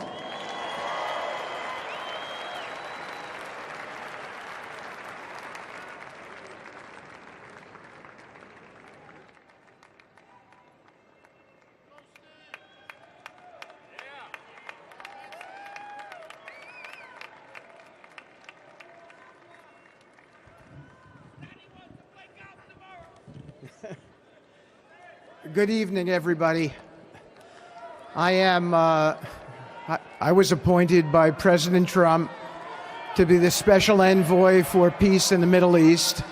Speaker 15: Good evening, everybody. I was appointed by President Trump to be the special envoy for peace in the Middle East.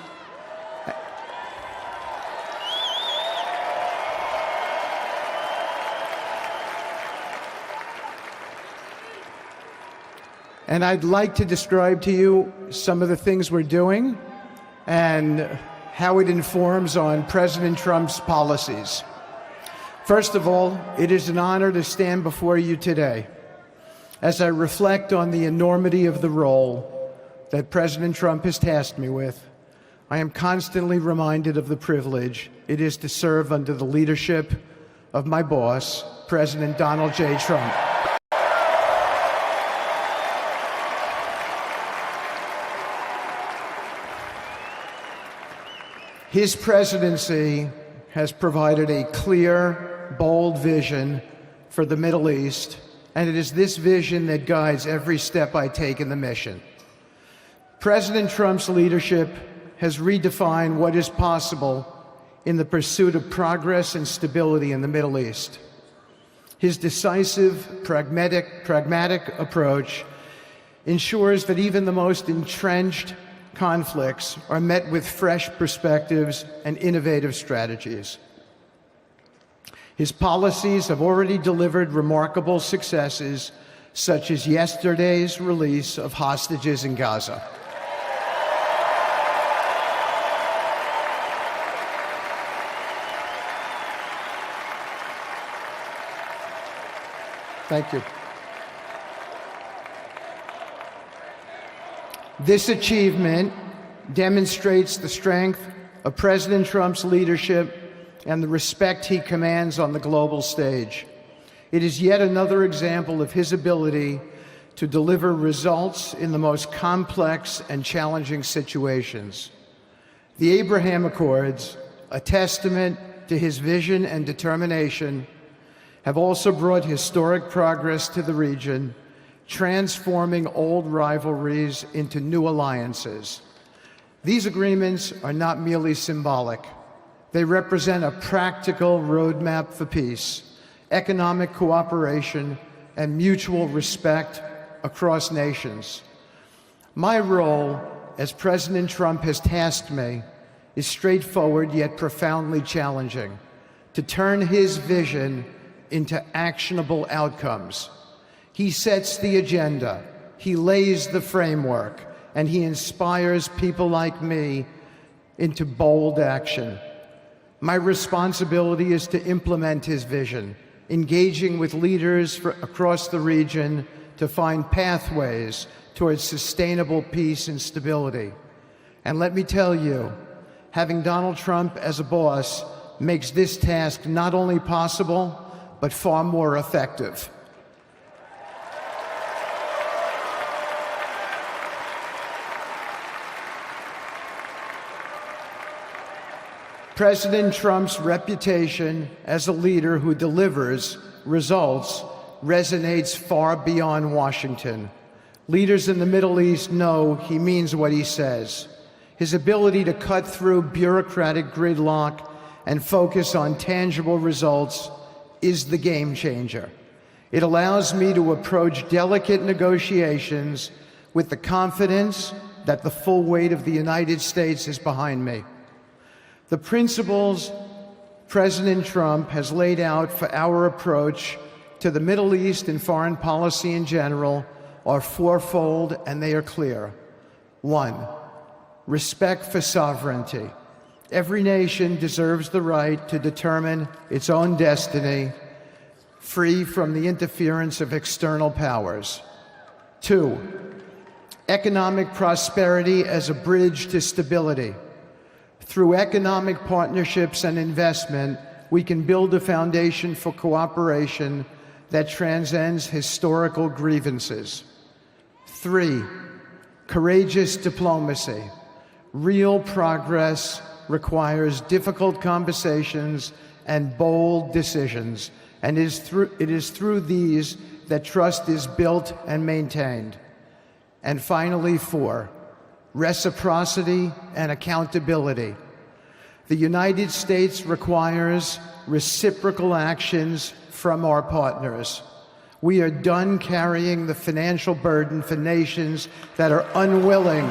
Speaker 15: And I'd like to describe to you some of the things we're doing and how it informs on President Trump's policies. First of all, it is an honor to stand before you today as I reflect on the enormity of the role that President Trump has tasked me with. I am constantly reminded of the privilege it is to serve under the leadership of my boss, President Donald J. Trump. His presidency has provided a clear, bold vision for the Middle East, and it is this vision that guides every step I take in the mission. President Trump's leadership has redefined what is possible in the pursuit of progress and stability in the Middle East. His decisive, pragmatic approach ensures that even the most entrenched conflicts are met with fresh perspectives and innovative strategies. His policies have already delivered remarkable successes, such as yesterday's release of hostages in Gaza. Thank you. This achievement demonstrates the strength of President Trump's leadership and the respect he commands on the global stage. It is yet another example of his ability to deliver results in the most complex and challenging situations. The Abraham Accords, a testament to his vision and determination, have also brought historic progress to the region, transforming old rivalries into new alliances. These agreements are not merely symbolic. They represent a practical roadmap for peace, economic cooperation, and mutual respect across nations. My role, as President Trump has tasked me, is straightforward yet profoundly challenging: to turn his vision into actionable outcomes. He sets the agenda, he lays the framework, and he inspires people like me into bold action. My responsibility is to implement his vision, engaging with leaders across the region to find pathways towards sustainable peace and stability. And let me tell you, having Donald Trump as a boss makes this task not only possible, but far more effective. President Trump's reputation as a leader who delivers results resonates far beyond Washington. Leaders in the Middle East know he means what he says. His ability to cut through bureaucratic gridlock and focus on tangible results is the game changer. It allows me to approach delicate negotiations with the confidence that the full weight of the United States is behind me. The principles President Trump has laid out for our approach to the Middle East and foreign policy in general are fourfold, and they are clear. 1, respect for sovereignty. Every nation deserves the right to determine its own destiny, free from the interference of external powers. 2, economic prosperity as a bridge to stability. Through economic partnerships and investment, we can build a foundation for cooperation that transcends historical grievances. 3, courageous diplomacy. Real progress requires difficult conversations and bold decisions, and it is through these that trust is built and maintained. And finally, 4, reciprocity and accountability. The United States requires reciprocal actions from our partners. We are done carrying the financial burden for nations that are unwilling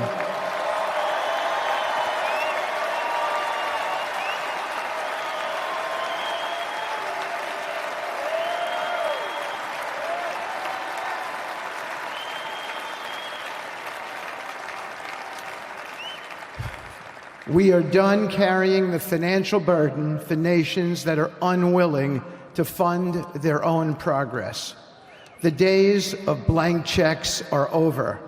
Speaker 15: We are done carrying the financial burden for nations that are unwilling to fund their own progress. The days of blank checks are over.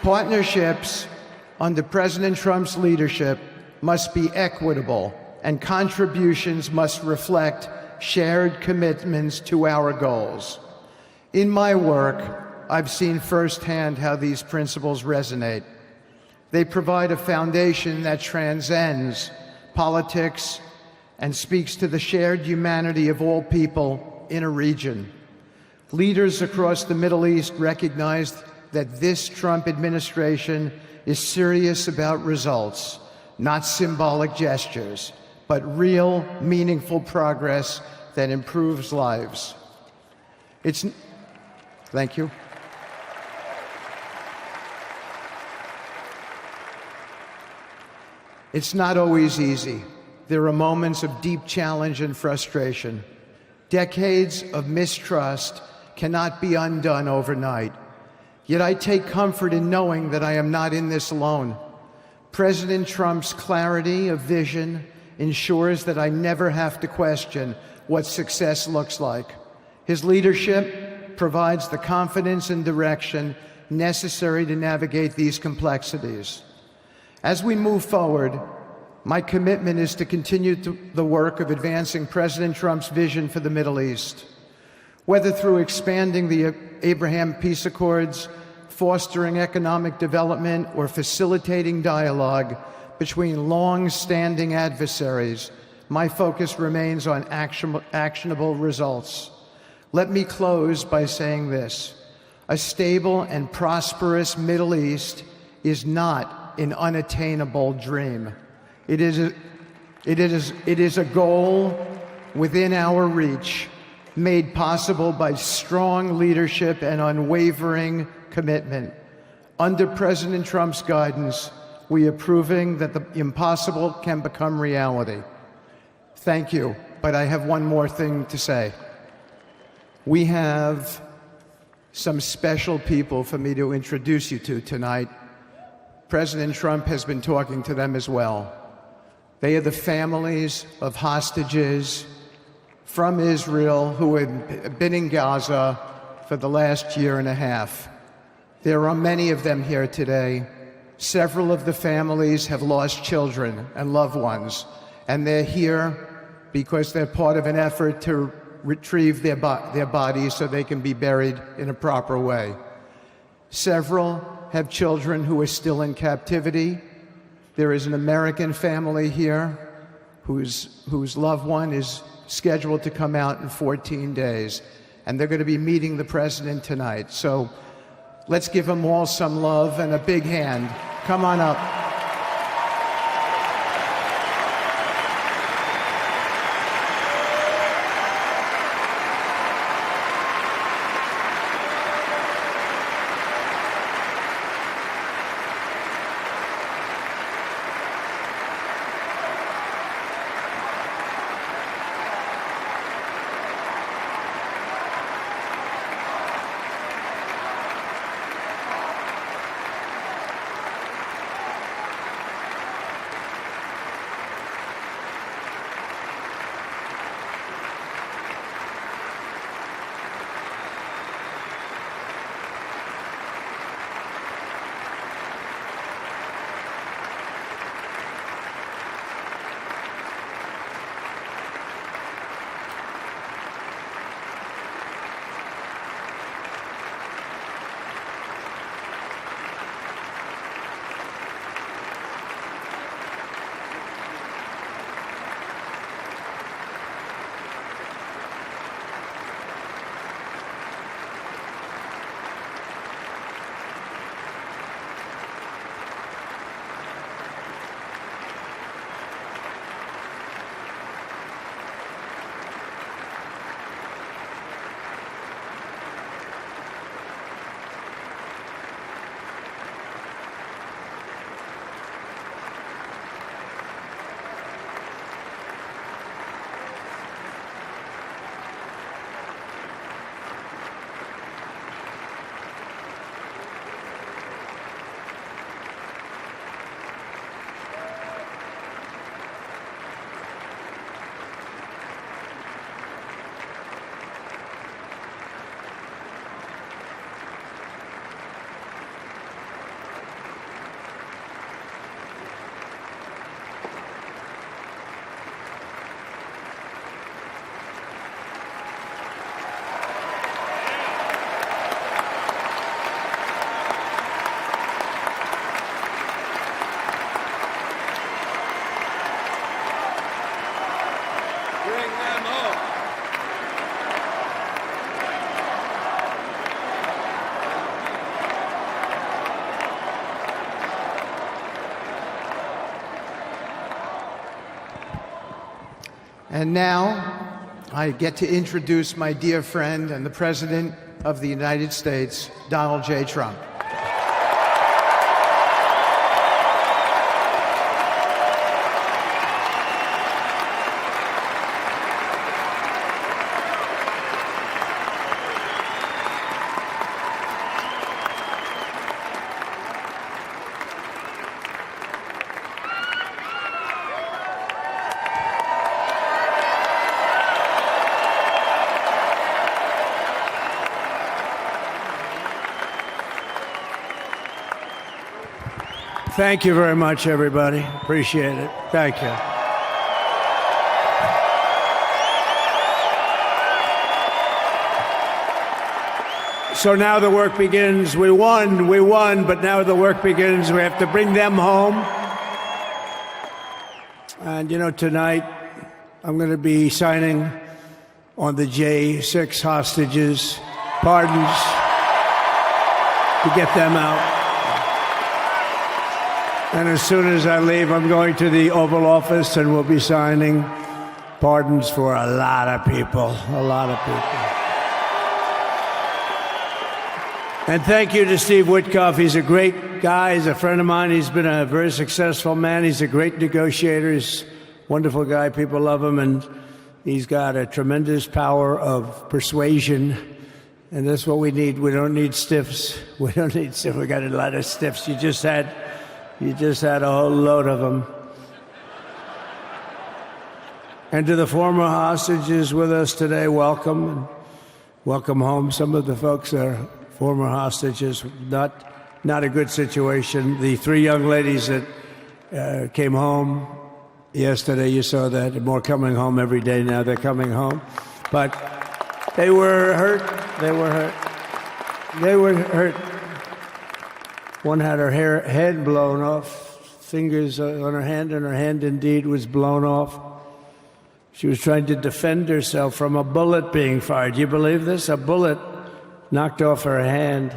Speaker 15: Partnerships under President Trump's leadership must be equitable, and contributions must reflect shared commitments to our goals. In my work, I've seen firsthand how these principles resonate. They provide a foundation that transcends politics and speaks to the shared humanity of all people in a region. Leaders across the Middle East recognized that this Trump administration is serious about results, not symbolic gestures, but real, meaningful progress that improves lives. Thank you. It's not always easy. There are moments of deep challenge and frustration. Decades of mistrust cannot be undone overnight. Yet I take comfort in knowing that I am not in this alone. President Trump's clarity of vision ensures that I never have to question what success looks like. His leadership provides the confidence and direction necessary to navigate these complexities. As we move forward, my commitment is to continue the work of advancing President Trump's vision for the Middle East. Whether through expanding the Abraham Peace Accords, fostering economic development, or facilitating dialogue between long-standing adversaries, my focus remains on actionable results. Let me close by saying this: a stable and prosperous Middle East is not an unattainable dream. It is a goal within our reach, made possible by strong leadership and unwavering commitment. Under President Trump's guidance, we are proving that the impossible can become reality. Thank you, but I have one more thing to say. We have some special people for me to introduce you to tonight. President Trump has been talking to them as well. They are the families of hostages from Israel who have been in Gaza for the last year and a half. There are many of them here today. Several of the families have lost children and loved ones, and they're here because they're part of an effort to retrieve their bodies so they can be buried in a proper way. Several have children who are still in captivity. There is an American family here whose loved one is scheduled to come out in 14 days, and they're going to be meeting the president tonight. So let's give them all some love and a big hand. Come on up.
Speaker 16: Bring them home.
Speaker 15: And now, I get to introduce my dear friend and the President of the United States, Donald J. Trump.
Speaker 17: Thank you very much, everybody. Appreciate it. Thank you. So now the work begins. We won, but now the work begins. We have to bring them home. And, tonight I'm going to be signing on the J6 hostages, pardons, to get them out. And as soon as I leave, I'm going to the Oval Office and we'll be signing pardons for a lot of people, And thank you to Steve Witkoff. He's a great guy. He's a friend of mine. He's been a very successful man. He's a great negotiator. He's a wonderful guy. People love him. And he's got a tremendous power of persuasion. And that's what we need. We don't need stiffs. We got a lot of stiffs. You just had a whole load of them. And to the former hostages with us today, welcome. And welcome home. Some of the folks are former hostages. Not a good situation. The 3 young ladies that came home yesterday, you saw that. More coming home every day now. They're coming home. But they were hurt. One had her head blown off, fingers on her hand, and her hand indeed was blown off. She was trying to defend herself from a bullet being fired. You believe this? A bullet knocked off her hand.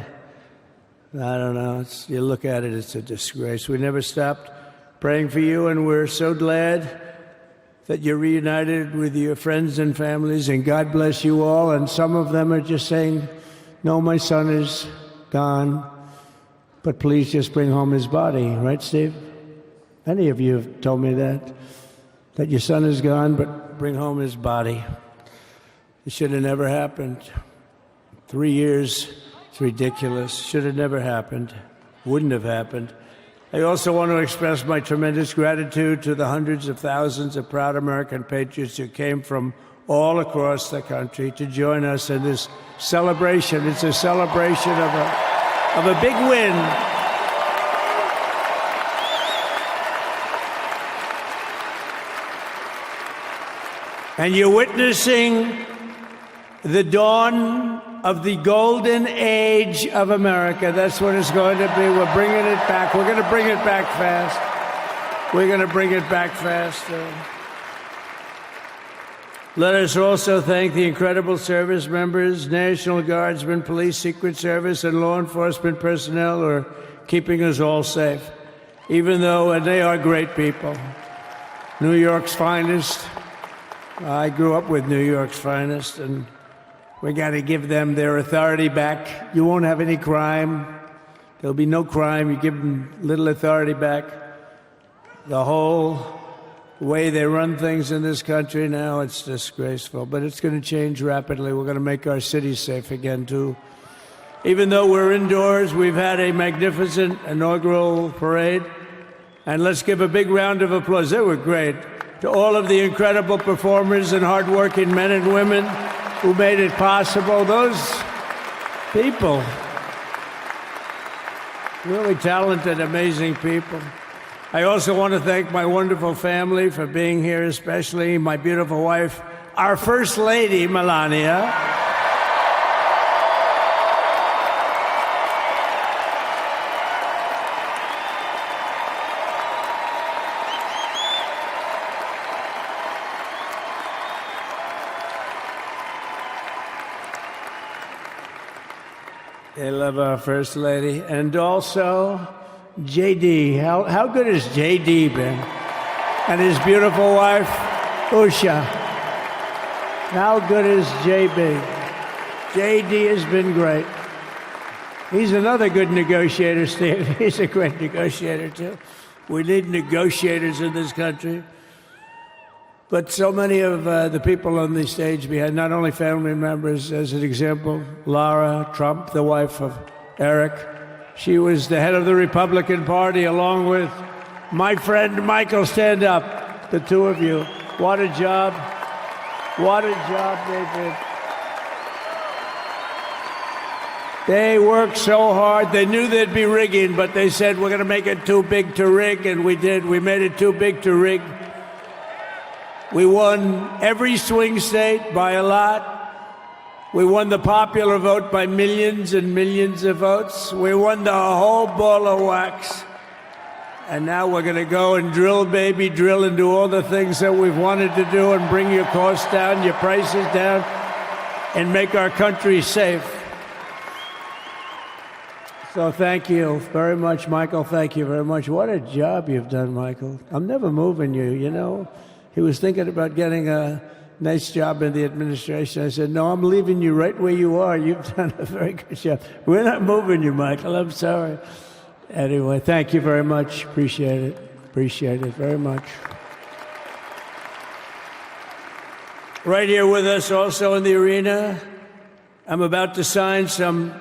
Speaker 17: I don't know. You look at it, it's a disgrace. We never stopped praying for you, and we're so glad that you're reunited with your friends and families, and God bless you all. And some of them are just saying, no, my son is gone. But please just bring home his body, right, Steve? Many of you have told me that your son is gone, but bring home his body. It should have never happened. 3 years, it's ridiculous. Should have never happened. Wouldn't have happened. I also want to express my tremendous gratitude to the hundreds of thousands of proud American patriots who came from all across the country to join us in this celebration. It's a celebration of a big win. And you're witnessing the dawn of the golden age of America. That's what it's going to be. We're bringing it back. We're going to bring it back fast. Let us also thank the incredible service members, National Guardsmen, Police, Secret Service, and law enforcement personnel who are keeping us all safe, and they are great people. New York's finest. I grew up with New York's finest, and we got to give them their authority back. You won't have any crime. There'll be no crime. You give them little authority back. The whole way they run things in this country now, it's disgraceful. But it's going to change rapidly. We're going to make our cities safe again, too. Even though we're indoors, we've had a magnificent inaugural parade. And let's give a big round of applause. They were great. To all of the incredible performers and hardworking men and women who made it possible. Those people, really talented, amazing people. I also want to thank my wonderful family for being here, especially my beautiful wife, our First Lady, Melania. They love our First Lady. And also, JD. How good has JD been? And his beautiful wife, Usha. How good is JB? JD has been great. He's another good negotiator, Steve. He's a great negotiator, too. We need negotiators in this country. But so many of the people on the stage behind, not only family members, as an example, Lara Trump, the wife of Eric. She was the head of the Republican Party, along with my friend Michael. Stand up, the two of you. What a job. What a job they did. They worked so hard. They knew there'd be rigging, but they said, we're going to make it too big to rig, and we did. We made it too big to rig. We won every swing state by a lot. We won the popular vote by millions and millions of votes. We won the whole ball of wax. And now we're going to go and drill, baby, drill, and do all the things that we've wanted to do and bring your costs down, your prices down, and make our country safe. So thank you very much, Michael. Thank you very much. What a job you've done, Michael. I'm never moving you, you know. He was thinking about getting a nice job in the administration. I said, no, I'm leaving you right where you are. You've done a very good job. We're not moving you, Michael. I'm sorry. Anyway, thank you very much. Appreciate it. Appreciate it very much. Right here with us also in the arena, I'm about to sign some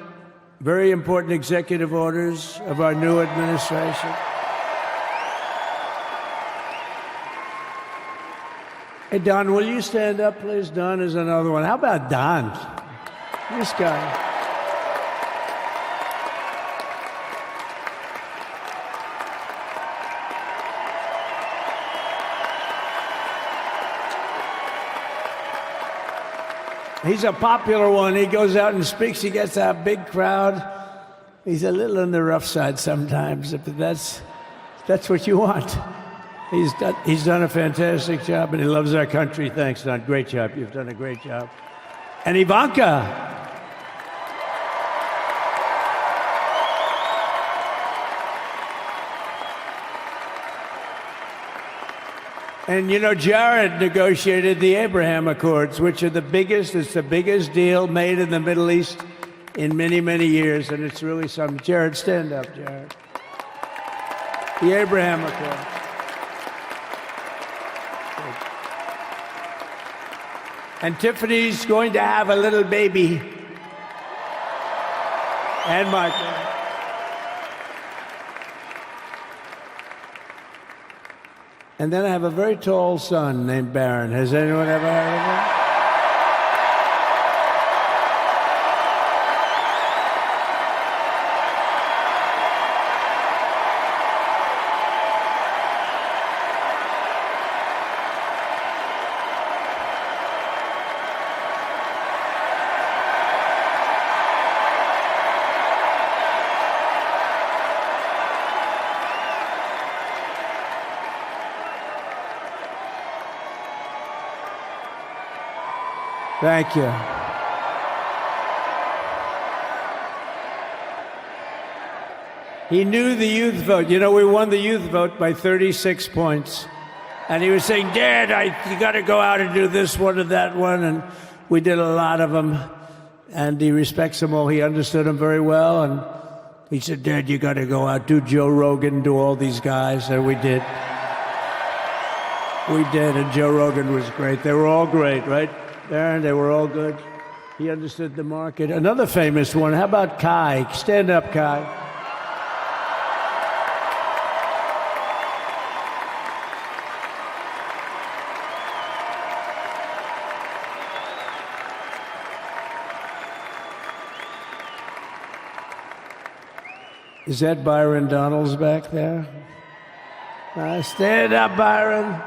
Speaker 17: very important executive orders of our new administration. Hey, Don, will you stand up, please? Don is another one. How about Don? This guy. He's a popular one. He goes out and speaks. He gets a big crowd. He's a little on the rough side sometimes, but that's what you want. He's done a fantastic job, and he loves our country. Thanks, Don. Great job. You've done a great job. And Ivanka. And, you know, Jared negotiated the Abraham Accords, which are it's the biggest deal made in the Middle East in many, many years, and it's really something. Jared, stand up, Jared. The Abraham Accords. And Tiffany's going to have a little baby. And Michael. And then I have a very tall son named Barron. Has anyone ever heard of him? Thank you. He knew the youth vote. You know, we won the youth vote by 36 points. And he was saying, Dad, you got to go out and do this one and that one. And we did a lot of them. And he respects them all. He understood them very well. And he said, Dad, you got to go out, do Joe Rogan, do all these guys. And we did. We did. And Joe Rogan was great. They were all great, right? Aaron, they were all good. He understood the market. Another famous one, how about Kai? Stand up, Kai. Is that Byron Donalds back there? Stand up, Byron.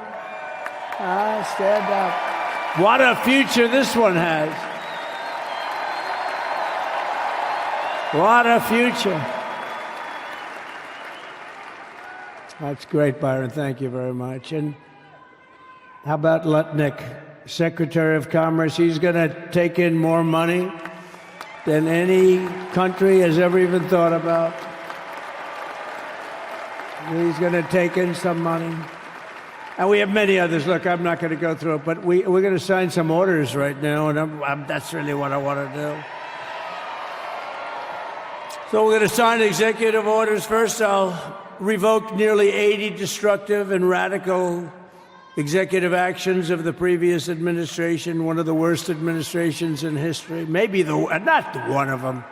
Speaker 17: Stand up. What a future this one has. What a future. That's great, Byron. Thank you very much. And how about Lutnick, Secretary of Commerce? He's going to take in more money than any country has ever even thought about. He's going to take in some money. And we have many others. Look, I'm not going to go through it, but we're going to sign some orders right now, and that's really what I want to do. So we're going to sign executive orders. First, I'll revoke nearly 80 destructive and radical executive actions of the previous administration, one of the worst administrations in history. Maybe not one of them,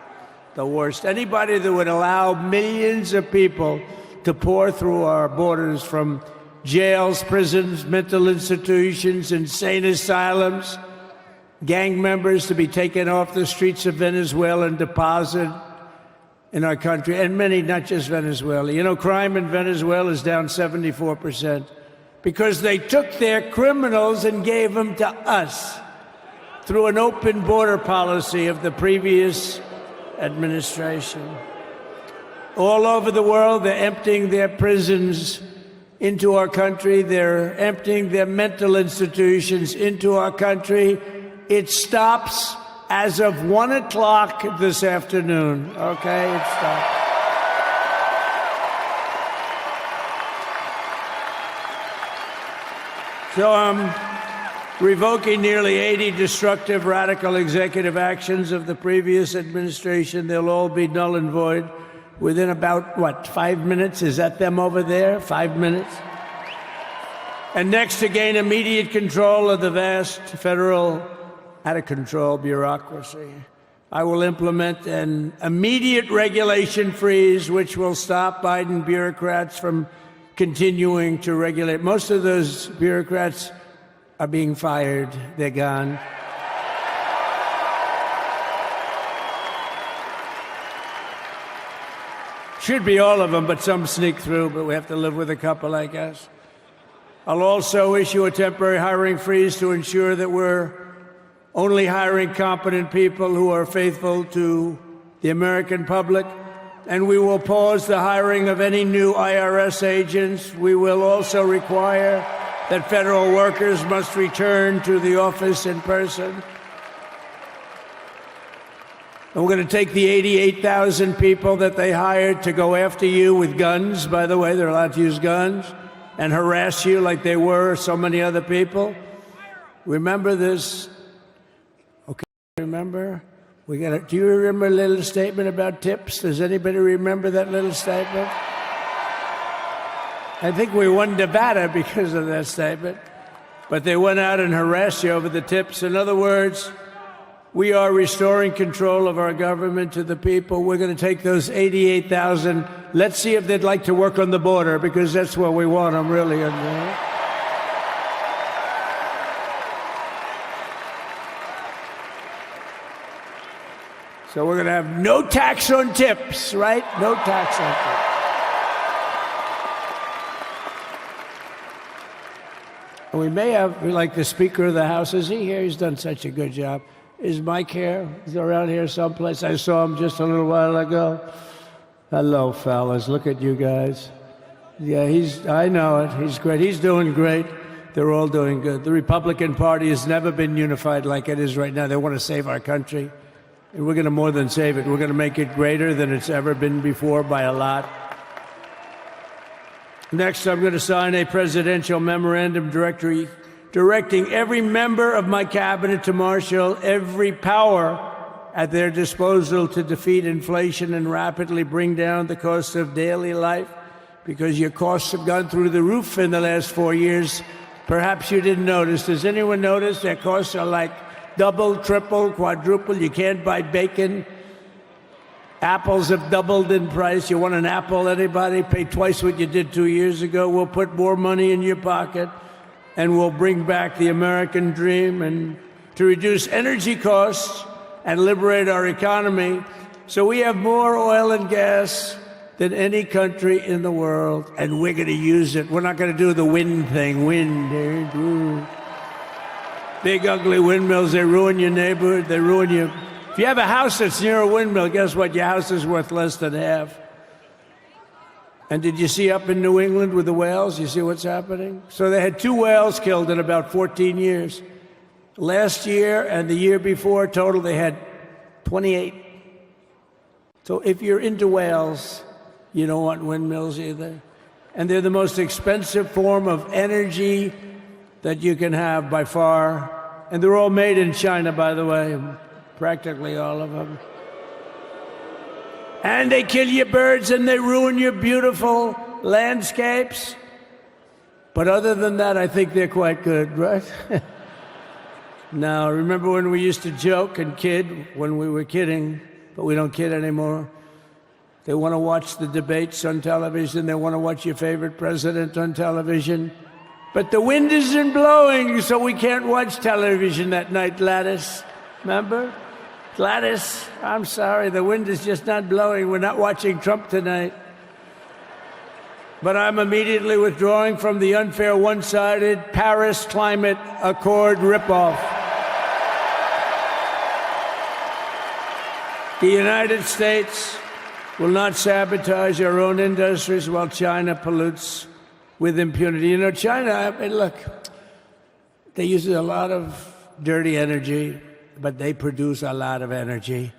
Speaker 17: the worst. Anybody that would allow millions of people to pour through our borders from jails, prisons, mental institutions, insane asylums, gang members to be taken off the streets of Venezuela and deposited in our country, and many, not just Venezuela. You know, crime in Venezuela is down 74% because they took their criminals and gave them to us through an open border policy of the previous administration. All over the world, they're emptying their prisons into our country. They're emptying their mental institutions into our country. It stops as of 1 o'clock this afternoon. Okay, it stops. So I'm revoking nearly 80 destructive, radical executive actions of the previous administration. They'll all be null and void within about, 5 minutes? Is that them over there? 5 minutes? And next, to gain immediate control of the vast federal, out-of-control bureaucracy, I will implement an immediate regulation freeze which will stop Biden bureaucrats from continuing to regulate. Most of those bureaucrats are being fired. They're gone. Should be all of them, but some sneak through, but we have to live with a couple, I guess. I'll also issue a temporary hiring freeze to ensure that we're only hiring competent people who are faithful to the American public. And we will pause the hiring of any new IRS agents. We will also require that federal workers must return to the office in person. And we're going to take the 88,000 people that they hired to go after you with guns. By the way, they're allowed to use guns and harass you like they were so many other people. Remember this? Okay, remember? Do you remember a little statement about tips? Does anybody remember that little statement? I think we won Nevada because of that statement. But they went out and harassed you over the tips. In other words, we are restoring control of our government to the people. We're going to take those 88,000. Let's see if they'd like to work on the border, because that's where we want them, really. So we're going to have no tax on tips, right? No tax on tips. And we may have, like the Speaker of the House, is he here? He's done such a good job. Is Mike here? He's around here someplace. I saw him just a little while ago. Hello, fellas. Look at you guys. Yeah, I know it. He's great. He's doing great. They're all doing good. The Republican Party has never been unified like it is right now. They want to save our country. And we're going to more than save it. We're going to make it greater than it's ever been before by a lot. Next, I'm going to sign a presidential memorandum directing every member of my cabinet to marshal every power at their disposal to defeat inflation and rapidly bring down the cost of daily life, because your costs have gone through the roof in the last 4 years. Perhaps you didn't notice. Does anyone notice their costs are like double, triple, quadruple? You can't buy bacon. Apples have doubled in price. You want an apple, anybody? Pay twice what you did 2 years ago. We'll put more money in your pocket, and we'll bring back the American dream and to reduce energy costs and liberate our economy. So we have more oil and gas than any country in the world, and we're going to use it. We're not going to do the wind thing. Wind. Big, ugly windmills, they ruin your neighborhood. They ruin you. If you have a house that's near a windmill, guess what? Your house is worth less than half. And did you see up in New England with the whales? You see what's happening? So they had 2 whales killed in about 14 years. Last year and the year before, total, they had 28. So if you're into whales, you don't want windmills either. And they're the most expensive form of energy that you can have by far. And they're all made in China, by the way, practically all of them. And they kill your birds and they ruin your beautiful landscapes. But other than that, I think they're quite good, right? Now, remember when we used to joke and kid when we were kidding, but we don't kid anymore? They want to watch the debates on television. They want to watch your favorite president on television. But the wind isn't blowing, so we can't watch television that night, Gladys. Remember? Gladys, I'm sorry, the wind is just not blowing. We're not watching Trump tonight. But I'm immediately withdrawing from the unfair, one-sided Paris Climate Accord ripoff. The United States will not sabotage our own industries while China pollutes with impunity. You know, China, I mean, look, they use a lot of dirty energy, but they produce a lot of energy.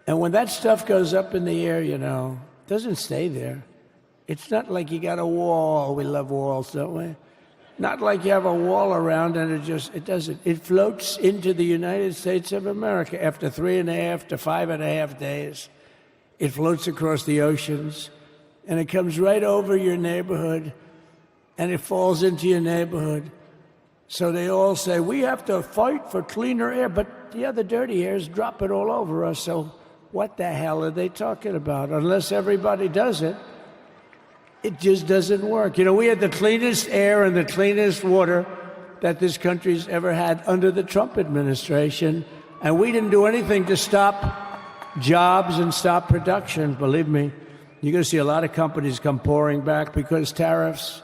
Speaker 17: And when that stuff goes up in the air, you know, it doesn't stay there. It's not like you got a wall. We love walls, don't we? Not like you have a wall around and it doesn't. It floats into the United States of America after 3.5 to 5.5 days. It floats across the oceans and it comes right over your neighborhood and it falls into your neighborhood. So they all say, we have to fight for cleaner air, but the other dirty air is dropping all over us. So what the hell are they talking about? Unless everybody does it, it just doesn't work. You know, we had the cleanest air and the cleanest water that this country's ever had under the Trump administration, and we didn't do anything to stop jobs and stop production. Believe me, you're going to see a lot of companies come pouring back because tariffs.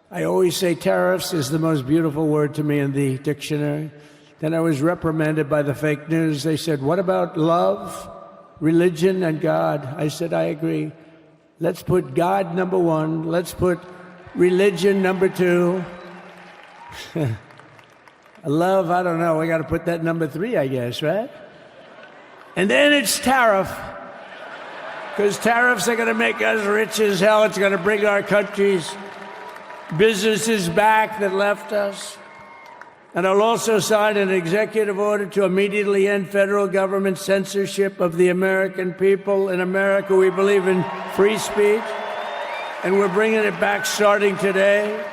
Speaker 17: I always say tariffs is the most beautiful word to me in the dictionary. Then I was reprimanded by the fake news. They said, what about love, religion, and God? I said, I agree. Let's put God number one. Let's put religion number two. Love, I don't know. We got to put that number 3, I guess, right? And then it's tariff. Because tariffs are going to make us rich as hell. It's going to bring our country's businesses back that left us. And I'll also sign an executive order to immediately end federal government censorship of the American people. In America, we believe in free speech, and we're bringing it back starting today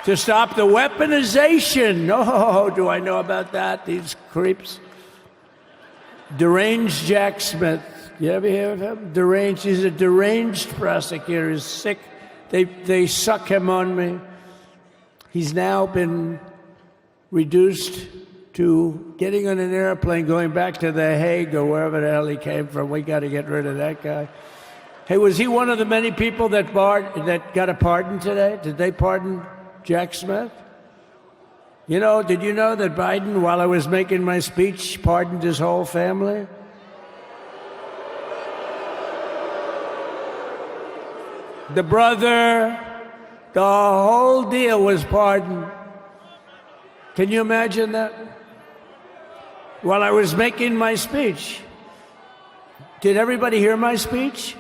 Speaker 17: to stop the weaponization. Oh, do I know about that? These creeps. Deranged Jack Smith. You ever hear of him? Deranged. He's a deranged prosecutor. He's sick. They suck him on me. He's now been reduced to getting on an airplane, going back to The Hague or wherever the hell he came from. We got to get rid of that guy. Hey, was he one of the many people that got a pardon today? Did they pardon Jack Smith? You know, did you know that Biden, while I was making my speech, pardoned his whole family? The brother, the whole deal was pardoned. Can you imagine that? While I was making my speech. Did everybody hear my speech?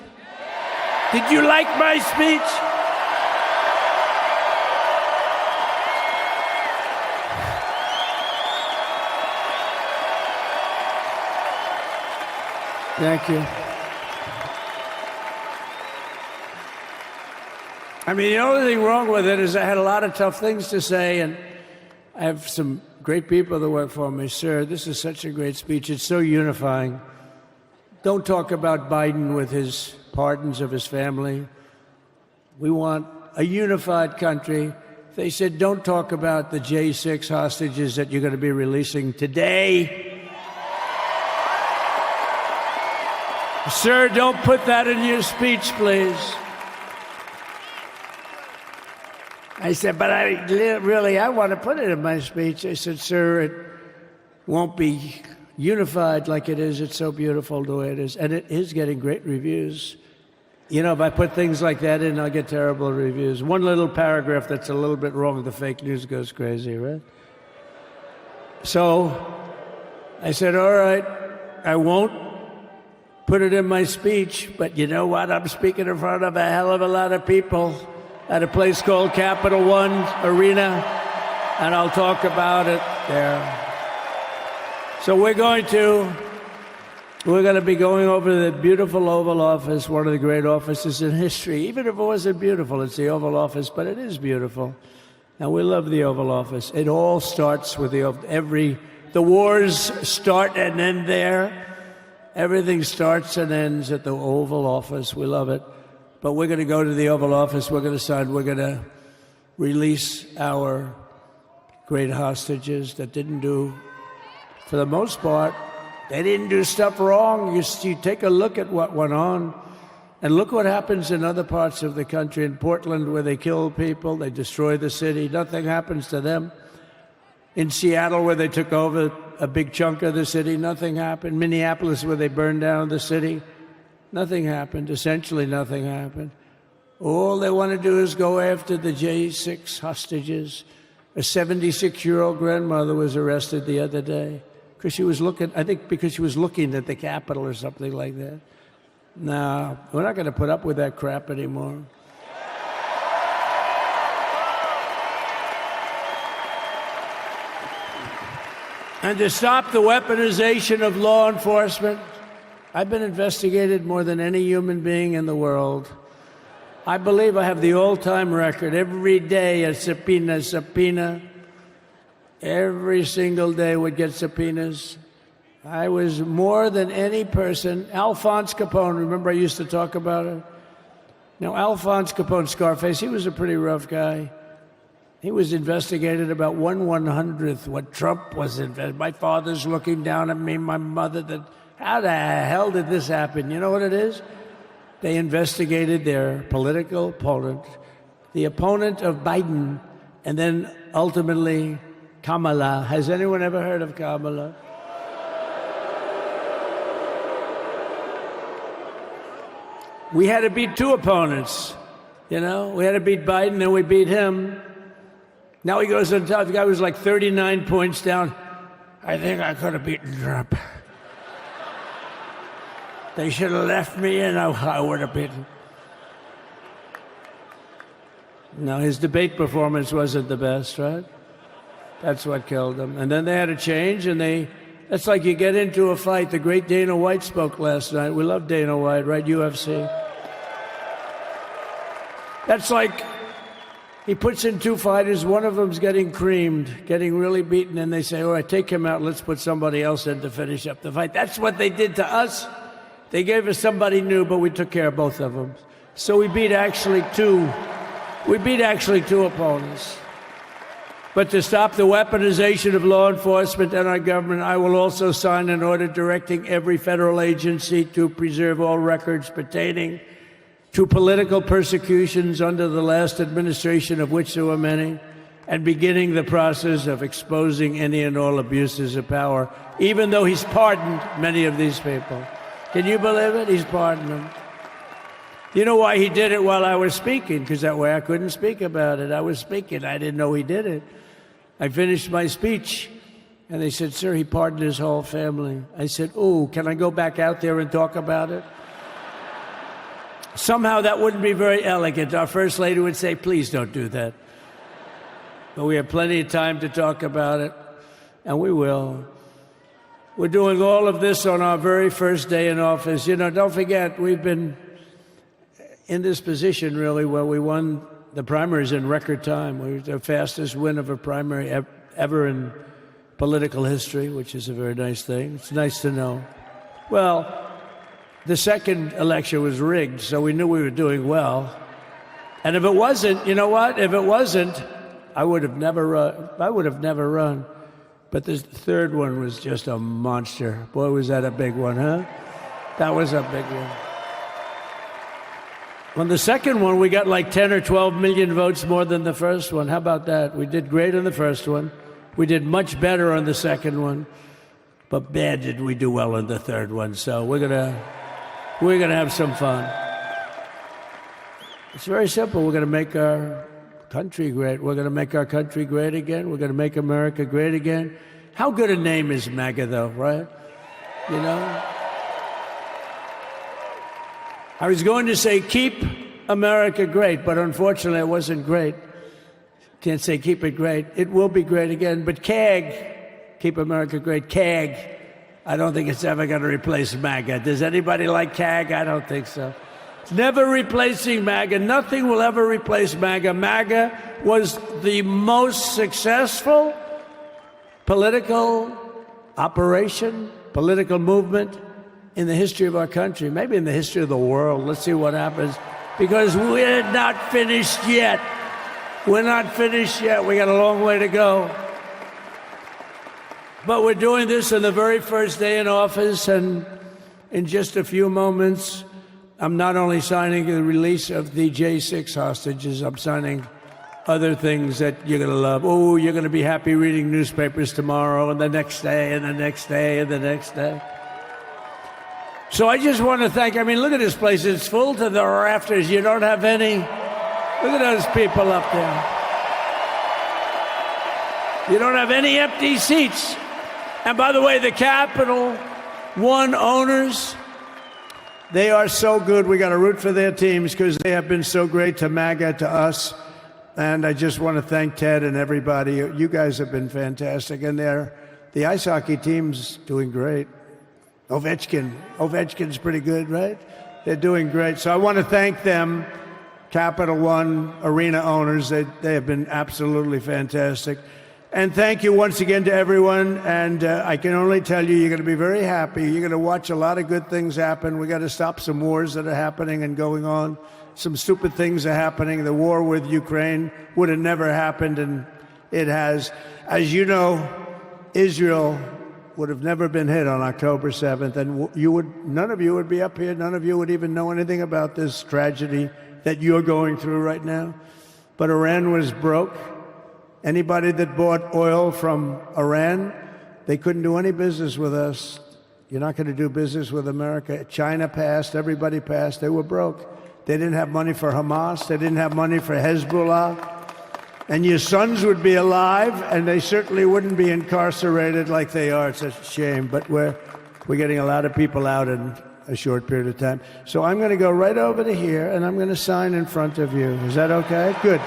Speaker 17: Did you like my speech? Thank you. I mean, the only thing wrong with it is I had a lot of tough things to say, and I have some great people that work for me. Sir, this is such a great speech. It's so unifying. Don't talk about Biden with his pardons of his family. We want a unified country. They said, don't talk about the J6 hostages that you're going to be releasing today. Sir, don't put that in your speech, please. I said, but I want to put it in my speech. I said, sir, it won't be unified like it is. It's so beautiful the way it is. And it is getting great reviews. You know, if I put things like that in, I'll get terrible reviews. One little paragraph that's a little bit wrong, the fake news goes crazy, right? So I said, all right, I won't put it in my speech, but you know what? I'm speaking in front of a hell of a lot of people at a place called Capital One Arena, and I'll talk about it there. So we're going to be going over the beautiful Oval Office, one of the great offices in history. Even if it wasn't beautiful, it's the Oval Office, but it is beautiful. And we love the Oval Office. It all starts with the wars start and end there. Everything starts and ends at the Oval Office. We love it. But we're going to go to the Oval Office. We're going to release our great hostages that didn't do, for the most part, they didn't do stuff wrong. You take a look at what went on, and look what happens in other parts of the country. In Portland, where they kill people, they destroy the city, nothing happens to them. In Seattle, where they took over a big chunk of the city, nothing happened. Minneapolis, where they burned down the city, nothing happened. Essentially nothing happened. All they want to do is go after the J6 hostages. A 76-year-old grandmother was arrested the other day because she was looking at the Capitol or something like that. No, we're not going to put up with that crap anymore. And to stop the weaponization of law enforcement, I've been investigated more than any human being in the world. I believe I have the all-time record. Every day a subpoena. Every single day would get subpoenas. I was more than any person. Alphonse Capone, remember I used to talk about it? Now, Alphonse Capone, Scarface, he was a pretty rough guy. He was investigated about 1/100th what Trump was investigated. My father's looking down at me, my mother, how the hell did this happen? You know what it is? They investigated their political opponent, the opponent of Biden, and then ultimately Kamala. Has anyone ever heard of Kamala? We had to beat two opponents. You know, we had to beat Biden, then we beat him. Now he goes on top. The guy was like 39 points down. I think I could have beaten Trump. They should have left me and I would have beaten. No, his debate performance wasn't the best, right? That's what killed him. And then they had to change, and that's like you get into a fight. The great Dana White spoke last night. We love Dana White, right? UFC. That's like he puts in two fighters, one of them's getting creamed, getting really beaten, and they say, all right, take him out, let's put somebody else in to finish up the fight. That's what they did to us. They gave us somebody new, but we took care of both of them. So we beat actually two opponents. But to stop the weaponization of law enforcement and our government, I will also sign an order directing every federal agency to preserve all records pertaining to political persecutions under the last administration, of which there were many, and beginning the process of exposing any and all abuses of power, even though he's pardoned many of these people. Can you believe it? He's pardoned them. You know why he did it while I was speaking? Because that way I couldn't speak about it. I was speaking. I didn't know he did it. I finished my speech, and they said, sir, he pardoned his whole family. I said, oh, can I go back out there and talk about it? Somehow that wouldn't be very elegant. Our First Lady would say, please don't do that. But we have plenty of time to talk about it, and we will. We're doing all of this on our very first day in office. You know, don't forget, we've been in this position, really, where we won the primaries in record time. We were the fastest win of a primary ever in political history, which is a very nice thing. It's nice to know. Well, the second election was rigged, so we knew we were doing well. And if it wasn't, you know what? If it wasn't, I would have never run. But the third one was just a monster. Boy, was that a big one, huh? That was a big one. On the second one, we got like 10 or 12 million votes more than the first one. How about that? We did great on the first one. We did much better on the second one. But bad did we do well on the third one. So we're gonna have some fun. It's very simple. We're gonna make our country great. We're gonna make our country great again. We're gonna make America great again. How good a name is MAGA, though, right? You know? I was going to say, keep America great, but unfortunately it wasn't great. Can't say keep it great. It will be great again, but CAG, keep America great, CAG, I don't think it's ever going to replace MAGA. Does anybody like CAG? I don't think so. It's never replacing MAGA. Nothing will ever replace MAGA. MAGA was the most successful political operation, political movement in the history of our country, maybe in the history of the world. Let's see what happens, because we're not finished yet. We're not finished yet. We got a long way to go. But we're doing this on the very first day in office, and in just a few moments, I'm not only signing the release of the J6 hostages, I'm signing other things that you're going to love. Oh, you're going to be happy reading newspapers tomorrow and the next day and the next day and the next day. So I just want to thank, I mean, look at this place. It's full to the rafters. You don't have any. Look at those people up there. You don't have any empty seats. And by the way, the Capital One owners, they are so good. We got to root for their teams because they have been so great to MAGA, to us. And I just want to thank Ted and everybody. You guys have been fantastic. And the ice hockey team's doing great. Ovechkin's pretty good, right? They're doing great. So I want to thank them, Capital One arena owners. They have been absolutely fantastic. And thank you once again to everyone. And I can only tell you, you're going to be very happy. You're going to watch a lot of good things happen. We got to stop some wars that are happening and going on. Some stupid things are happening. The war with Ukraine would have never happened, and it has. As you know, Israel would have never been hit on October 7th, and none of you would be up here. None of you would even know anything about this tragedy that you're going through right now. But Iran was broke. Anybody that bought oil from Iran, they couldn't do any business with us. You're not going to do business with America. China passed. Everybody passed. They were broke. They didn't have money for Hamas. They didn't have money for Hezbollah. And your sons would be alive, and they certainly wouldn't be incarcerated like they are. It's a shame, but we're getting a lot of people out in a short period of time. So I'm going to go right over to here, and I'm going to sign in front of you. Is that okay? Good.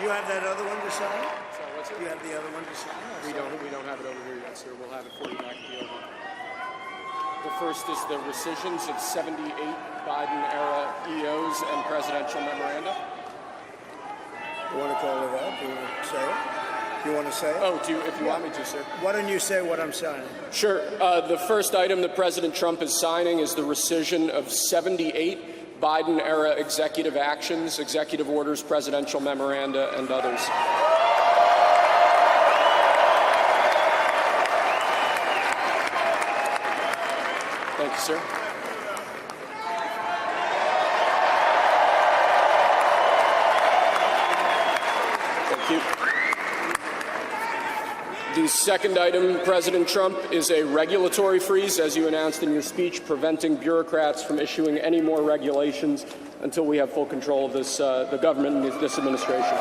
Speaker 17: You have that other one to sign?
Speaker 11: Sorry, what's it?
Speaker 17: You have the other one to sign?
Speaker 11: We don't have it over here yet, sir. We'll have it for you back at the Oval. The first is the rescissions of 78 Biden-era EOs and presidential memoranda.
Speaker 17: You want to call it out? Do you want to say it? You want to say it?
Speaker 11: Oh, if you want me to, sir.
Speaker 17: Why don't you say what I'm signing?
Speaker 11: Sure. The first item that President Trump is signing is the rescission of 78 Biden-era executive actions, executive orders, presidential memoranda, and others. Thank you, sir. Thank you. The second item, President Trump, is a regulatory freeze, as you announced in your speech, preventing bureaucrats from issuing any more regulations until we have full control of this, the government and this administration.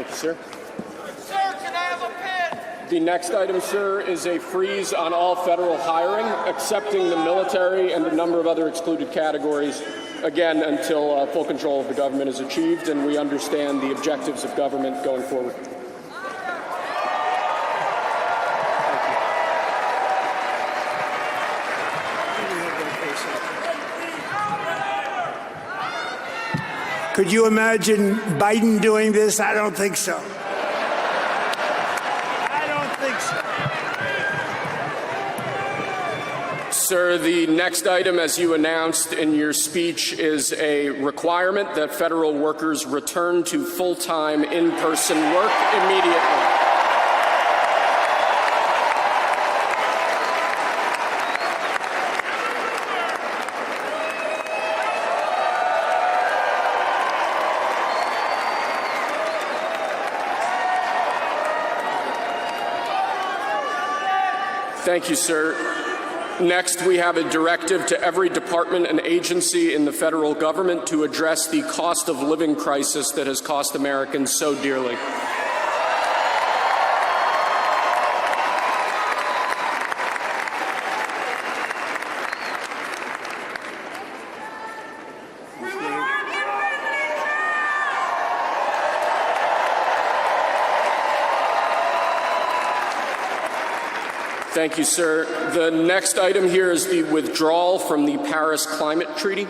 Speaker 8: Sir, can I have a pen?
Speaker 11: The next item, sir, is a freeze on all federal hiring, excepting the military and a number of other excluded categories, again, until full control of the government is achieved and we understand the objectives of government going forward.
Speaker 17: Could you imagine Biden doing this? I don't think so. I don't think so.
Speaker 11: Sir, the next item, as you announced in your speech, is a requirement that federal workers return to full-time in-person work immediately. Thank you, sir. Next, we have a directive to every department and agency in the federal government to address the cost of living crisis that has cost Americans so dearly. Thank you, sir. The next item here is the withdrawal from the Paris Climate Treaty.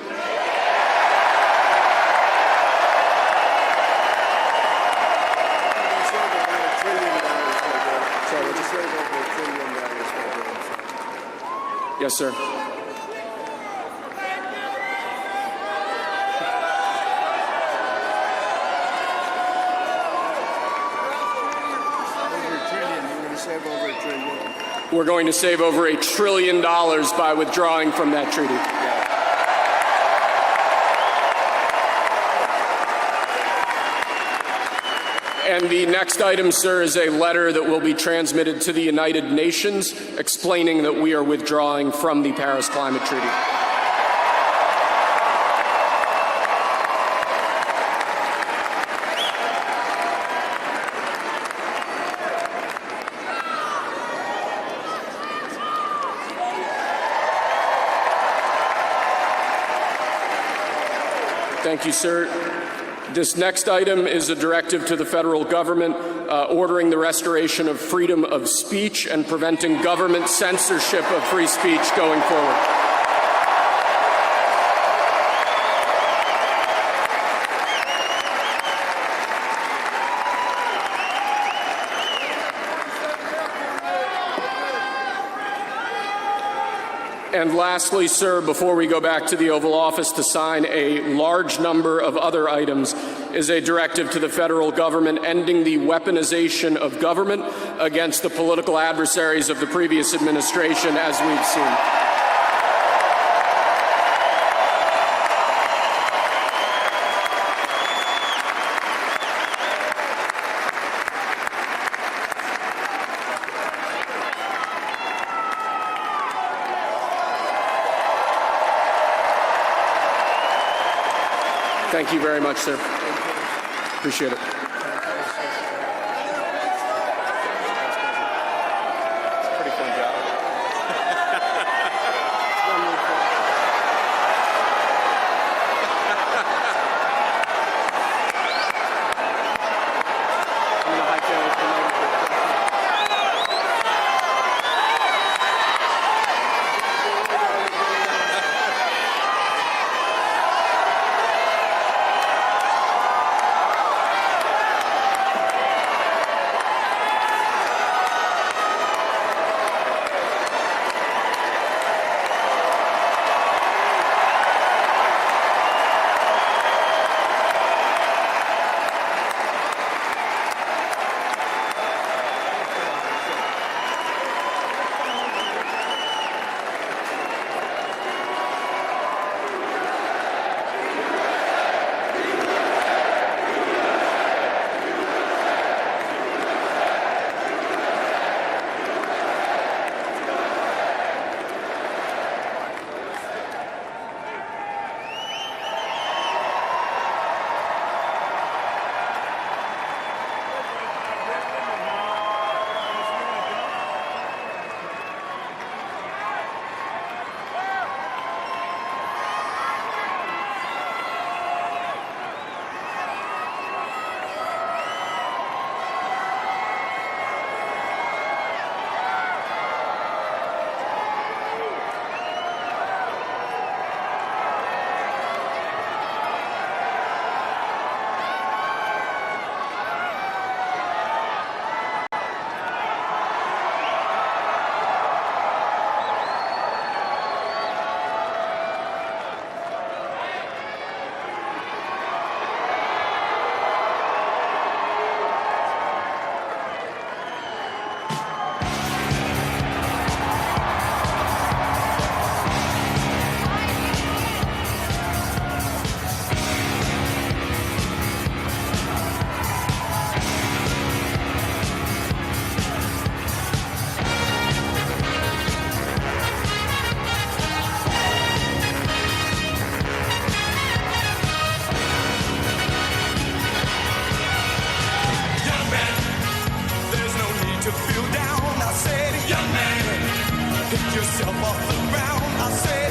Speaker 11: Yes, sir. We're going to save over $1 trillion by withdrawing from that treaty. And the next item, sir, is a letter that will be transmitted to the United Nations explaining that we are withdrawing from the Paris Climate Treaty. Thank you, sir. This next item is a directive to the federal government ordering the restoration of freedom of speech and preventing government censorship of free speech going forward. And lastly, sir, before we go back to the Oval Office to sign a large number of other items, is a directive to the federal government ending the weaponization of government against the political adversaries of the previous administration, as we've seen. Thank you very much, sir. Appreciate it.
Speaker 16: feel down, I said, young man, pick yourself off the ground. I said,